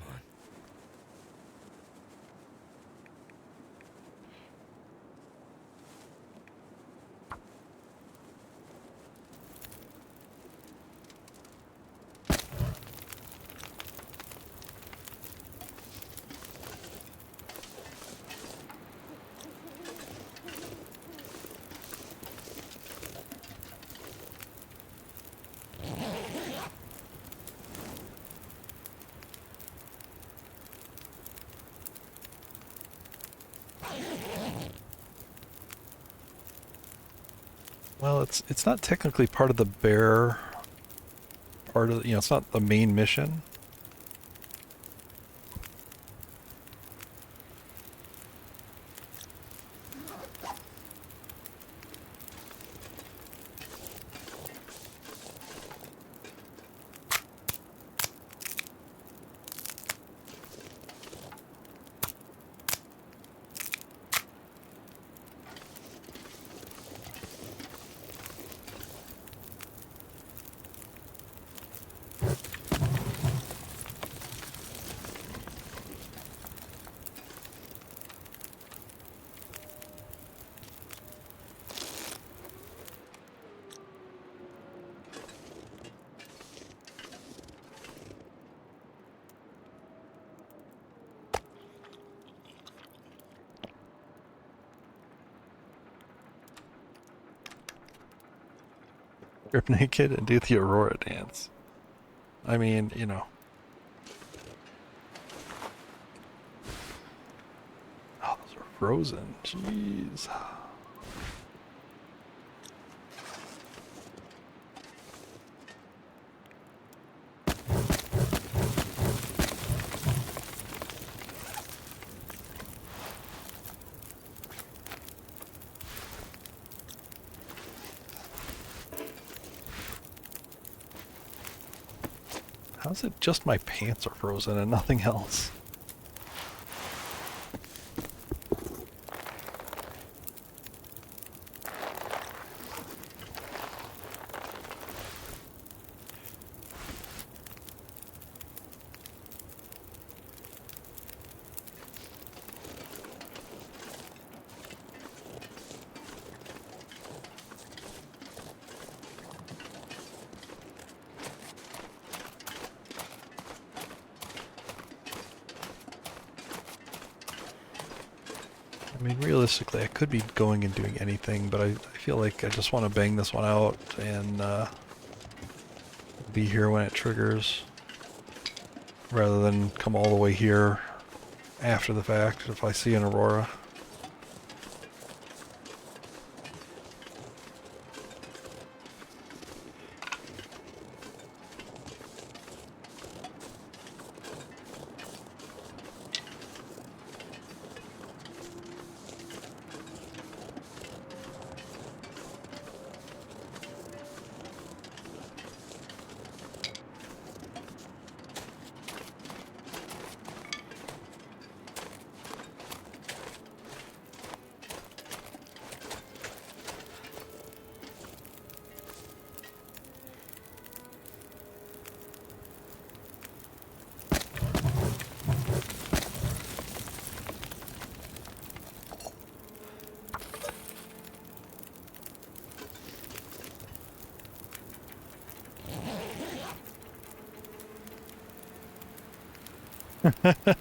[SPEAKER 1] Well, it's not technically part of the bear part of, it's not the main mission. strip naked and do the Aurora dance. I mean, you know. Oh, those are frozen. Jeez. How's it just my pants are frozen and nothing else? I mean, realistically, I could be going and doing anything, but I feel like I just want to bang this one out and be here when it triggers, rather than come all the way here after the fact if I see an Aurora.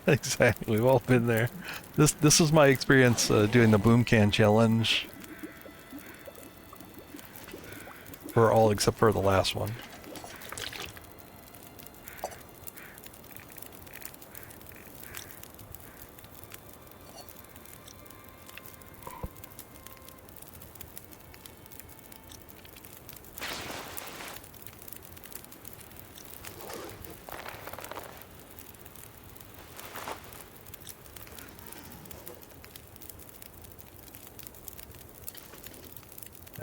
[SPEAKER 1] Exactly, we've all been there. This is my experience doing the boom can challenge for all except for the last one.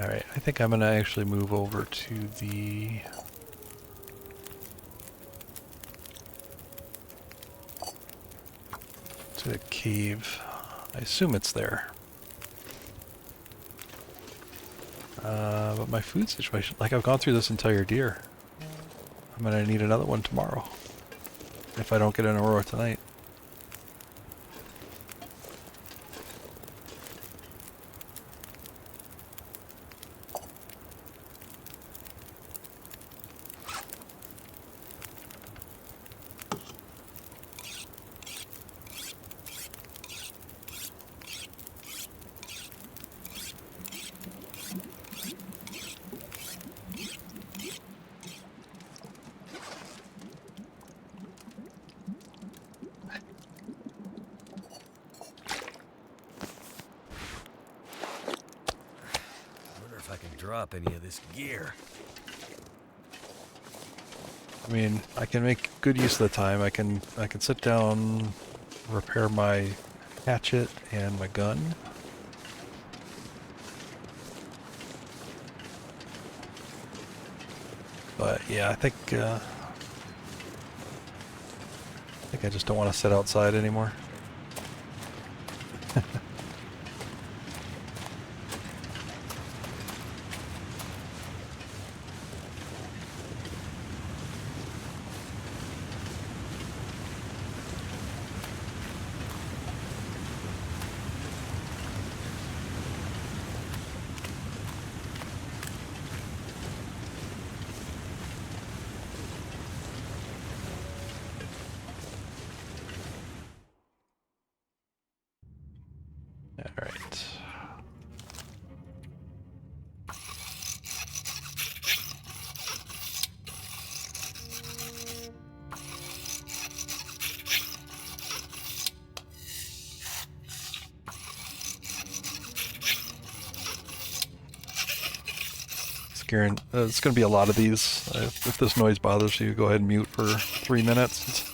[SPEAKER 1] Alright, I think I'm going to actually move over to the... cave. I assume it's there. But my food situation, like I've gone through this entire deer. I'm going to need another one tomorrow. If I don't get an Aurora tonight.
[SPEAKER 3] If I can drop any of this gear.
[SPEAKER 1] I mean, I can make good use of the time. I can sit down, repair my hatchet and my gun. But yeah, I think I just don't want to sit outside anymore. it's going to be a lot of these. If this noise bothers you, go ahead and mute for 3 minutes.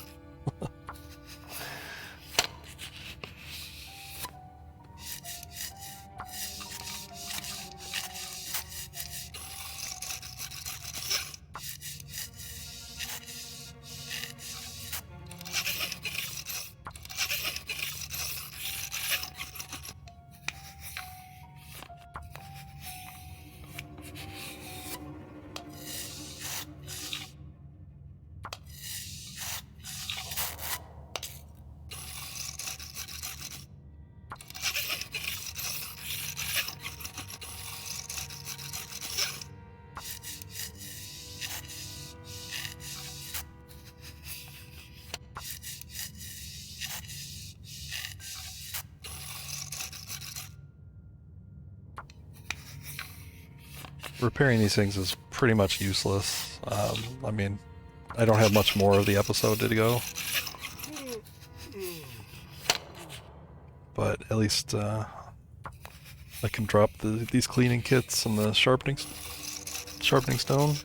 [SPEAKER 1] Repairing these things is pretty much useless. I mean, I don't have much more of the episode to go. But at least I can drop these cleaning kits and the sharpening stone.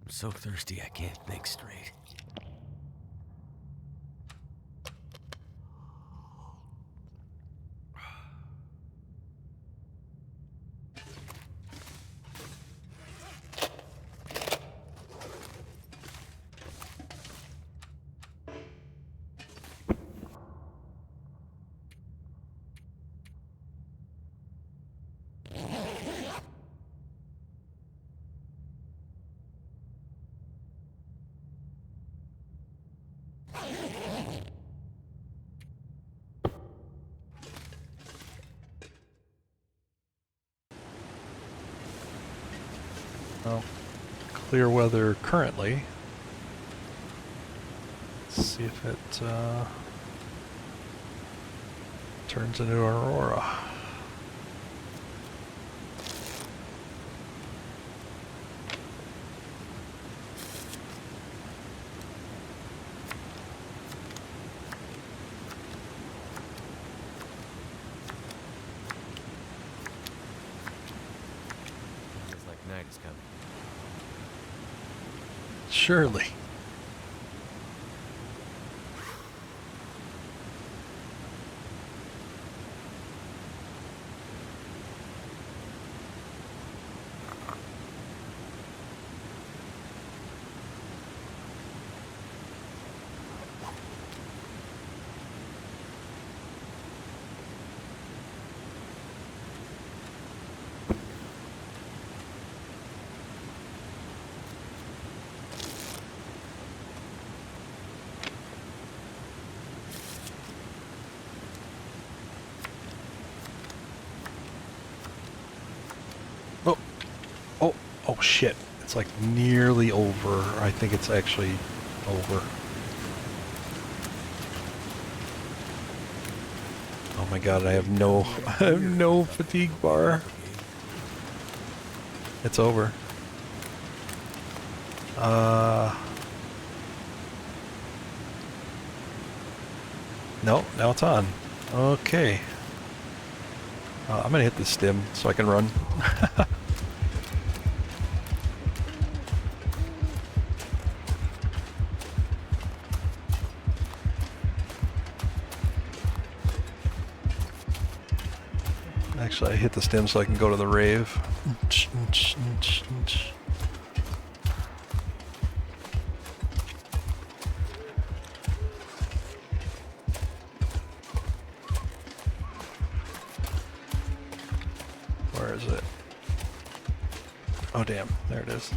[SPEAKER 3] I'm so thirsty I can't think straight.
[SPEAKER 1] Well, clear weather currently. Let's see if it turns into an aurora.
[SPEAKER 3] Feels like night is coming.
[SPEAKER 1] Surely. It's like nearly over. I think it's actually over. Oh my god, I have no I have no fatigue bar. It's over. No, now it's on. Okay. I'm gonna hit the stim so I can run. Actually, I hit the stim so I can go to the rave. Where is it? Oh damn, there it is.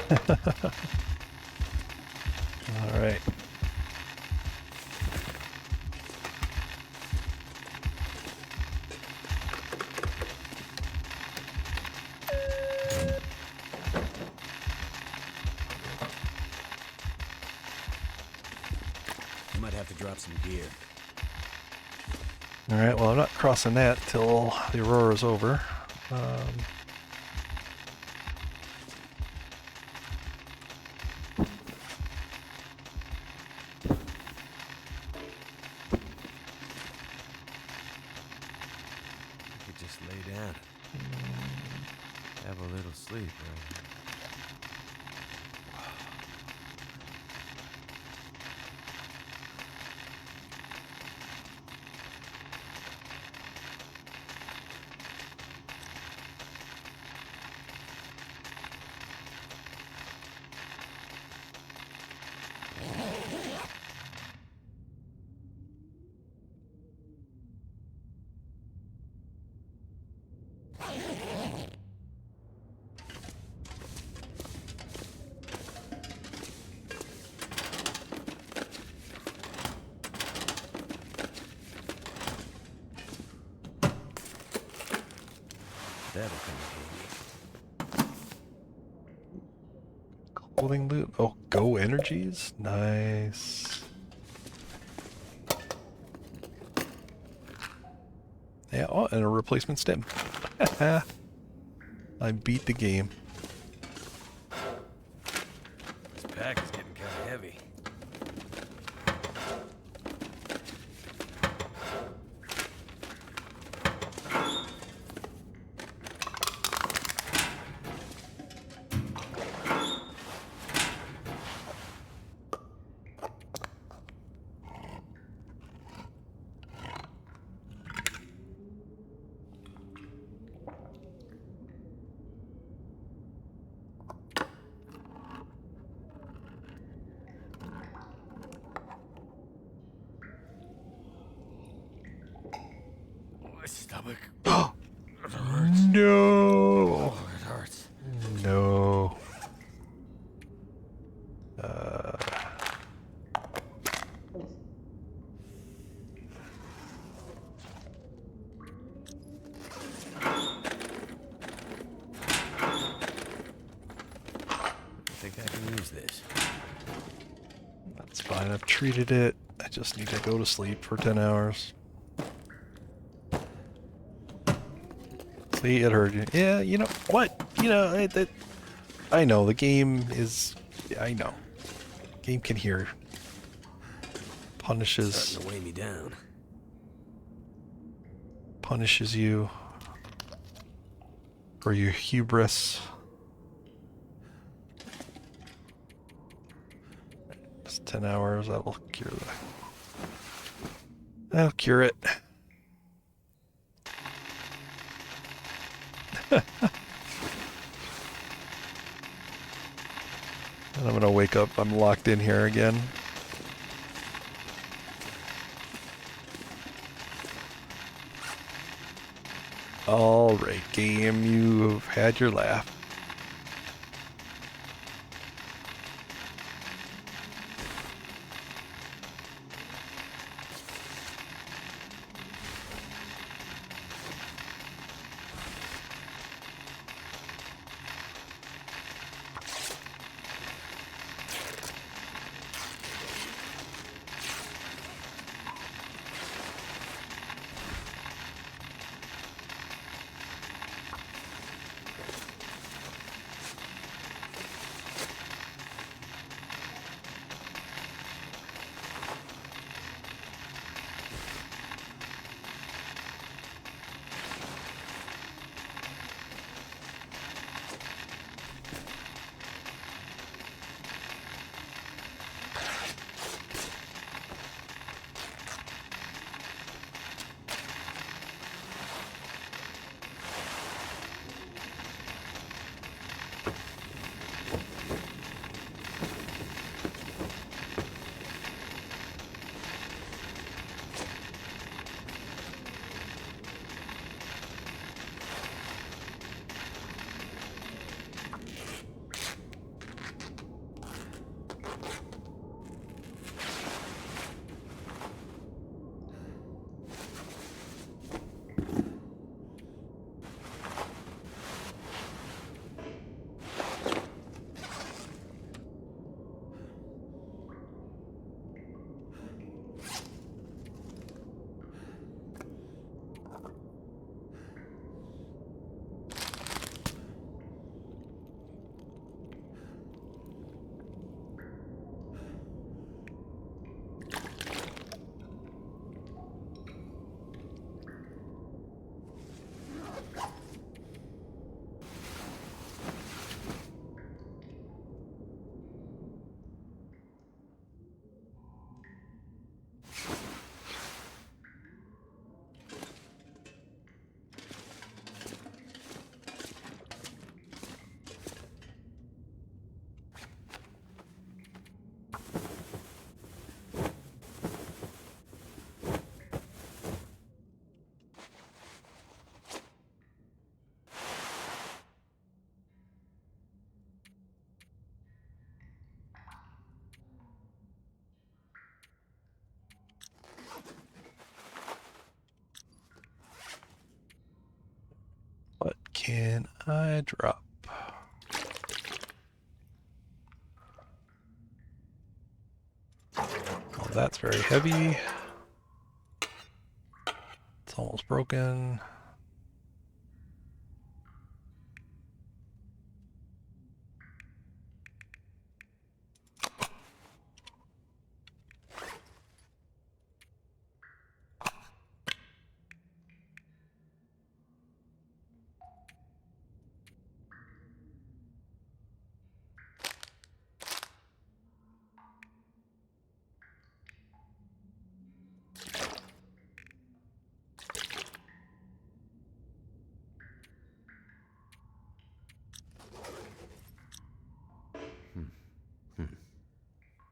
[SPEAKER 1] All right.
[SPEAKER 3] You might have to drop some gear.
[SPEAKER 1] All right. Well, I'm not crossing that till the aurora's over.
[SPEAKER 3] You could just lay down. Have a little sleep, right? That'll come in handy.
[SPEAKER 1] Clothing loot. Oh, go energies. Nice. Yeah. Oh, and a replacement stem. I beat the game.
[SPEAKER 3] This pack is getting kind of heavy. My stomach. It hurts.
[SPEAKER 1] No.
[SPEAKER 3] Oh, it hurts.
[SPEAKER 1] No.
[SPEAKER 3] I think I can use this.
[SPEAKER 1] That's fine. I've treated it. I just need to go to sleep for 10 hours. See, it hurt you. Yeah, you know what? You know, I know the game is. I know. Game can hear. Punishes.
[SPEAKER 3] Starting to weigh me down.
[SPEAKER 1] Punishes you for your hubris. It's 10 hours. That'll cure that. That'll cure it. And I'm gonna wake up. I'm locked in here again. All right, game. You've had your laugh. can I drop? Oh, that's very heavy. It's almost broken.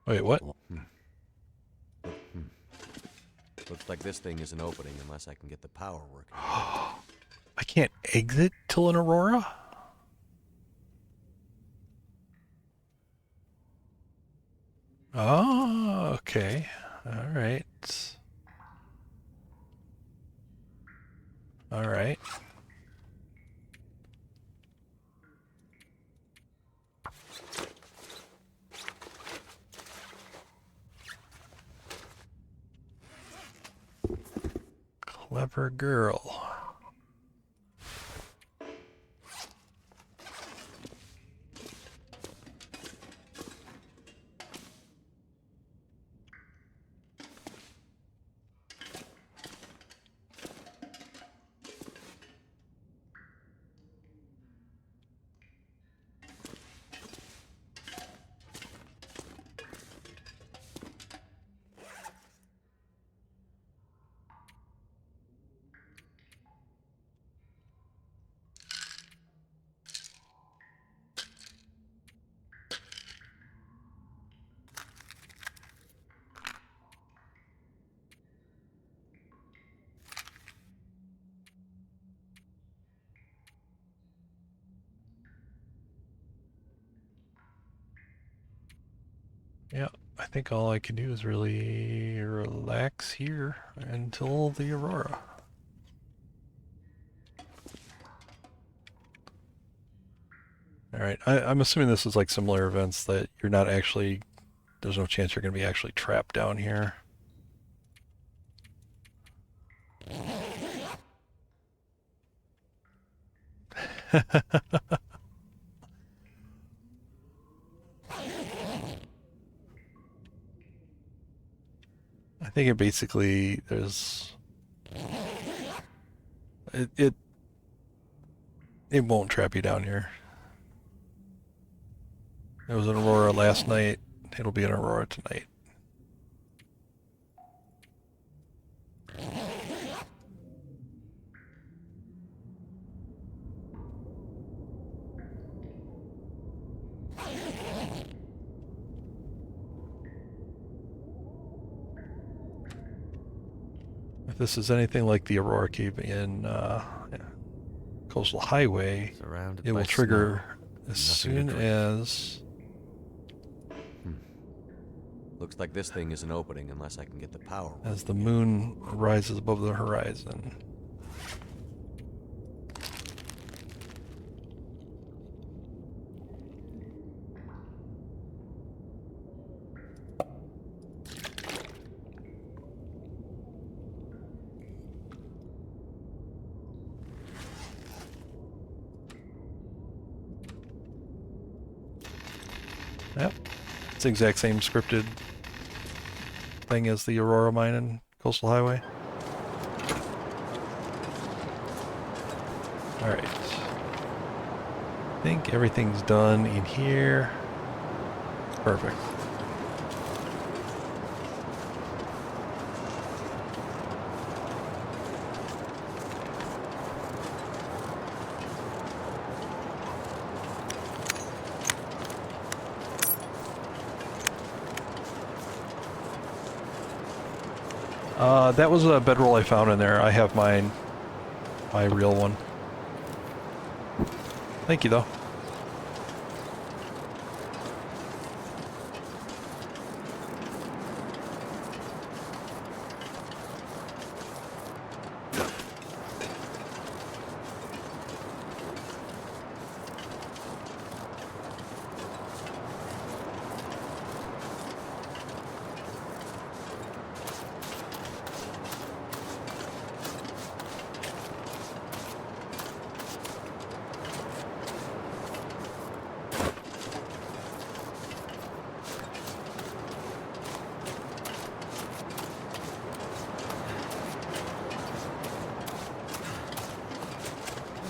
[SPEAKER 1] Wait, what?
[SPEAKER 3] Looks like this thing is an opening unless I can get the power working.
[SPEAKER 1] I can't exit till an Aurora? Oh, okay. All right. All right. Clever girl. Yeah, I think all I can do is really relax here until the Aurora. Alright, I'm assuming this is like similar events that you're not actually, there's no chance you're going to be actually trapped down here. I think it basically, there's, it won't trap you down here. It was an Aurora last night, it'll be an Aurora tonight. If this is anything like the Aurora Cave in Coastal Highway, it will trigger as soon as...
[SPEAKER 3] Looks like this thing is an opening unless I can get the power working.
[SPEAKER 1] As the moon rises above the horizon. Yep, it's the exact same scripted thing as the Aurora mine in Coastal Highway. Alright. I think everything's done in here. Perfect. That was a bedroll I found in there. I have mine, my real one. Thank you, though.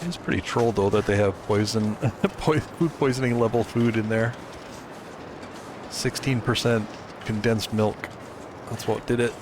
[SPEAKER 1] It's pretty troll though that they have poison, food poisoning level food in there. 16% condensed milk. That's what did it.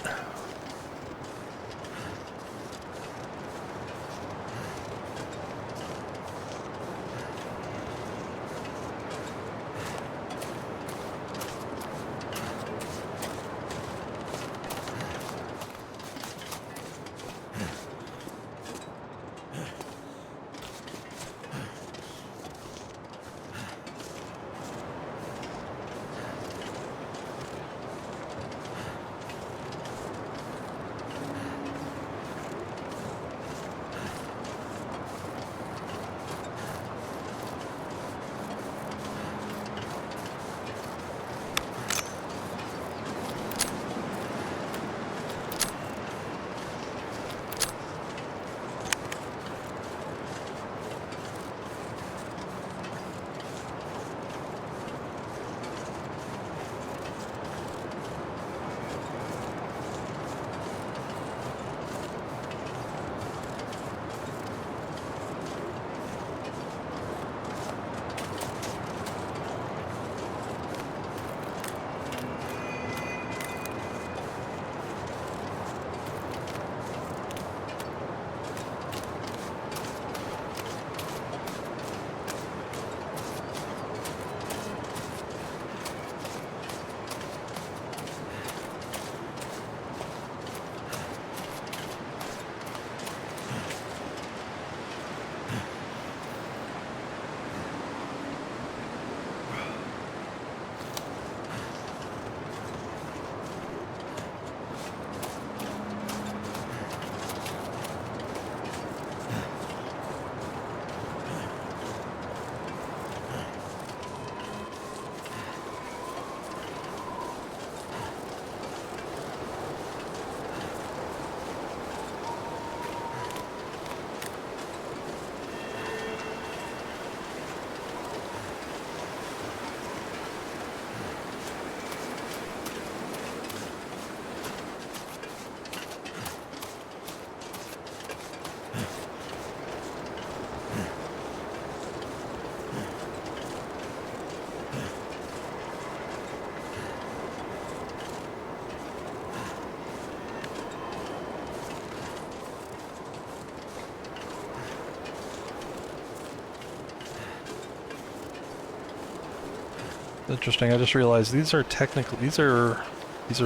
[SPEAKER 1] Interesting. I just realized these are technically these are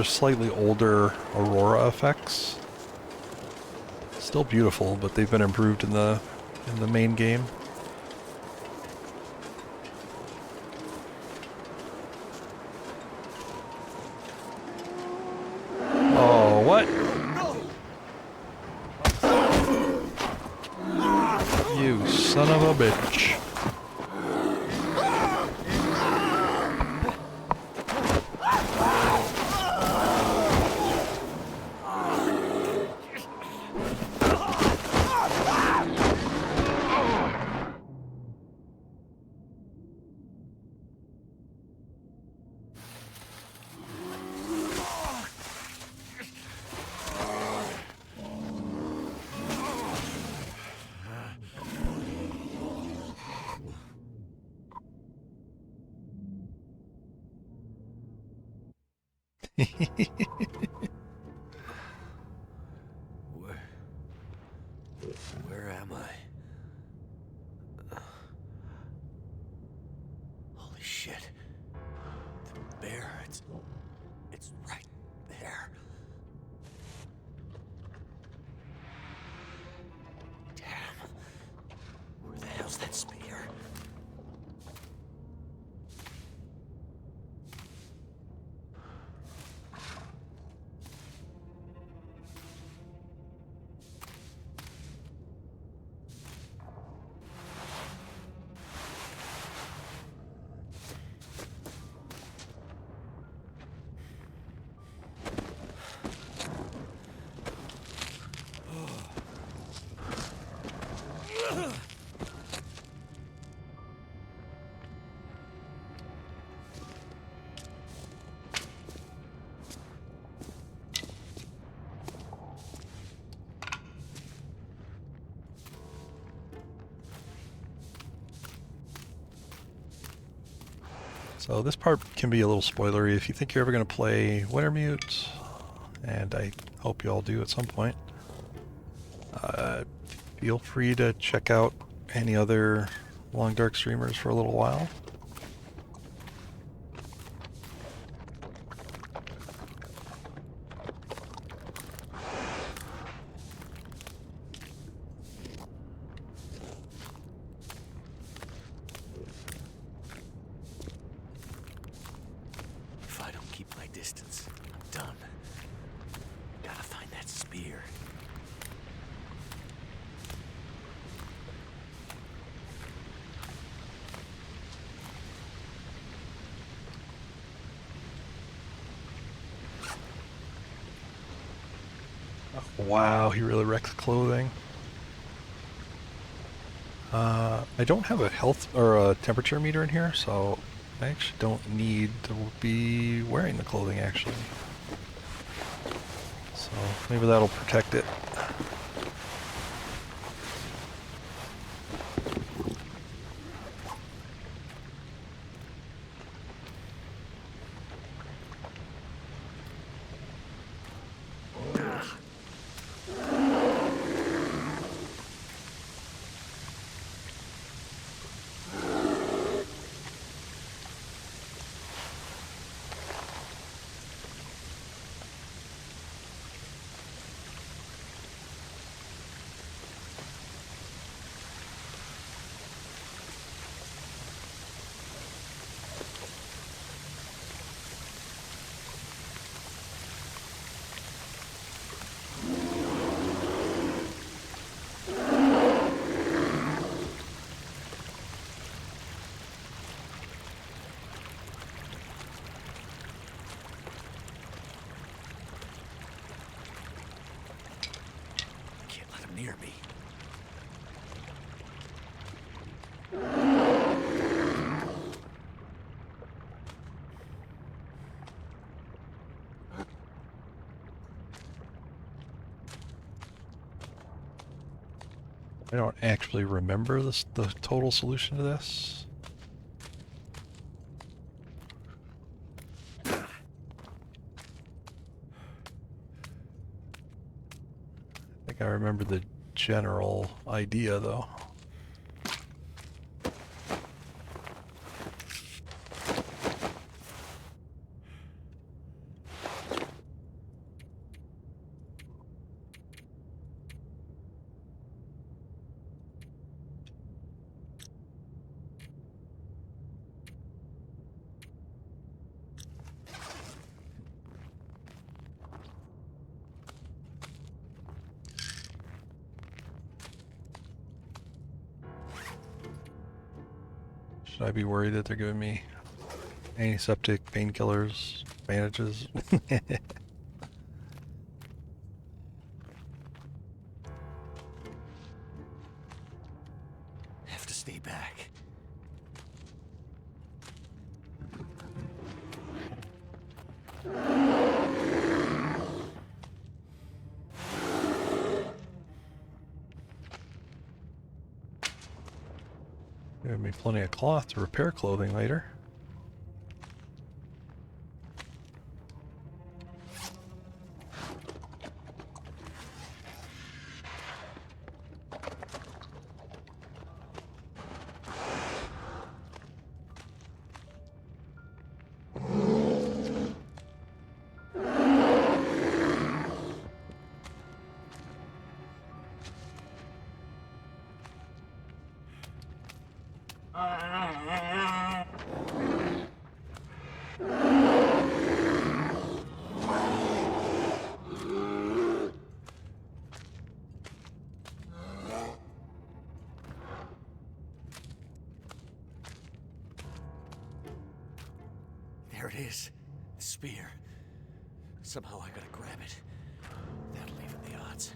[SPEAKER 1] slightly older Aurora effects. Still beautiful, but they've been improved in the main game. Oh, what? You son of a bitch.
[SPEAKER 3] Where am I? Holy shit. The bear, it's right there. Damn. Where the hell's that spear?
[SPEAKER 1] So this part can be a little spoilery. If you think you're ever going to play Wintermute, and I hope you all do at some point, feel free to check out any other Long Dark streamers for a little while.
[SPEAKER 3] If I don't keep my distance, I'm done. Gotta find that spear.
[SPEAKER 1] Wow, he really wrecks clothing. I don't have a health or a temperature meter in here, so I actually don't need to be wearing the clothing actually. So maybe that'll protect it.
[SPEAKER 3] Can't let him near me.
[SPEAKER 1] I don't actually remember the total solution to this. I think I remember the general idea though. Should I be worried that they're giving me antiseptic, painkillers, bandages?
[SPEAKER 3] Have to stay back.
[SPEAKER 1] Give me plenty of cloth to repair clothing later.
[SPEAKER 3] There it is. The spear. Somehow I gotta grab it. That'll even the odds.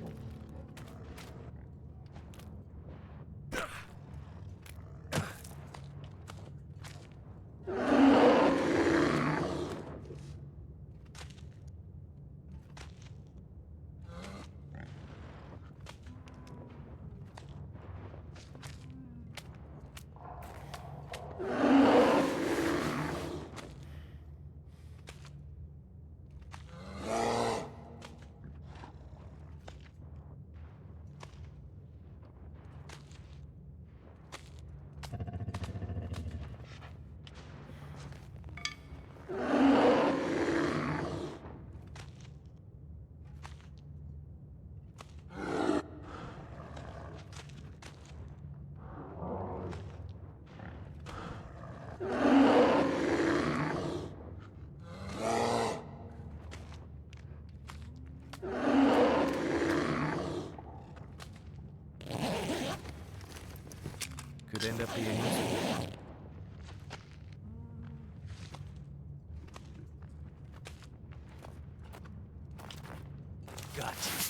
[SPEAKER 3] Could end up being useful. Gotcha.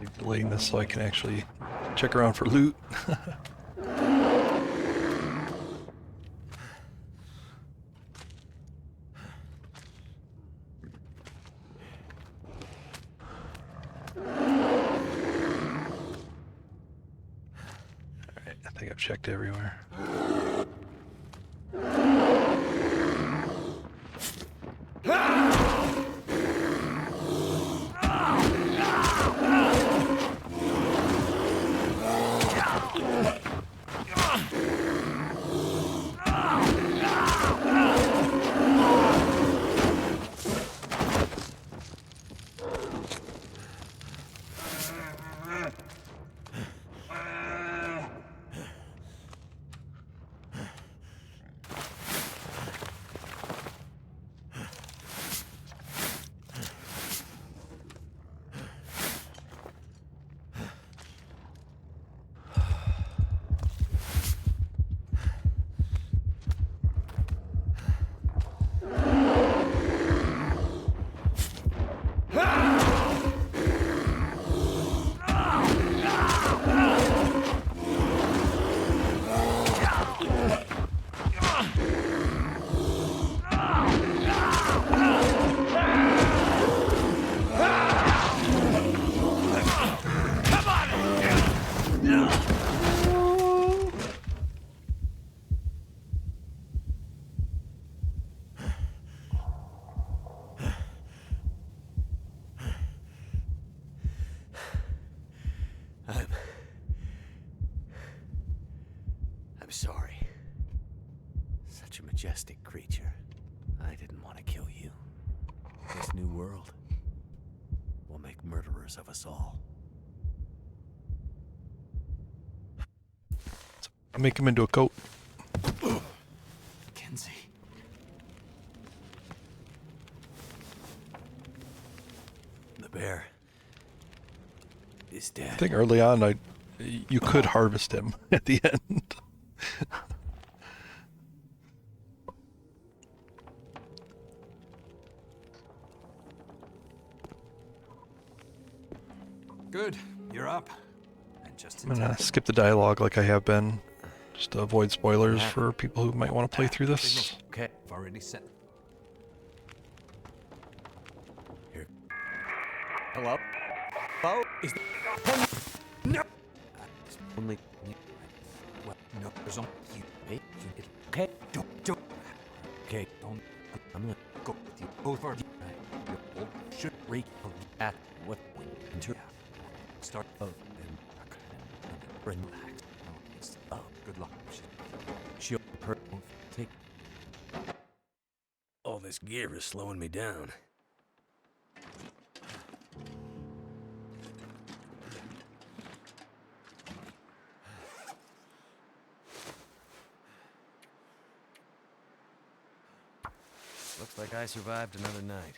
[SPEAKER 1] They're delaying this so I can actually check around for loot. Alright, I think I've checked everywhere.
[SPEAKER 3] I'm sorry. Such a majestic creature. I didn't want to kill you. This new world will make murderers of us all.
[SPEAKER 1] Make him into a coat.
[SPEAKER 4] Kenzie.
[SPEAKER 3] The bear is
[SPEAKER 1] I
[SPEAKER 3] dead.
[SPEAKER 1] think early on you could harvest him at the end.
[SPEAKER 4] Good, you're up. And just in
[SPEAKER 1] I'm
[SPEAKER 4] time.
[SPEAKER 1] gonna skip the dialogue like I have been, just to avoid spoilers for people who might want to play through this.
[SPEAKER 4] Signals. Okay, I've already sent.
[SPEAKER 3] Here. Hello? Hello? Is
[SPEAKER 4] No.
[SPEAKER 3] only
[SPEAKER 4] Well, no, there's only you.
[SPEAKER 3] hey? Okay.
[SPEAKER 4] Don't.
[SPEAKER 3] Okay.
[SPEAKER 4] Don't.
[SPEAKER 3] I'm gonna
[SPEAKER 4] Go with you. Both are. You both should
[SPEAKER 3] break at what winter
[SPEAKER 4] start
[SPEAKER 3] of
[SPEAKER 4] and
[SPEAKER 3] relax.
[SPEAKER 4] no, it's,
[SPEAKER 3] Oh,
[SPEAKER 4] good luck.
[SPEAKER 3] she'll take all this This gear is slowing me down. Looks like I survived another night.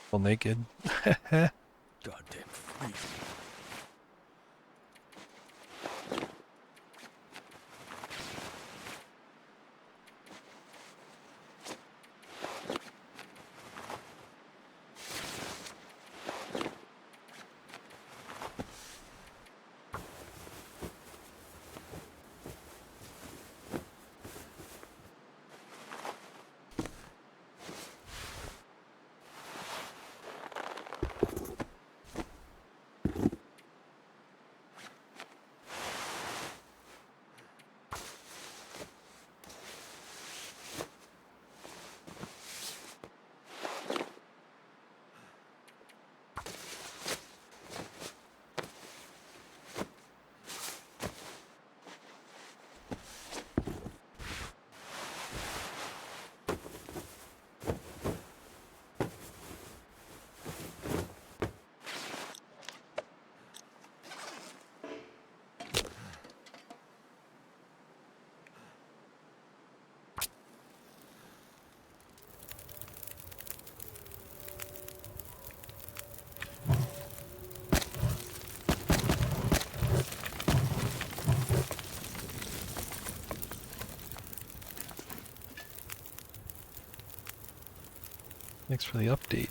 [SPEAKER 1] Well, naked.
[SPEAKER 3] Goddamn freezing.
[SPEAKER 1] Thanks for the update.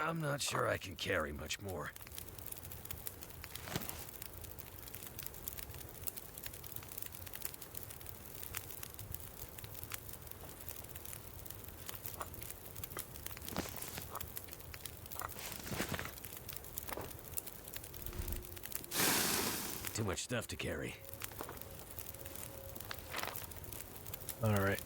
[SPEAKER 3] I'm not sure I can carry much more. Too much stuff to carry.
[SPEAKER 1] All right.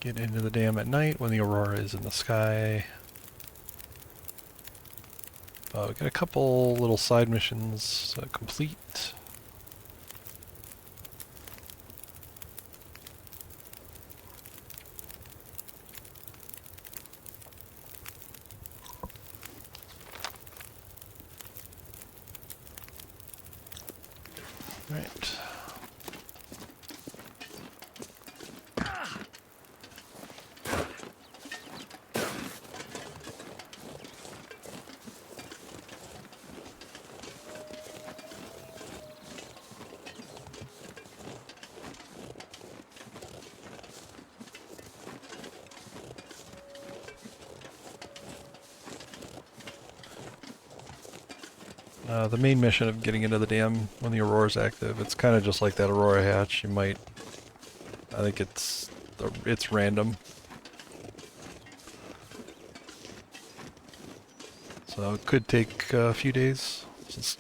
[SPEAKER 1] Get into the dam at night when the aurora is in the sky. We got a couple little side missions complete. Right. The main mission of getting into the dam when the aurora is active, it's kind of just like that aurora hatch. You might, I think it's random. So it could take a few days. Since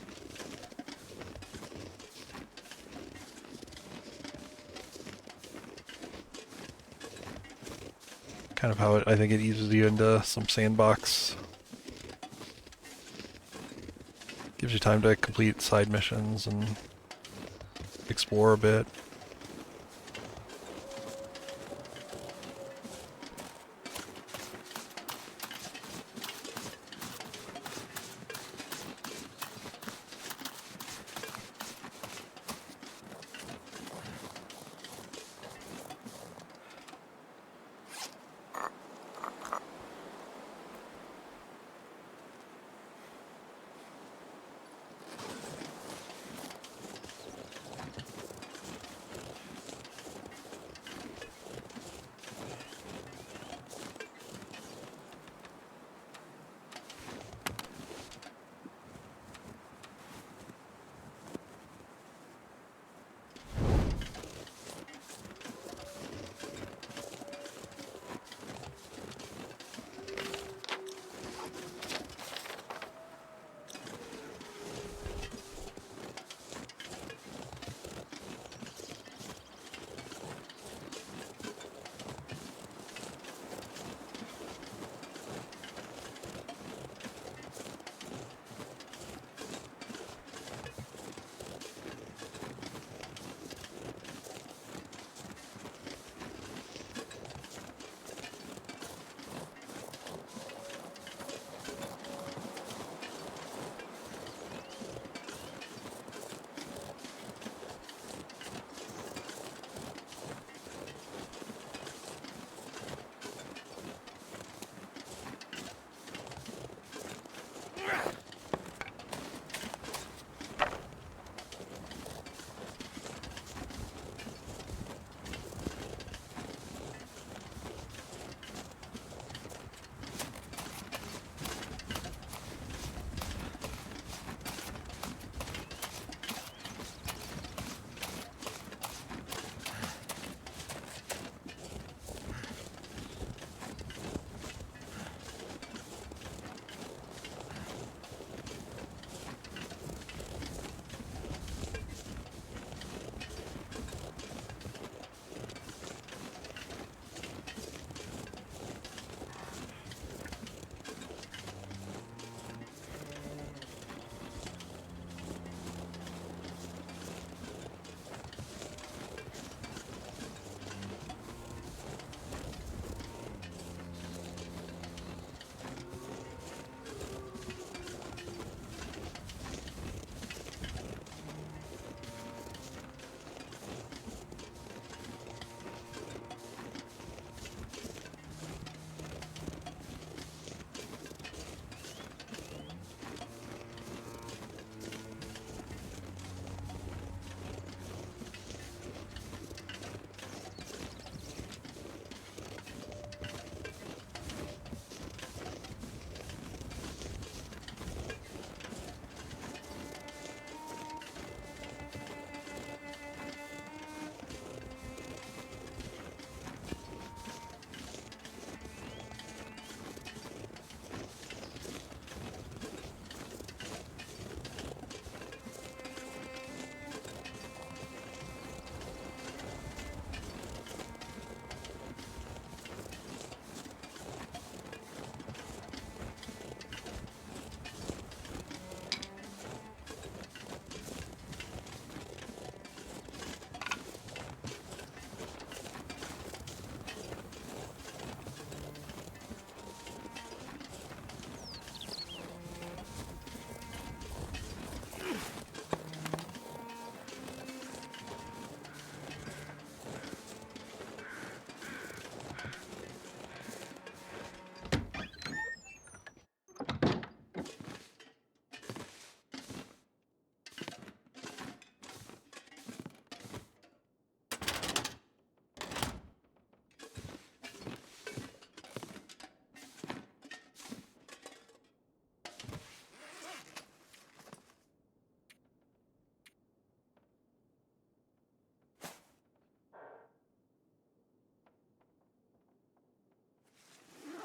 [SPEAKER 1] kind of how I think it eases you into some sandbox. Gives you time to complete side missions and explore a bit.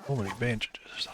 [SPEAKER 1] So many advantages.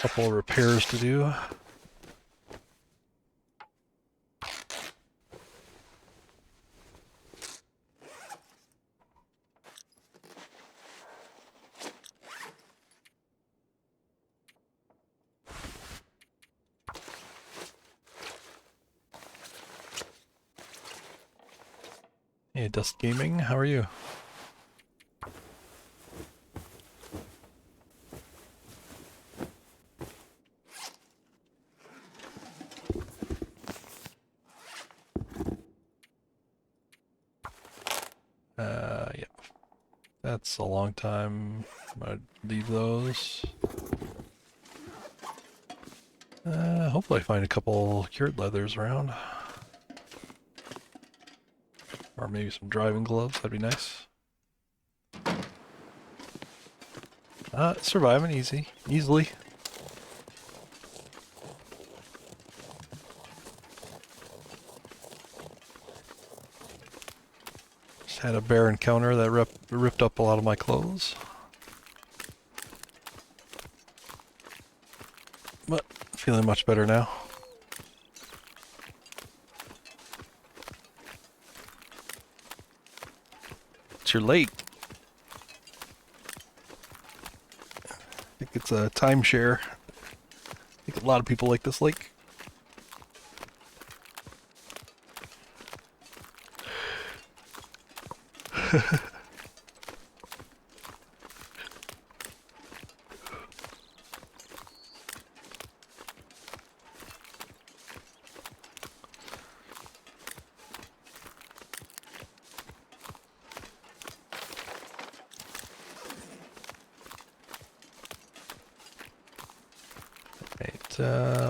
[SPEAKER 1] Couple of repairs to do. Hey, Dust Gaming, how are you? Yeah. That's a long time. I'm gonna leave those. Hopefully I find a couple cured leathers around. Or maybe some driving gloves, that'd be nice. Surviving easily. Just had a bear encounter that ripped up a lot of my clothes. But feeling much better now. It's your lake. I think it's a timeshare. I think a lot of people like this lake.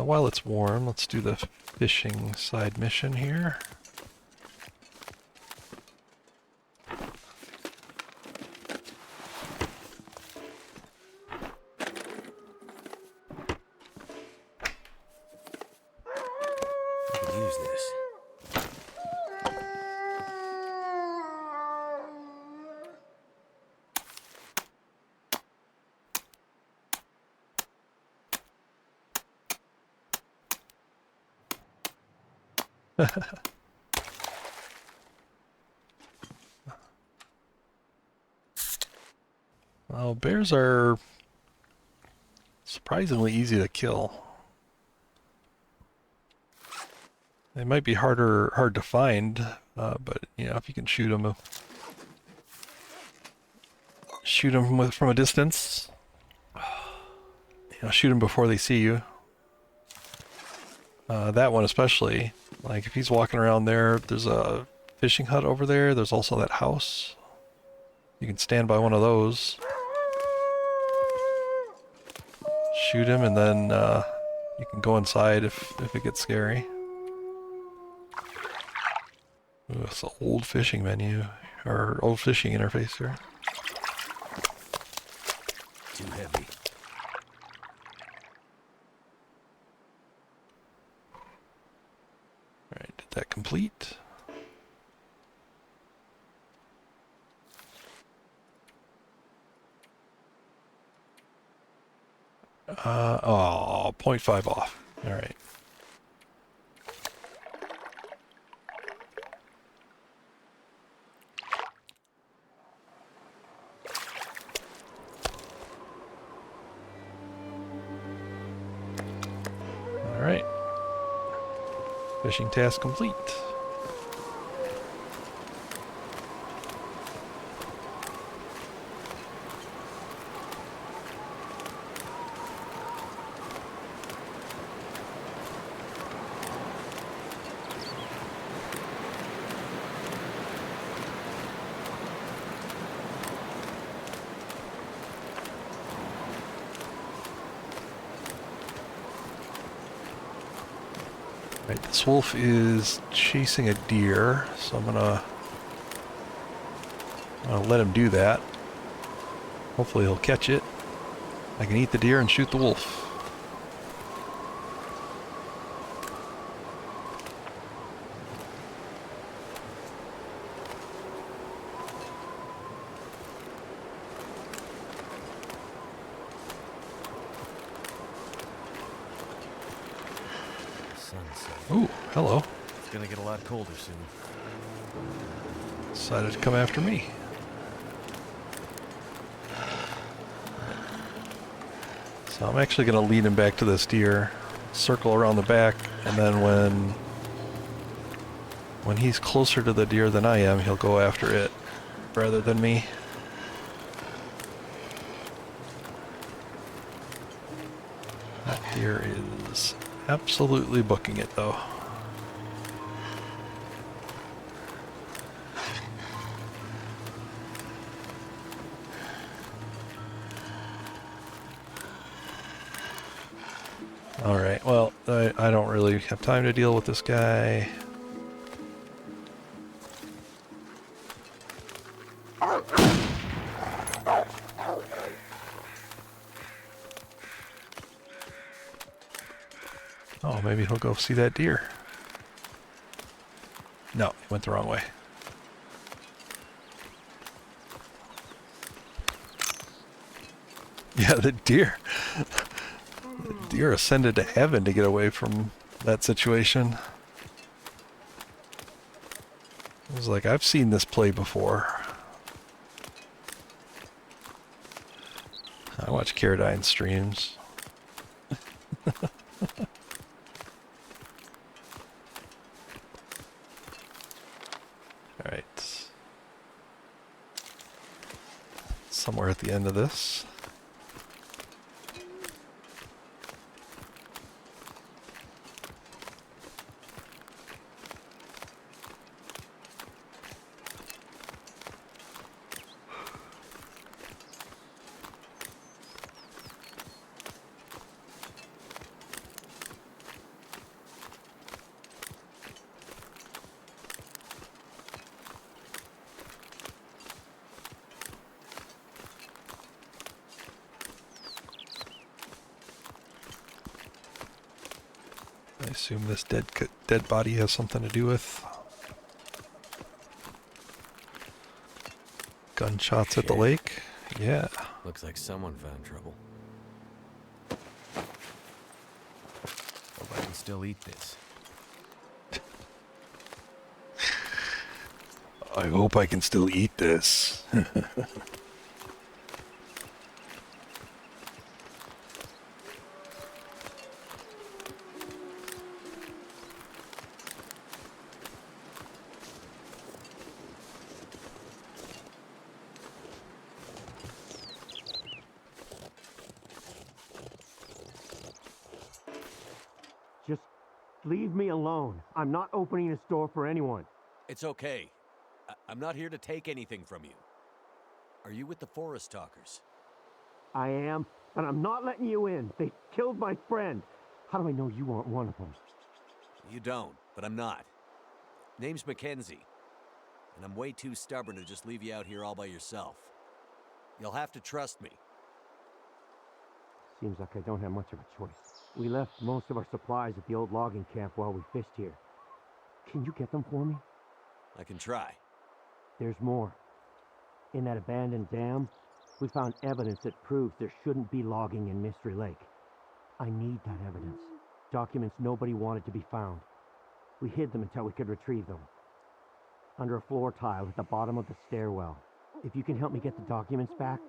[SPEAKER 1] While it's warm, let's do the fishing side mission here.
[SPEAKER 3] I could use this.
[SPEAKER 1] Well, bears are surprisingly easy to kill. They might be hard to find, but you know, if you can shoot them from a distance, you know, shoot them before they see you. That one especially, like if he's walking around there, there's a fishing hut over there. There's also that house. You can stand by one of those, shoot him, and then you can go inside if it gets scary. Ooh, it's an old fishing menu, or old fishing interface here.
[SPEAKER 3] Too heavy.
[SPEAKER 1] Alright, did that complete? Oh, 0.5 off. Alright. Alright. Fishing task complete. Right, this wolf is chasing a deer, so I'm gonna let him do that. Hopefully he'll catch it. I can eat the deer and shoot the wolf.
[SPEAKER 3] sunset.
[SPEAKER 1] Ooh, hello.
[SPEAKER 3] It's gonna get a lot colder soon.
[SPEAKER 1] Decided to come after me. So I'm actually going to lead him back to this deer, circle around the back, and then when he's closer to the deer than I am, he'll go after it rather than me. That deer is absolutely booking it though. Alright, well, I don't really have time to deal with this guy. Oh, maybe he'll go see that deer. No, he went the wrong way. Yeah, the deer. Deer ascended to heaven to get away from that situation. I was like, I've seen this play before. I watch Caradine streams. Alright. Somewhere at the end of this. I assume this dead body has something to do with gunshots at the lake. Yeah.
[SPEAKER 3] Looks like someone found trouble. Hope I can still eat this.
[SPEAKER 1] I hope I can still eat this.
[SPEAKER 6] Just leave me alone. I'm not opening this door for anyone.
[SPEAKER 3] It's okay. I'm not here to take anything from you. Are you with the Forest Talkers?
[SPEAKER 6] I am, and I'm not letting you in. They killed my friend. How do I know you aren't one of them?
[SPEAKER 3] You don't, but I'm not. Name's Mackenzie, and I'm way too stubborn to just leave you out here all by yourself. You'll have to trust me.
[SPEAKER 6] Seems like I don't have much of a choice. We left most of our supplies at the old logging camp while we fished here. Can you get them for me?
[SPEAKER 3] I can try.
[SPEAKER 6] There's more. In that abandoned dam, we found evidence that proves there shouldn't be logging in Mystery Lake. I need that evidence. Documents nobody wanted to be found. We hid them until we could retrieve them. Under a floor tile at the bottom of the stairwell. If you can help me get the documents back,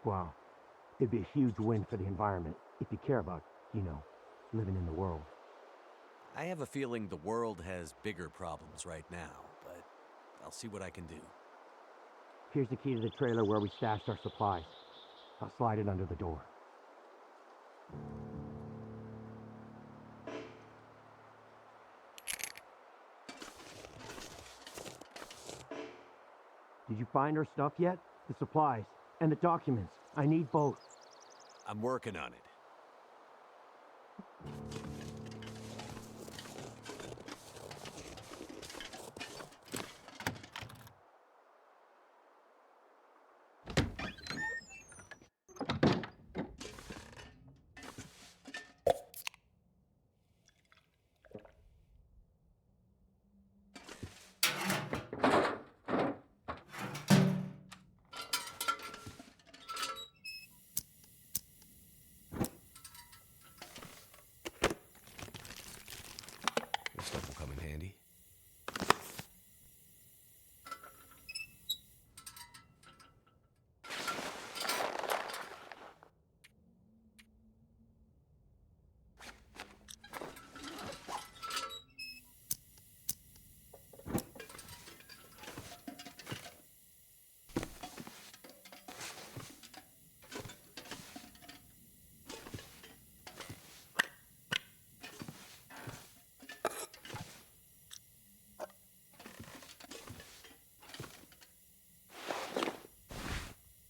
[SPEAKER 6] well, it'd be a huge win for the environment. If you care about, living in the world.
[SPEAKER 3] I have a feeling the world has bigger problems right now, but I'll see what I can do.
[SPEAKER 6] Here's the key to the trailer where we stashed our supplies. I'll slide it under the door. Did you find our stuff yet? The supplies and the documents. I need both.
[SPEAKER 3] I'm working on it.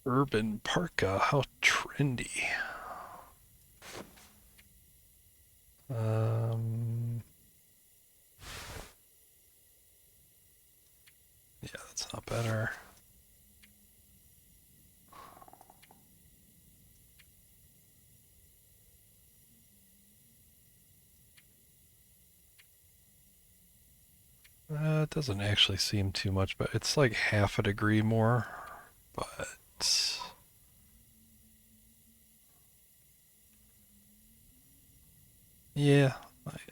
[SPEAKER 1] Urban parka, how trendy. Yeah, that's not better. It doesn't actually seem too much, but it's like half a degree more. But yeah,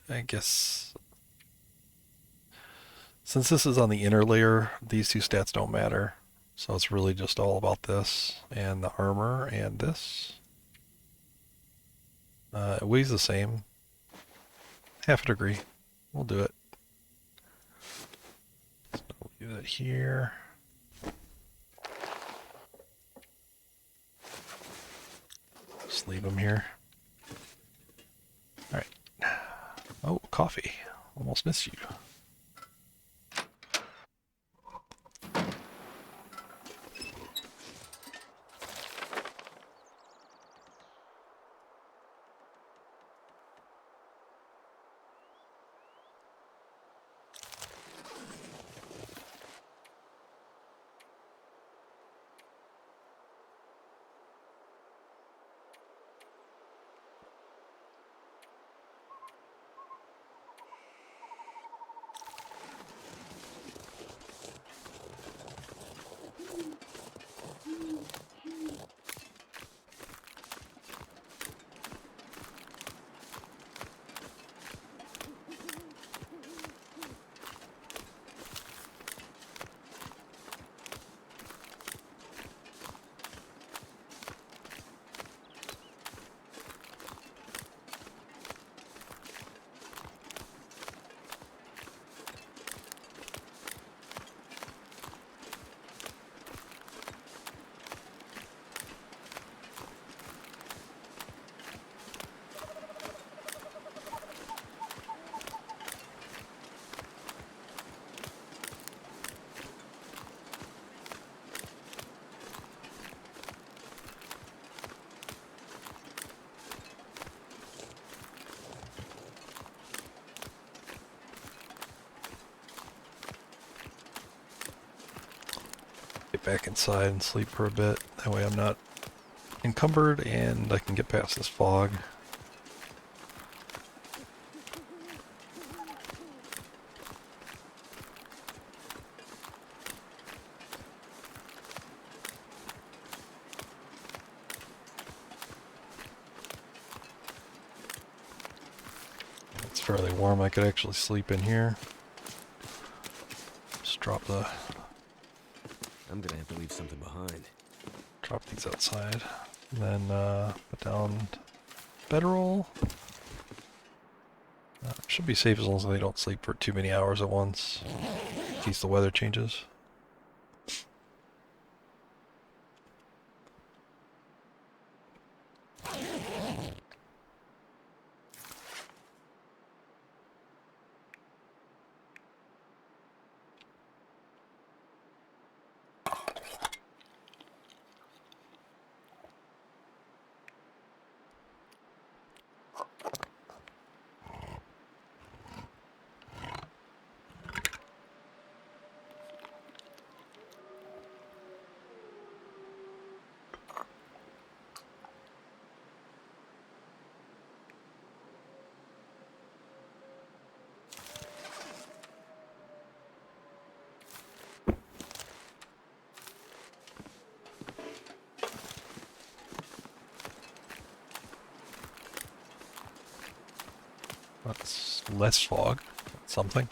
[SPEAKER 1] I guess since this is on the inner layer, these two stats don't matter. So it's really just all about this and the armor and this. It weighs the same. Half a degree. We'll do it. So we'll do that here. Just leave them here. Alright. Oh, coffee. Almost missed you. Get back inside and sleep for a bit. That way I'm not encumbered and I can get past this fog. It's fairly warm. I could actually sleep in here. Just drop the...
[SPEAKER 3] I'm gonna have to leave something behind.
[SPEAKER 1] Drop these outside. And then put down bedroll. Should be safe as long as they don't sleep for too many hours at once. In case the weather changes. That's less fog. That's something.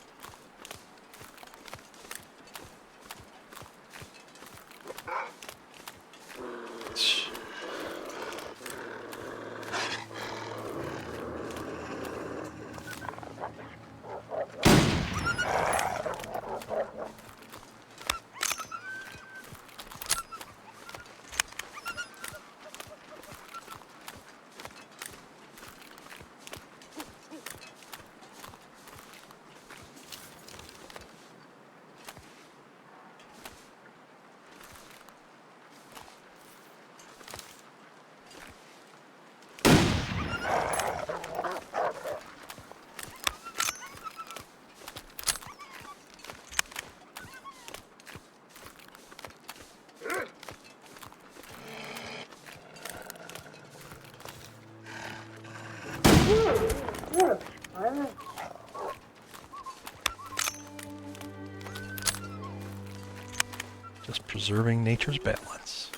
[SPEAKER 1] Just preserving nature's balance.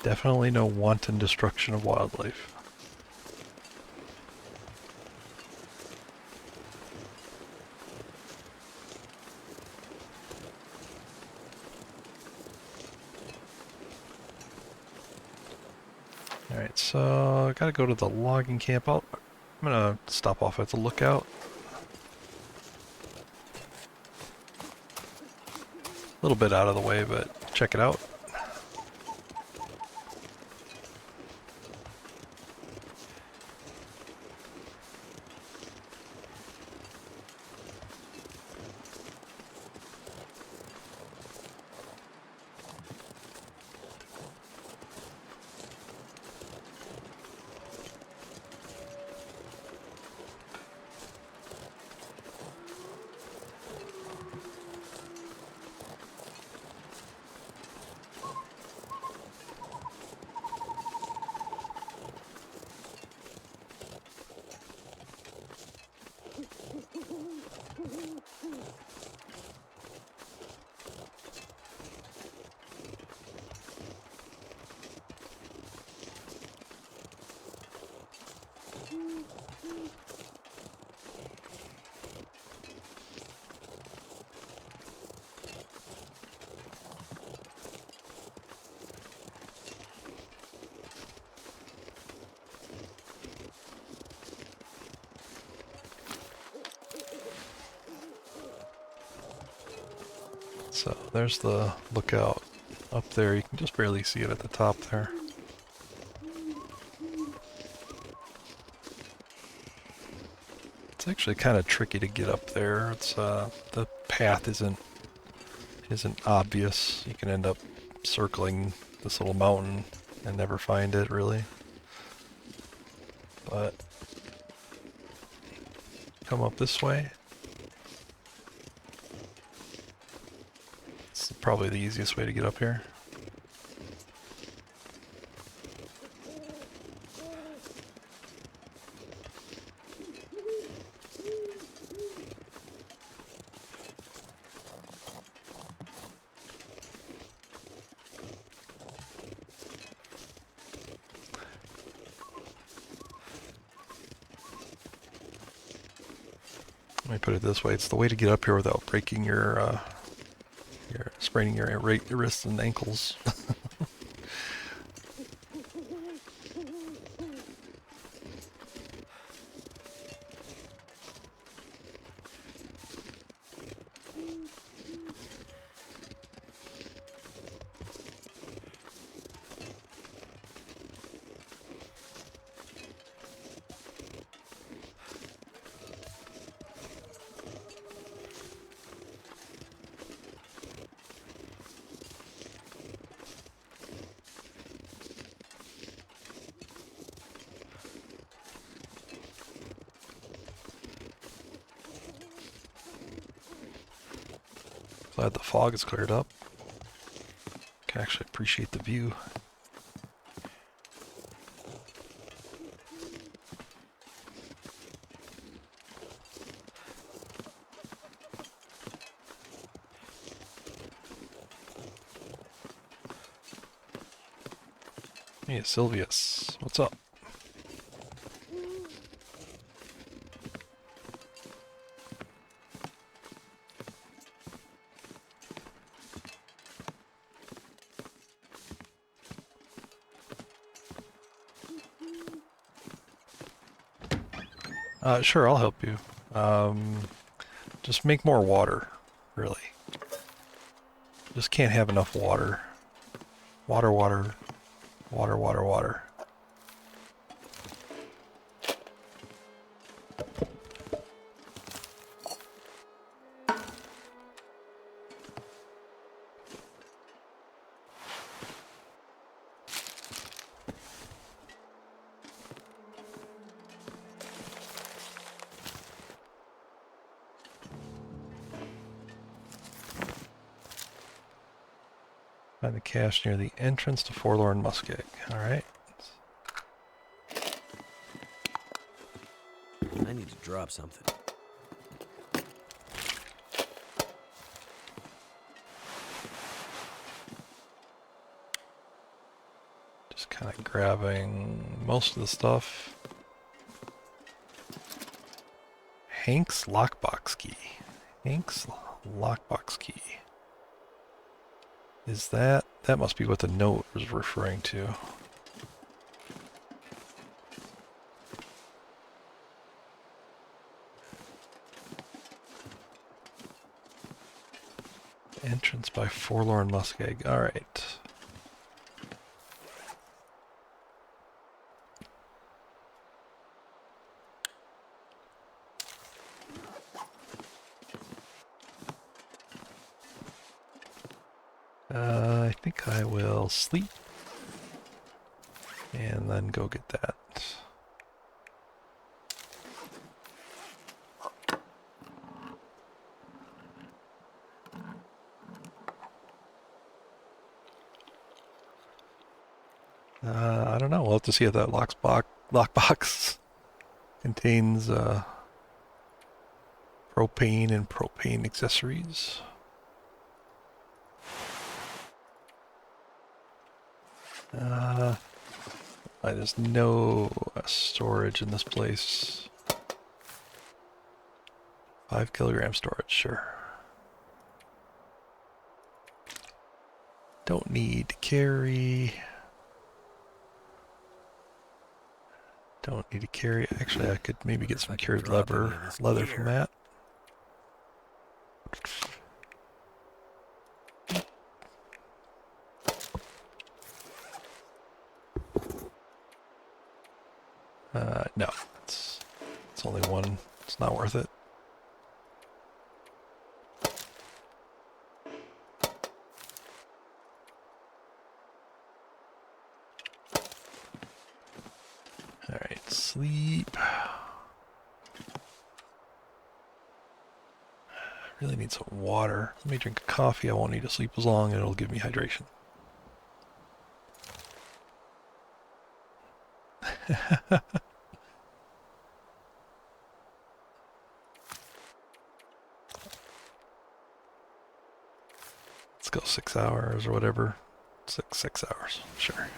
[SPEAKER 1] Definitely no wanton destruction of wildlife. Alright, so I gotta go to the logging camp. I'm gonna stop off at the lookout. A little bit out of the way, but check it out. So there's the lookout up there. You can just barely see it at the top there. It's actually kind of tricky to get up there. It's the path isn't obvious. You can end up circling this little mountain and never find it really. But come up this way. It's probably the easiest way to get up here. Let me put it this way: it's the way to get up here without breaking your spraining your wrists and ankles. Glad the fog is cleared up. Can actually appreciate the view. Hey, Sylvius, what's up? Sure, I'll help you. Just make more water, really. Just can't have enough water. Water, water, water, water, water. Find the cache near the entrance to Forlorn Muskeg. Alright.
[SPEAKER 3] need to drop something.
[SPEAKER 1] Just kind of grabbing most of the stuff. Hank's lockbox key. Hank's lockbox key. Is that must be what the note was referring to. Entrance by Forlorn Muskeg. All right. I think I will sleep and then go get that. I don't know. We'll have to see if that lockbox contains propane and propane accessories. There's no storage in this place. 5 kilogram storage, sure. Don't need to carry. Don't need to carry. Actually, I could maybe get some cured leather from that. No, it's only one. It's not worth it. All right, sleep. I really need some water. Let me drink a coffee. I won't need to sleep as long, and it'll give me hydration. Let's go 6 hours or whatever. Six hours, sure.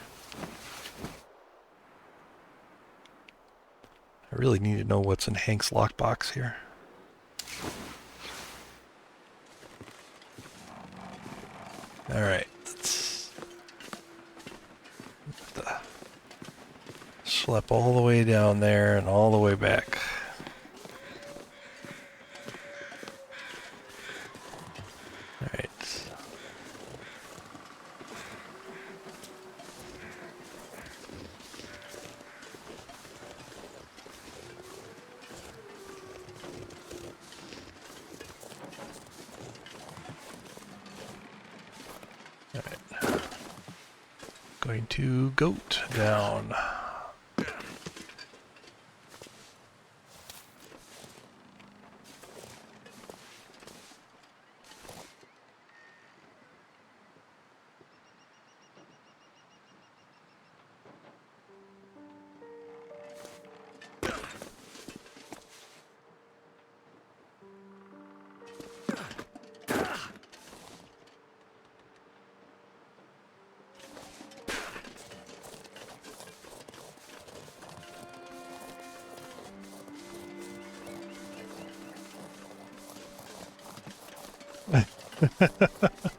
[SPEAKER 1] I really need to know what's in Hank's lockbox here. All right, let's schlep all the way down there and all the way back. All right. Going to goat down.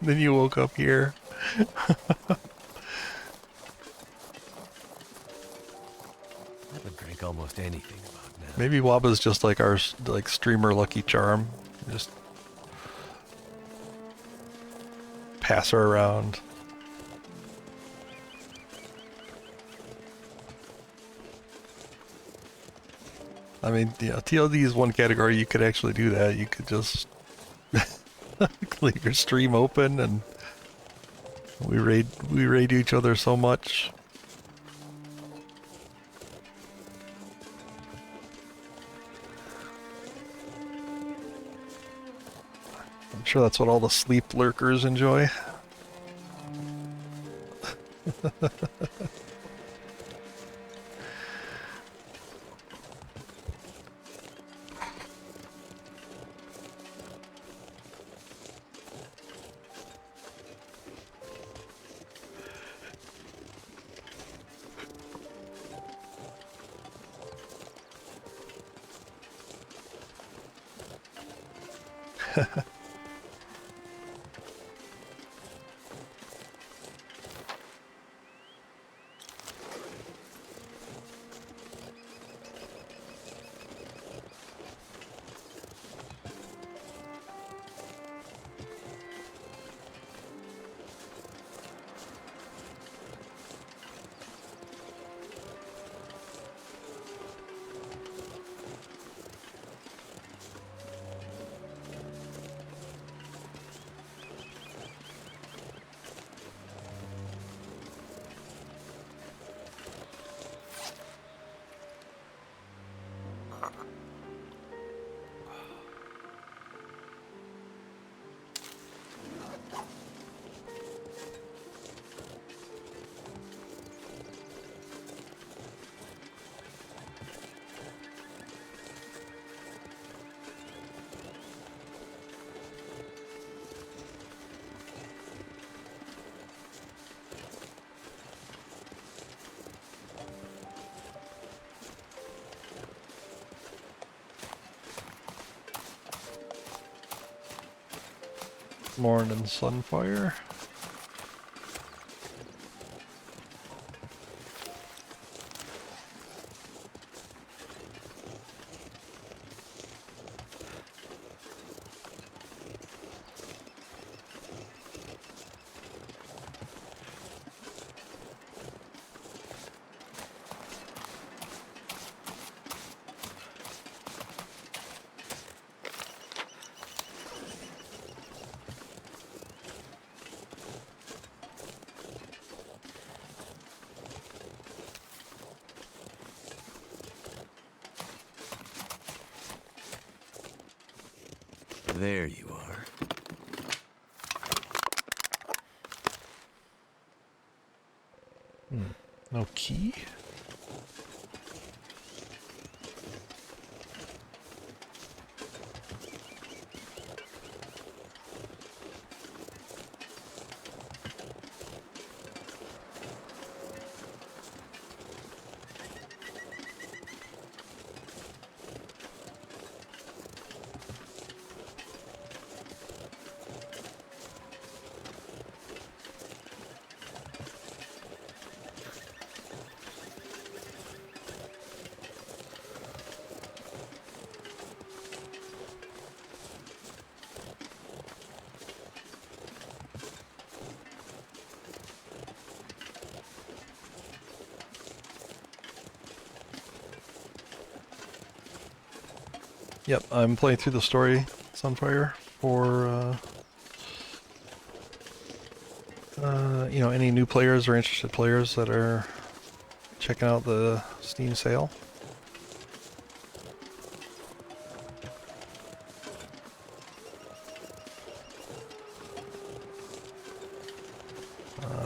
[SPEAKER 1] Then you woke up here.
[SPEAKER 3] I would drink almost anything about now.
[SPEAKER 1] Maybe Waba's just like our streamer Lucky Charm. Just pass her around. I mean, yeah, TLD is one category you could actually do that. You could just leave your stream open and we raid each other so much. I'm sure that's what all the sleep lurkers enjoy. Morning, Sunfire.
[SPEAKER 3] There you are.
[SPEAKER 1] No key? Yep, I'm playing through the story, Sunfire, for you know, any new players or interested players that are checking out the Steam sale.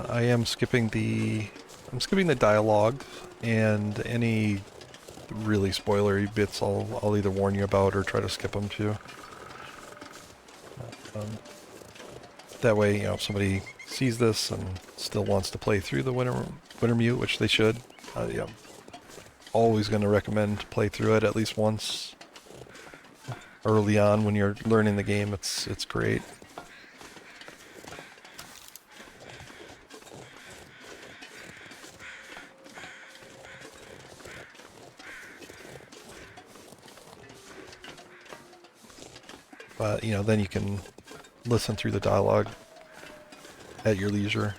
[SPEAKER 1] I'm skipping the dialogue and any really spoilery bits I'll either warn you about or try to skip them too. That way, you know, if somebody sees this and still wants to play through the Wintermute, which they should, yeah, always going to recommend to play through it at least once early on when you're learning the game. It's great. But, you know, then you can listen through the dialogue at your leisure.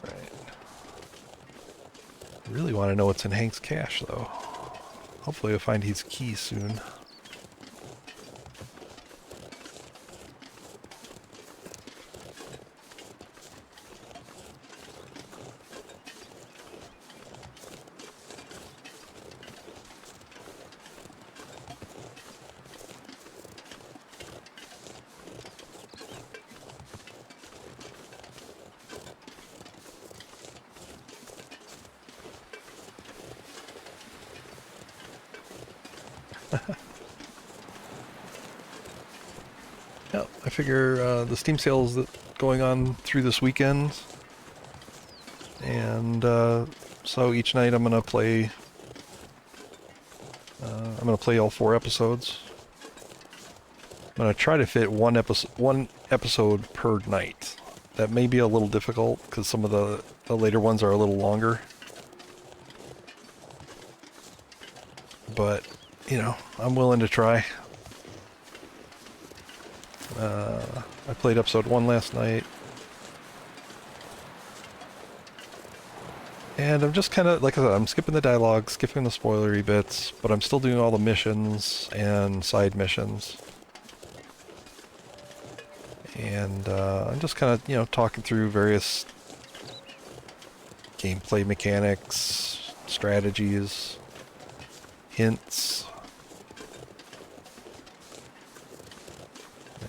[SPEAKER 1] Right. I really want to know what's in Hank's cache, though. Hopefully I'll find his key soon. Yeah, I figure the Steam sales that going on through this weekend, and so each night I'm gonna play. I'm gonna play all 4 episodes. I'm gonna try to fit one episode per night. That may be a little difficult because some of the later ones are a little longer. But, you know, I'm willing to try. I played episode 1 last night. And I'm just kind of, like I said, I'm skipping the dialogue, skipping the spoilery bits, but I'm still doing all the missions and side missions. And I'm just kind of, you know, talking through various gameplay mechanics, strategies, hints.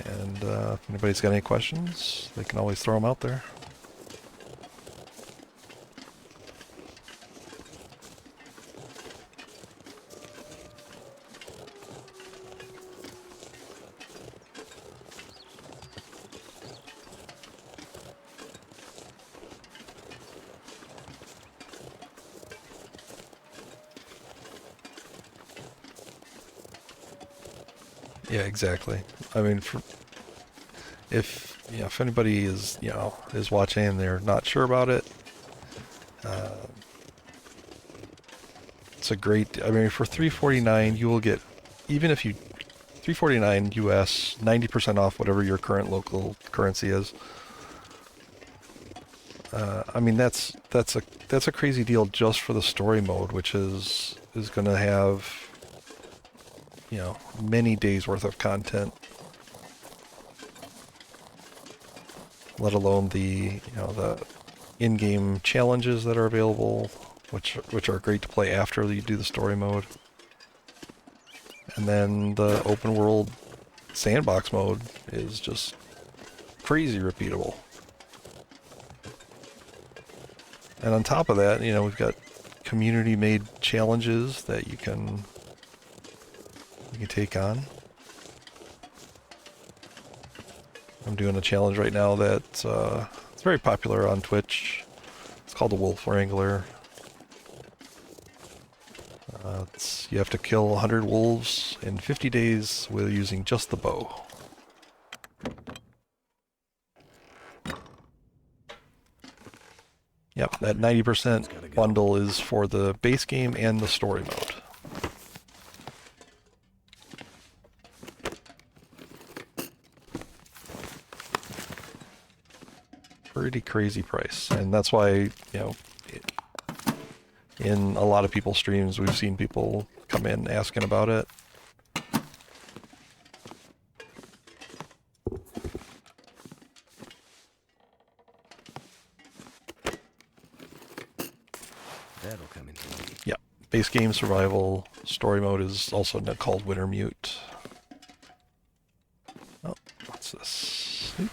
[SPEAKER 1] And if anybody's got any questions, they can always throw them out there. Yeah, exactly. I mean, if anybody is is watching and they're not sure about it, it's a great. I mean, for $3.49, you will get, even if you $3.49 US, 90% off whatever your current local currency is. I mean, that's a crazy deal just for the story mode, which is going to have, many days worth of content, let alone the in-game challenges that are available, which are great to play after you do the story mode. And then the open world sandbox mode is just crazy repeatable. And on top of that, we've got community-made challenges that you can take on. I'm doing a challenge right now that it's very popular on Twitch. It's called the Wolf Wrangler. You have to kill 100 wolves in 50 days with using just the bow. Yep, that 90% bundle is for the base game and the story mode. Pretty crazy price, and that's why, in a lot of people's streams, we've seen people come in asking about it.
[SPEAKER 3] That'll come in handy.
[SPEAKER 1] Yeah, base game survival. Story mode is also called Wintermute. Oh, what's this? Oop.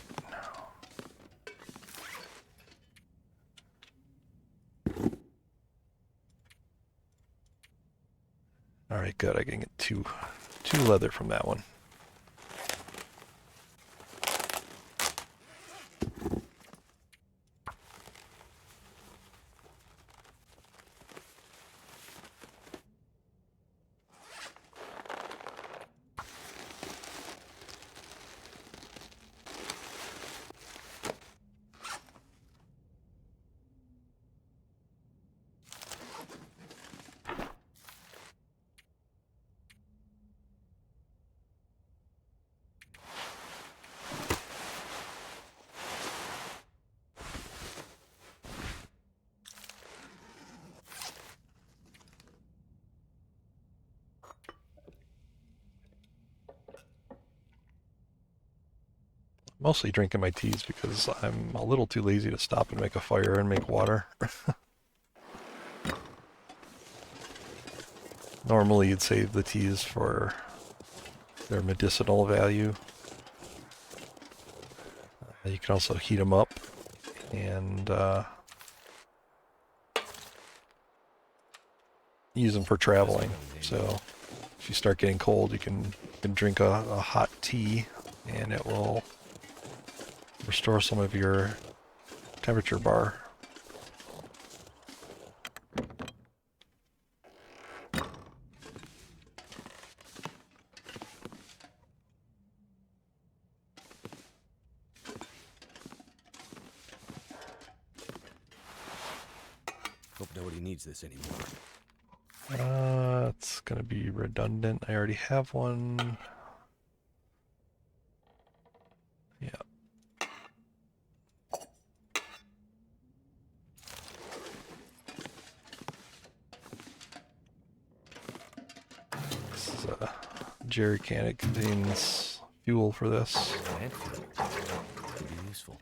[SPEAKER 1] All right, good. I can get two leather from that one. Mostly drinking my teas because I'm a little too lazy to stop and make a fire and make water. Normally you'd save the teas for their medicinal value. You can also heat them up and use them for traveling. So if you start getting cold, you can drink a hot tea and it will restore some of your temperature bar.
[SPEAKER 3] Hope nobody needs this anymore.
[SPEAKER 1] It's gonna be redundant. I already have one. Yeah. This is a jerry can. It contains fuel for this.
[SPEAKER 3] Plant fuel. Could be useful.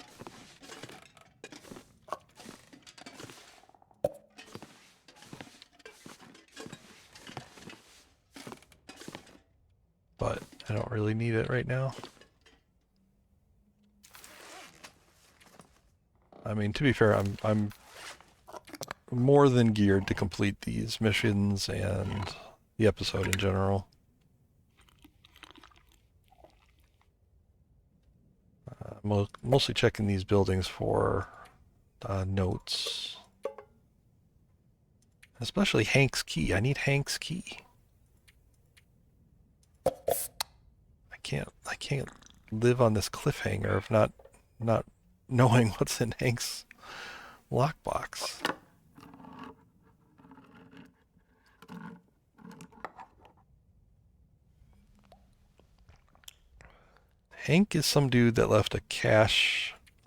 [SPEAKER 1] But I don't really need it right now. I mean, to be fair, I'm more than geared to complete these missions and the episode in general. Mostly checking these buildings for notes. Especially Hank's key. I need Hank's key. I can't live on this cliffhanger of not knowing what's in Hank's lockbox. Hank is some dude that left a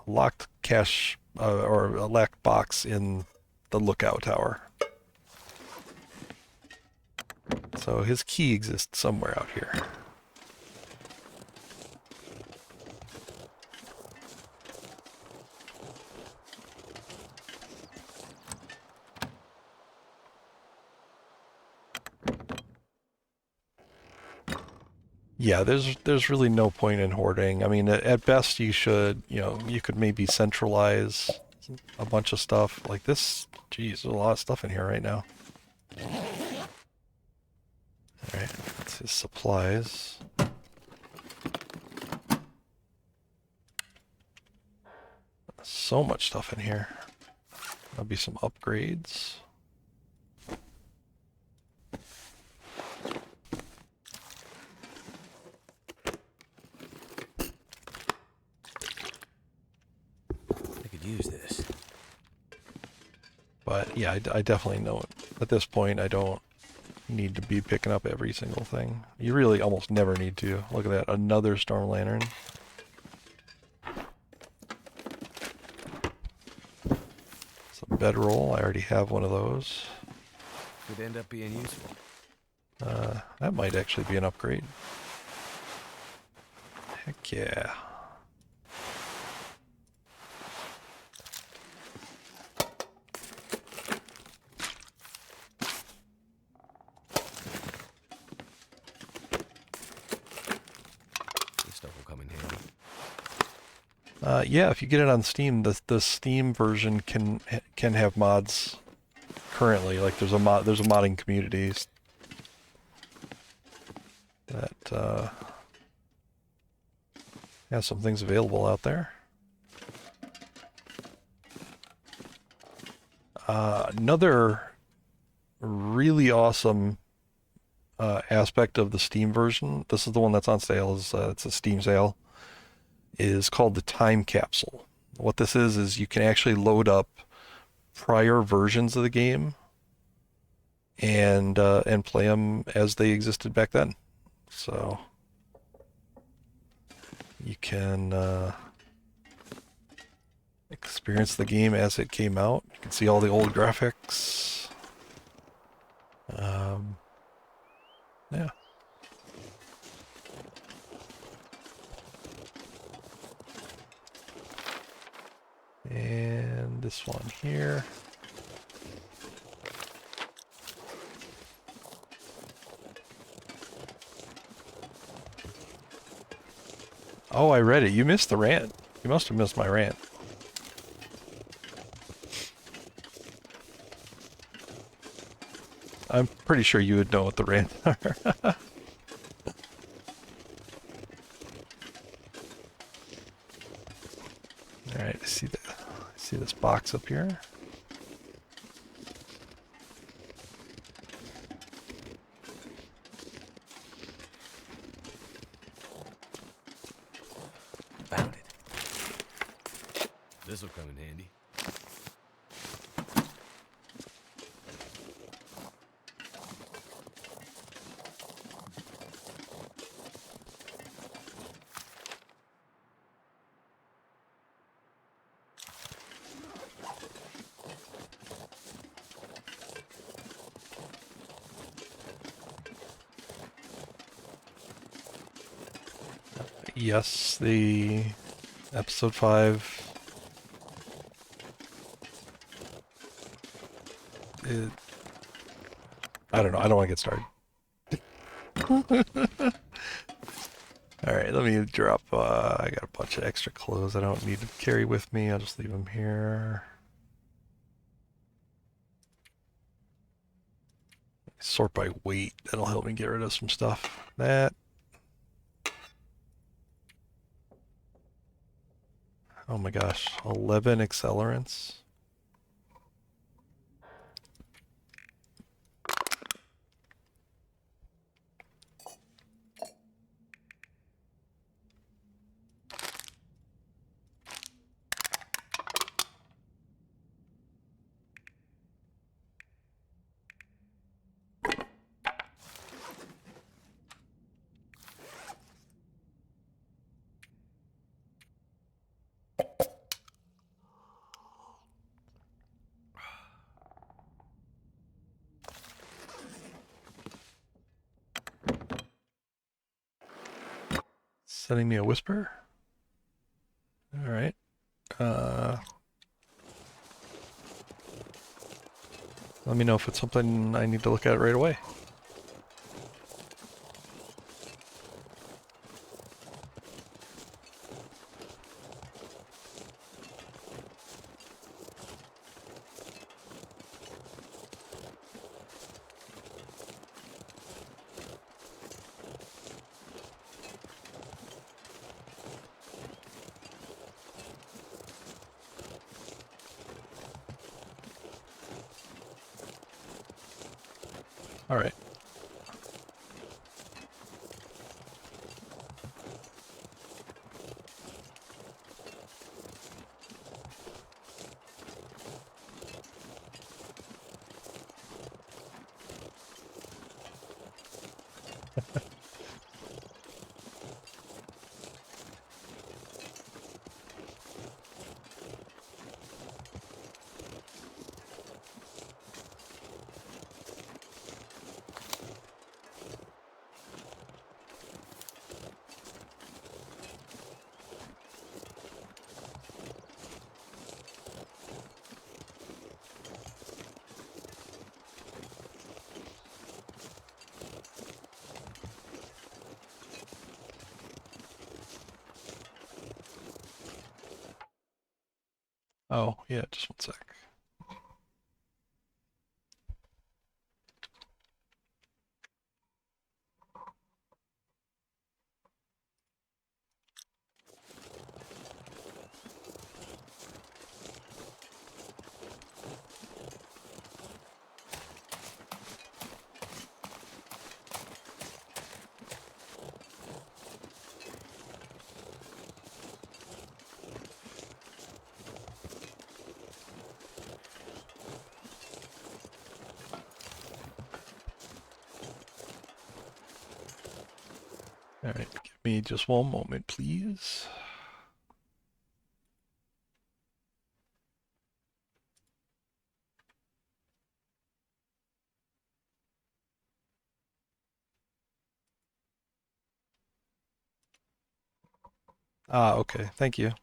[SPEAKER 1] locked cache, or a locked box in the lookout tower. So his key exists somewhere out here. Yeah, there's really no point in hoarding. I mean, at best you should, you could maybe centralize a bunch of stuff like this. Geez, there's a lot of stuff in here right now. All right, that's his supplies. So much stuff in here. That'll be some upgrades.
[SPEAKER 3] Use this.
[SPEAKER 1] But yeah, I definitely know it. At this point, I don't need to be picking up every single thing. You really almost never need to. Look at that, another storm lantern. It's a bedroll. I already have one of those.
[SPEAKER 3] Could end up being useful.
[SPEAKER 1] That might actually be an upgrade. Heck yeah. Yeah, if you get it on Steam, the Steam version can have mods currently. Like there's a modding community that has some things available out there. Another really awesome aspect of the Steam version, this is the one that's on sale, it's a Steam sale, is called the time capsule. What this is you can actually load up prior versions of the game and play them as they existed back then. So you can experience the game as it came out. You can see all the old graphics. Yeah. And this one here. Oh, I read it. You missed the rant. You must have missed my rant. I'm pretty sure you would know what the rants are. box up here.
[SPEAKER 3] Found it. This'll come in handy.
[SPEAKER 1] Yes, the episode 5. I don't know. I don't want to get started. Alright, let me drop. I got a bunch of extra clothes I don't need to carry with me. I'll just leave them here. Sort by weight. That'll help me get rid of some stuff. That. Oh my gosh. 11 accelerants. Sending me a whisper? Alright. Let me know if it's something I need to look at right away. Alright. Oh, yeah, just one sec. Alright, give me just one moment, please. Ah, okay, thank you.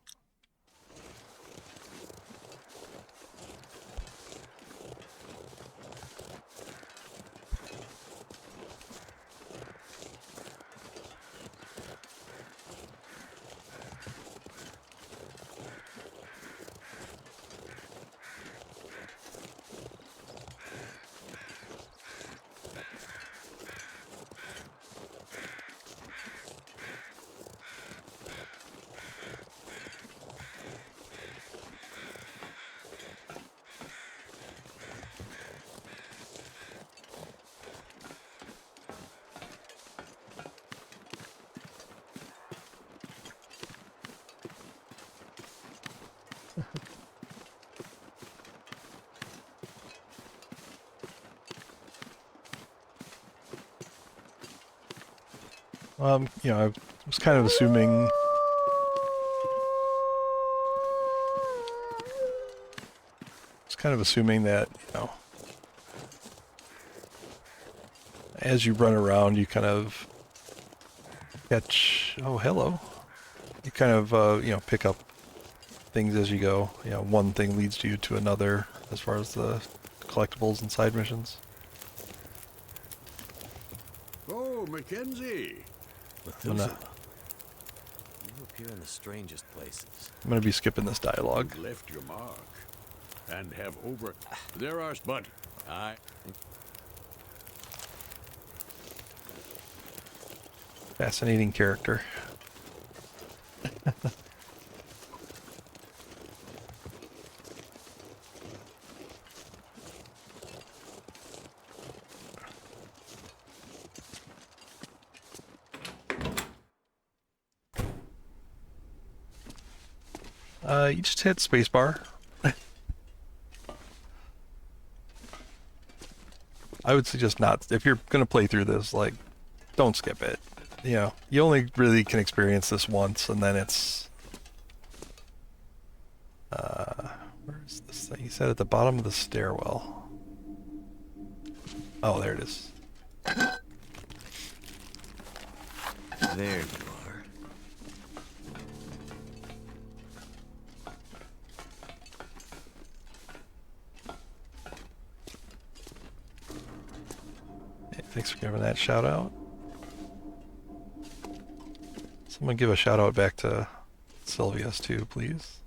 [SPEAKER 1] You know, I was kind of assuming. That, you know, as you run around, you kind of catch. Oh, hello. You kind of, you know, pick up things as you go. You know, one thing leads you to another as far as the collectibles and side missions.
[SPEAKER 7] Oh, Mackenzie.
[SPEAKER 3] Methuselah. You appear in the strangest places.
[SPEAKER 1] I'm gonna be skipping this dialogue.
[SPEAKER 7] You've left your mark. And have over... There are... But I...
[SPEAKER 1] Fascinating character. You just hit spacebar. I would suggest not. If you're gonna play through this, like, don't skip it. You know, you only really can experience this once, and then it's... where's this thing? He said at the bottom of the stairwell. Oh, there it is.
[SPEAKER 3] There you are.
[SPEAKER 1] Hey, thanks for giving that shout out. Someone give a shout out back to Sylvia's too, please.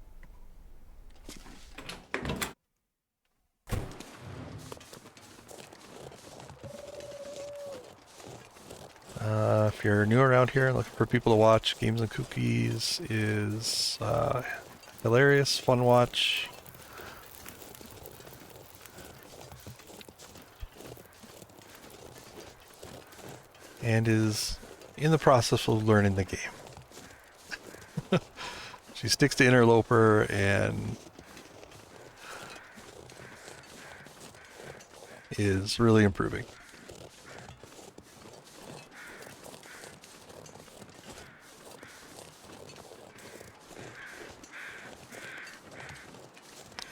[SPEAKER 1] If you're new around here and looking for people to watch, Games and Cookies is hilarious, fun watch. And is in the process of learning the game. She sticks to Interloper and is really improving.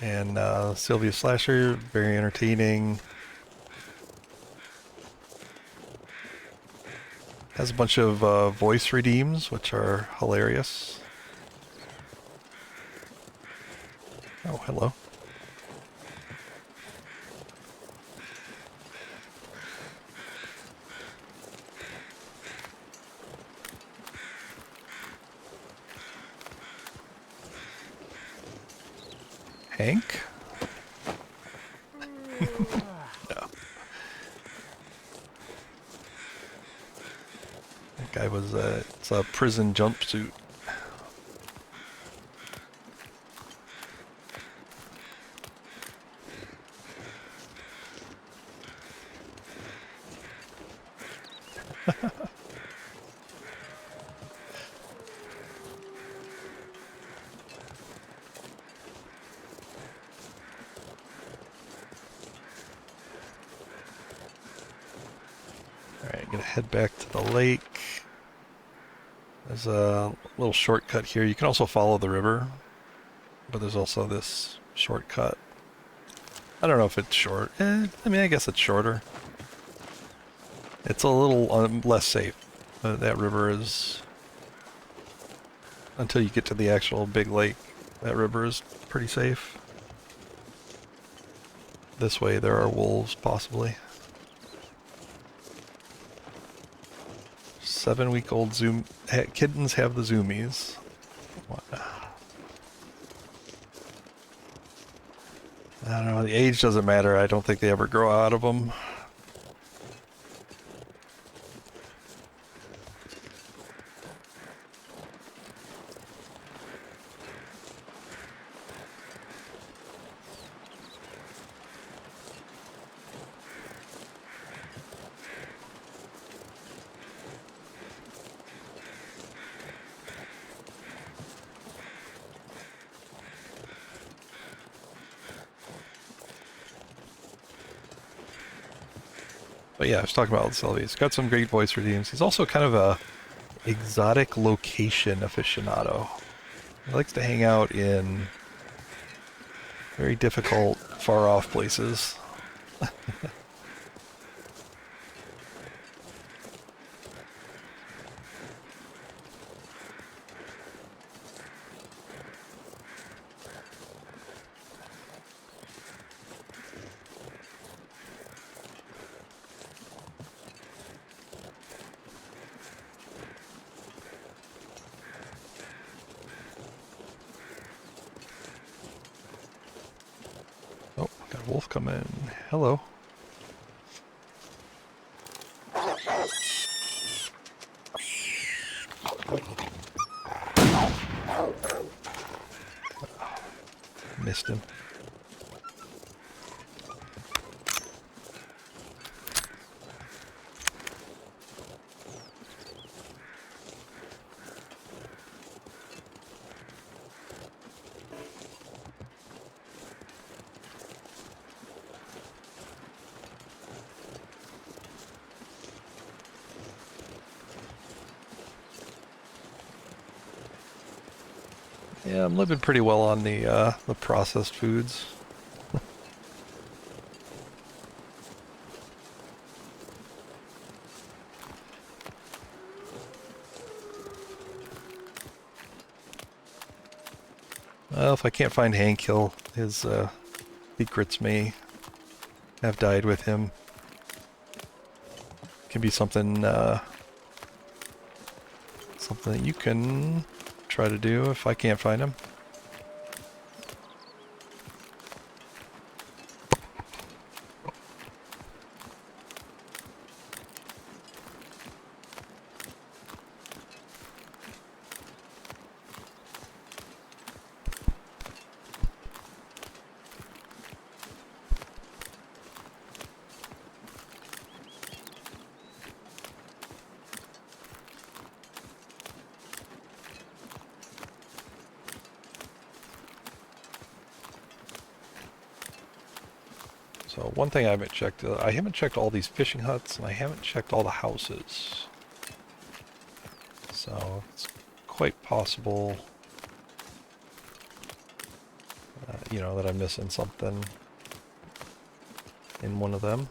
[SPEAKER 1] And Sylvia Slasher, very entertaining. Has a bunch of voice redeems, which are hilarious. Oh, hello. Hank? No. That guy was it's a prison jumpsuit. Alright, gonna head back to the lake. There's a little shortcut here. You can also follow the river, but there's also this shortcut. I don't know if it's short. I mean, I guess it's shorter. It's a little less safe. That river is... Until you get to the actual big lake, that river is pretty safe. This way there are wolves, possibly. 7-week-old kittens have the zoomies. What? I don't know, the age doesn't matter. I don't think they ever grow out of them. But yeah, I was talking about Sylvie. He's got some great voice redeems. He's also kind of a exotic location aficionado. He likes to hang out in very difficult, far-off places. Oh, got a wolf coming. Hello. Missed him. Yeah, I'm living pretty well on the processed foods. Well, if I can't find Hank, his secrets may have died with him. Can be something something that you can try to do if I can't find him. So one thing I haven't checked all these fishing huts, and I haven't checked all the houses. So it's quite possible, you know, that I'm missing something in one of them.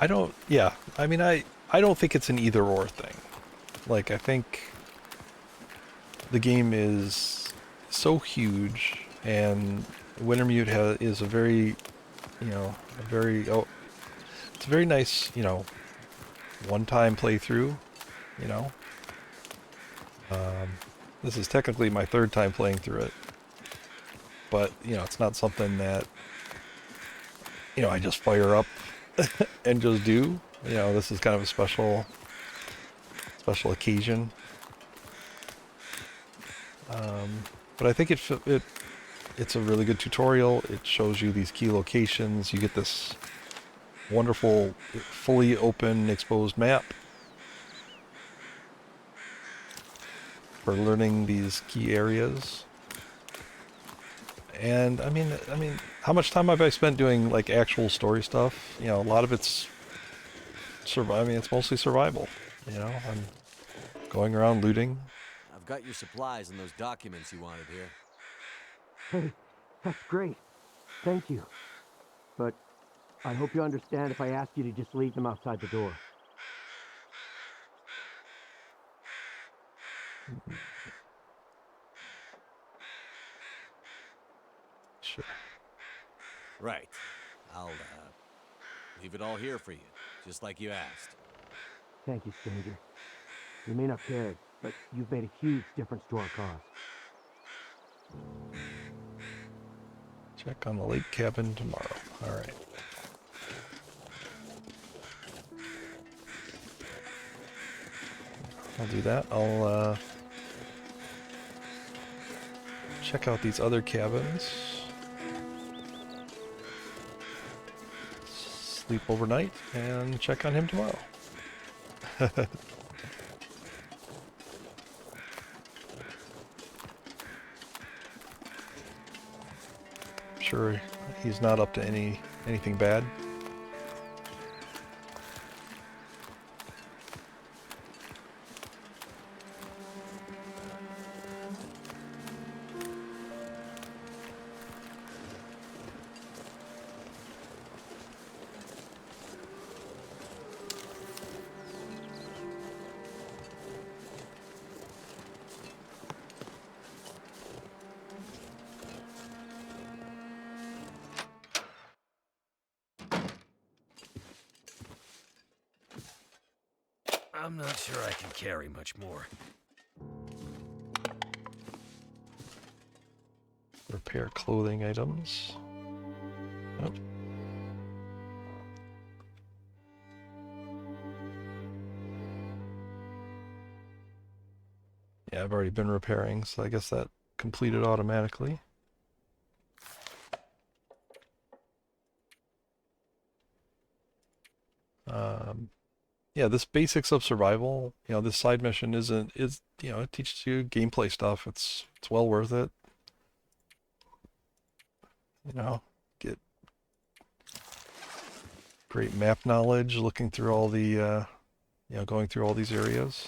[SPEAKER 1] I don't, yeah, I mean, I don't think it's an either or thing. Like, I think the game is so huge, and Wintermute is a very, you know, it's a very nice, you know, one-time playthrough, you know. This is technically my third time playing through it, but, you know, it's not something that, you know, I just fire up and just do. You know, this is kind of a special occasion. But I think it's a really good tutorial. It shows you these key locations. You get this wonderful, fully open, exposed map for learning these key areas. And I mean, how much time have I spent doing like actual story stuff? You know, a lot of it's I mean, it's mostly survival. You know, I'm going around looting.
[SPEAKER 3] I've got your supplies and those documents you wanted here.
[SPEAKER 6] Hey, that's great. Thank you. But I hope you understand if I ask you to just leave them outside the door.
[SPEAKER 1] Sure.
[SPEAKER 3] Right. I'll, leave it all here for you, just like you asked.
[SPEAKER 6] Thank you, stranger. You may not care, but you've made a huge difference to our cause.
[SPEAKER 1] Check on the lake cabin tomorrow. All right. I'll do that. I'll check out these other cabins. Sleep overnight and check on him tomorrow. sure he's not up to anything bad.
[SPEAKER 3] I'm not sure I can carry much more.
[SPEAKER 1] Repair clothing items. Oh. Yeah, I've already been repairing, so I guess that completed automatically. Yeah, this basics of survival, this side mission is, it teaches you gameplay stuff. It's well worth it. Get great map knowledge, looking through all the, going through all these areas.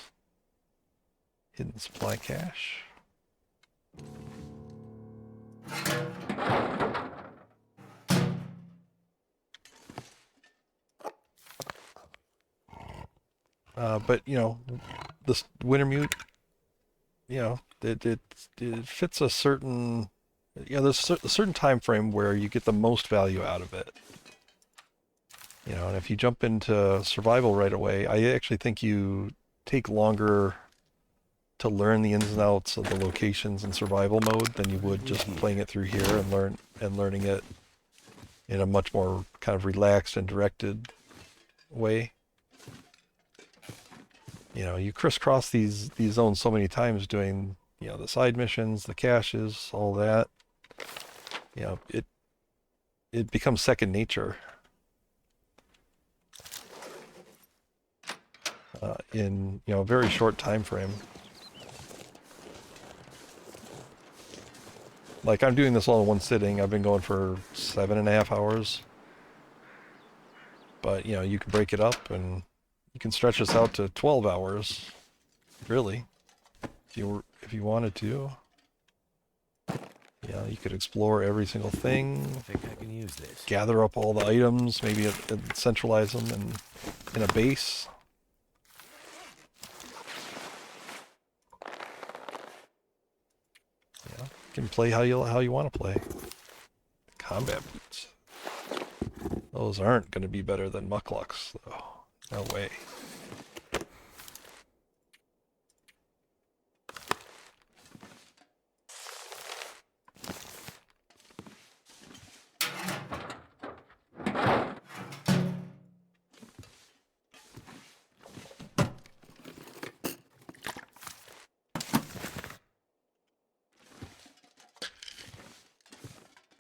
[SPEAKER 1] Hidden supply cache. But this Wintermute, it fits a certain, there's a certain time frame where you get the most value out of it. And if you jump into survival right away, I actually think you take longer to learn the ins and outs of the locations in survival mode than you would just playing it through here and learning it in a much more kind of relaxed and directed way. You crisscross these zones so many times doing, the side missions, the caches, all that. It becomes second nature. In, a very short time frame. Like, I'm doing this all in one sitting. I've been going for 7.5 hours. But, you can break it up and you can stretch this out to 12 hours, really, if you wanted to. You could explore every single thing.
[SPEAKER 3] I think I can use this.
[SPEAKER 1] Gather up all the items, maybe centralize them in a base. You can play how you want to play. Combat boots. Those aren't going to be better than mucklucks, though. No way.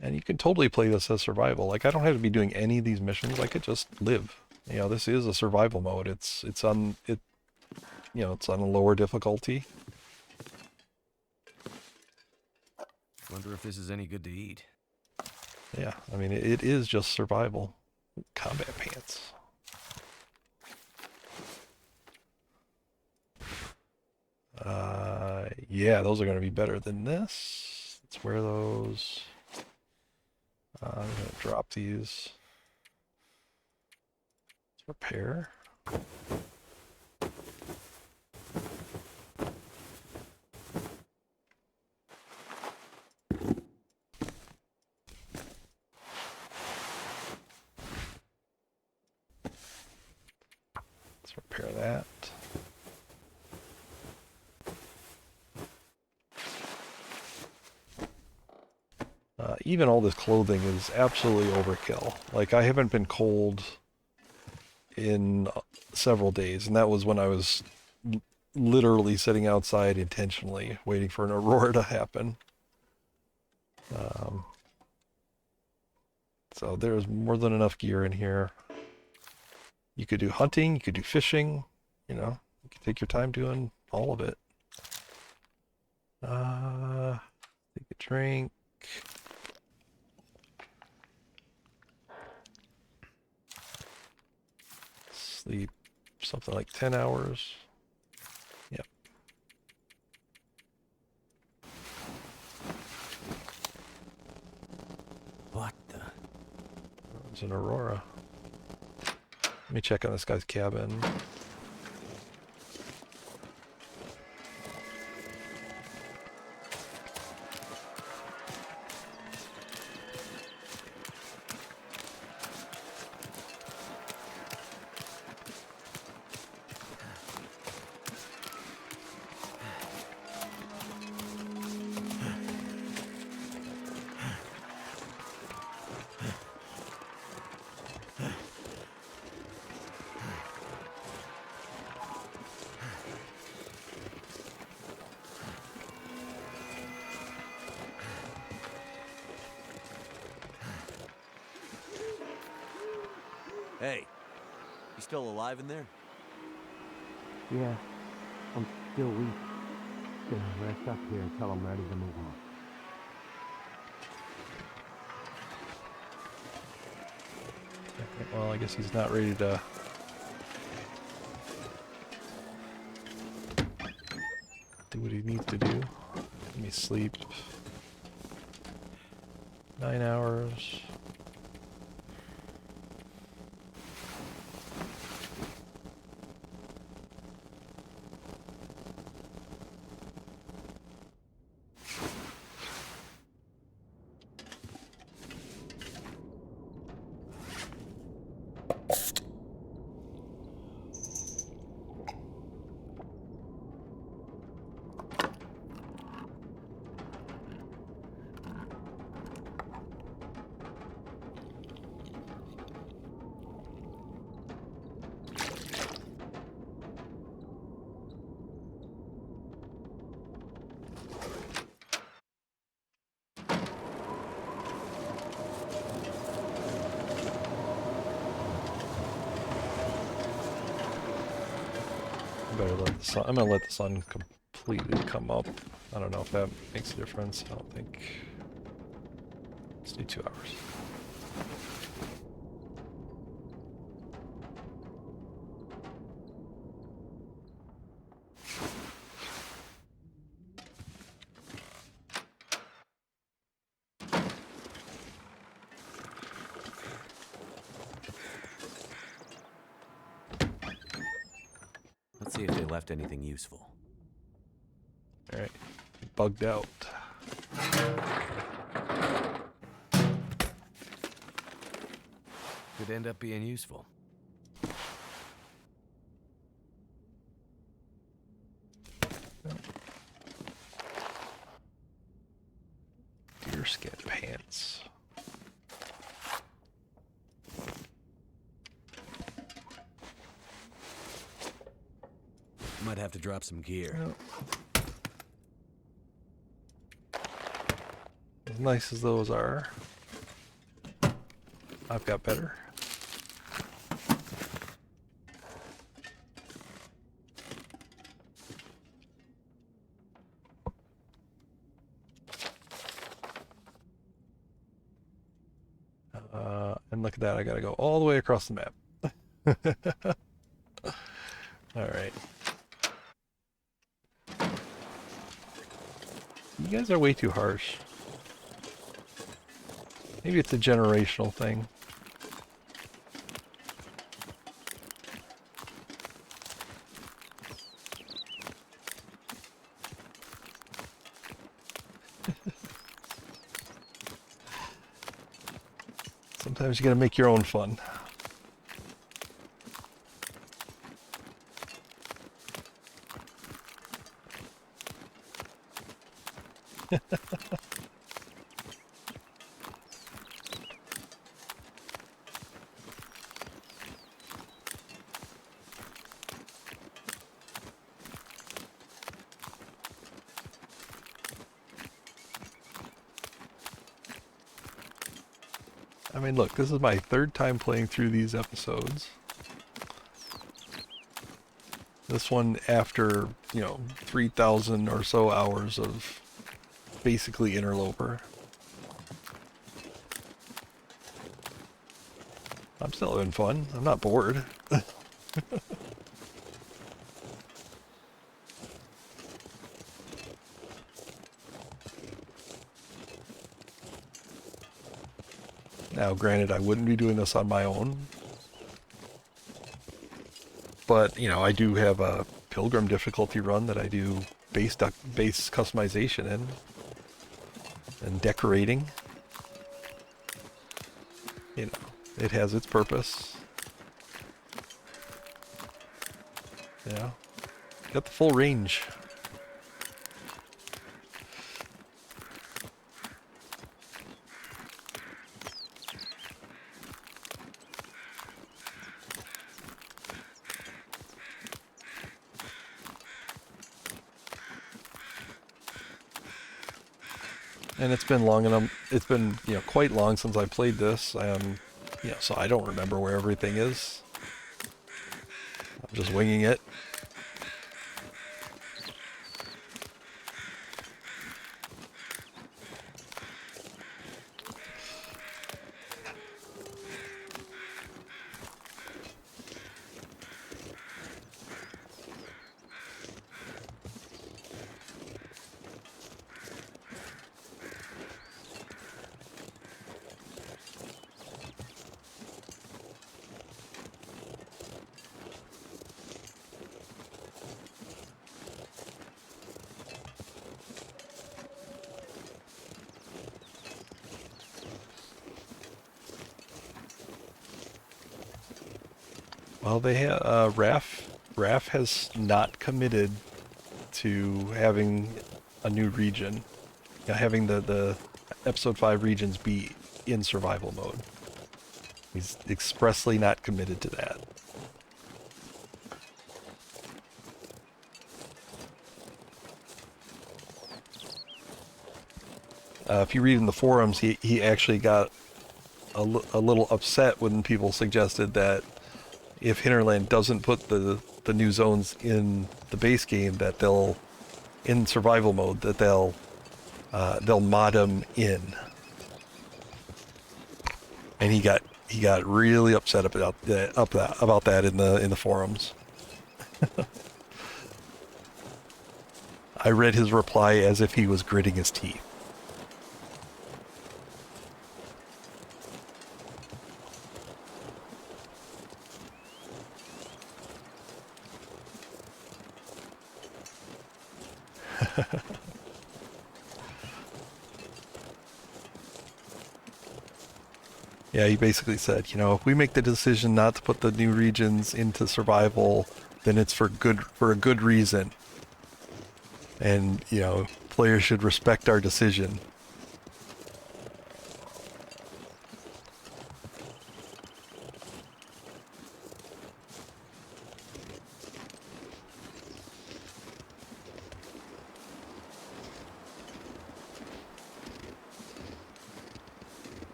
[SPEAKER 1] And you can totally play this as survival. Like, I don't have to be doing any of these missions. I could just live. This is a survival mode. It's on a lower difficulty.
[SPEAKER 3] Wonder if this is any good to eat.
[SPEAKER 1] Yeah, I mean, it is just survival. Combat pants. Yeah, those are going to be better than this. Let's wear those. I'm going to drop these. Let's repair. Let's repair that. Even all this clothing is absolutely overkill. Like, I haven't been cold in several days, and that was when I was literally sitting outside intentionally waiting for an aurora to happen. So there's more than enough gear in here. You could do hunting, you could do fishing, you could take your time doing all of it. Take a drink. Sleep something like 10 hours. Yep.
[SPEAKER 3] What the?
[SPEAKER 1] It's an Aurora. Let me check on this guy's cabin.
[SPEAKER 3] Hey, you still alive in there?
[SPEAKER 6] Yeah, I'm still weak. Gonna rest up here until I'm ready to move on.
[SPEAKER 1] Okay, well, I guess he's not ready to... do what he needs to do. Let me sleep. 9 hours. Better let the sun. I'm gonna let the sun completely come up. I don't know if that makes a difference. I don't think. Let's do 2 hours.
[SPEAKER 3] Let's see if they left anything useful.
[SPEAKER 1] All right, bugged out.
[SPEAKER 3] Could end up being useful.
[SPEAKER 1] Deerskin pants.
[SPEAKER 3] Might have to drop some gear.
[SPEAKER 1] As nice as those are, I've got better. And look at that, I gotta go all the way across the map. Alright. You guys are way too harsh. Maybe it's a generational thing. Sometimes you gotta make your own fun. I mean, look, this is my third time playing through these episodes. This one after, 3,000 or so hours of basically interloper. I'm still having fun. I'm not bored. Now, granted, I wouldn't be doing this on my own, but, you know, I do have a Pilgrim difficulty run that I do base customization in and decorating. You know, it has its purpose. Yeah, got the full range. And it's been long enough. It's been, you know, quite long since I played this. You know, so I don't remember where everything is. I'm just winging it. Well, Raf has not committed to having a new region, having the episode 5 regions be in survival mode. He's expressly not committed to that. If you read in the forums, he actually got a little upset when people suggested that if Hinterland doesn't put the new zones in the base game, that they'll, in survival mode, that they'll mod them in. And he got really upset about that in the forums. I read his reply as if he was gritting his teeth. Yeah, he basically said, you know, if we make the decision not to put the new regions into survival, then it's for a good reason. And, you know, players should respect our decision.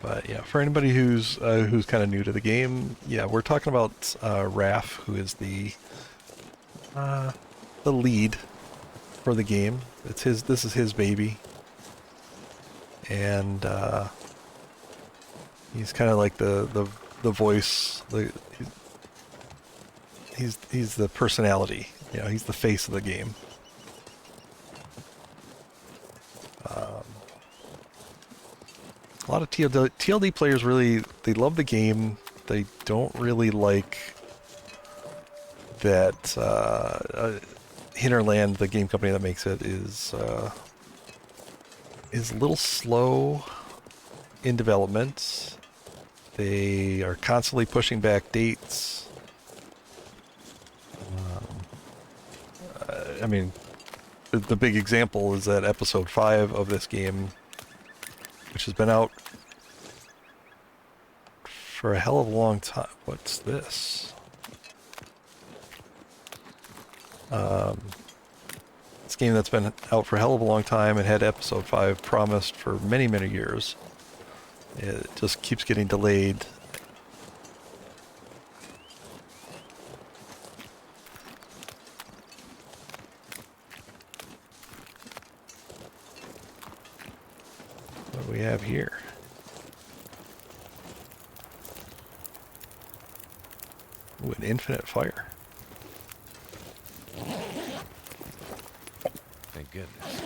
[SPEAKER 1] But yeah, for anybody who's kind of new to the game, yeah, we're talking about Raf, who is the lead for the game. This is his baby, and he's kind of like the voice. He's the personality. You know, he's the face of the game. A lot of TLD players they love the game. They don't really like that Hinterland, the game company that makes it, is a little slow in development. They are constantly pushing back dates. I mean, the big example is that episode 5 of this game, which has been out for a hell of a long time. What's this? This game that's been out for a hell of a long time and had episode 5 promised for many, many years. It just keeps getting delayed. do we have here? Ooh, an infinite fire.
[SPEAKER 3] Thank goodness.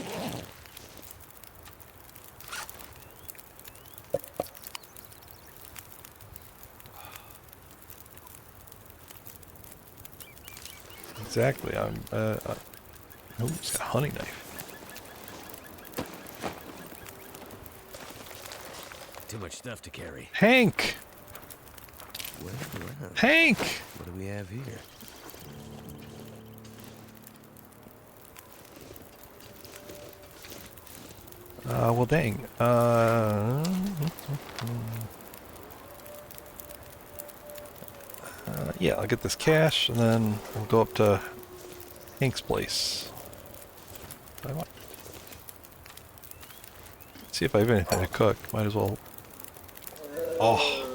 [SPEAKER 1] Exactly. Oh, it's got a hunting knife.
[SPEAKER 3] Too much stuff to carry.
[SPEAKER 1] Hank!
[SPEAKER 3] Well,
[SPEAKER 1] Hank!
[SPEAKER 3] what do we have here?
[SPEAKER 1] Well, dang. Yeah, I'll get this cash, and then we'll go up to Hank's place. See if I have anything to cook. Might as well. Oh.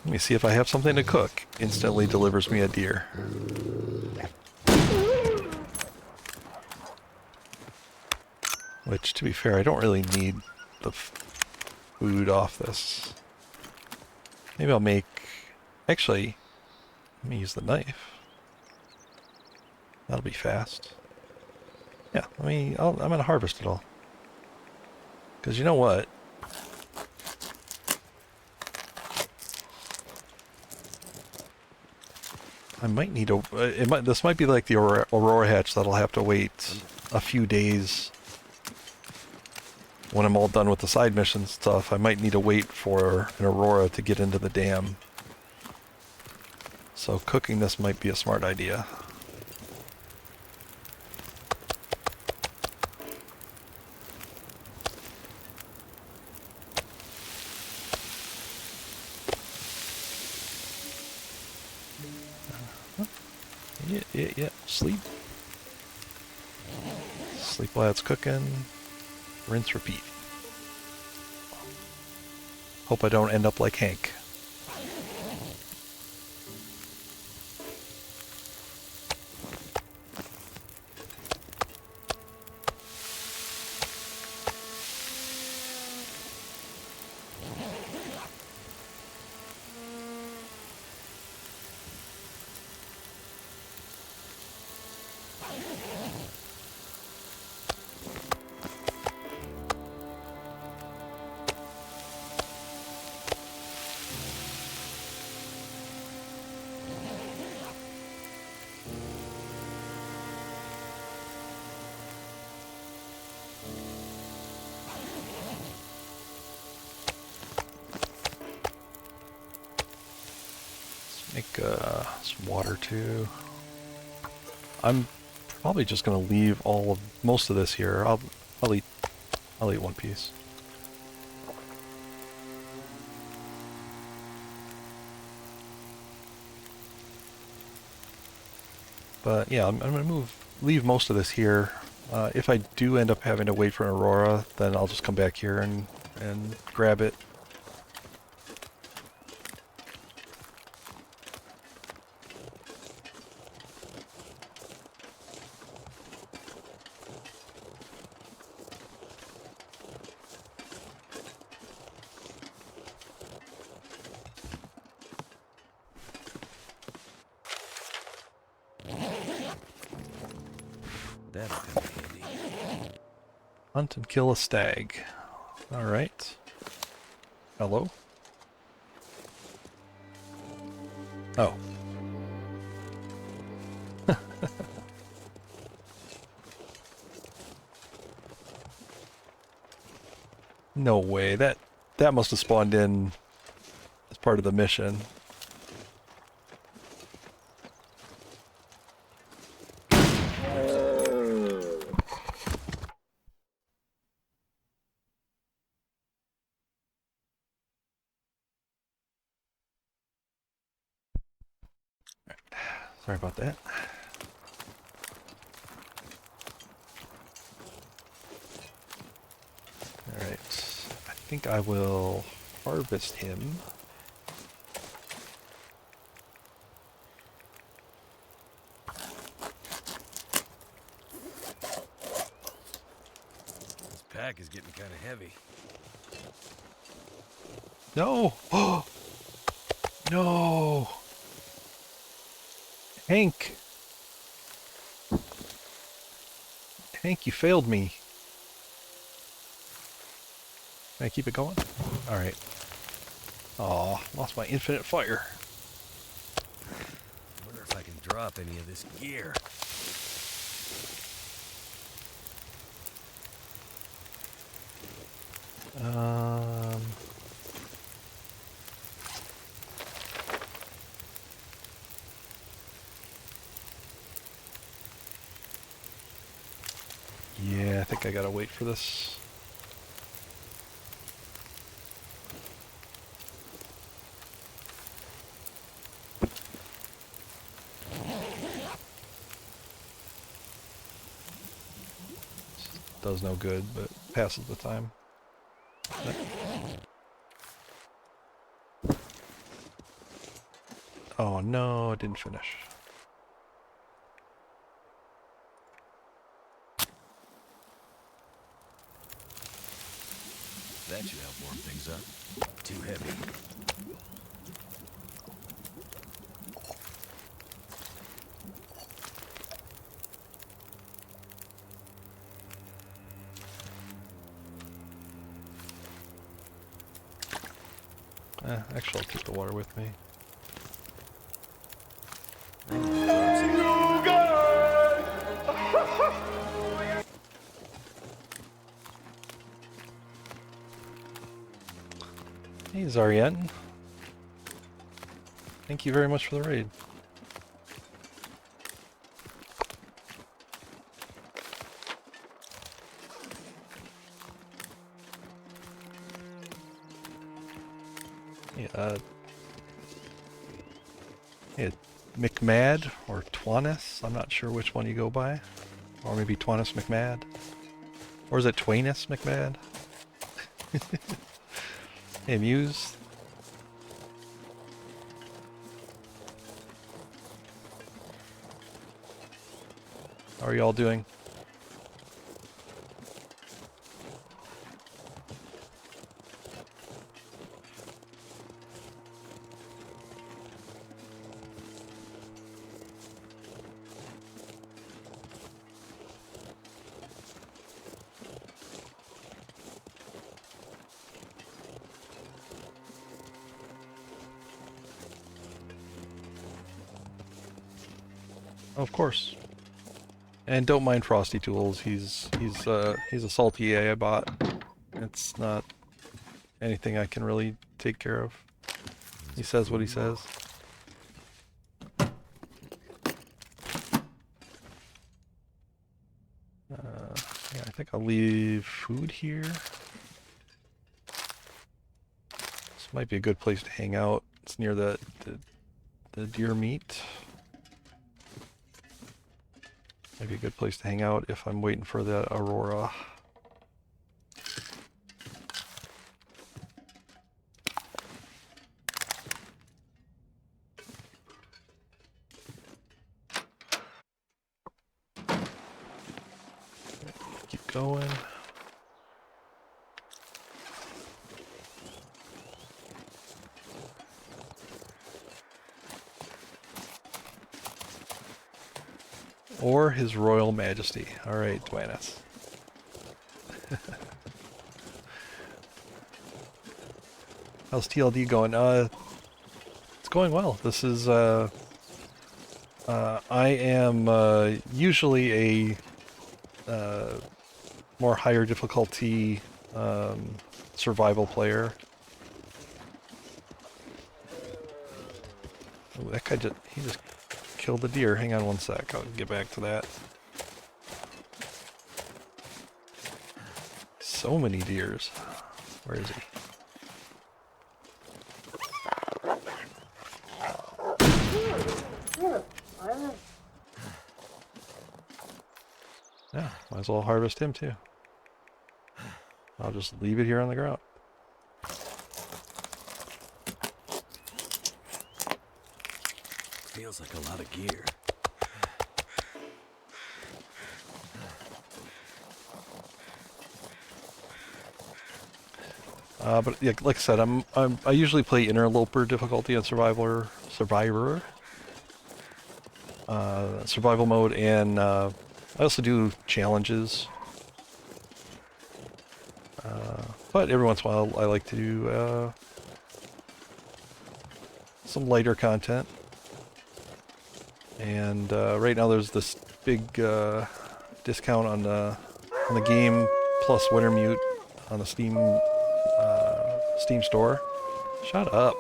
[SPEAKER 1] Let me see if I have something to cook. Instantly delivers me a deer. Which, to be fair, I don't really need the food off this. Maybe I'll make... Actually, let me use the knife. That'll be fast. Yeah, I'm gonna harvest it all. Because you know what? I might need a... this might be like the Aurora hatch that'll have to wait a few days. When I'm all done with the side mission stuff, I might need to wait for an Aurora to get into the dam. So cooking this might be a smart idea. Yeah. Sleep. Sleep while it's cooking. Rinse, repeat. Hope I don't end up like Hank. Make some water too. I'm probably just gonna leave most of this here. I'll eat one piece. But yeah, I'm gonna leave most of this here. If I do end up having to wait for an Aurora, then I'll just come back here and grab it.
[SPEAKER 3] That'll come in handy.
[SPEAKER 1] Hunt and kill a stag. Alright. Hello? Oh. No way. That must have spawned in as part of the mission. Sorry about that. Alright. I think I will harvest him.
[SPEAKER 3] back is getting kind of heavy.
[SPEAKER 1] No! Oh! No! Hank! Hank, you failed me. Can I keep it going? Alright. Aw, lost my infinite fire.
[SPEAKER 3] Wonder if I can drop any of this gear.
[SPEAKER 1] Yeah, I think I gotta wait for this. Does no good, but passes the time. Oh no, it didn't finish.
[SPEAKER 3] That should help warm things up. Too heavy.
[SPEAKER 1] Actually, I'll take the water with me. Hey, Zaryen. Thank you very much for the raid. Yeah, McMad or Twanis. I'm not sure which one you go by. Or maybe Twanis McMad. Or is it Twainus McMad? Hey, Muse. How are you all doing? Of course. And don't mind Frosty Tools. He's a salty AI bot. It's not anything I can really take care of. He says what he says. Yeah, I think I'll leave food here. This might be a good place to hang out. It's near the deer meat. Maybe a good place to hang out if I'm waiting for the aurora. Keep going. Or His Royal Majesty. Alright, Dwanis. How's TLD going? It's going well. This is, I am, usually a, more higher difficulty, survival player. Ooh, that guy he just killed the deer. Hang on one sec, I'll get back to that. So many deers. Where is he? Yeah, might as well harvest him too. I'll just leave it here on the ground.
[SPEAKER 3] Feels like a lot of gear.
[SPEAKER 1] But yeah, like I said, I usually play interloper difficulty on survivor, survival mode, and I also do challenges. But every once in a while, I like to do some lighter content. And right now, there's this big discount on the game plus Wintermute on the Steam store. Shut up.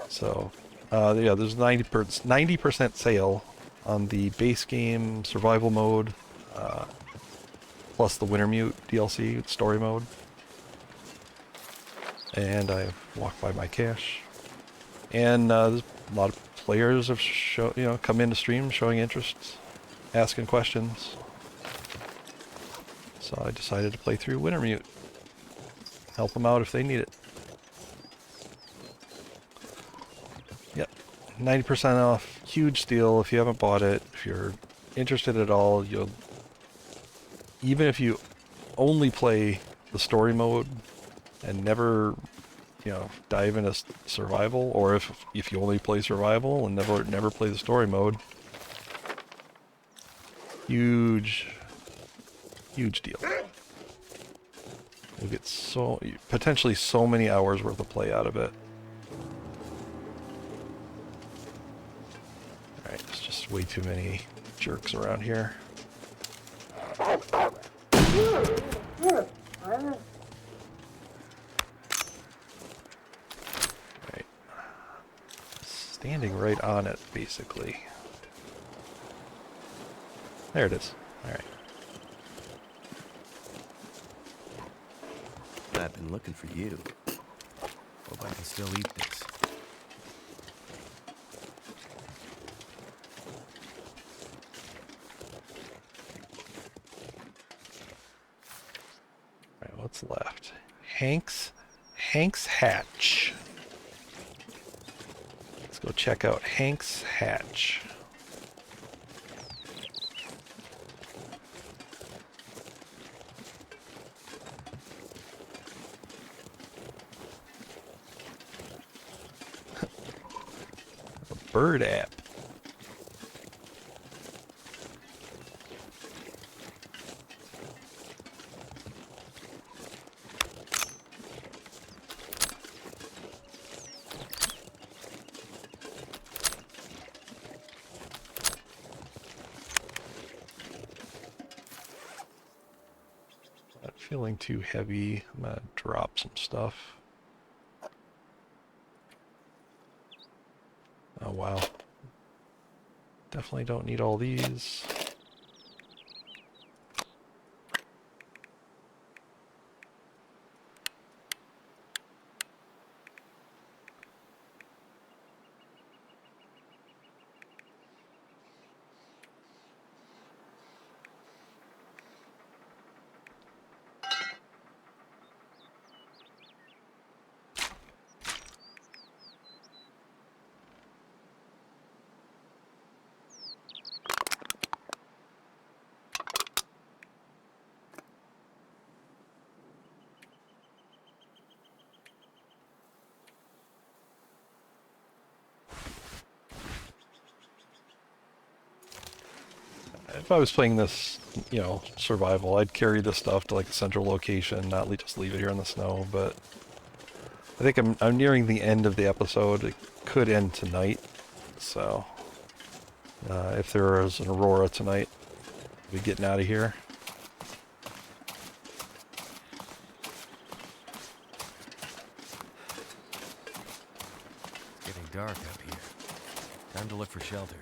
[SPEAKER 1] So, yeah, there's 90% sale on the base game survival mode, plus the Wintermute DLC story mode. And I walked by my cache, and there's a lot of players have come into stream showing interest, asking questions. So I decided to play through Wintermute, help them out if they need it. Yep, 90% off, huge deal if you haven't bought it. If you're interested at all, even if you only play the story mode and never, dive into survival, or if you only play survival and never play the story mode, huge deal. You'll get potentially so many hours worth of play out of it. Alright, there's just way too many jerks around here. Right. Standing right on it, basically. There it is. Alright.
[SPEAKER 3] I've been looking for you. Hope I can still eat this.
[SPEAKER 1] Alright, what's left? Hank's Hatch. Let's go check out Hank's Hatch. Bird app. Not feeling too heavy. I'm gonna drop some stuff. Oh wow. Definitely don't need all these. If I was playing this, survival, I'd carry this stuff to like a central location, not just leave it here in the snow. But I think I'm nearing the end of the episode. It could end tonight, so if there is an aurora tonight, we'll be getting out of here.
[SPEAKER 3] It's getting dark up here. Time to look for shelter.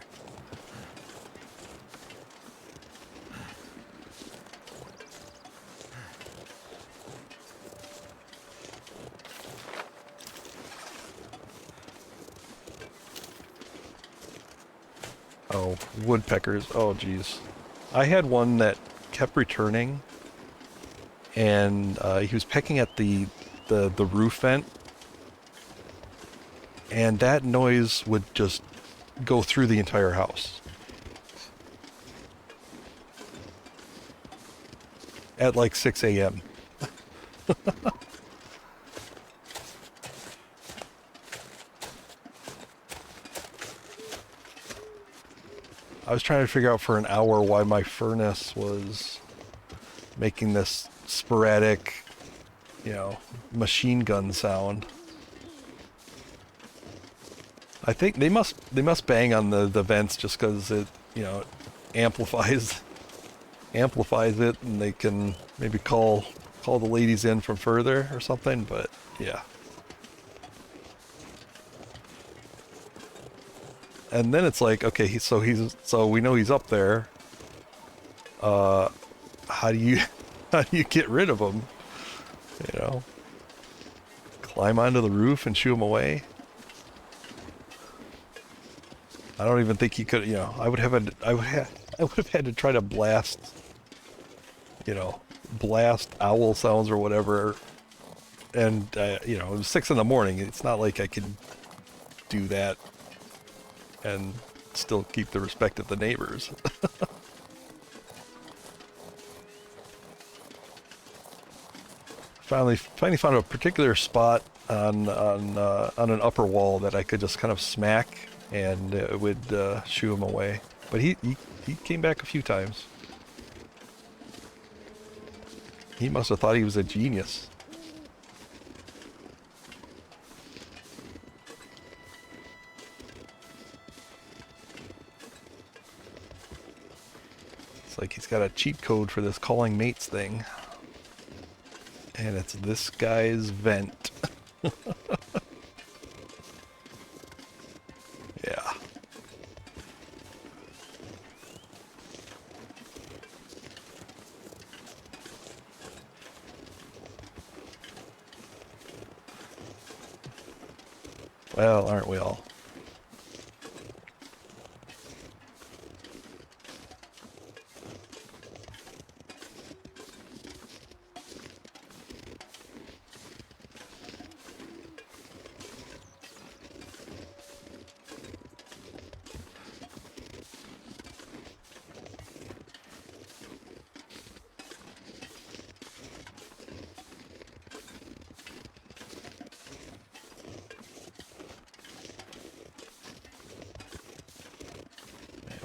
[SPEAKER 1] Oh, woodpeckers. Oh, geez. I had one that kept returning, and he was pecking at the roof vent. and that noise would just go through the entire house. At like 6 a.m. I was trying to figure out for an hour why my furnace was making this sporadic, you know, machine gun sound. I think they must bang on the vents just because it, you know, amplifies it, and they can maybe call the ladies in from further or something. But yeah. And then it's like, okay, so we know he's up there. How do you get rid of him? You know, climb onto the roof and shoo him away. I don't even think he could. You know, I would have had to try to blast. You know, blast owl sounds or whatever. And you know, it was 6 in the morning. It's not like I could do that and still keep the respect of the neighbors. Finally found a particular spot on an upper wall that I could just kind of smack, and it would shoo him away. But he came back a few times. He must have thought he was a genius. It's like he's got a cheat code for this calling mates thing. And it's this guy's vent. Yeah. Well, aren't we all?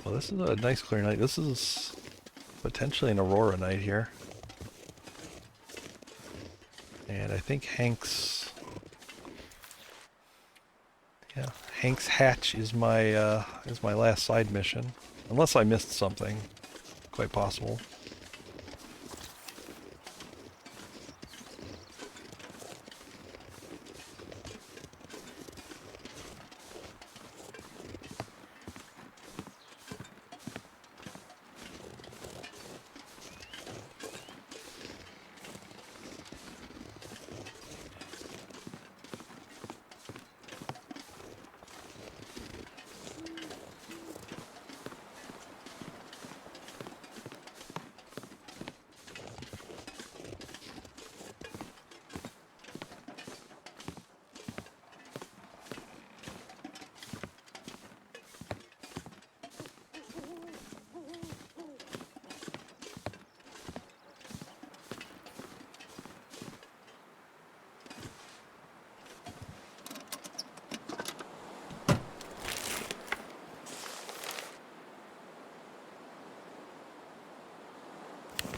[SPEAKER 1] Well, this is a nice clear night. This is potentially an aurora night here. And I think Hank's hatch is my last side mission. Unless I missed something. Quite possible.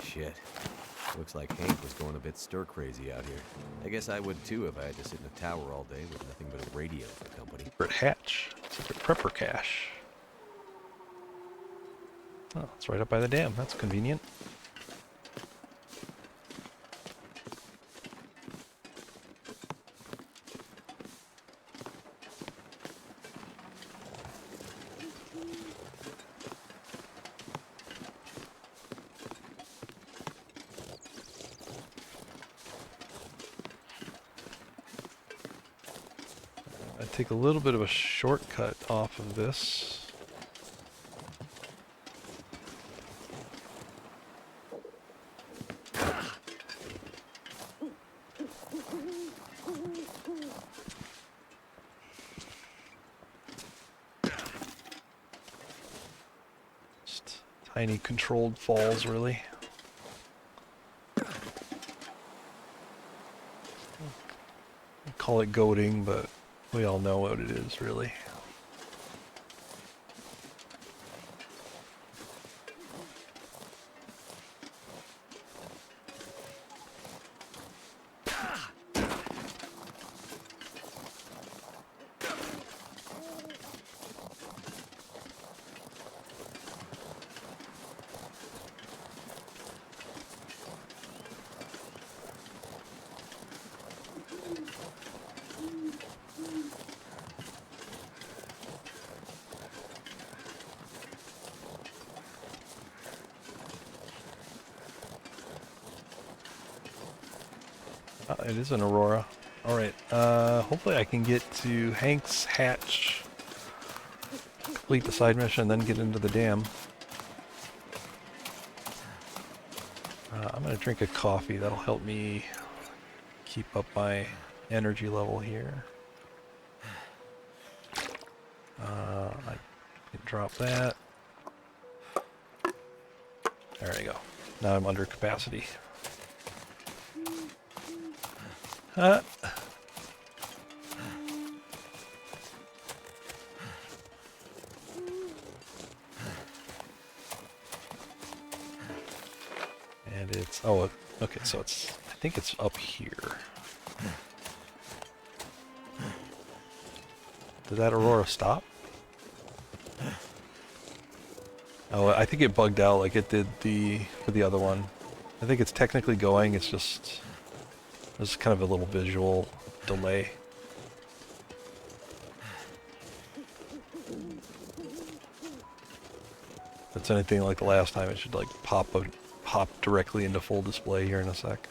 [SPEAKER 3] Shit. Looks like Hank was going a bit stir-crazy out here. I guess I would too if I had to sit in a tower all day with nothing but a radio for company.
[SPEAKER 1] Secret hatch. Secret prepper cache. Oh, it's right up by the dam. That's convenient. I take a little bit of a shortcut off of this. Tiny controlled falls, really. Call it goading, but we all know what it is, really. It is an aurora. Alright, hopefully I can get to Hank's hatch, complete the side mission, then get into the dam. I'm going to drink a coffee. That'll help me keep up my energy level here. I can drop that. There we go. Now I'm under capacity. And it's, oh, okay, so it's, I think it's up here. Did that aurora stop? Oh, I think it bugged out like it did for the other one. I think it's technically going, it's just, there's kind of a little visual delay. If it's anything like the last time, it should like pop directly into full display here in a sec.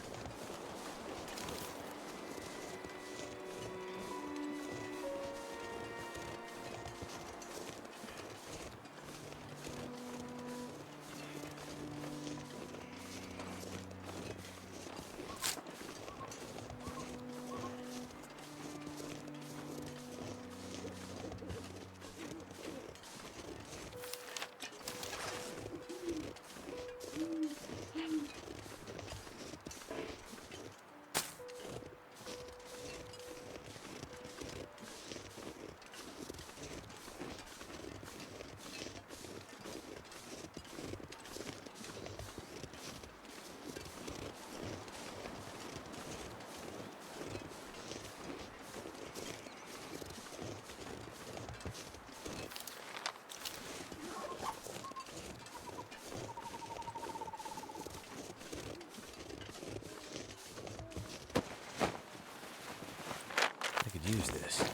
[SPEAKER 3] Use this.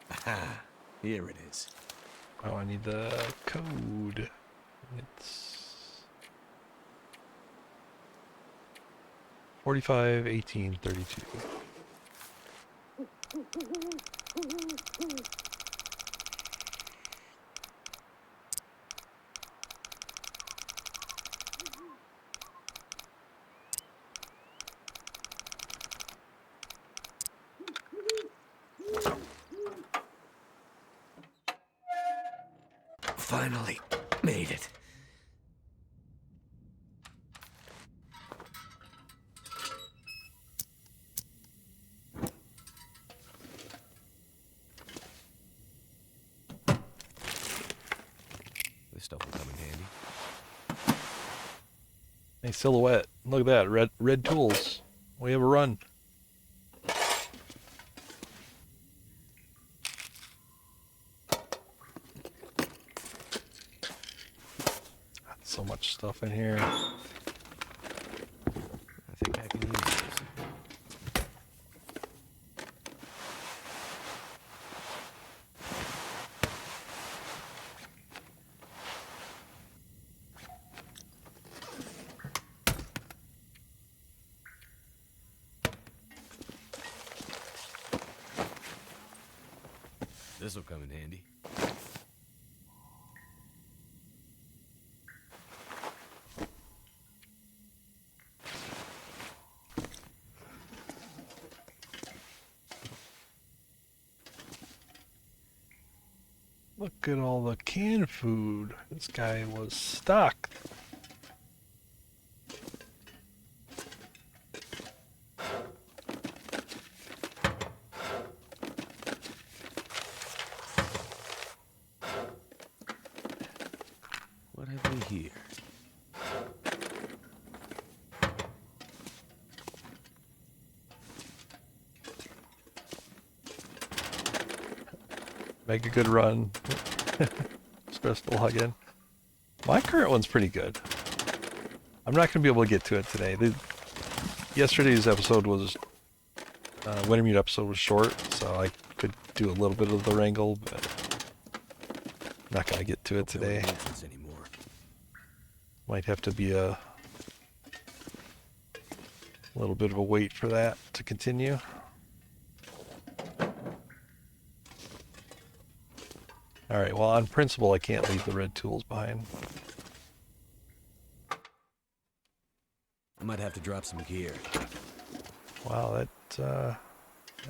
[SPEAKER 3] Aha! Here it is.
[SPEAKER 1] Oh, I need the code. It's 451832.
[SPEAKER 3] Finally made it. This stuff will come in handy.
[SPEAKER 1] Hey, silhouette. Look at that. Red tools. We have a run. So much stuff in here.
[SPEAKER 3] I think I can use this. This'll come in handy.
[SPEAKER 1] Look at all the canned food. This guy was stocked.
[SPEAKER 3] What have we here?
[SPEAKER 1] Make a good run. Crystal again. My current one's pretty good. I'm not going to be able to get to it today. Yesterday's episode was... Wintermute episode was short, so I could do a little bit of the wrangle, but... I'm not going to get to it today.
[SPEAKER 3] Anymore.
[SPEAKER 1] Might have to be a little bit of a wait for that to continue. Alright, well, on principle, I can't leave the red tools behind.
[SPEAKER 3] I might have to drop some gear.
[SPEAKER 1] Wow, that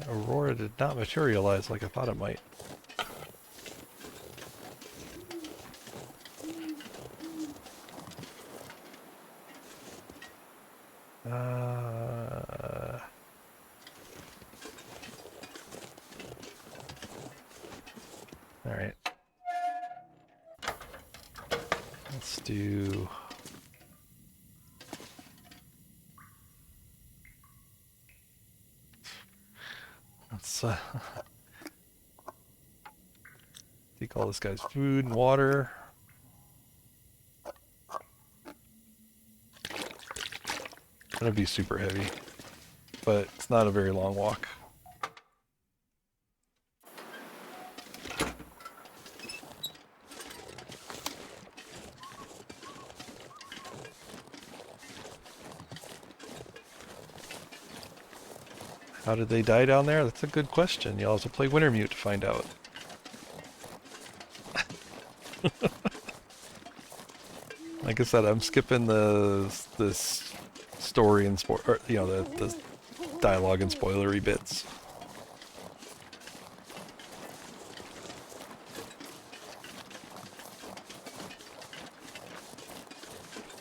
[SPEAKER 1] Aurora did not materialize like I thought it might. Alright. Let's do... Let's take all this guy's food and water. It's gonna be super heavy, but it's not a very long walk. How did they die down there? That's a good question. You'll have to play Wintermute to find out. Like I said, I'm skipping this story and the dialogue and spoilery bits.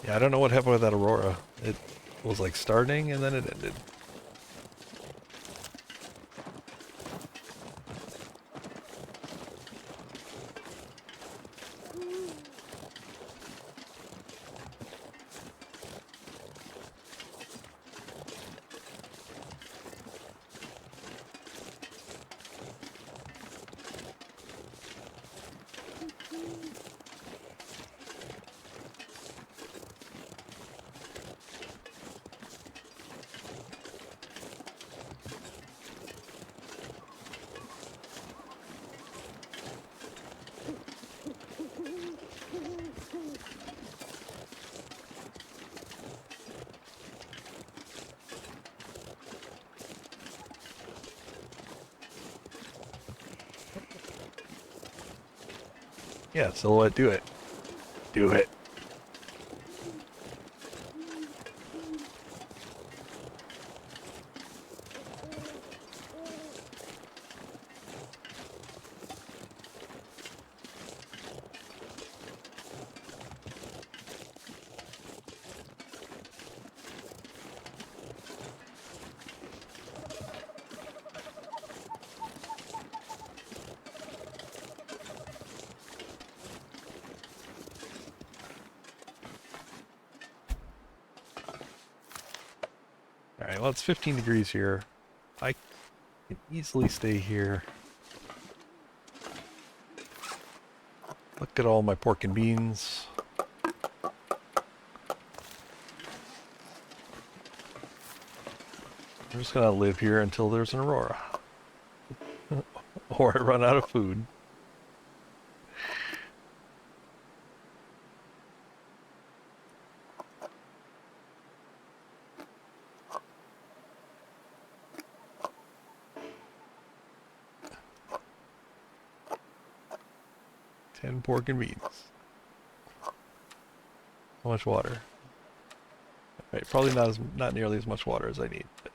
[SPEAKER 1] Yeah, I don't know what happened with that Aurora. It was like starting and then it ended. Yeah, Silhouette, do it. Do it. Alright, well, it's 15 degrees here. I can easily stay here. Look at all my pork and beans. I'm just gonna live here until there's an Aurora. Or I run out of food. Pork and beans. How much water? Right, probably not nearly as much water as I need. But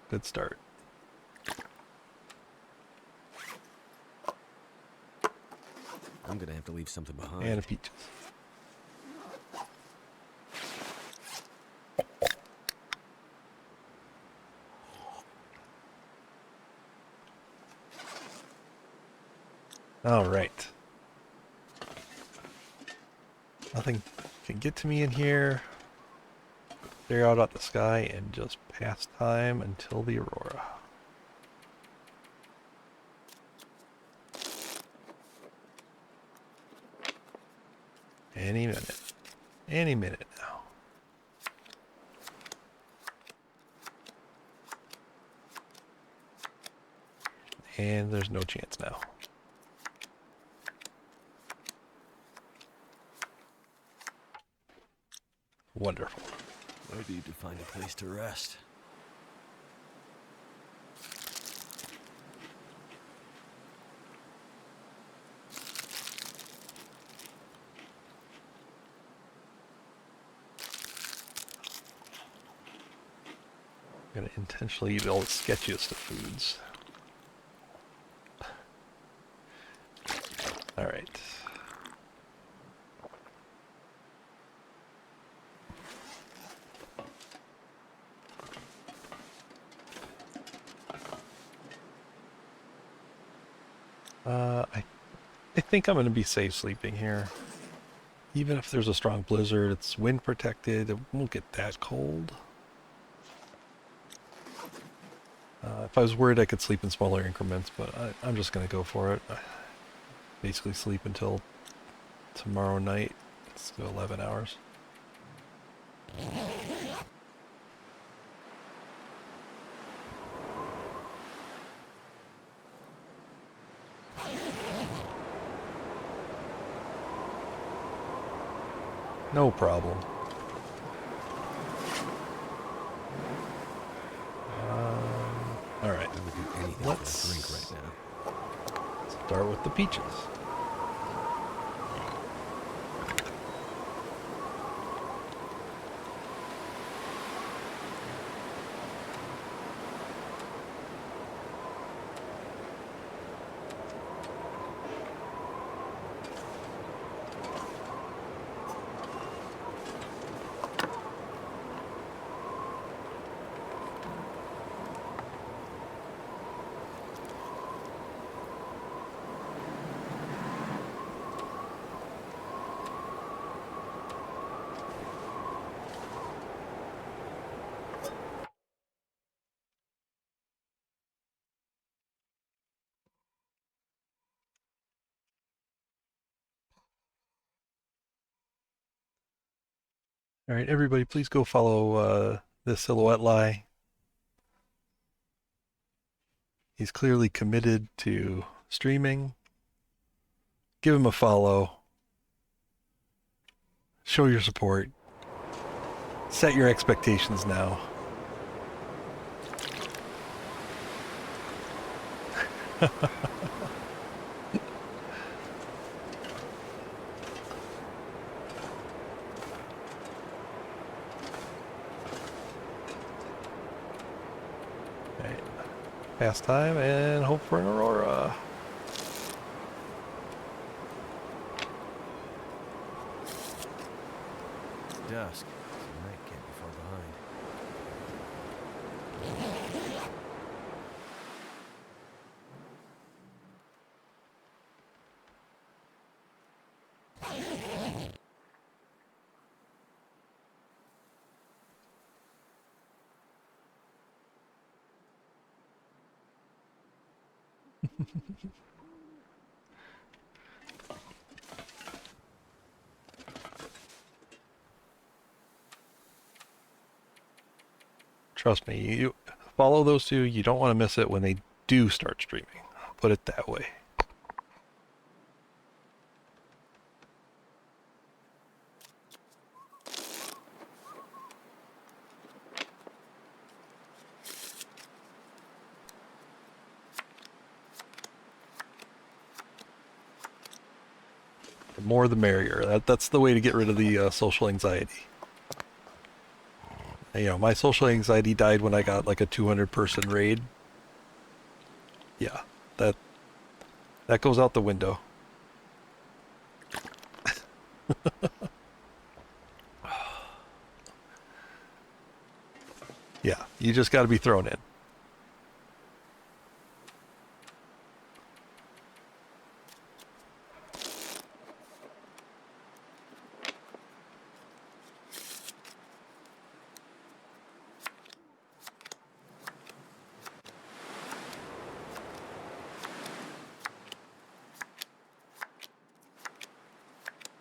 [SPEAKER 1] good start.
[SPEAKER 3] I'm gonna have to leave something behind.
[SPEAKER 1] And a peaches. All right. Nothing can get to me in here. Stare out at the sky and just pass time until the aurora. Any minute. Any minute now. And there's no chance now. Wonderful.
[SPEAKER 3] I need to find a place to rest.
[SPEAKER 1] I'm going to intentionally eat all the sketchiest of foods. All right. I think I'm going to be safe sleeping here. Even if there's a strong blizzard, it's wind protected. It won't get that cold. If I was worried, I could sleep in smaller increments, but I'm just going to go for it. Basically sleep until tomorrow night. Let's go 11 hours. No problem. All right.
[SPEAKER 3] I would do anything
[SPEAKER 1] Let's
[SPEAKER 3] for a drink right now.
[SPEAKER 1] start with the peaches. All right, everybody, please go follow this silhouette lie. He's clearly committed to streaming. Give him a follow. Show your support. Set your expectations now. Pass time and hope for an aurora.
[SPEAKER 3] Dusk. The night can't be far behind.
[SPEAKER 1] Trust me, you follow those two. You don't want to miss it when they do start streaming. I'll put it that way. The more the merrier. That's the way to get rid of the social anxiety. You know, my social anxiety died when I got like a 200-person raid. Yeah, that goes out the window. just got to be thrown in.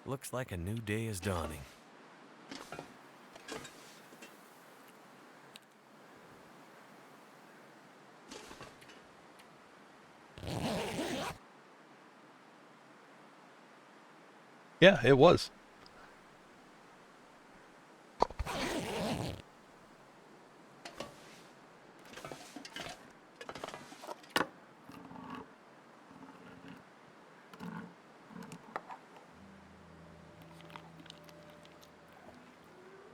[SPEAKER 3] Looks like a new day is dawning.
[SPEAKER 1] Yeah, it was.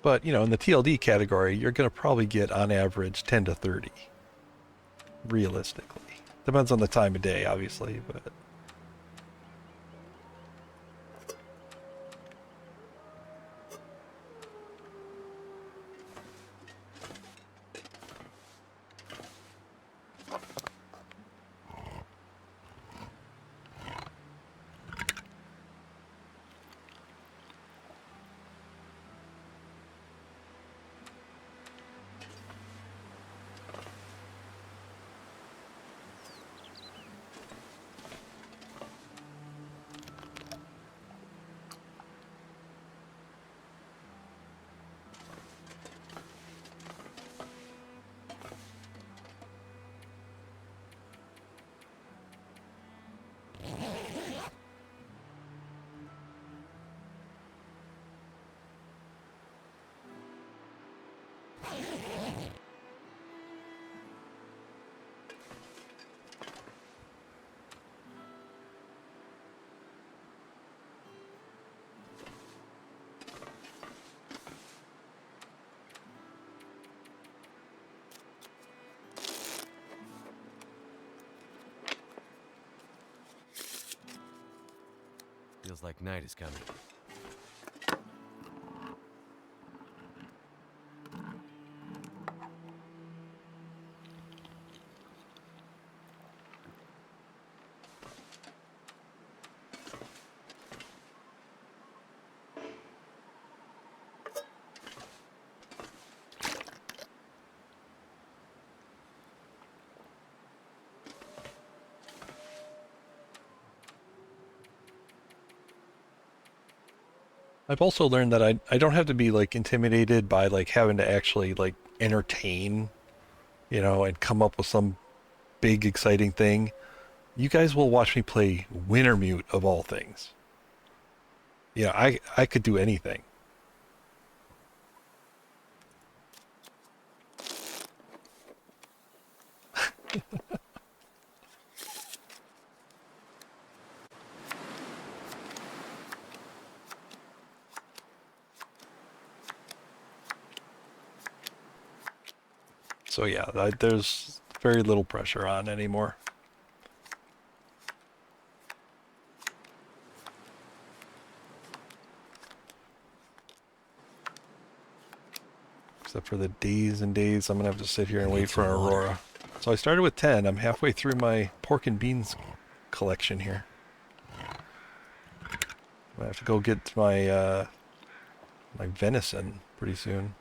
[SPEAKER 1] But, you know, in the TLD category, you're going to probably get, on average, 10 to 30. Realistically. Depends on the time of day, obviously, but...
[SPEAKER 3] Feels like night is coming.
[SPEAKER 1] I've also learned that I don't have to be, like, intimidated by, like, having to actually, like, entertain, you know, and come up with some big, exciting thing. You guys will watch me play Wintermute, of all things. Yeah, I could do anything. So yeah, there's very little pressure on anymore. Except for the days and days I'm gonna have to sit here and wait for an Aurora. So I started with 10. I'm halfway through my pork and beans collection here. I have to go get my my venison pretty soon.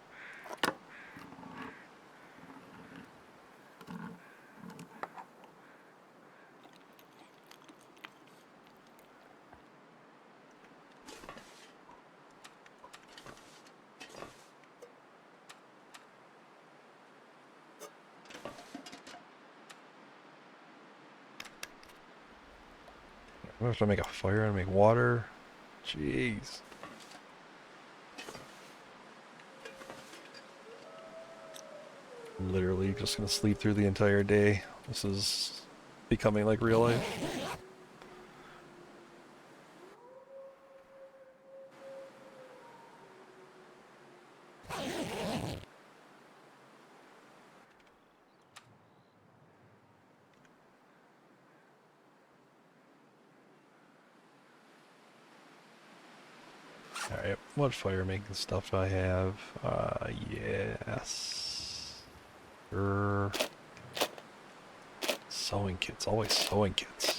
[SPEAKER 1] I have to make a fire and make water. Jeez. Literally just gonna sleep through the entire day. This is becoming like real life. Alright, what fire making stuff do I have? Yes. Sewing kits, always sewing kits.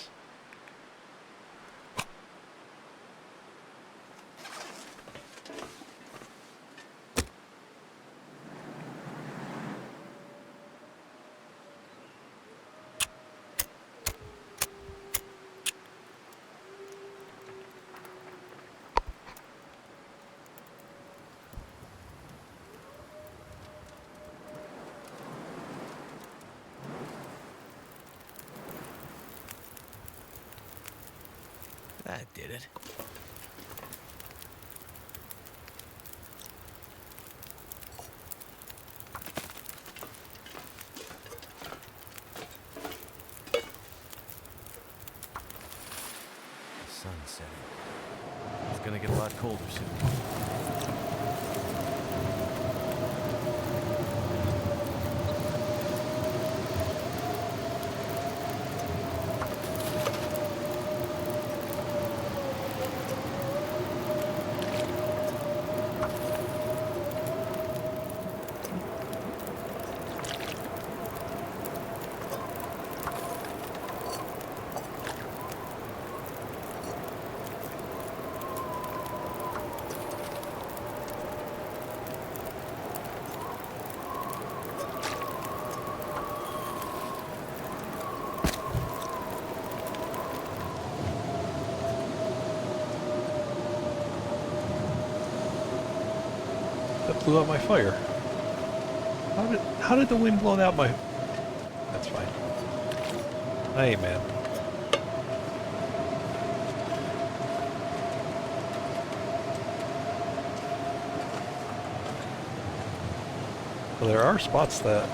[SPEAKER 3] That did it. Sun setting. It's gonna get a lot colder soon.
[SPEAKER 1] That blew out my fire. How did the wind blow out my... That's fine. I ain't mad. Well, there are spots that...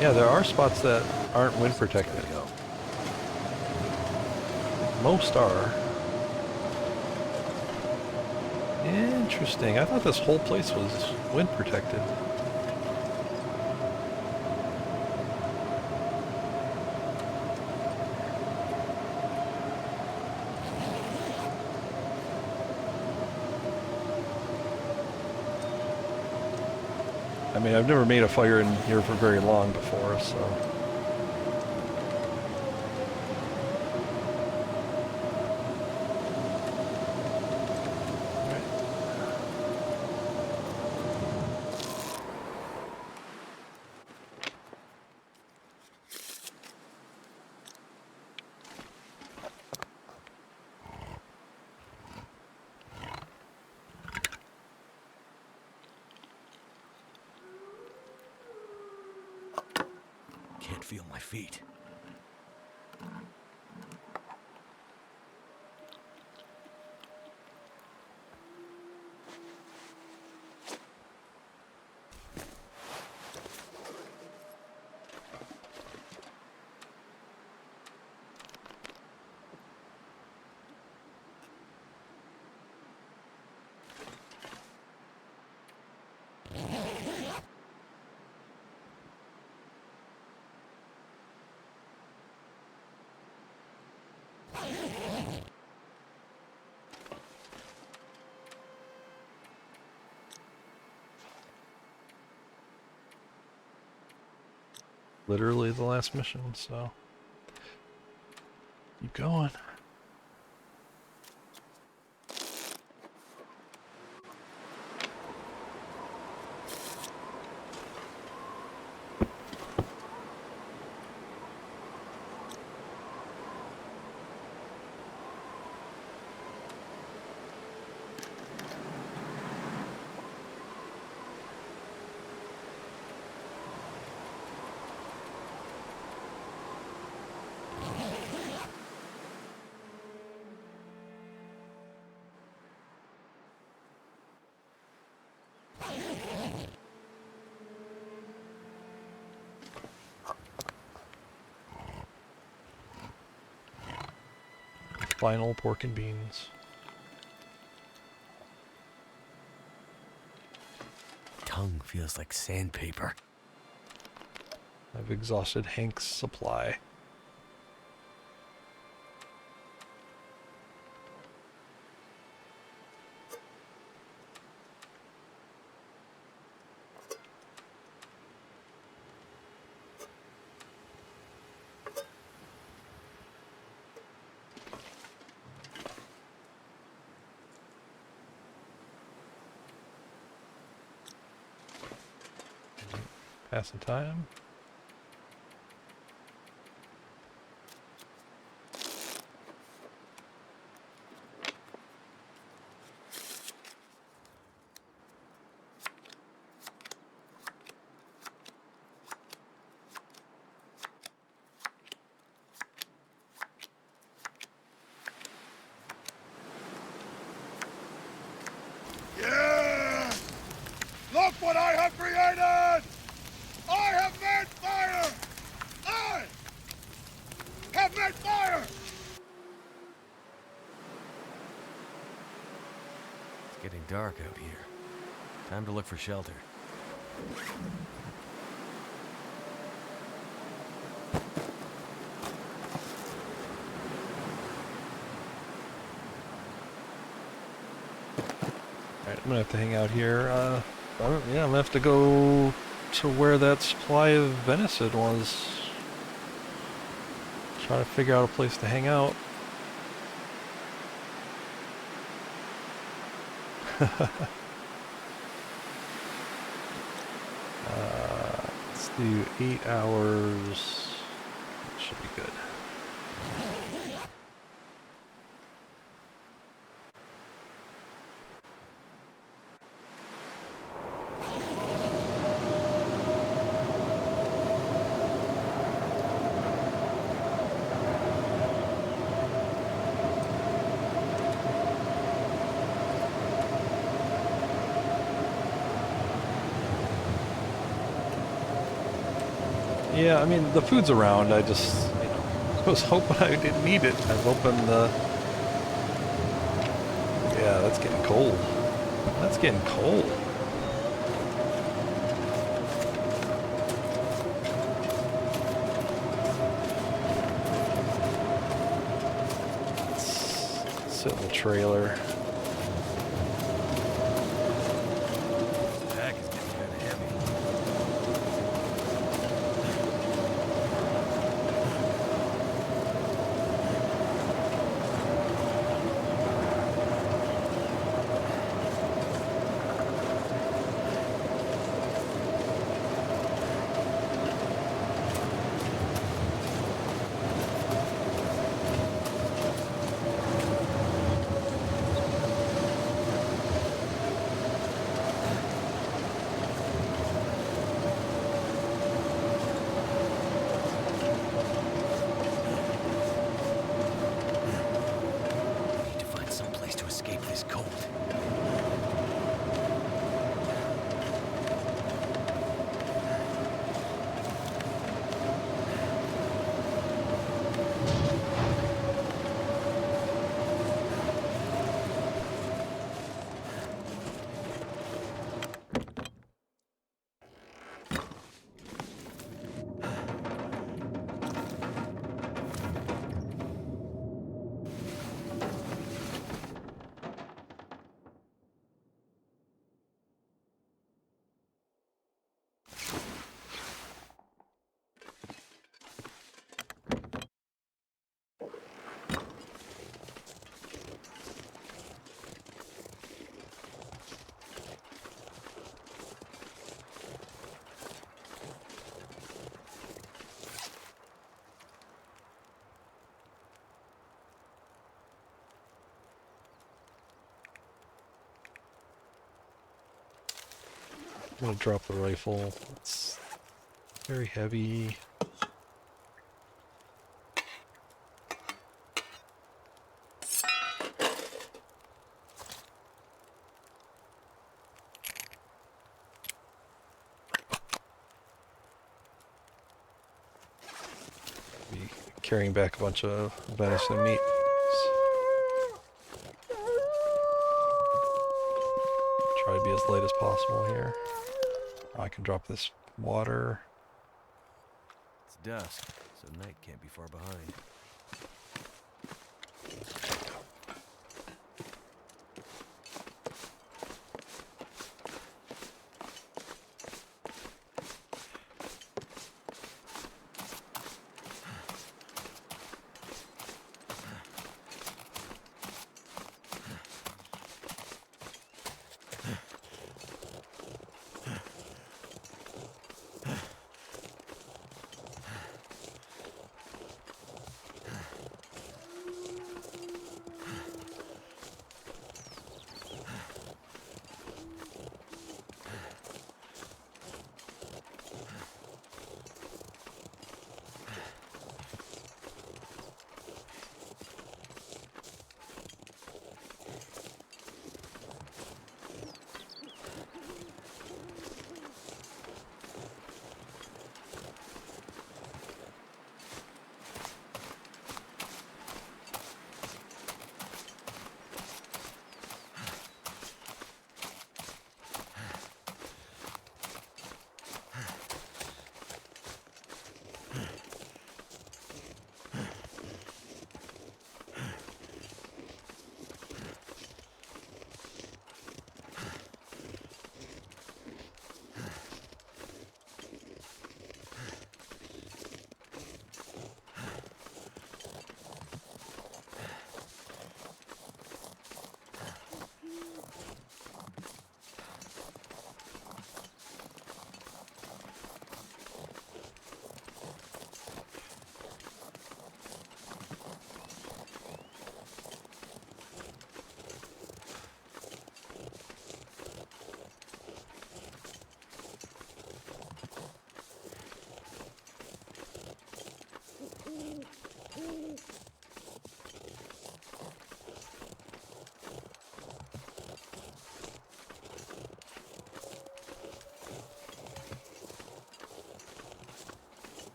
[SPEAKER 1] Yeah, there are spots that aren't wind protected. Most are. Interesting. I thought this whole place was wind protected. I mean, I've never made a fire in here for very long before, so...
[SPEAKER 3] Can't feel my feet.
[SPEAKER 1] Literally the last mission, so... Keep going. Final pork and beans.
[SPEAKER 3] Tongue feels like sandpaper.
[SPEAKER 1] I've exhausted Hank's supply. Passing time.
[SPEAKER 8] Yeah! Look what I have created! I have made fire! I have made fire!
[SPEAKER 3] It's getting dark out here. Time to look for shelter.
[SPEAKER 1] Alright, I'm gonna have to hang out here. I'm gonna have to go to where that supply of venison was. Try to figure out a place to hang out. Let's do 8 hours. That should be good. Yeah, I mean, the food's around. I just, I was hoping I didn't need it. I'm hoping yeah, that's getting cold. That's getting cold. Let's sit in the trailer.
[SPEAKER 3] Pack is getting kind of heavy. Need to find some place to escape this cold.
[SPEAKER 1] I'm gonna drop the rifle. It's very heavy. Be carrying back a bunch of venison meat. Try to be as light as possible here. I can drop this water.
[SPEAKER 3] It's dusk, so night can't be far behind.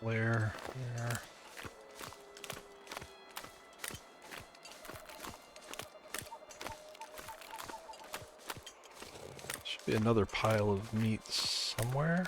[SPEAKER 1] Where? There. Should be another pile of meat somewhere.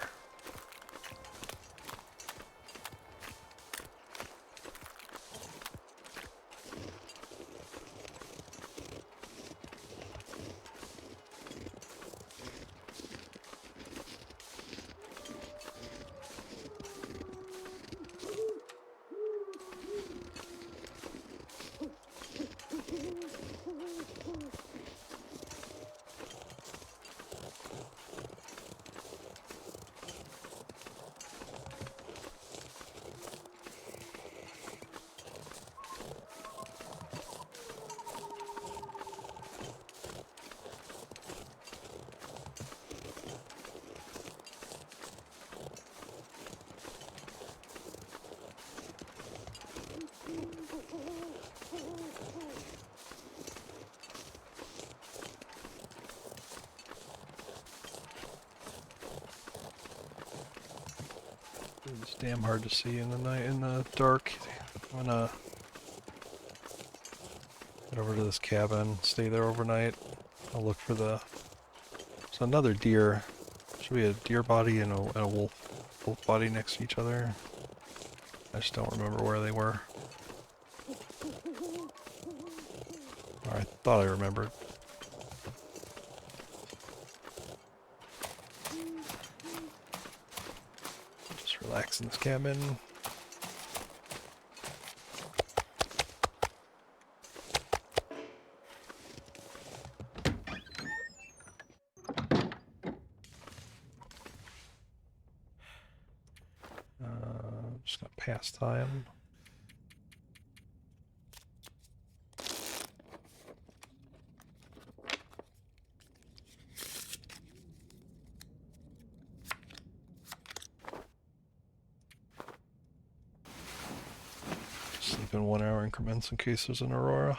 [SPEAKER 1] It's damn hard to see in the night, in the dark. I'm gonna head over to this cabin, stay there overnight. I'll look for the. There's another deer. Should be a deer body and a wolf body next to each other. I just don't remember where they were. Or I thought I remembered. Relax in this cabin. Just gonna pass time. Sleep in 1 hour increments in case there's an aurora.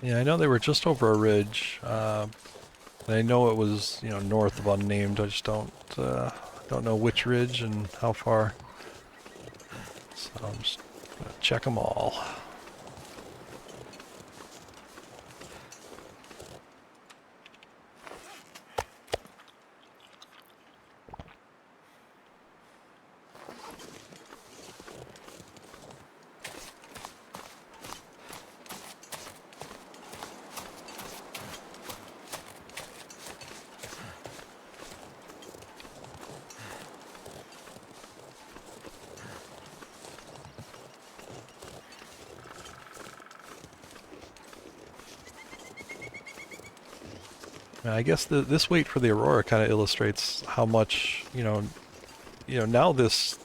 [SPEAKER 1] Yeah, I know they were just over a ridge. And I know it was, you know, north of unnamed. I just don't know which ridge and how far. So I'm just gonna check them all. I guess this wait for the aurora kind of illustrates how much, now this,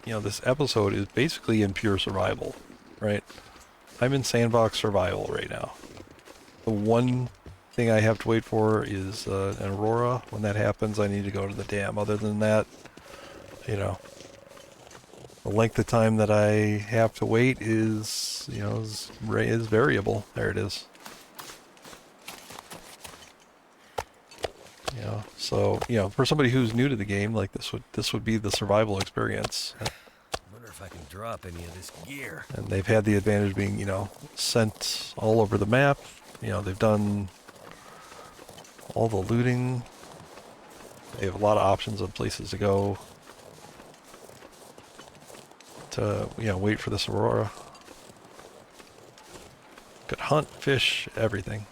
[SPEAKER 1] this episode is basically in pure survival, right? I'm in sandbox survival right now. The one thing I have to wait for is an aurora. When that happens, I need to go to the dam. Other than that, the length of time that I have to wait is variable. There it is. So for somebody who's new to the game, like this would be the survival experience.
[SPEAKER 3] Wonder if I can drop any of this gear.
[SPEAKER 1] And they've had the advantage of being, sent all over the map. They've done all the looting. They have a lot of options of places to go to, wait for this aurora. Could hunt, fish, everything.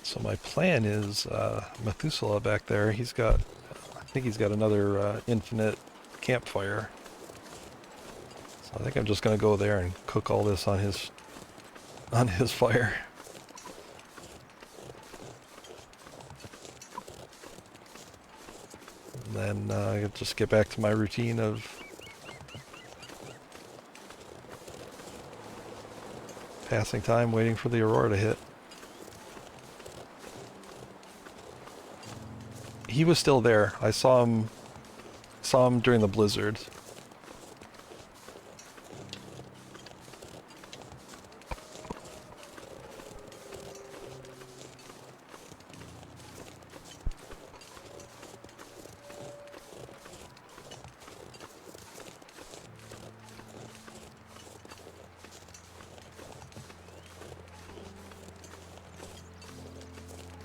[SPEAKER 1] So my plan is Methuselah back there. I think he's got another infinite campfire. So I think I'm just gonna go there and cook all this on his fire. And then I'll just get back to my routine of passing time waiting for the aurora to hit. He was still there. I saw him during the blizzard.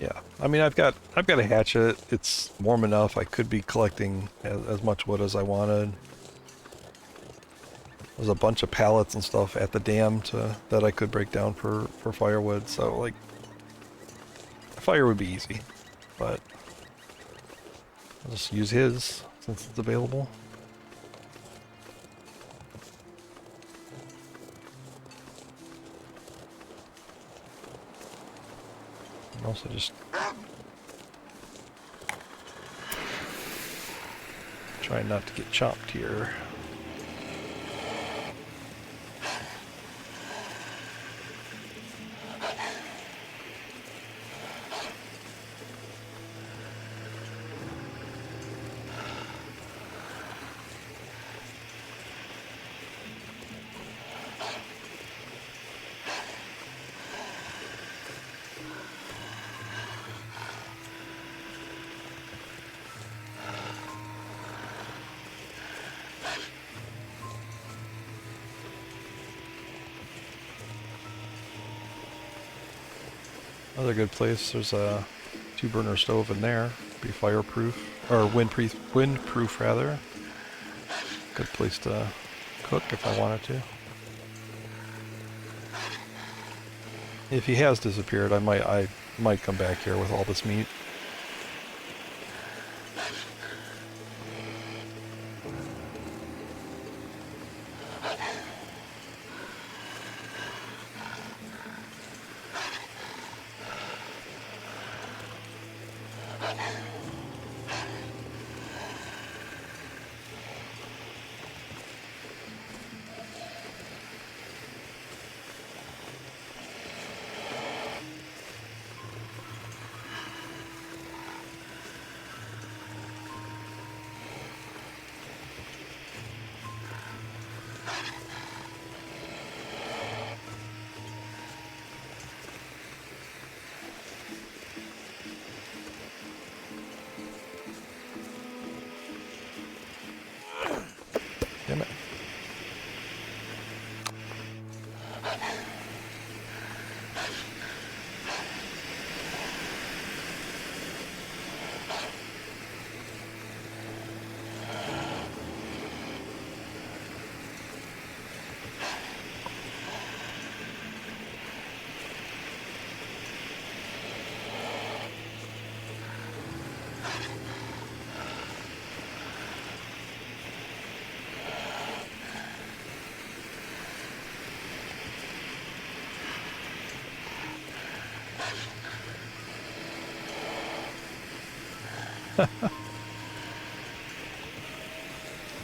[SPEAKER 1] Yeah, I mean, I've got a hatchet. It's warm enough. I could be collecting as much wood as I wanted. There's a bunch of pallets and stuff at the dam that I could break down for firewood. So like, fire would be easy, but I'll just use his since it's available. And also just trying not to get chopped here. Another good place, there's a 2-burner stove in there. Be fireproof, or windproof rather. Good place to cook if I wanted to. If he has disappeared, I might come back here with all this meat. Damn it.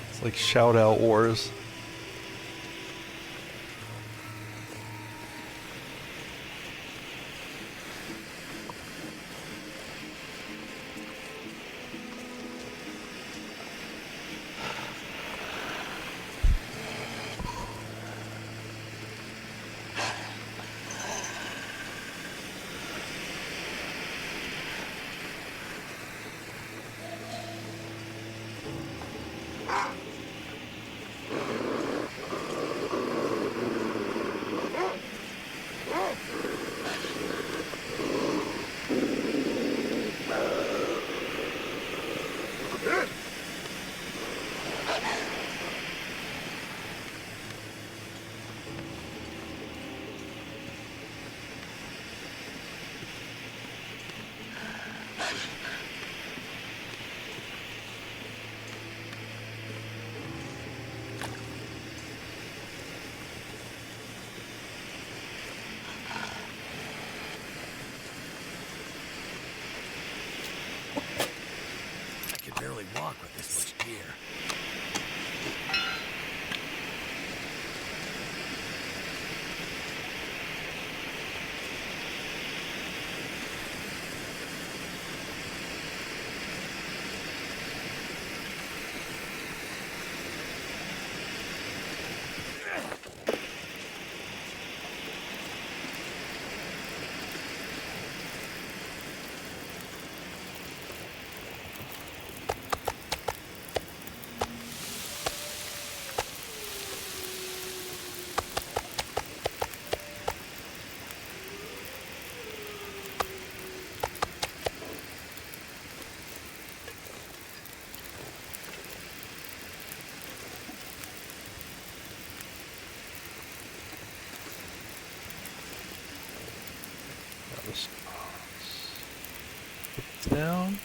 [SPEAKER 1] It's like shout out wars.
[SPEAKER 3] I can barely walk with this much gear.
[SPEAKER 1] Down.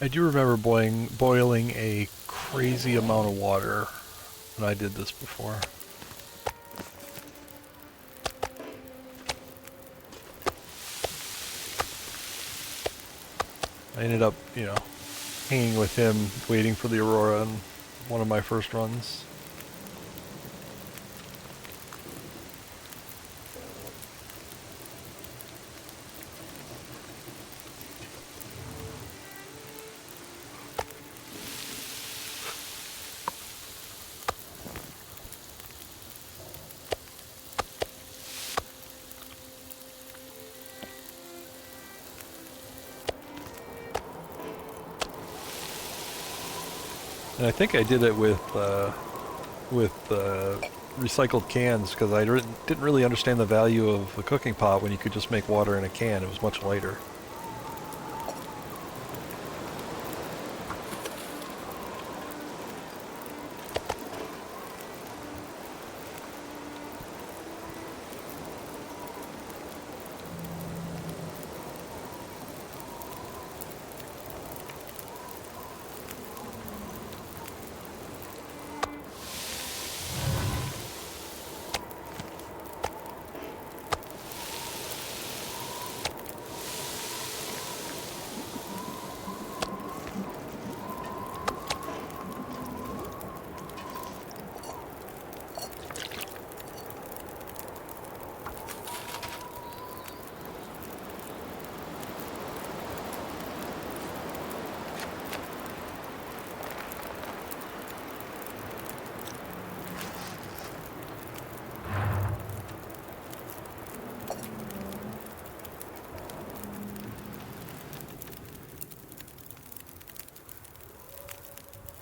[SPEAKER 1] I do remember boiling a crazy amount of water when I did this before. I ended up, you know, hanging with him, waiting for the Aurora in one of my first runs. And I think I did it with recycled cans because I didn't really understand the value of the cooking pot when you could just make water in a can. It was much lighter.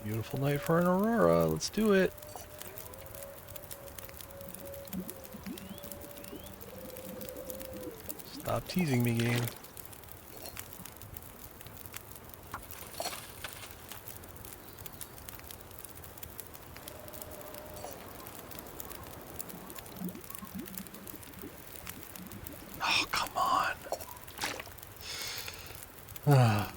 [SPEAKER 1] Beautiful night for an Aurora. Let's do it. Stop teasing me, game. Oh, come on. Ah.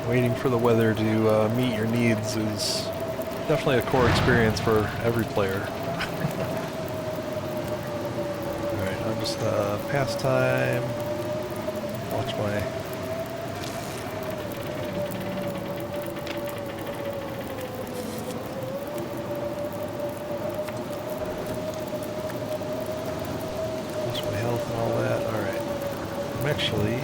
[SPEAKER 1] Waiting for the weather to meet your needs is definitely a core experience for every player. Alright, I'm just pastime. Watch my... Watch my health and all that. Alright. I'm actually...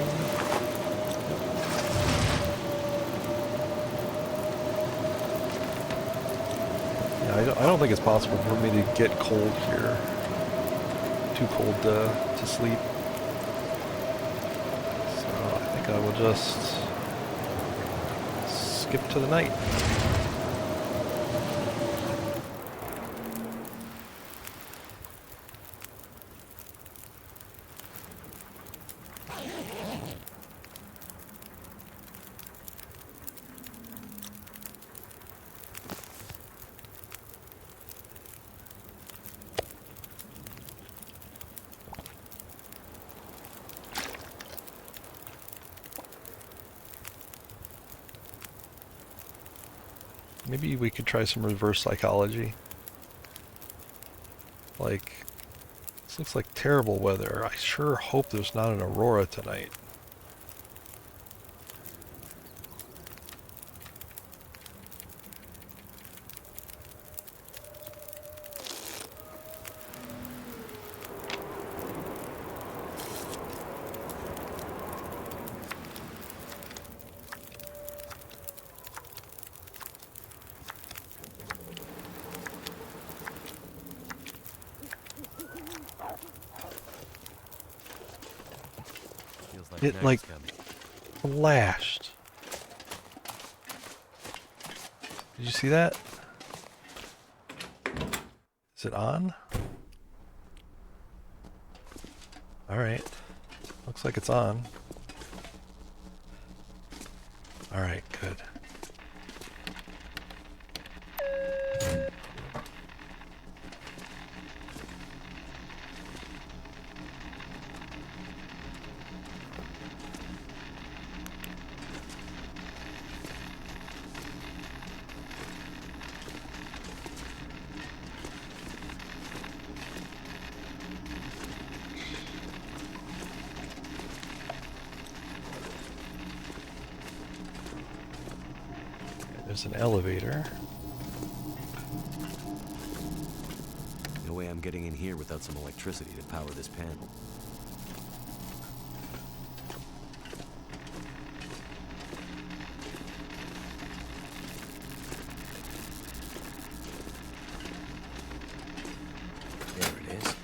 [SPEAKER 1] I don't think it's possible for me to get cold here. Too cold to sleep. So I think I will just skip to the night. Maybe we could try some reverse psychology. Like, this looks like terrible weather. I sure hope there's not an Aurora tonight. It,
[SPEAKER 3] night's
[SPEAKER 1] like,
[SPEAKER 3] coming.
[SPEAKER 1] flashed. Did you see that? Is it on? Alright. Looks like it's on. Alright, good. There's an elevator.
[SPEAKER 3] No way I'm getting in here without some electricity to power this panel. There it is.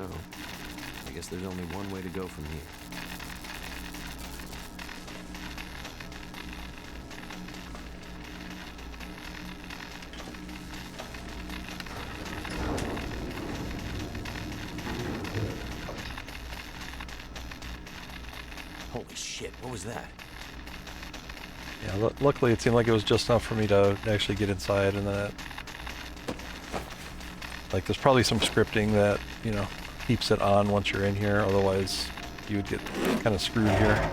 [SPEAKER 3] Oh, I guess there's only one way to go from here. Holy shit, what was that?
[SPEAKER 1] Yeah, luckily it seemed like it was just enough for me to actually get inside, and then like there's probably some scripting that, you know, keeps it on once you're in here, otherwise you would get kind of screwed here.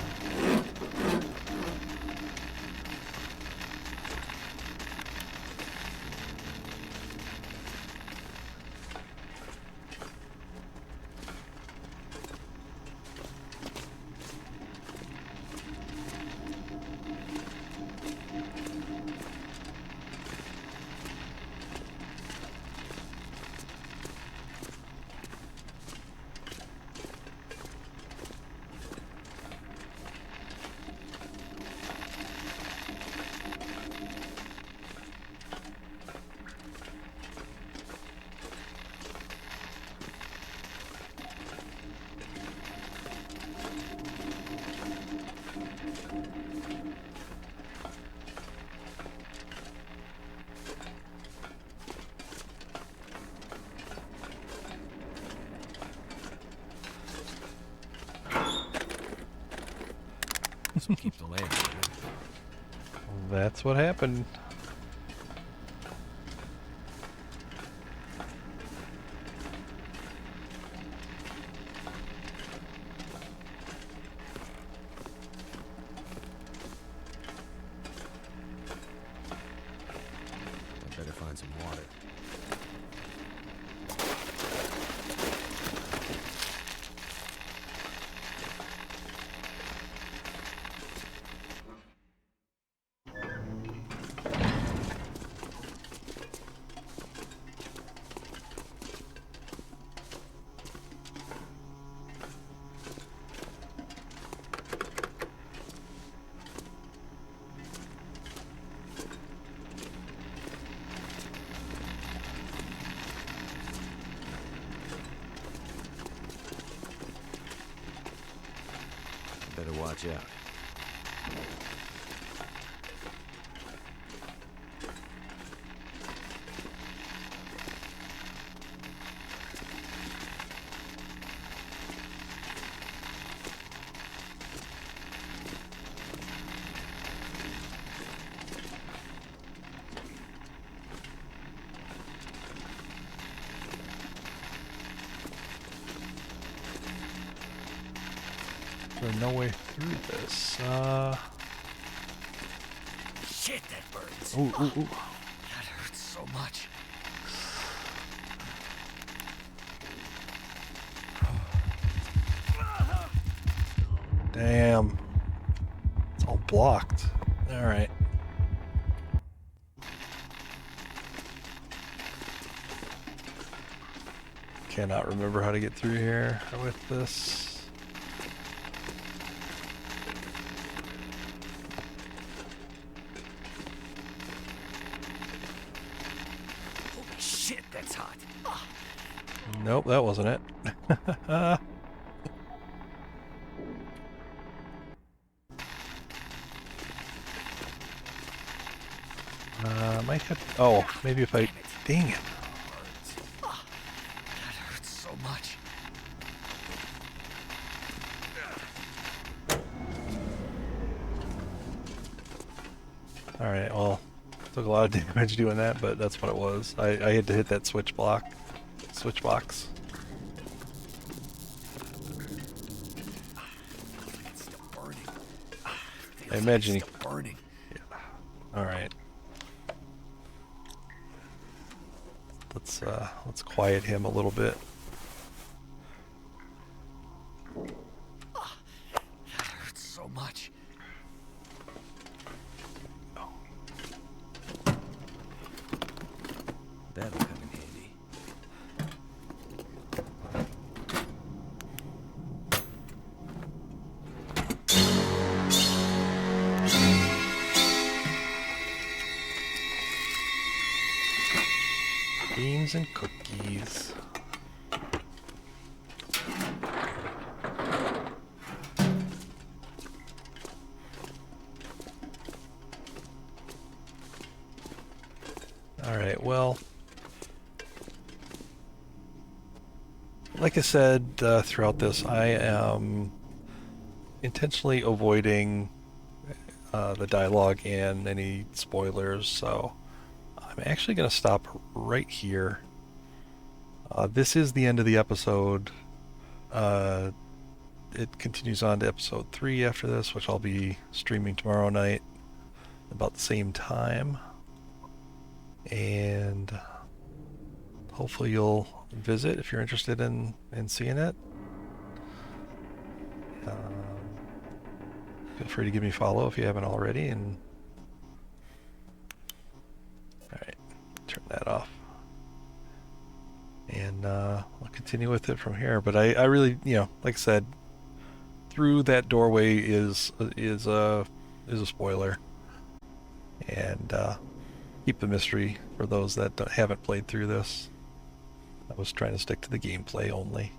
[SPEAKER 3] This will keep the lamp burning.
[SPEAKER 1] That's what happened.
[SPEAKER 3] I better find some water. Better watch out.
[SPEAKER 1] There's no way through this.
[SPEAKER 4] Shit, that burns.
[SPEAKER 1] Ooh, ooh, ooh.
[SPEAKER 4] That hurts so much.
[SPEAKER 1] Damn. It's all blocked. Alright. Cannot remember how to get through here with this.
[SPEAKER 4] it's hot.
[SPEAKER 1] Nope, that wasn't it. Might have. Oh, maybe if I. Dang it.
[SPEAKER 4] That hurts so much.
[SPEAKER 1] Alright, well, took a lot of damage doing that, but that's what it was. I had to hit that switch box.
[SPEAKER 4] It's still burning.
[SPEAKER 1] I imagine
[SPEAKER 4] It's still burning.
[SPEAKER 1] Alright. Let's quiet him a little bit.
[SPEAKER 4] That hurts so much.
[SPEAKER 3] That'll come in handy.
[SPEAKER 1] Beans and cookies. Alright, well, like I said throughout this, I am intentionally avoiding the dialogue and any spoilers, so I'm actually going to stop right here. This is the end of the episode. It continues on to episode 3 after this, which I'll be streaming tomorrow night about the same time. And hopefully you'll visit if you're interested in seeing it. Feel free to give me a follow if you haven't already. And alright, turn that off. And I'll continue with it from here. But I really, like I said, through that doorway is a spoiler. And keep the mystery for those that haven't played through this. I was trying to stick to the gameplay only.